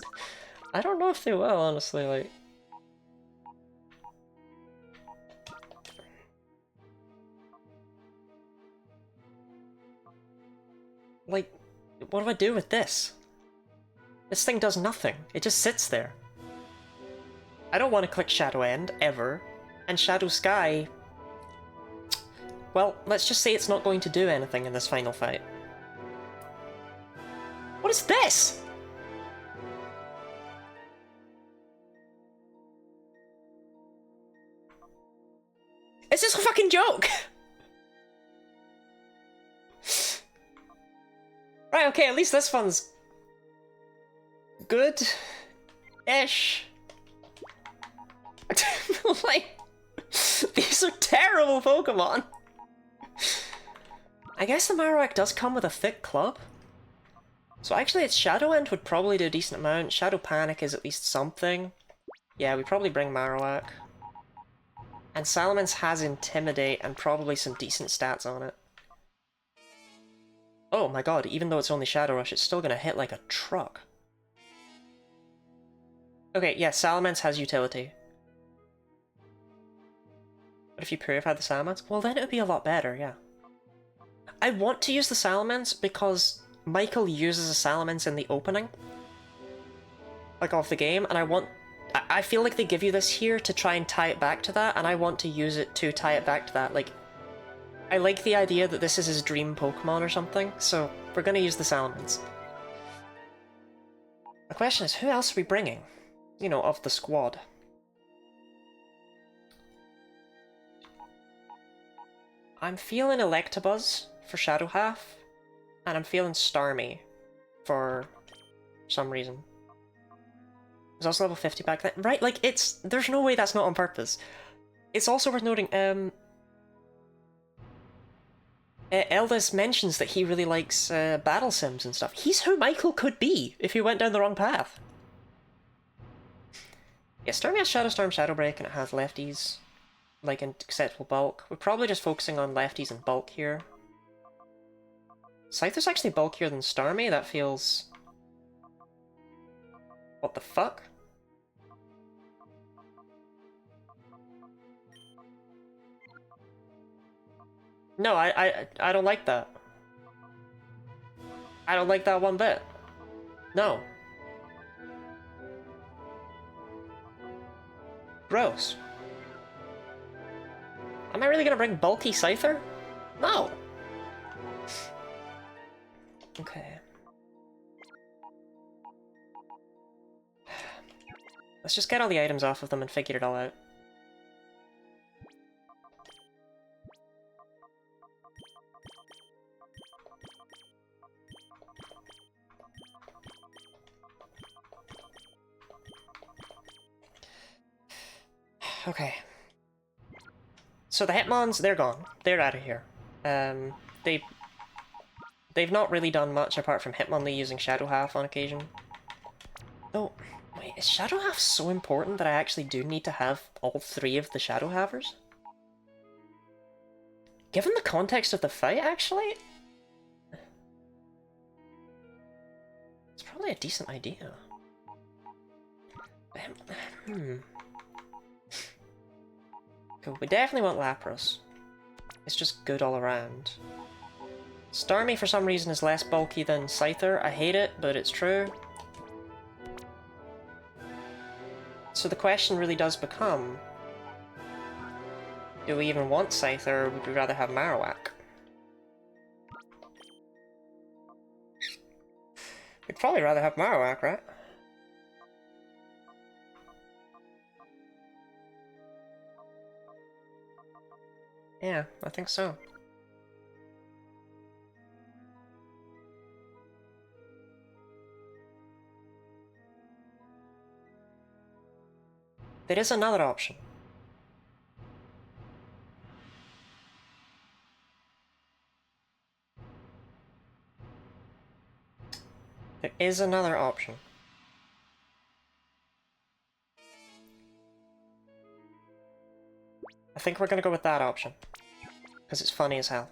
I don't know if they will, honestly, like... Like, what do I do with this? This thing does nothing. It just sits there. I don't want to click Shadow End, ever. And Shadow Sky... Well, let's just say it's not going to do anything in this final fight. What is this? Is this a fucking joke? Right, okay, at least this one's... good-ish. Like... These are terrible Pokemon! I guess the Marowak does come with a thick club. So actually its Shadow End would probably do a decent amount. Shadow Panic is at least something. Yeah, we probably bring Marowak. And Salamence has Intimidate and probably some decent stats on it. Oh my god, even though it's only Shadow Rush, it's still gonna hit like a truck. Okay, yeah, Salamence has utility. But if you purified the Salamence, well then it would be a lot better, yeah. I want to use the Salamence because Michael uses a Salamence in the opening, like, of the game, and I feel like they give you this here to try and tie it back to that, and I want to use it to tie it back to that. Like, I like the idea that this is his dream Pokemon or something, so we're gonna use the Salamence. The question is, who else are we bringing? You know, of the squad. I'm feeling Electabuzz for Shadow Half, and I'm feeling Starmie for some reason. It's also level 50 back then. Right, like, there's no way that's not on purpose. It's also worth noting, Eldis mentions that he really likes battle sims and stuff. He's who Michael could be if he went down the wrong path. Yeah, Starmie has Shadow Storm, Shadow Break, and it has lefties, like, in acceptable bulk. We're probably just focusing on lefties and bulk here. Scyther's actually bulkier than Starmie. That feels... What the fuck? No, I don't like that. I don't like that one bit. No. Gross. Am I really gonna bring bulky Scyther? No. Okay. Let's just get all the items off of them and figure it all out. Okay. So the Hitmons, they're gone. They're out of here. They've not really done much apart from Hitmonlee using Shadow Half on occasion. Oh, wait, is Shadow Half so important that I actually do need to have all 3 of the Shadow Halvers? Given the context of the fight, actually? It's probably a decent idea. Cool, we definitely want Lapras. It's just good all around. Starmie, for some reason, is less bulky than Scyther. I hate it, but it's true. So the question really does become... Do we even want Scyther, or would we rather have Marowak? We'd probably rather have Marowak, right? Yeah, I think so. There is another option. There is another option. I think we're gonna go with that option. because it's funny as hell.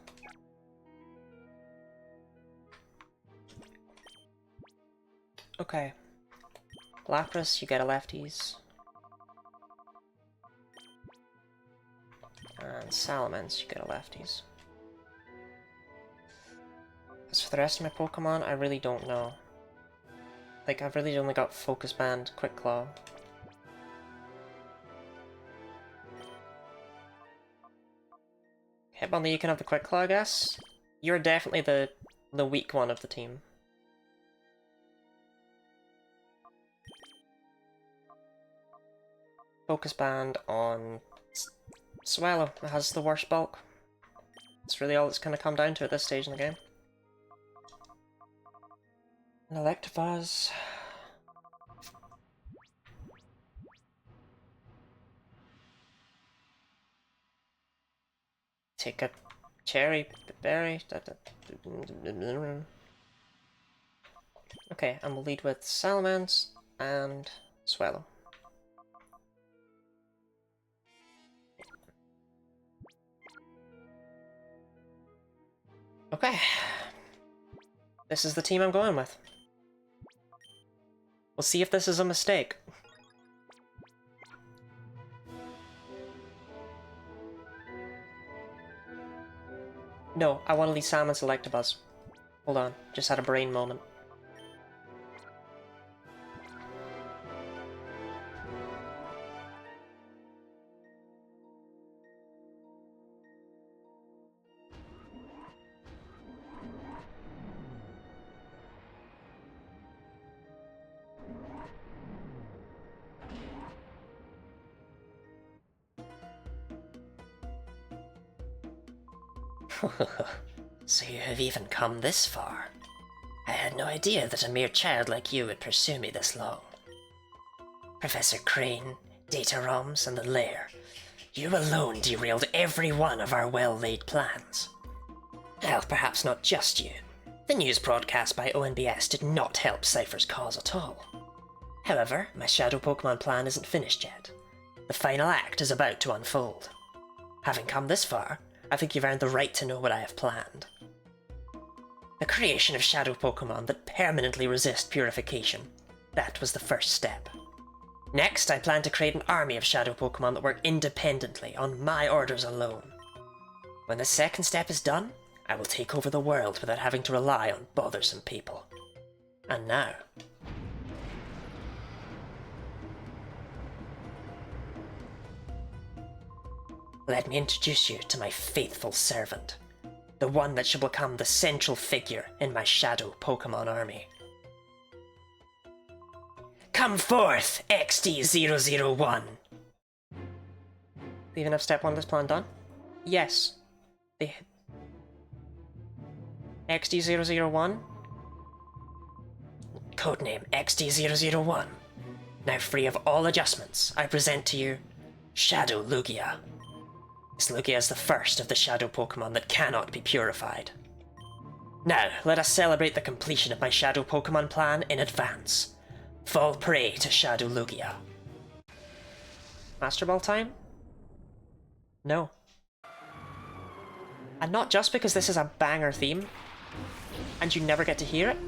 Okay. Lapras, you get a lefties. And Salamence, you get a lefties. As for the rest of my Pokemon, I really don't know. Like, I've really only got Focus Band, Quick Claw. Hitmonlee, you can have the Quick Claw, I guess. You're definitely the weak one of the team. Focus Band on Swallow. It has the worst bulk. It's really all it's gonna come down to at this stage in the game. An Electabuzz. Take a cherry berry. Okay, and we'll lead with Salamence and Swallow. Okay. This is the team I'm going with. We'll see if this is a mistake. No, I want to leave Salamence Electabuzz. Hold on, just had a brain moment. So you have even come this far. I had no idea that a mere child like you would pursue me this long. Professor Crane, Data ROMs, and the Lair. You alone derailed every one of our well-laid plans. Well, perhaps not just you. The news broadcast by ONBS did not help Cypher's cause at all. However, my Shadow Pokemon plan isn't finished yet. The final act is about to unfold. Having come this far, I think you've earned the right to know what I have planned. The creation of Shadow Pokemon that permanently resist purification. That was the first step. Next, I plan to create an army of Shadow Pokemon that work independently, on my orders alone. When the second step is done, I will take over the world without having to rely on bothersome people. And now... let me introduce you to my faithful servant. The one that shall become the central figure in my Shadow Pokemon army. Come forth, XD001! They even have step 1 of this plan done? Yes. They... XD001? Codename XD001. Now free of all adjustments, I present to you Shadow Lugia. This Lugia is the first of the Shadow Pokemon that cannot be purified. Now, let us celebrate the completion of my Shadow Pokemon plan in advance. Fall prey to Shadow Lugia. Master Ball time? No. And not just because this is a banger theme, and you never get to hear it,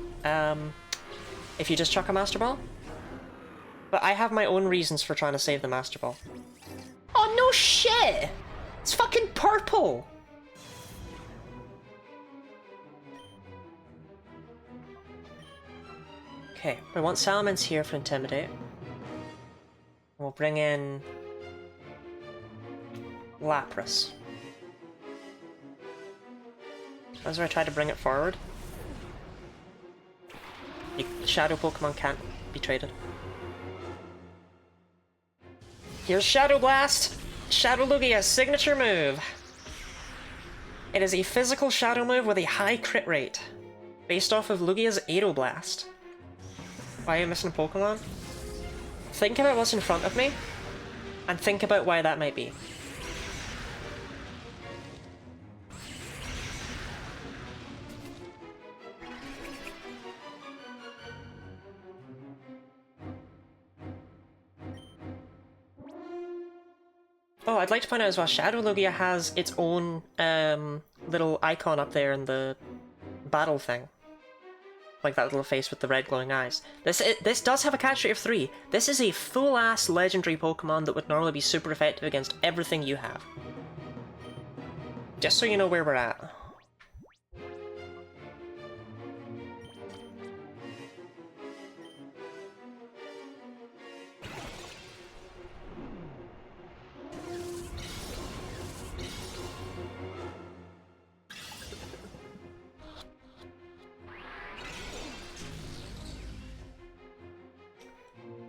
if you just chuck a Master Ball. But I have my own reasons for trying to save the Master Ball. Oh no shit! It's fucking purple! Okay, we want Salamence here for Intimidate. We'll bring in... Lapras. As I try to bring it forward. Shadow Pokemon can't be traded. Here's Shadow Blast! Shadow Lugia's signature move. It is a physical shadow move with a high crit rate, based off of Lugia's Aeroblast. Why are you missing a Pokemon? Think about what's in front of me, and think about why that might be. Oh, I'd like to point out as well, Shadow Lugia has its own little icon up there in the battle thing. Like that little face with the red glowing eyes. This does have a catch rate of 3. This is a full-ass legendary Pokemon that would normally be super effective against everything you have. Just so you know where we're at.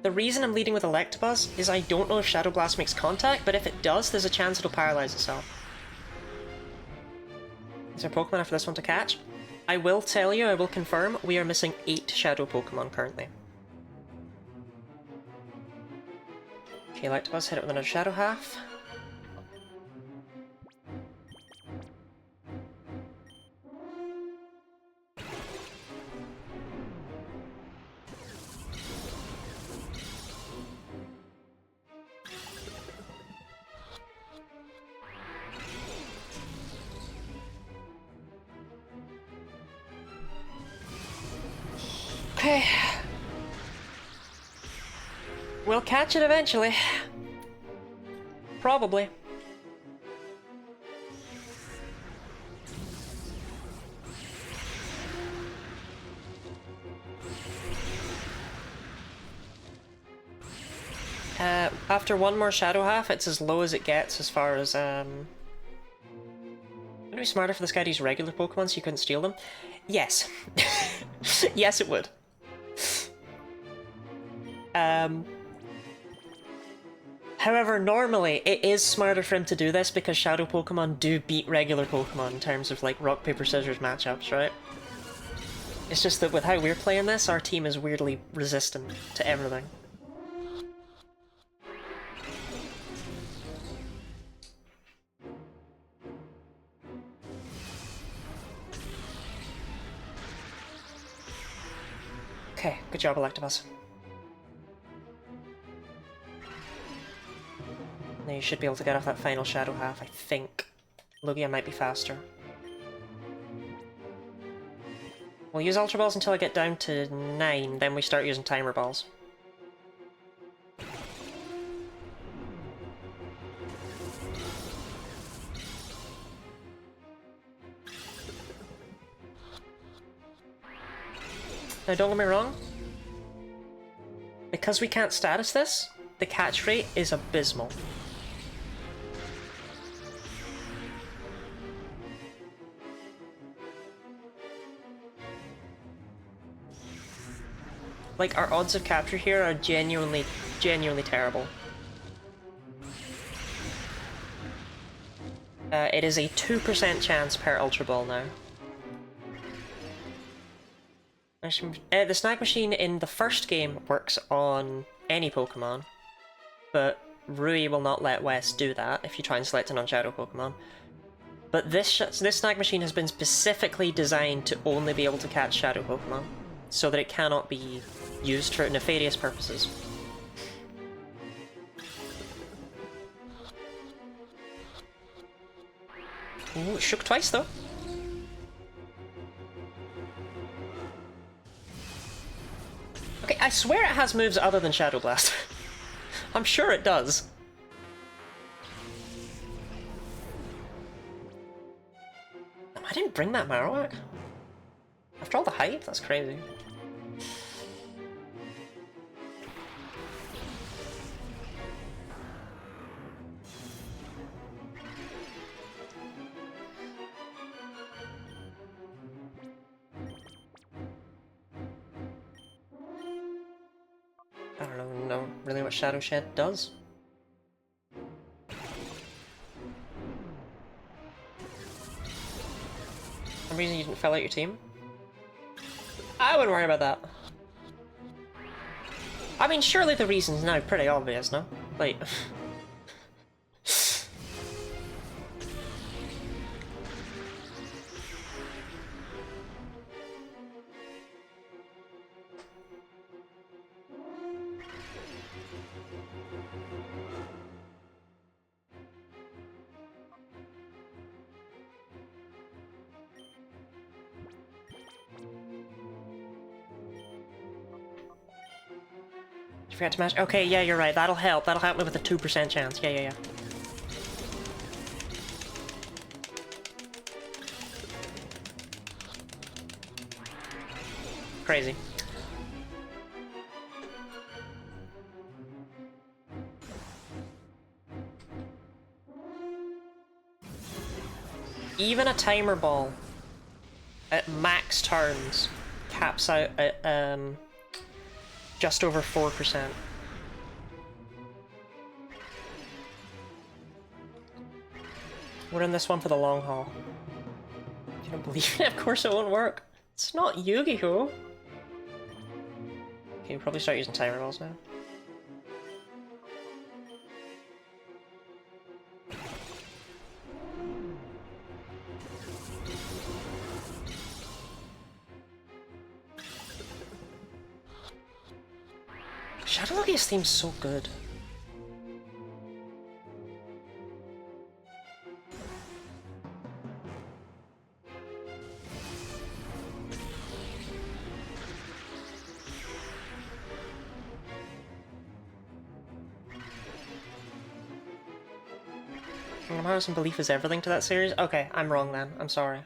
The reason I'm leading with Electabuzz is I don't know if Shadow Blast makes contact, but if it does, there's a chance it'll paralyze itself. Is there a Pokemon after this one to catch? I will tell you, I will confirm, we are missing 8 Shadow Pokemon currently. Okay, Electabuzz, hit it with another Shadow Half. Okay. We'll catch it eventually. Probably. After one more Shadow Half, it's as low as it gets as far as, Wouldn't it be smarter for this guy to use regular Pokemon so you couldn't steal them? Yes. Yes, it would. However, normally, it is smarter for him to do this because Shadow Pokemon do beat regular Pokemon in terms of, like, rock, paper, scissors matchups, right? It's just that with how we're playing this, our team is weirdly resistant to everything. Okay, good job, Electabuzz. Now you should be able to get off that final Shadow Half, I think. Lugia might be faster. We'll use Ultra Balls until I get down to 9, then we start using Timer Balls. Now don't get me wrong, because we can't status this, the catch rate is abysmal. Like, our odds of capture here are genuinely terrible. It is a 2% chance per Ultra Ball now. The Snag Machine in the first game works on any Pokemon, but Rui will not let Wes do that if you try and select a non-Shadow Pokemon. But this Snag Machine has been specifically designed to only be able to catch Shadow Pokemon, so that it cannot be used for nefarious purposes. Ooh, it shook twice though. Okay, I swear it has moves other than Shadow Blast. I'm sure it does. I didn't bring that Marowak. After all the hype, that's crazy. I don't know really what Shadow Shed does. For some reason you didn't fill out your team? I wouldn't worry about that. I mean, surely the reason's now pretty obvious, no? Like... Forget to mash. Okay, yeah, you're right. That'll help. That'll help me with a 2% chance. Yeah, yeah, yeah. Crazy. Even a timer ball at max turns caps out at just over 4%. We're in this one for the long haul. I can't believe it. Of course it won't work. It's not Yu-Gi-Oh! Okay, we'll probably start using timer balls now. Shadow Logia's theme's so good. Comparison belief is everything to that series? Okay, I'm wrong then. I'm sorry.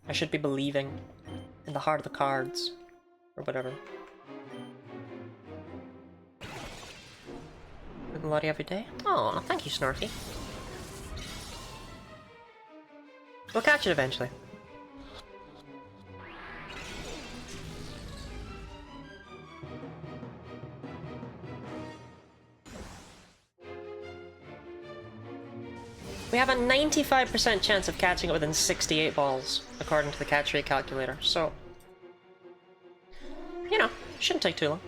I should be believing in the heart of the cards. Or whatever. Living Lottie every day? Oh, thank you, Snarky. We'll catch it eventually. We have a 95% chance of catching it within 68 balls, according to the catch rate calculator, so... You know, shouldn't take too long.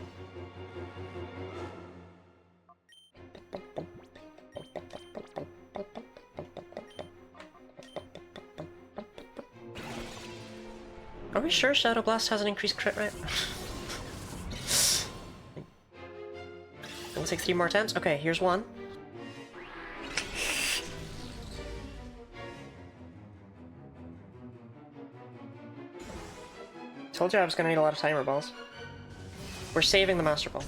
Are we sure Shadow Blast has an increased crit rate? It'll take 3 more attempts? Okay, here's one. Told you I was gonna need a lot of timer balls. We're saving the Master Ball.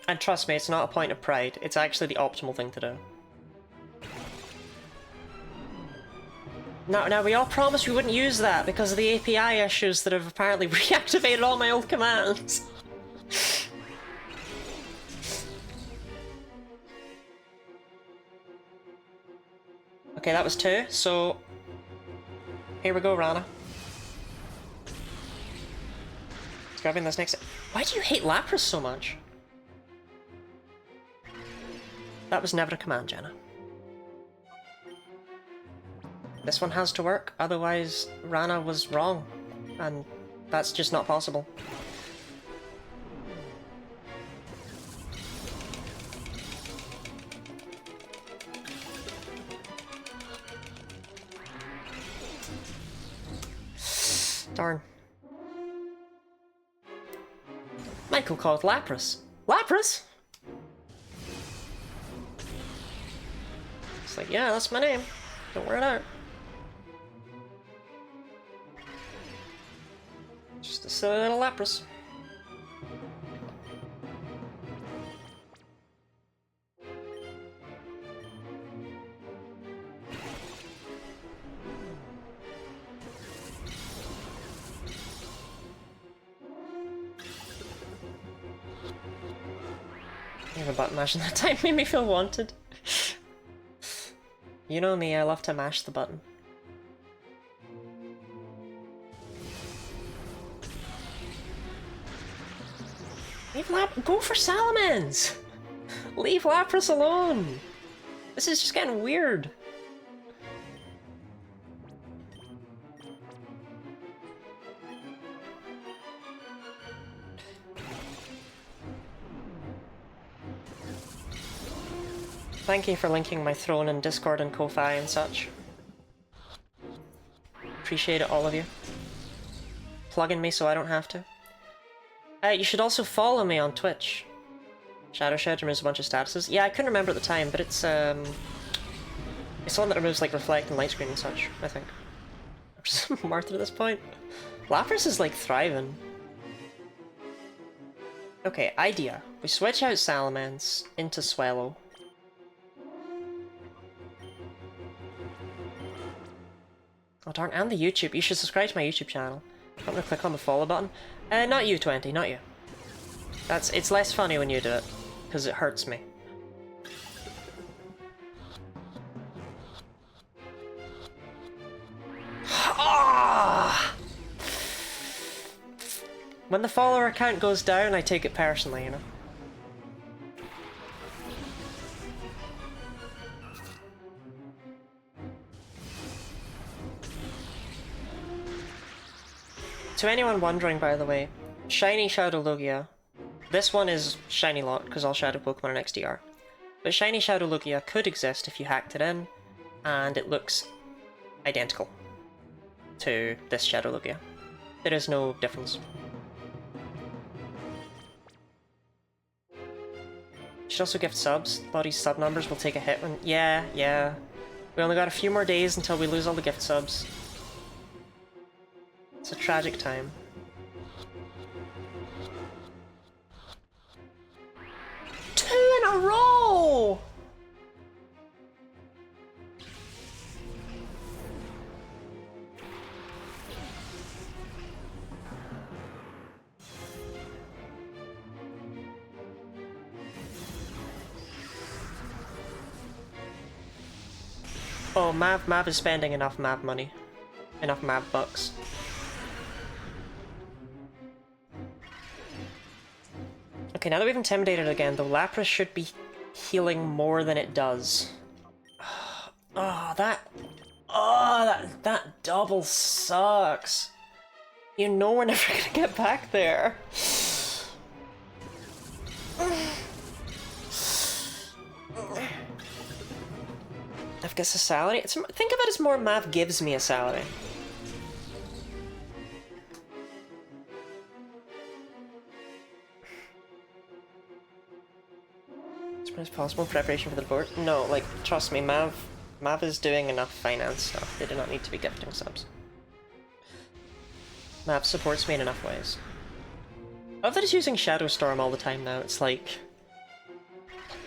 And trust me, it's not a point of pride. It's actually the optimal thing to do. Now we all promised we wouldn't use that because of the API issues that have apparently reactivated all my old commands. Okay, that was 2, so... Here we go, Rana. Let's grab in this next... Why do you hate Lapras so much? That was never a command, Jenna. This one has to work, otherwise Rana was wrong. And that's just not possible. Darn. Michael called Lapras. Lapras? It's like, yeah, that's my name. Don't wear it out. Just a silly little Lapras. I have a button mashing that time made me feel wanted. You know me, I love to mash the button. Go for Salamence! Leave Lapras alone! This is just getting weird. Thank you for linking my throne in Discord and Ko-Fi and such. Appreciate it, all of you. Plugging me so I don't have to. You should also follow me on Twitch. Shadow Shed removes a bunch of statuses. Yeah, I couldn't remember at the time, but it's the one that removes like reflect and light screen and such, I think. I'm just Martha at this point. Lapras is like thriving. Okay, idea. We switch out Salamence into Swallow. Oh darn, and the YouTube. You should subscribe to my YouTube channel. I'm gonna click on the follow button. Not you, 20, not you. It's less funny when you do it, because it hurts me. Ah! When the follower count goes down, I take it personally, you know? To anyone wondering, by the way, Shiny Shadow Lugia. This one is Shiny locked, because all Shadow Pokemon are XDR. But Shiny Shadow Lugia could exist if you hacked it in, and it looks identical to this Shadow Lugia. There is no difference. Should also gift subs. Body's sub numbers will take a hit when... Yeah. We only got a few more days until we lose all the gift subs. It's a tragic time. Two in a row! Oh, Mav is spending enough Mav money. Enough Mav bucks. Okay, now that we've intimidated it again, though, Lapras should be healing more than it does. That double sucks. You know we're never gonna get back there. Mav gets a salary? Think of it as more Mav gives me a salary. As possible preparation for the board? No, like, trust me, Mav is doing enough finance stuff. They do not need to be gifting subs. Mav supports me in enough ways. I love that he's using Shadow Storm all the time now. It's like,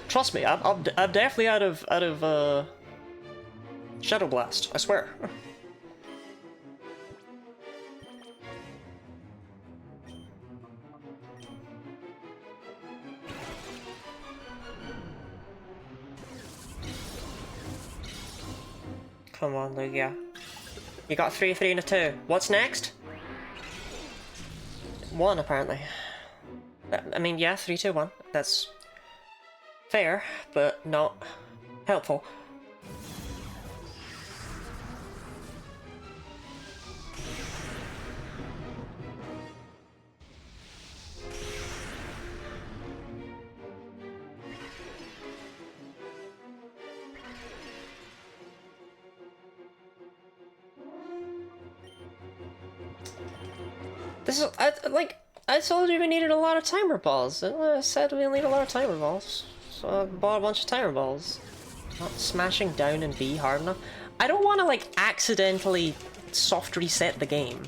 trust me, I'm definitely out of Shadow Blast. I swear. Come on, Lugia. You got 3, 3, and a 2. What's next? 1, apparently. I mean, yeah, 3, 2, 1. That's fair, but not helpful. This is, I told you we needed a lot of timer balls. I said we need a lot of timer balls. So I bought a bunch of timer balls. Not smashing down and B hard enough. I don't want to, like, accidentally soft reset the game.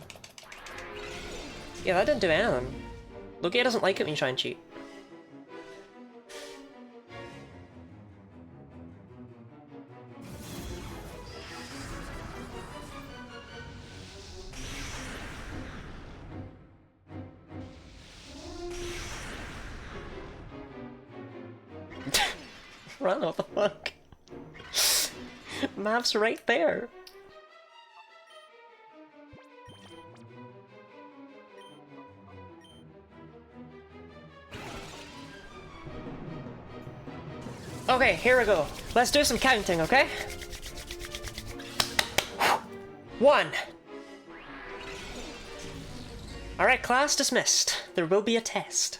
Yeah, that didn't do anything. Lugia doesn't like it when you try and cheat. Run, what the fuck? Mav's right there. Okay, here we go. Let's do some counting, okay? 1. Alright, class dismissed. There will be a test.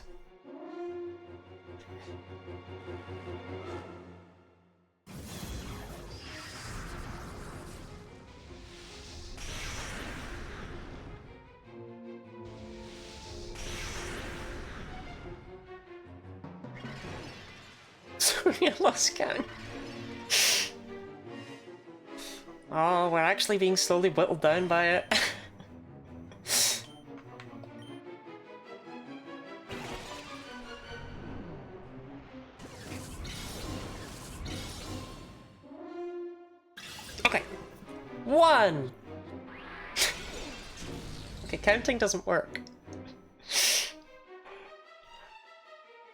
You lost count. Oh, we're actually being slowly whittled down by it. Okay. 1! Okay, counting doesn't work.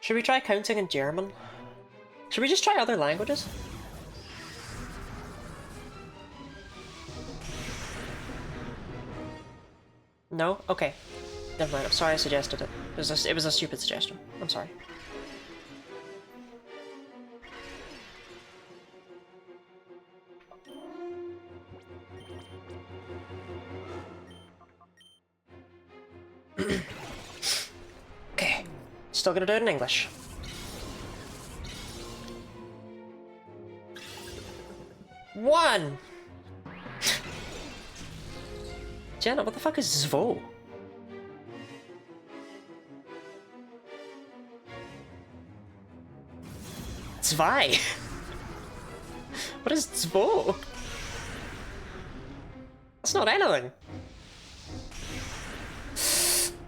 Should we try counting in German? Should we just try other languages? No? Okay. Never mind, I'm sorry I suggested it. It was a stupid suggestion. I'm sorry. Okay. Still gonna do it in English. One! Jenna, what the fuck is Zvo? Zwei! What is Zvo? That's not anything!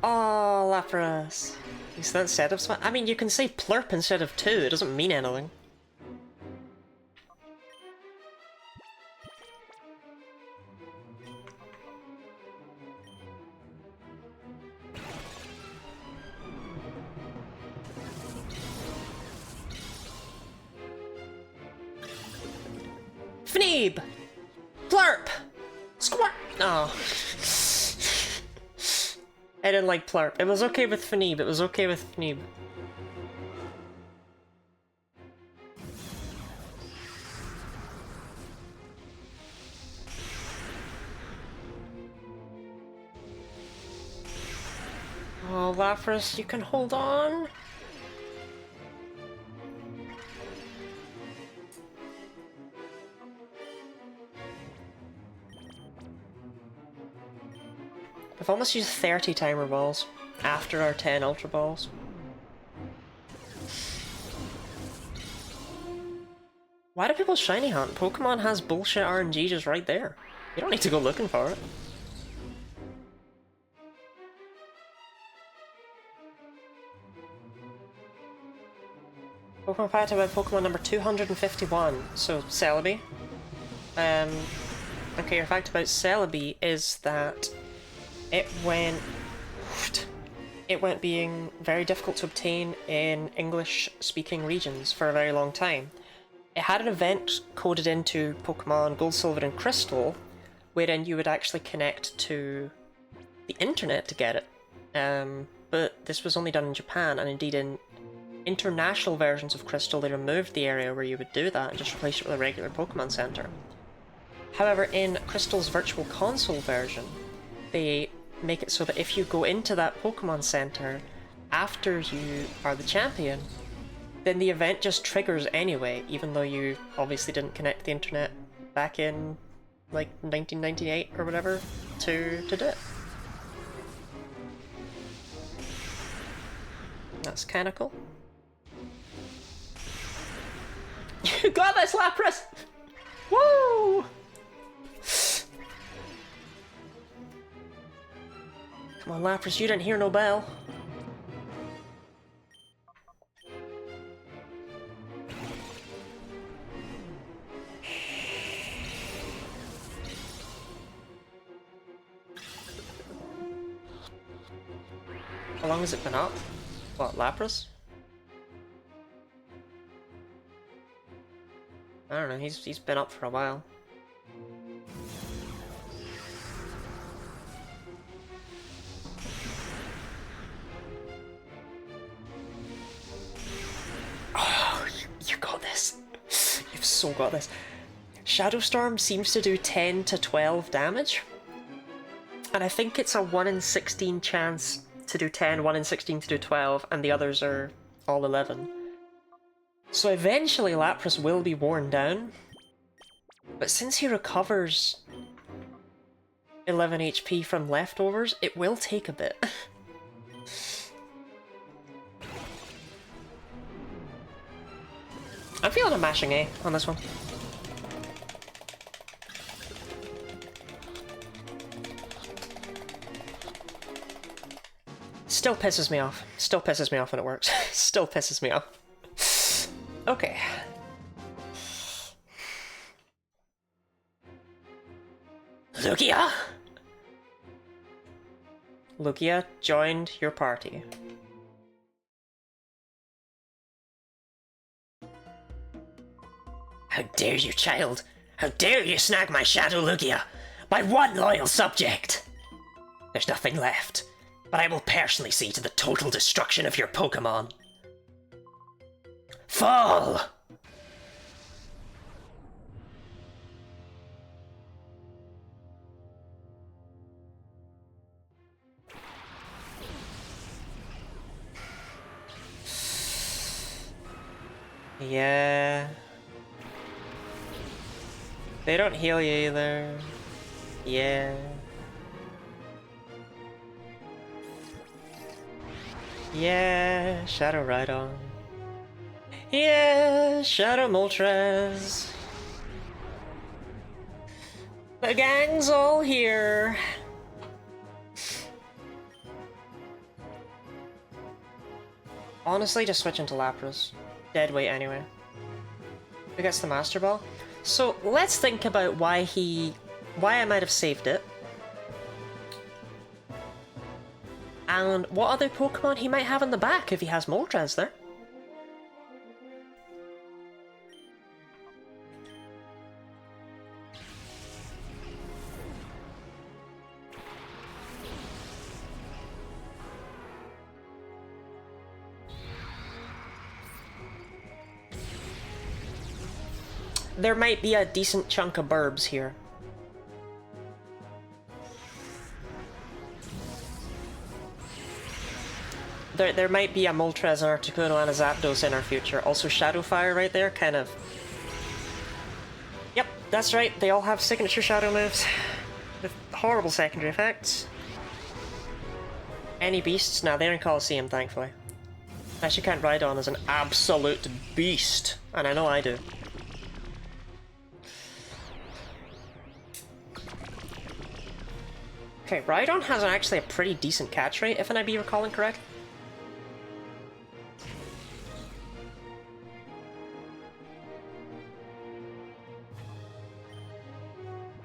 Oh, Lapras. Is that instead of Zwei? I mean, you can say plurp instead of 2, it doesn't mean anything. Fneeb! Plurp! Squirp! Oh. I didn't like Plurp. It was okay with Fneeb. It was okay with Fneeb. Oh, Lapras, you can hold on. I've almost used 30 timer balls after our 10 ultra balls. Why do people shiny hunt? Pokemon has bullshit RNG just right there. You don't need to go looking for it. Pokemon fact about Pokemon number 251. So, Celebi. Okay, your fact about Celebi is that it went being very difficult to obtain in English-speaking regions for a very long time. It had an event coded into Pokemon Gold, Silver and Crystal, wherein you would actually connect to the internet to get it. But this was only done in Japan, and indeed in international versions of Crystal they removed the area where you would do that and just replaced it with a regular Pokemon Center. However, in Crystal's Virtual Console version, they make it so that if you go into that Pokemon Center after you are the champion, then the event just triggers anyway, even though you obviously didn't connect the internet back in, like, 1998 or whatever to do it. That's kinda cool. You got this, Lapras! Woo! Come on, Lapras, you didn't hear no bell. How long has it been up? What, Lapras? I don't know, he's been up for a while. Oh, you got this. You've so got this. Shadow Storm seems to do 10 to 12 damage. And I think it's a 1 in 16 chance to do 10, 1 in 16 to do 12, and the others are all 11. So eventually Lapras will be worn down, but since he recovers 11 HP from leftovers, it will take a bit. I'm feeling a mashing A on this one. Still pisses me off. Still pisses me off when it works. Still pisses me off. Okay. Lugia? Lugia joined your party. How dare you, child? How dare you snag my shadow, Lugia? My one loyal subject! There's nothing left, but I will personally see to the total destruction of your Pokémon. Fall! Yeah. They don't heal you either. Yeah. Yeah, Shadow Rhydon. Yeah, Shadow Moltres. The gang's all here. Honestly, just switch into Lapras. Dead weight anyway. Who gets the Master Ball? So let's think about why I might have saved it. And what other Pokemon he might have in the back if he has Moltres there. There might be a decent chunk of burbs here. There might be a Moltres, an Articuno, and a Zapdos in our future. Also Shadow Fire right there, kind of... Yep, that's right, they all have signature Shadow moves. With horrible secondary effects. Any beasts? Nah, they're in Colosseum, thankfully. Actually, Count Rhydon is an absolute beast, and I know I do. Okay, Rhydon has actually a pretty decent catch rate, if I be recalling correct.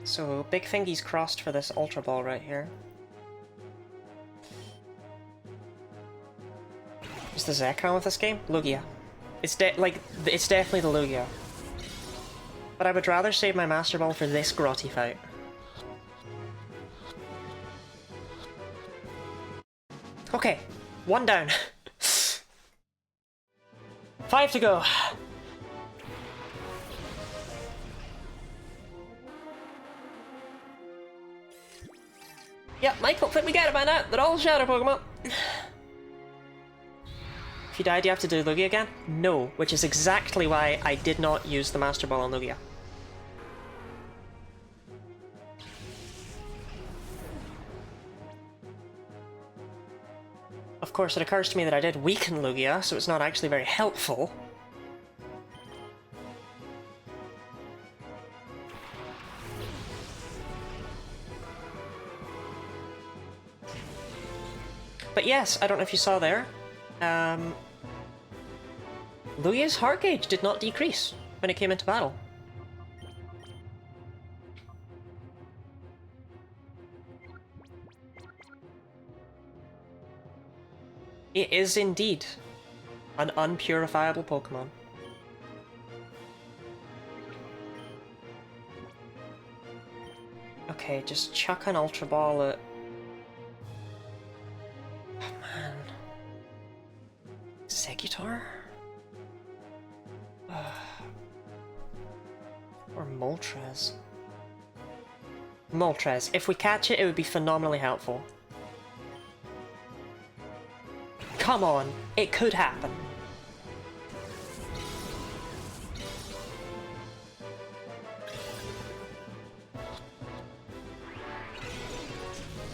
So, Big Fingy's crossed for this Ultra Ball right here. Is the Zekrom with this game? Lugia. It's definitely the Lugia. But I would rather save my Master Ball for this Grotty fight. Okay, one down. 5 to go. Yep, Michael, let me get it by now. They're all Shadow Pokemon. If you die, do you have to do Lugia again? No, which is exactly why I did not use the Master Ball on Lugia. Of course, it occurs to me that I did weaken Lugia, so it's not actually very helpful. But yes, I don't know if you saw there, Lugia's heart gauge did not decrease when it came into battle. It is indeed an unpurifiable Pokemon. Okay, just chuck an Ultra Ball at... Oh man. Executor? Or Moltres? Moltres. If we catch it, it would be phenomenally helpful. Come on, it could happen.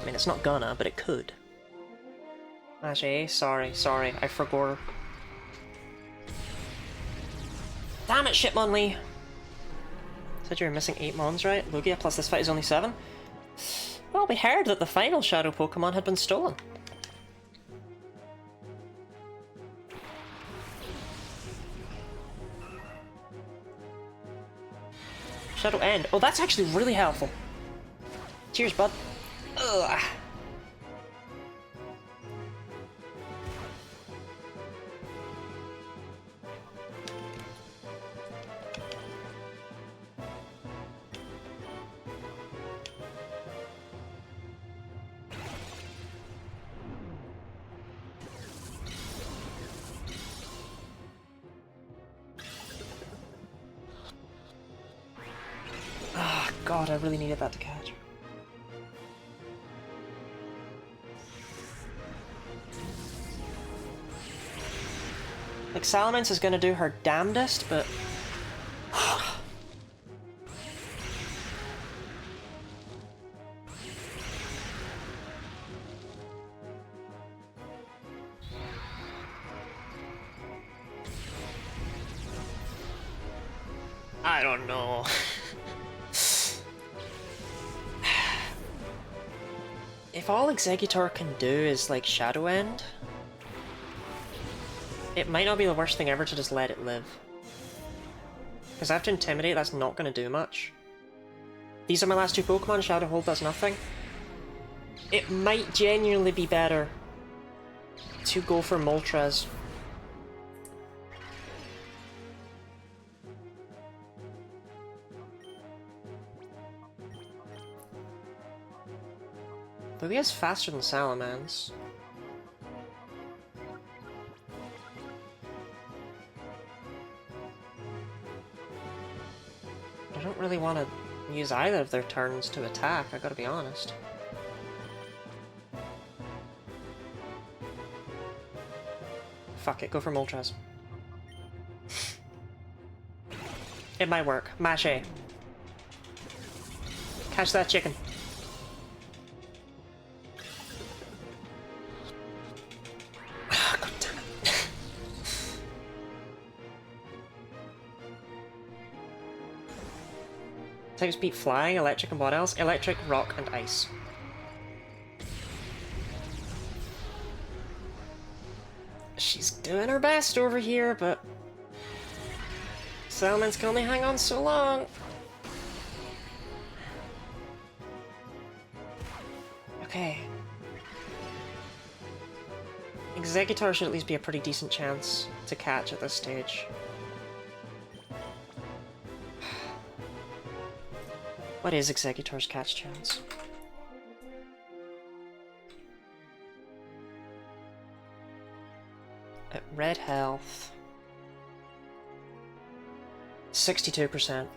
I mean, it's not gonna, but it could. Actually, sorry, I forgot. Damn it, Shipmonlee! Said you were missing 8 mons, right? Lugia plus this fight is only 7? Well, we heard that the final Shadow Pokemon had been stolen. Shadow End. Oh, that's actually really helpful. Cheers, bud. Ugh. God, I really needed that to catch. Like, Salamence is gonna do her damnedest, but... I don't know. If all Exeggutor can do is, like, Shadow End, it might not be the worst thing ever to just let it live. Because after Intimidate, that's not going to do much. These are my last 2 Pokemon, Shadow Hold does nothing. It might genuinely be better to go for Moltres. Lugia's faster than Salamence. I don't really want to use either of their turns to attack, I gotta be honest. Fuck it, go for Moltres. It might work. Mash A. Catch that chicken. Type speed flying, electric, and what else? Electric, rock, and ice. She's doing her best over here, but Salamence can only hang on so long. Okay. Exeggutor should at least be a pretty decent chance to catch at this stage. What is Exeggutor's catch chance? At red health... 62%.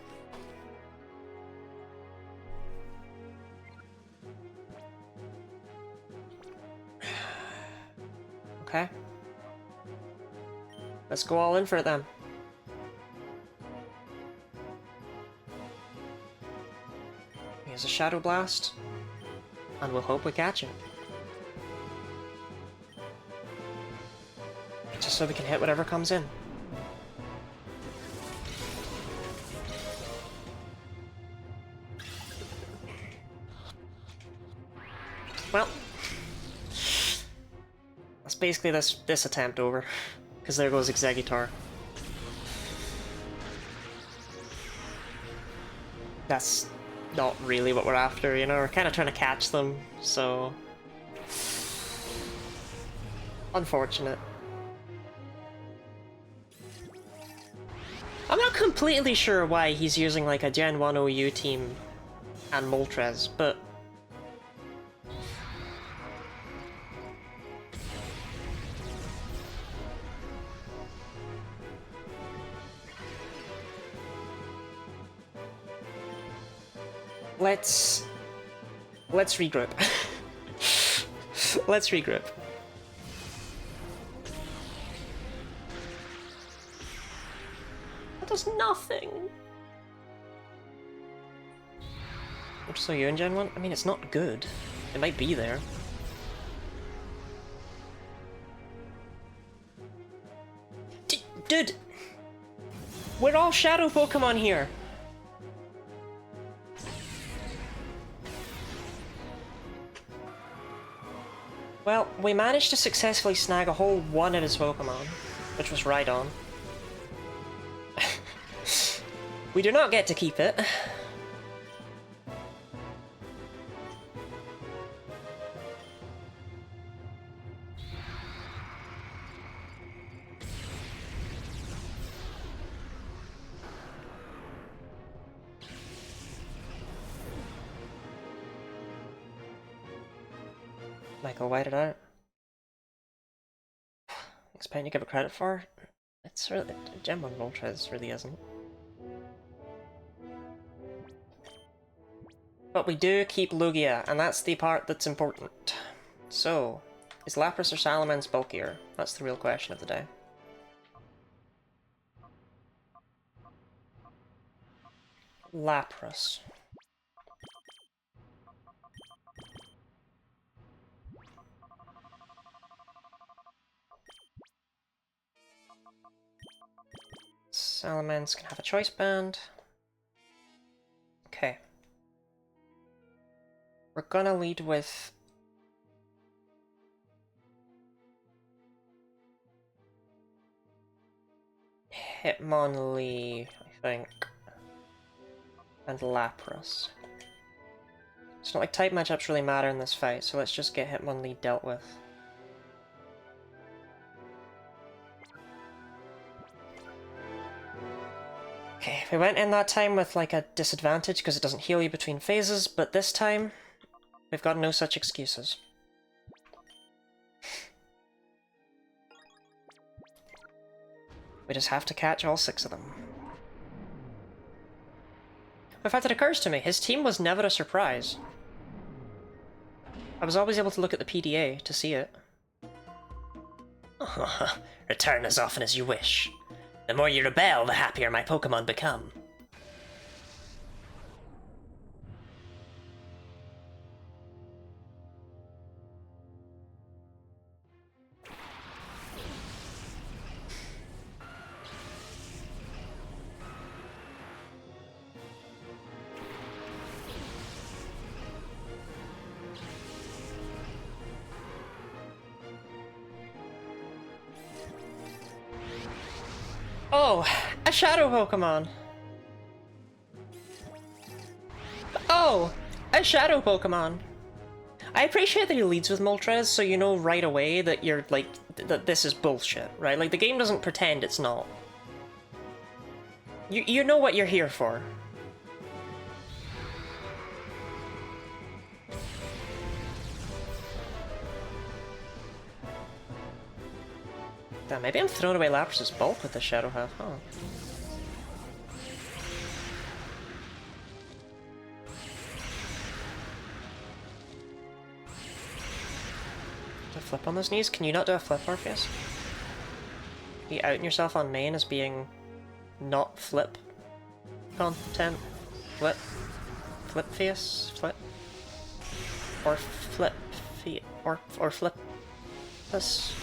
Okay. Let's go all in for it then. Here's a Shadow Blast, and we'll hope we catch it. Just so we can hit whatever comes in. Well, that's basically this attempt over, because there goes Exeggutor. That's not really what we're after, you know, we're kind of trying to catch them, so... Unfortunate. I'm not completely sure why he's using like a Gen 1 OU team and Moltres, but... Let's regroup. Let's regroup. That does nothing. Which so you in Gen 1? I mean, it's not good. It might be there. Dude! We're all shadow Pokemon here! Well, we managed to successfully snag a whole one of his Pokemon, which was Rhydon. We do not get to keep it. Michael, wait it out. Expect you give it credit for. It's really Gem 1 Moltres really isn't. But we do keep Lugia, and that's the part that's important. So, is Lapras or Salamence bulkier? That's the real question of the day. Lapras. Salamence can have a choice band. Okay. We're gonna lead with... Hitmonlee, I think. And Lapras. It's not like type matchups really matter in this fight, so let's just get Hitmonlee dealt with. Okay, we went in that time with like a disadvantage because it doesn't heal you between phases, but this time we've got no such excuses. We just have to catch all 6 of them. In fact, it occurs to me, his team was never a surprise. I was always able to look at the PDA to see it. Return as often as you wish. The more you rebel, the happier my Pokémon become. Oh, a shadow Pokemon! Oh, a shadow Pokemon! I appreciate that he leads with Moltres, so you know right away that you're, like, that this is bullshit, right? Like, the game doesn't pretend it's not. You know what you're here for. Damn, maybe I'm throwing away Lapras' bulk with the Shadow Half, huh? Do a flip on those knees? Can you not do a flip, Orpheus? Are you outing yourself on main as being not flip content? Flip? Flip face? Flip? Or flip feet? Or flip this?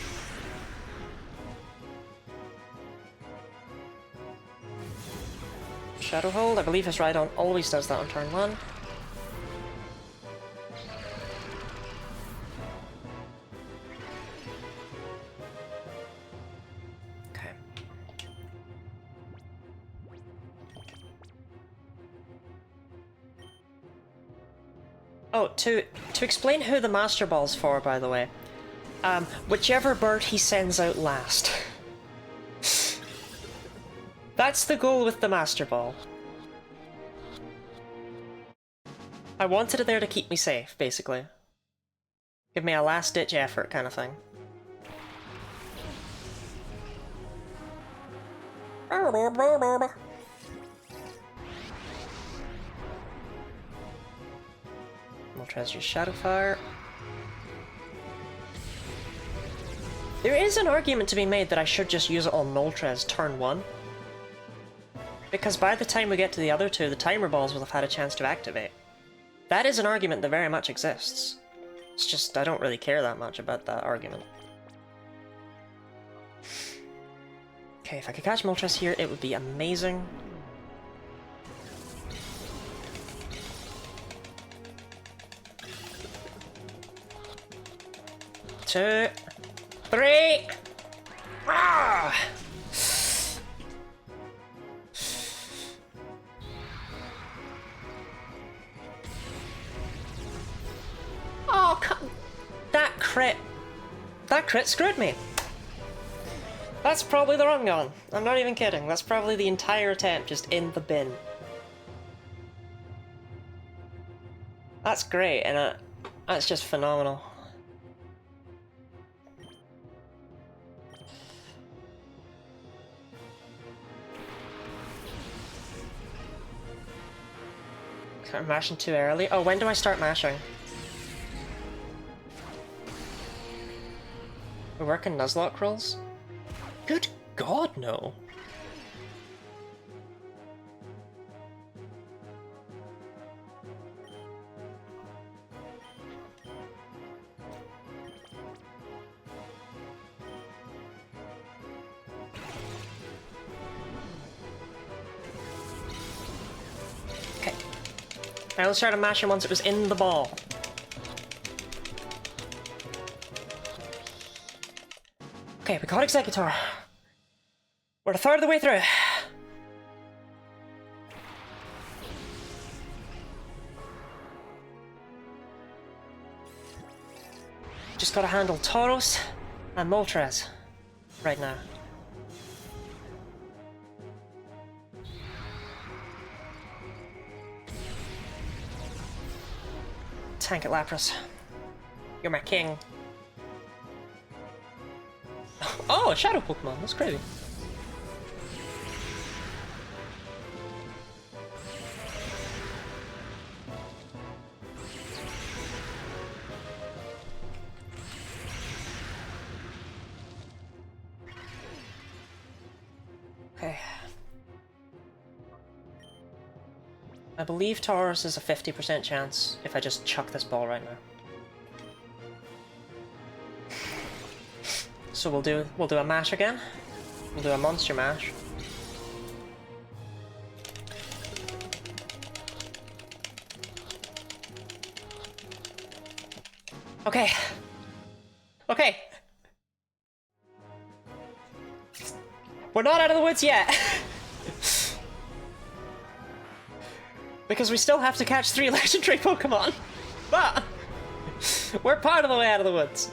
Shadow Hold, I believe his Rhydon always does that on turn 1. Okay. Oh, to explain who the Master Ball's for, by the way. Whichever bird he sends out last. That's the goal with the Master Ball. I wanted it there to keep me safe, basically. Give me a last-ditch effort kind of thing. Moltres use Shadow Fire. There is an argument to be made that I should just use it on Moltres turn 1. Because by the time we get to the other two, the Timer Balls will have had a chance to activate. That is an argument that very much exists. It's just, I don't really care that much about that argument. Okay, if I could catch Moltres here, it would be amazing. Two, three. Ah! Oh, that crit. That crit screwed me. That's probably the wrong one. I'm not even kidding. That's probably the entire attempt just in the bin. That's great, and that's just phenomenal. Start mashing too early. Oh, when do I start mashing? We're working Nuzlocke rolls? Good God, no. Okay. I only started mashing once it was in the ball. Okay, we got Executor. We're a third of the way through. Just gotta handle Tauros and Moltres right now. Tank it, Lapras. You're my king. Oh, a Shadow Pokemon. That's crazy. Okay. I believe Taurus is a 50% chance if I just chuck this ball right now. So we'll do a mash again. We'll do a monster mash. Okay. Okay. We're not out of the woods yet. Because we still have to catch 3 legendary Pokemon. But we're part of the way out of the woods.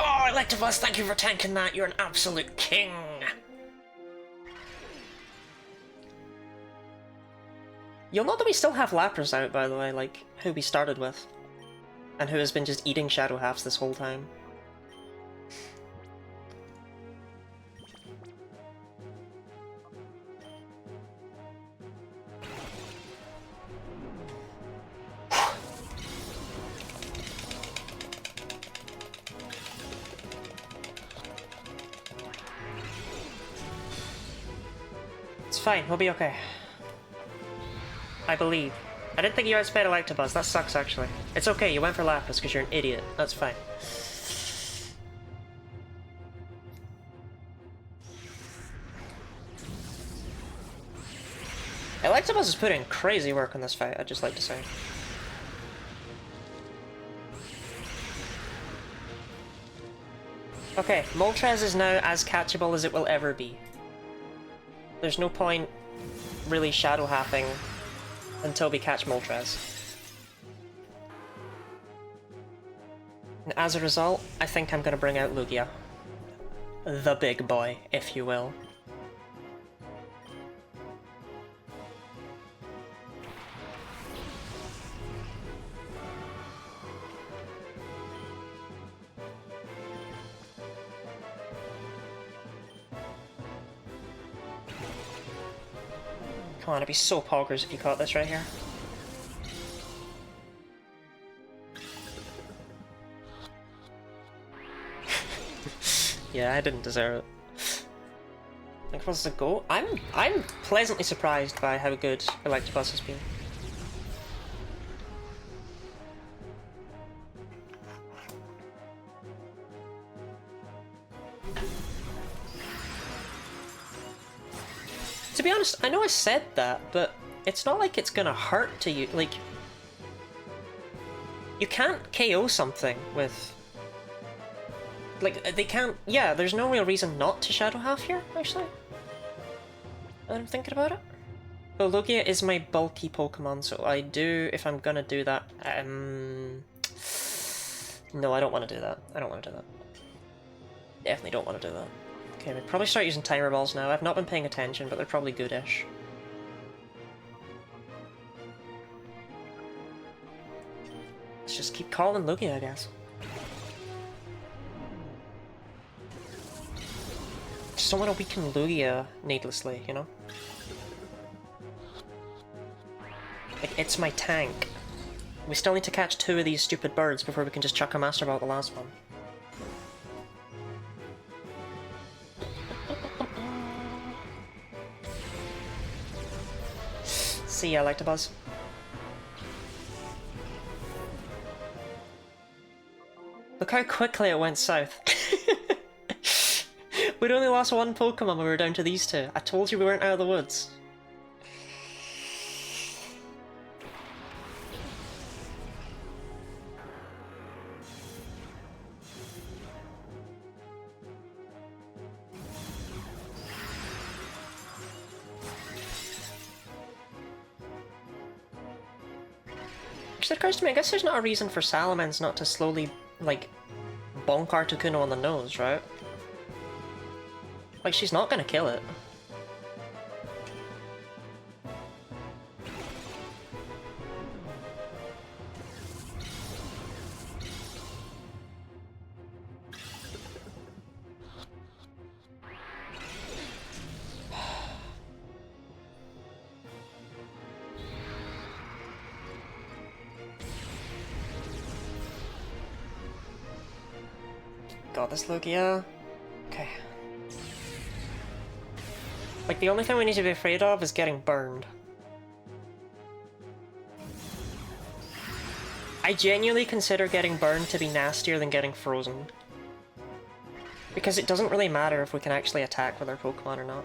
Oh, Electabuzz, thank you for tanking that. You're an absolute king. You'll note that we still have Lapras out, by the way, like who we started with. And who has been just eating Shadow Halves this whole time. It's fine, we'll be okay. I believe. I didn't think you outsped Electabuzz, that sucks actually. It's okay, you went for Lapras because you're an idiot, that's fine. Electabuzz has put in crazy work on this fight, I'd just like to say. Okay, Moltres is now as catchable as it will ever be. There's no point really shadow halving until we catch Moltres. And as a result, I think I'm gonna bring out Lugia. The big boy, if you will. Come on, it'd be so poggers if you caught this right here. Yeah, I didn't deserve it. I think was a go. I'm pleasantly surprised by how good Electabuzz has been. To be honest, I know I said that, but it's not like it's gonna hurt to you. Like, you can't KO something with... Like, they can't... Yeah, there's no real reason not to Shadow Half here, actually. I'm thinking about it. But Lugia is my bulky Pokemon, so I do, if I'm gonna do that... No, I don't want to do that. I don't want to do that. Definitely don't want to do that. Okay, we probably start using Timer Balls now. I've not been paying attention, but they're probably good-ish. Let's just keep calling Lugia, I guess. Just don't want to weaken Lugia needlessly, you know? Like, it's my tank. We still need to catch 2 of these stupid birds before we can just chuck a Master Ball at the last one. See, I like to buzz. Look how quickly it went south. We'd only lost 1 Pokemon when we were down to these 2. I told you we weren't out of the woods. Actually, it occurs to me, I guess there's not a reason for Salamence not to slowly, like, bonk Articuno on the nose, right? Like, she's not gonna kill it. Got this, Lugia. Okay. Like, the only thing we need to be afraid of is getting burned. I genuinely consider getting burned to be nastier than getting frozen. Because it doesn't really matter if we can actually attack with our Pokemon or not.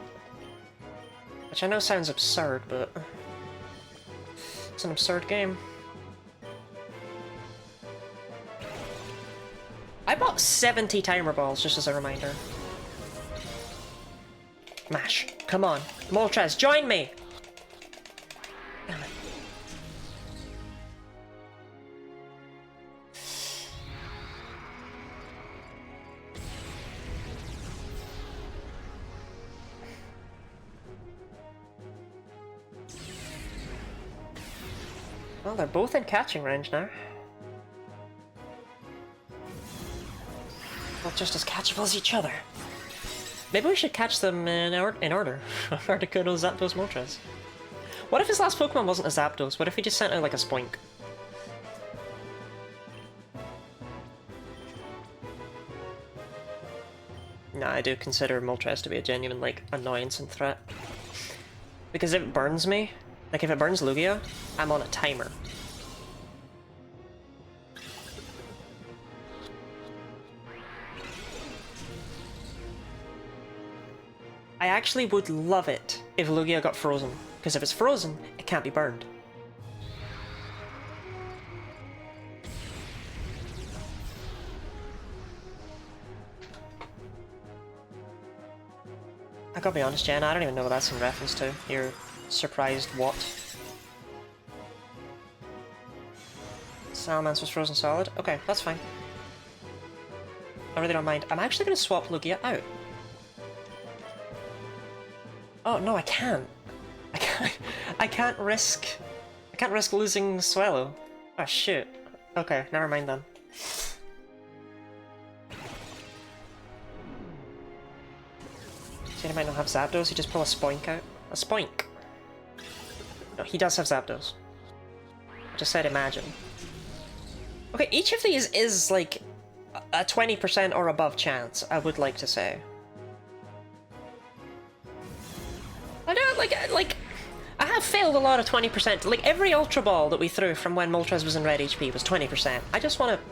Which I know sounds absurd, but... it's an absurd game. I bought 70 Timer Balls, just as a reminder. Mash. Come on. Moltres, join me! Damn it. Well, they're both in catching range now. Not just as catchable as each other. Maybe we should catch them in order. Articuno, Zapdos, Moltres. What if his last Pokemon wasn't a Zapdos? What if he just sent out like a Spoink? Nah, I do consider Moltres to be a genuine, like, annoyance and threat. Because if it burns me, like if it burns Lugia, I'm on a timer. I actually would love it if Lugia got frozen, because if it's frozen, it can't be burned. I gotta be honest, Jen, I don't even know what that's in reference to. You're surprised what? Salamence was frozen solid? Okay, that's fine. I really don't mind. I'm actually gonna swap Lugia out. Oh, no, I can't. I can't risk losing Swallow. Oh, shit. Okay, never mind then. See, he might not have Zapdos, he just pull a Spoink out. A Spoink! No, he does have Zapdos. I just said imagine. Okay, each of these is, like, a 20% or above chance, I would like to say. I don't, like, I have failed a lot of 20%. Like, every Ultra Ball that we threw from when Moltres was in red HP was 20%. I just want to,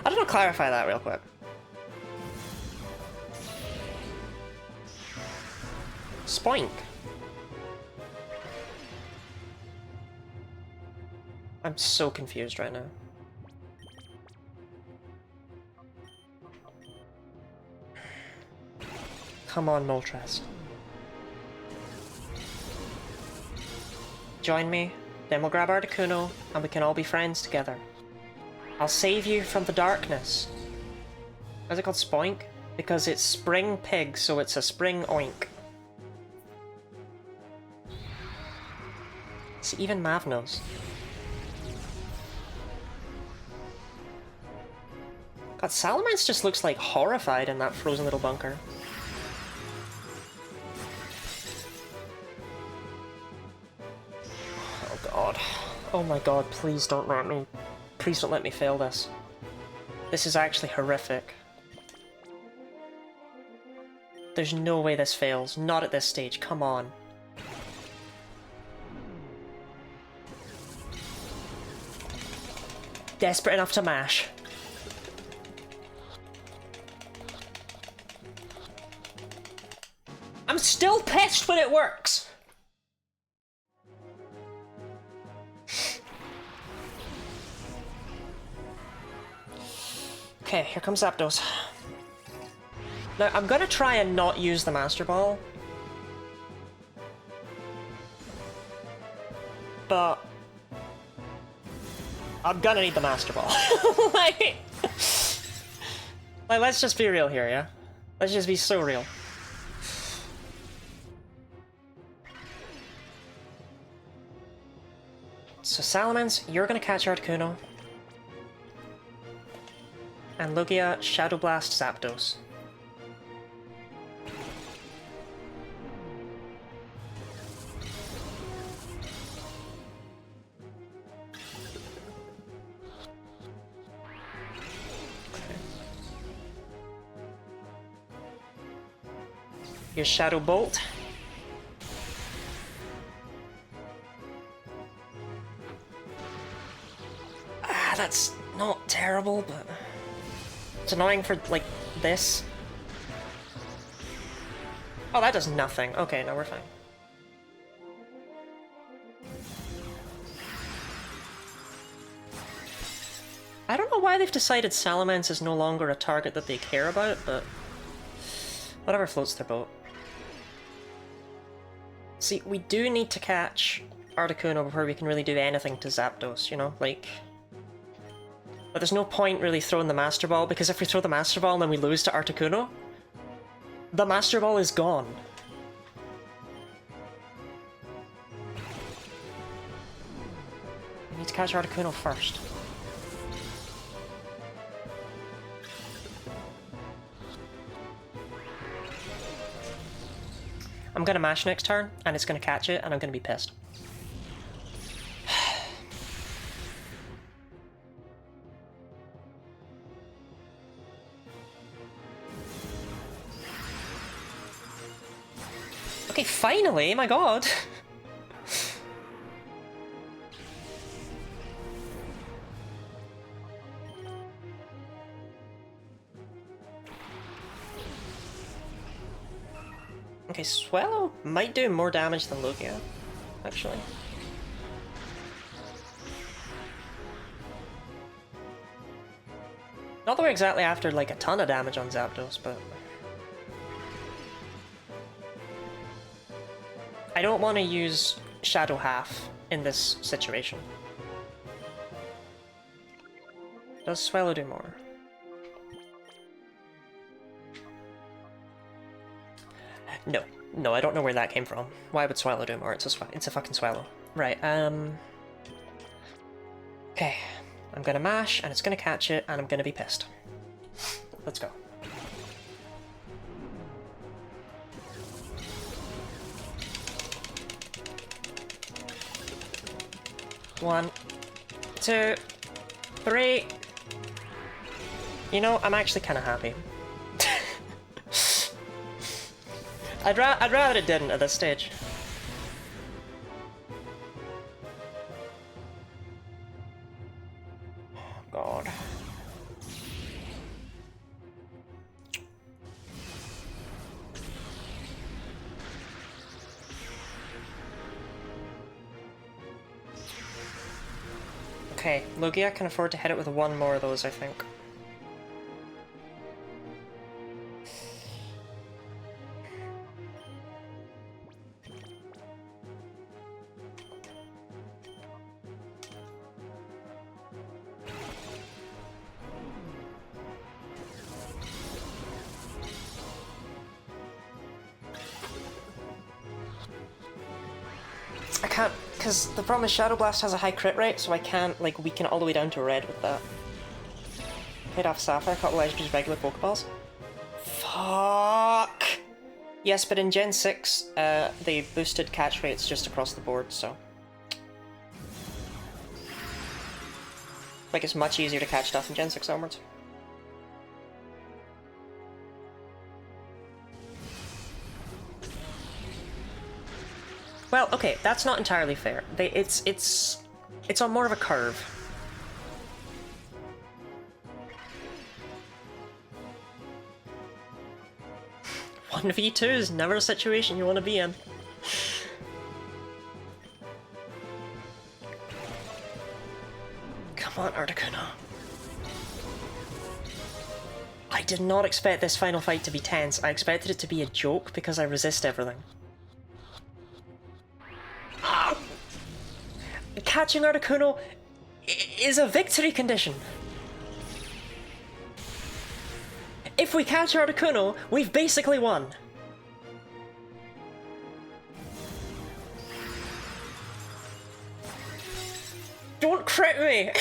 I don't know, clarify that real quick. Spoink. I'm so confused right now. Come on, Moltres. Join me, then we'll grab Articuno, and we can all be friends together. I'll save you from the darkness. Why is it called Spoink? Because it's spring pig, so it's a spring oink. See, even Mav knows. God, Salamence just looks like horrified in that frozen little bunker. Oh god. Oh my god, please don't let me... Please don't let me fail this. This is actually horrific. There's no way this fails. Not at this stage, come on. Desperate enough to mash. I'm still pissed when it works! Okay, here comes Zapdos. Now, I'm gonna try and not use the Master Ball. But... I'm gonna need the Master Ball. like, let's just be real here, yeah? Let's just be so real. So Salamence, you're gonna catch Articuno. And Lugia, Shadow Blast Zapdos. Here's Shadow Bolt. Ah, that's not terrible, but it's annoying for, like, this. Oh, that does nothing. Okay, no, we're fine. I don't know why they've decided Salamence is no longer a target that they care about, but whatever floats their boat. See, we do need to catch Articuno before we can really do anything to Zapdos, you know? Like... But there's no point really throwing the Master Ball, because if we throw the Master Ball and then we lose to Articuno, the Master Ball is gone. We need to catch Articuno first. I'm gonna mash next turn, and it's gonna catch it, and I'm gonna be pissed. Okay, finally! My god! Okay, Swallow might do more damage than Lugia, actually. Not that we're exactly after, like, a ton of damage on Zapdos, but... I don't want to use Shadow Half in this situation. Does Swallow do more? No. No, I don't know where that came from. Why would Swallow do more? It's a fucking Swallow. Right, okay. I'm gonna mash, and it's gonna catch it, and I'm gonna be pissed. Let's go. One, two, three. You know, I'm actually kind of happy. I'd rather it didn't at this stage. Oh, God. Okay, Lugia can afford to hit it with one more of those, I think. I can't, because the problem is Shadow Blast has a high crit rate, so I can't, like, weaken all the way down to red with that. Paid off Sapphire, caught Legendary's regular Pokeballs. Fuck! Yes, but in Gen 6, they boosted catch rates just across the board, so... Like, it's much easier to catch stuff in Gen 6 onwards. Well, okay, that's not entirely fair. It's on more of a curve. One v2 is never a situation you want to be in. Come on, Articuno. I did not expect this final fight to be tense. I expected it to be a joke because I resist everything. Catching Articuno is a victory condition. If we catch Articuno, we've basically won. Don't crit me!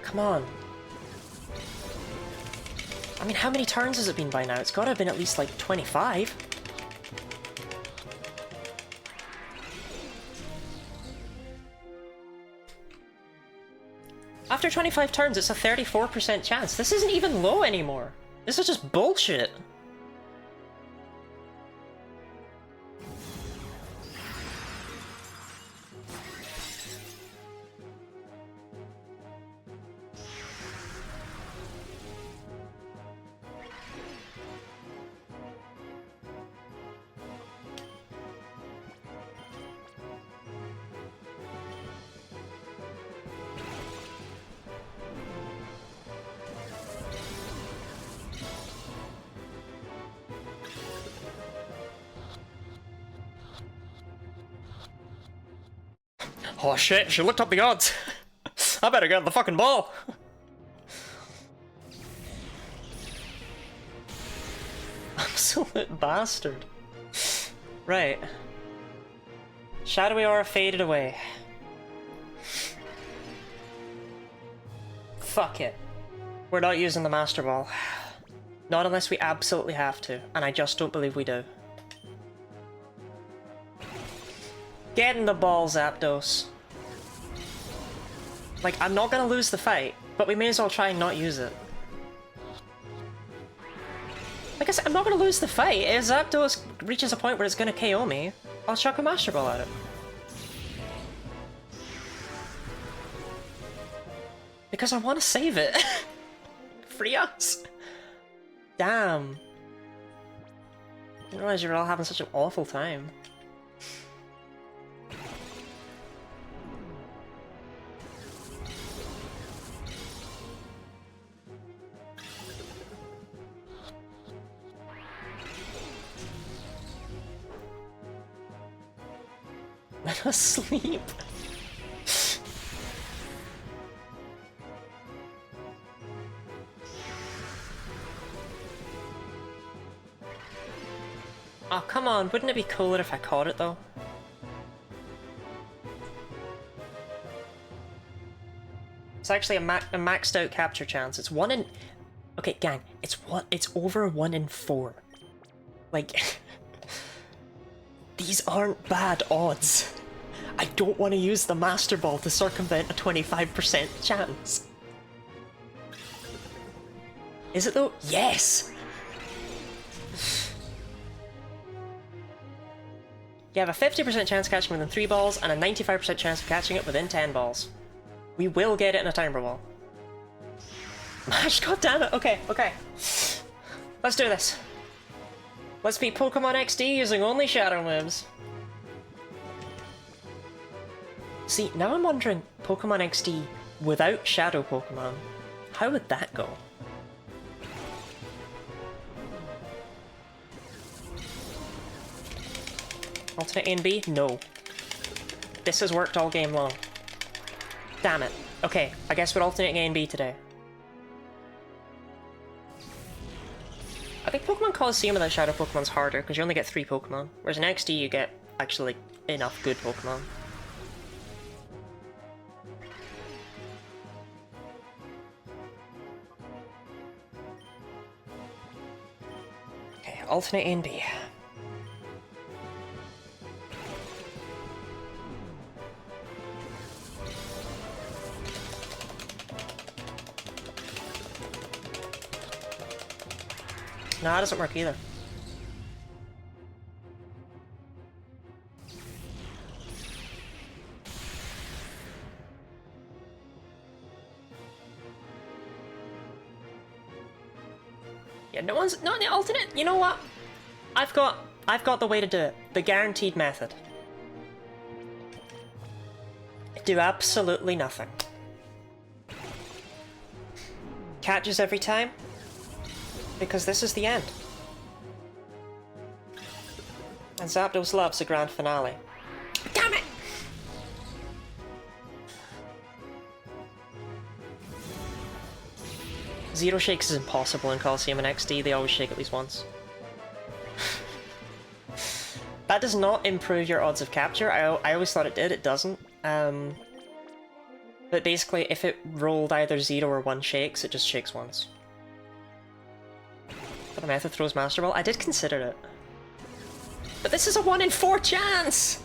Come on. I mean, how many turns has it been by now? It's gotta have been at least like 25. After 25 turns, it's a 34% chance. This isn't even low anymore. This is just bullshit. Oh shit, she looked up the odds. I better get the fucking ball. Absolute bastard. Right. Shadowy Aura faded away. Fuck it. We're not using the Master Ball. Not unless we absolutely have to, and I just don't believe we do. Get in the ball, Zapdos. Like, I'm not gonna lose the fight, but we may as well try and not use it. Like I said, I'm not gonna lose the fight. If Zapdos reaches a point where it's gonna KO me, I'll chuck a Master Ball at it. Because I want to save it. Free us. Damn. I didn't realize you were all having such an awful time. I'm asleep. Oh, come on. Wouldn't it be cooler if I caught it, though? It's actually a maxed out capture chance. It's 1 in... Okay, gang. It's over 1 in 4. Like... These aren't bad odds. I don't want to use the Master Ball to circumvent a 25% chance. Is it though? Yes! You have a 50% chance of catching within 3 balls and a 95% chance of catching it within 10 balls. We will get it in a timer ball. Mash, god damn it. Okay, okay. Let's do this. Let's beat Pokemon XD using only Shadow moves. See, now I'm wondering, Pokemon XD without Shadow Pokemon, how would that go? Alternate A and B? No. This has worked all game long. Damn it. Okay, I guess we're alternating A and B today. I think Pokemon Colosseum without Shadow Pokemon's harder, because you only get 3 Pokemon, whereas in XD you get, actually, enough good Pokemon. Okay, alternate A and B. No, that doesn't work either. Yeah, no one's not the alternate. You know what? I've got the way to do it. The guaranteed method. Do absolutely nothing. Catches every time. Because this is the end. And Zapdos loves the grand finale. Damn it! Zero shakes is impossible in Colosseum and XD, they always shake at least once. That does not improve your odds of capture, I always thought it did, it doesn't. But basically, if it rolled either 0 or 1 shakes, it just shakes once. But the method throws Master Ball. I did consider it. But this is a 1 in 4 chance!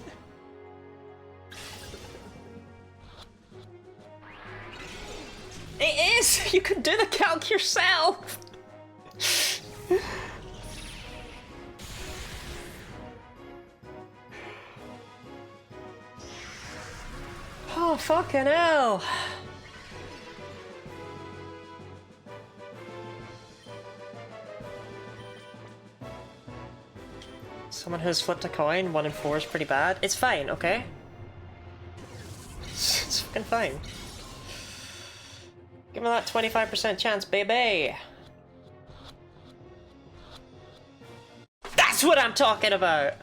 It is! You could do the calc yourself! Oh, fucking hell! Someone who's flipped a coin, 1 in 4 is pretty bad. It's fine, okay? It's fucking fine. Give me that 25% chance, baby! That's what I'm talking about!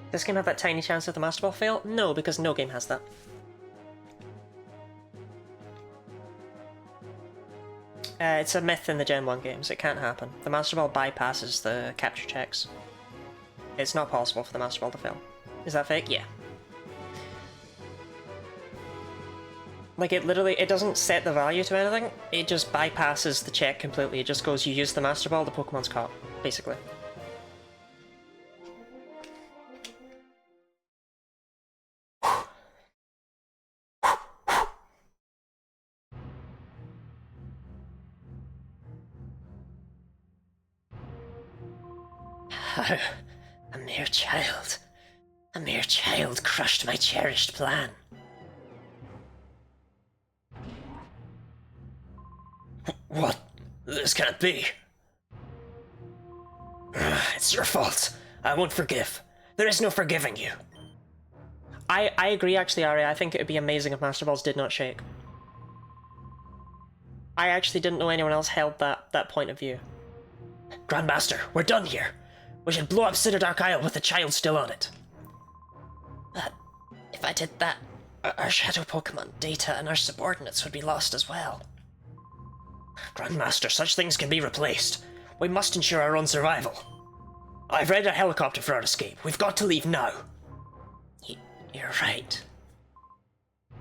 Does this game have that tiny chance of the Master Ball fail? No, because no game has that. It's a myth in the Gen 1 games, it can't happen. The Master Ball bypasses the capture checks. It's not possible for the Master Ball to fail. Is that fake? Yeah. Like, it literally, it doesn't set the value to anything, it just bypasses the check completely. It just goes, you use the Master Ball, the Pokemon's caught, basically. A mere child. A mere child crushed my cherished plan. What? This can't be. It's your fault. I won't forgive. There is no forgiving you. I agree, actually, Ari. I think it would be amazing if Master Balls did not shake. I actually didn't know anyone else held that point of view. Grandmaster, we're done here. We should blow up Citadark Isle with the child still on it. But if I did that, our Shadow Pokemon data and our subordinates would be lost as well. Grandmaster, such things can be replaced. We must ensure our own survival. I've readied a helicopter for our escape. We've got to leave now. You're right.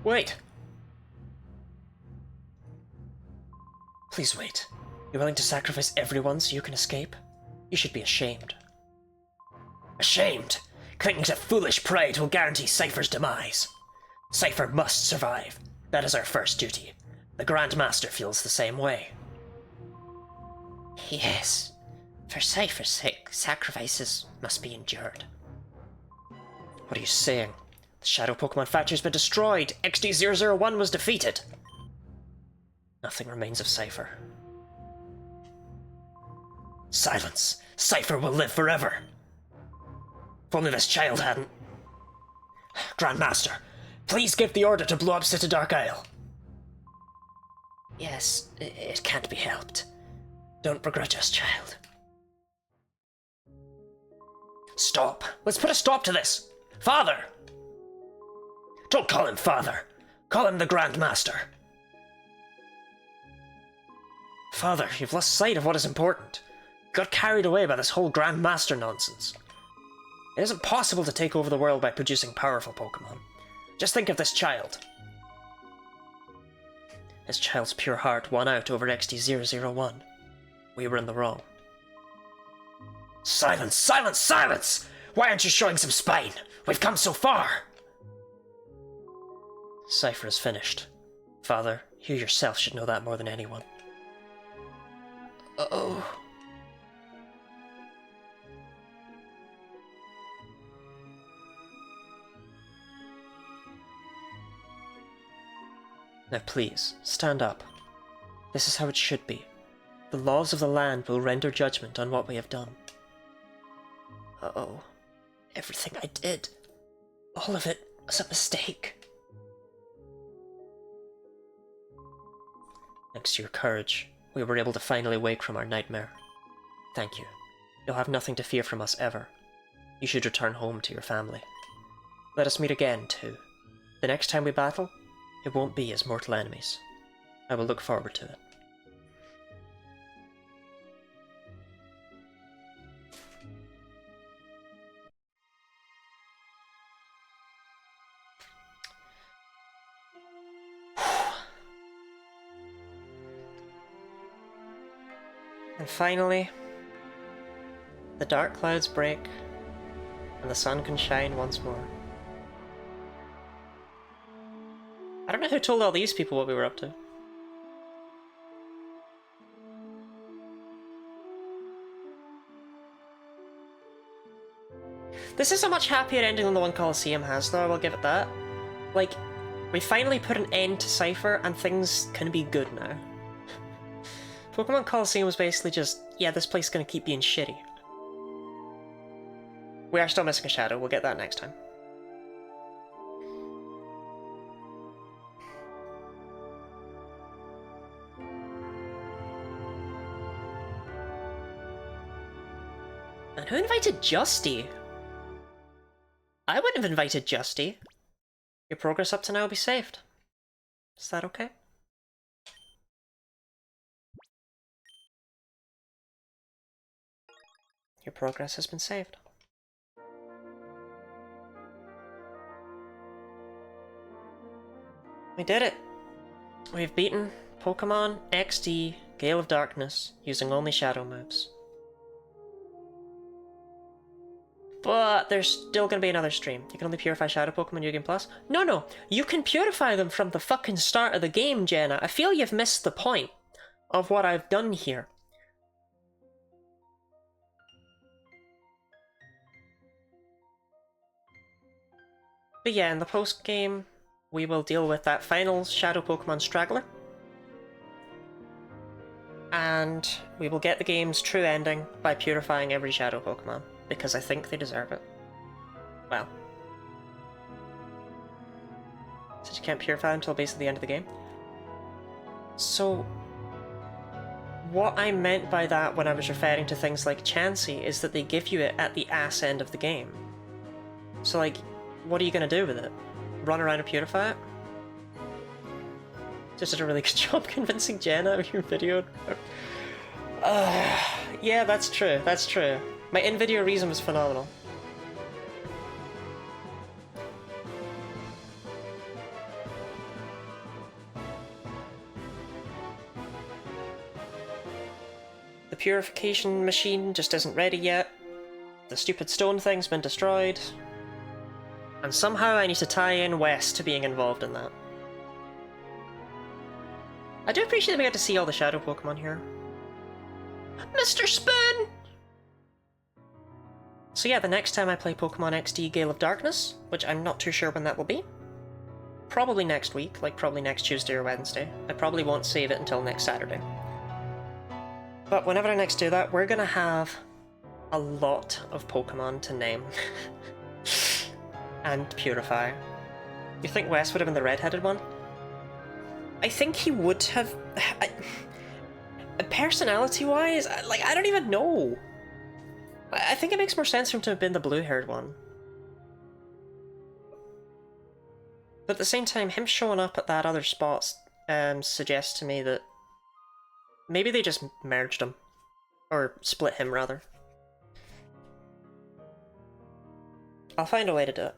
Wait. Please wait. You're willing to sacrifice everyone so you can escape? You should be ashamed. Ashamed? Clinging to foolish pride will guarantee Cypher's demise. Cypher must survive. That is our first duty. The Grand Master feels the same way. Yes. For Cypher's sake, sacrifices must be endured. What are you saying? The Shadow Pokemon Factory's been destroyed! XD001 was defeated! Nothing remains of Cypher. Silence! Cypher will live forever! If only this child hadn't... Grandmaster, please give the order to blow up City Dark Isle. Yes, it can't be helped. Don't begrudge us, child. Stop! Let's put a stop to this! Father! Don't call him father. Call him the Grand Master. Father, you've lost sight of what is important. You got carried away by this whole Grand Master nonsense. It isn't possible to take over the world by producing powerful Pokémon. Just think of this child. This child's pure heart won out over XD001. We were in the wrong. Silence! Silence! Silence! Why aren't you showing some spine? We've come so far! Cypher is finished. Father, you yourself should know that more than anyone. Uh-oh. Now please, stand up. This is how it should be. The laws of the land will render judgment on what we have done. Uh-oh. Everything I did. All of it was a mistake. Thanks to your courage, we were able to finally wake from our nightmare. Thank you. You'll have nothing to fear from us ever. You should return home to your family. Let us meet again, too. The next time we battle, it won't be as mortal enemies. I will look forward to it. And finally, the dark clouds break, and the sun can shine once more. I don't know who told all these people what we were up to. This is a much happier ending than the one Colosseum has, though, I will give it that. Like, we finally put an end to Cypher, and things can be good now. Pokemon Colosseum was basically just, yeah, this place is gonna keep being shitty. We are still missing a shadow, we'll get that next time. And who invited Justy? I wouldn't have invited Justy. Your progress up to now will be saved. Is that okay? Your progress has been saved. We did it! We've beaten Pokemon XD Gale of Darkness using only Shadow moves. But there's still gonna be another stream. You can only purify Shadow Pokemon New Game Plus? No, you can purify them from the fucking start of the game, Jenna. I feel you've missed the point of what I've done here. But yeah, in the post-game, we will deal with that final Shadow Pokemon Straggler. And we will get the game's true ending by purifying every Shadow Pokemon, because I think they deserve it. Well. Since you can't purify them until basically the end of the game. So, what I meant by that when I was referring to things like Chansey is that they give you it at the ass end of the game. So like, what are you gonna do with it? Run around and purify it? Just did a really good job convincing Jenna of your video. Yeah, that's true, that's true. My in-video reason was phenomenal. The purification machine just isn't ready yet. The stupid stone thing's been destroyed. And somehow I need to tie in West to being involved in that. I do appreciate that we got to see all the shadow Pokemon here. Mr. Spoon! So yeah, the next time I play Pokemon XD Gale of Darkness, which I'm not too sure when that will be, probably next week, like probably next Tuesday or Wednesday. I probably won't save it until next Saturday. But whenever I next do that, we're gonna have a lot of Pokemon to name. And purify. You think Wes would have been the red-headed one? I think he would have... Personality-wise, like, I don't even know. I think it makes more sense for him to have been the blue-haired one. But at the same time, him showing up at that other spot suggests to me that maybe they just merged him. Or split him, rather. I'll find a way to do it.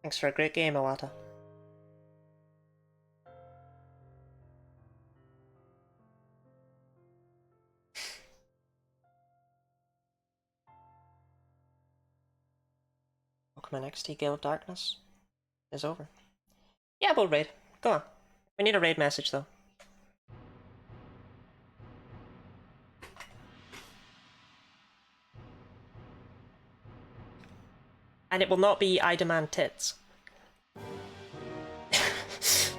Thanks for a great game, Iwata. Pokemon XD Gale of Darkness is over. Yeah, we'll raid. Go on. We need a raid message, though. And it will not be I demand tits.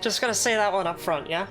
Just gonna say that one up front, yeah?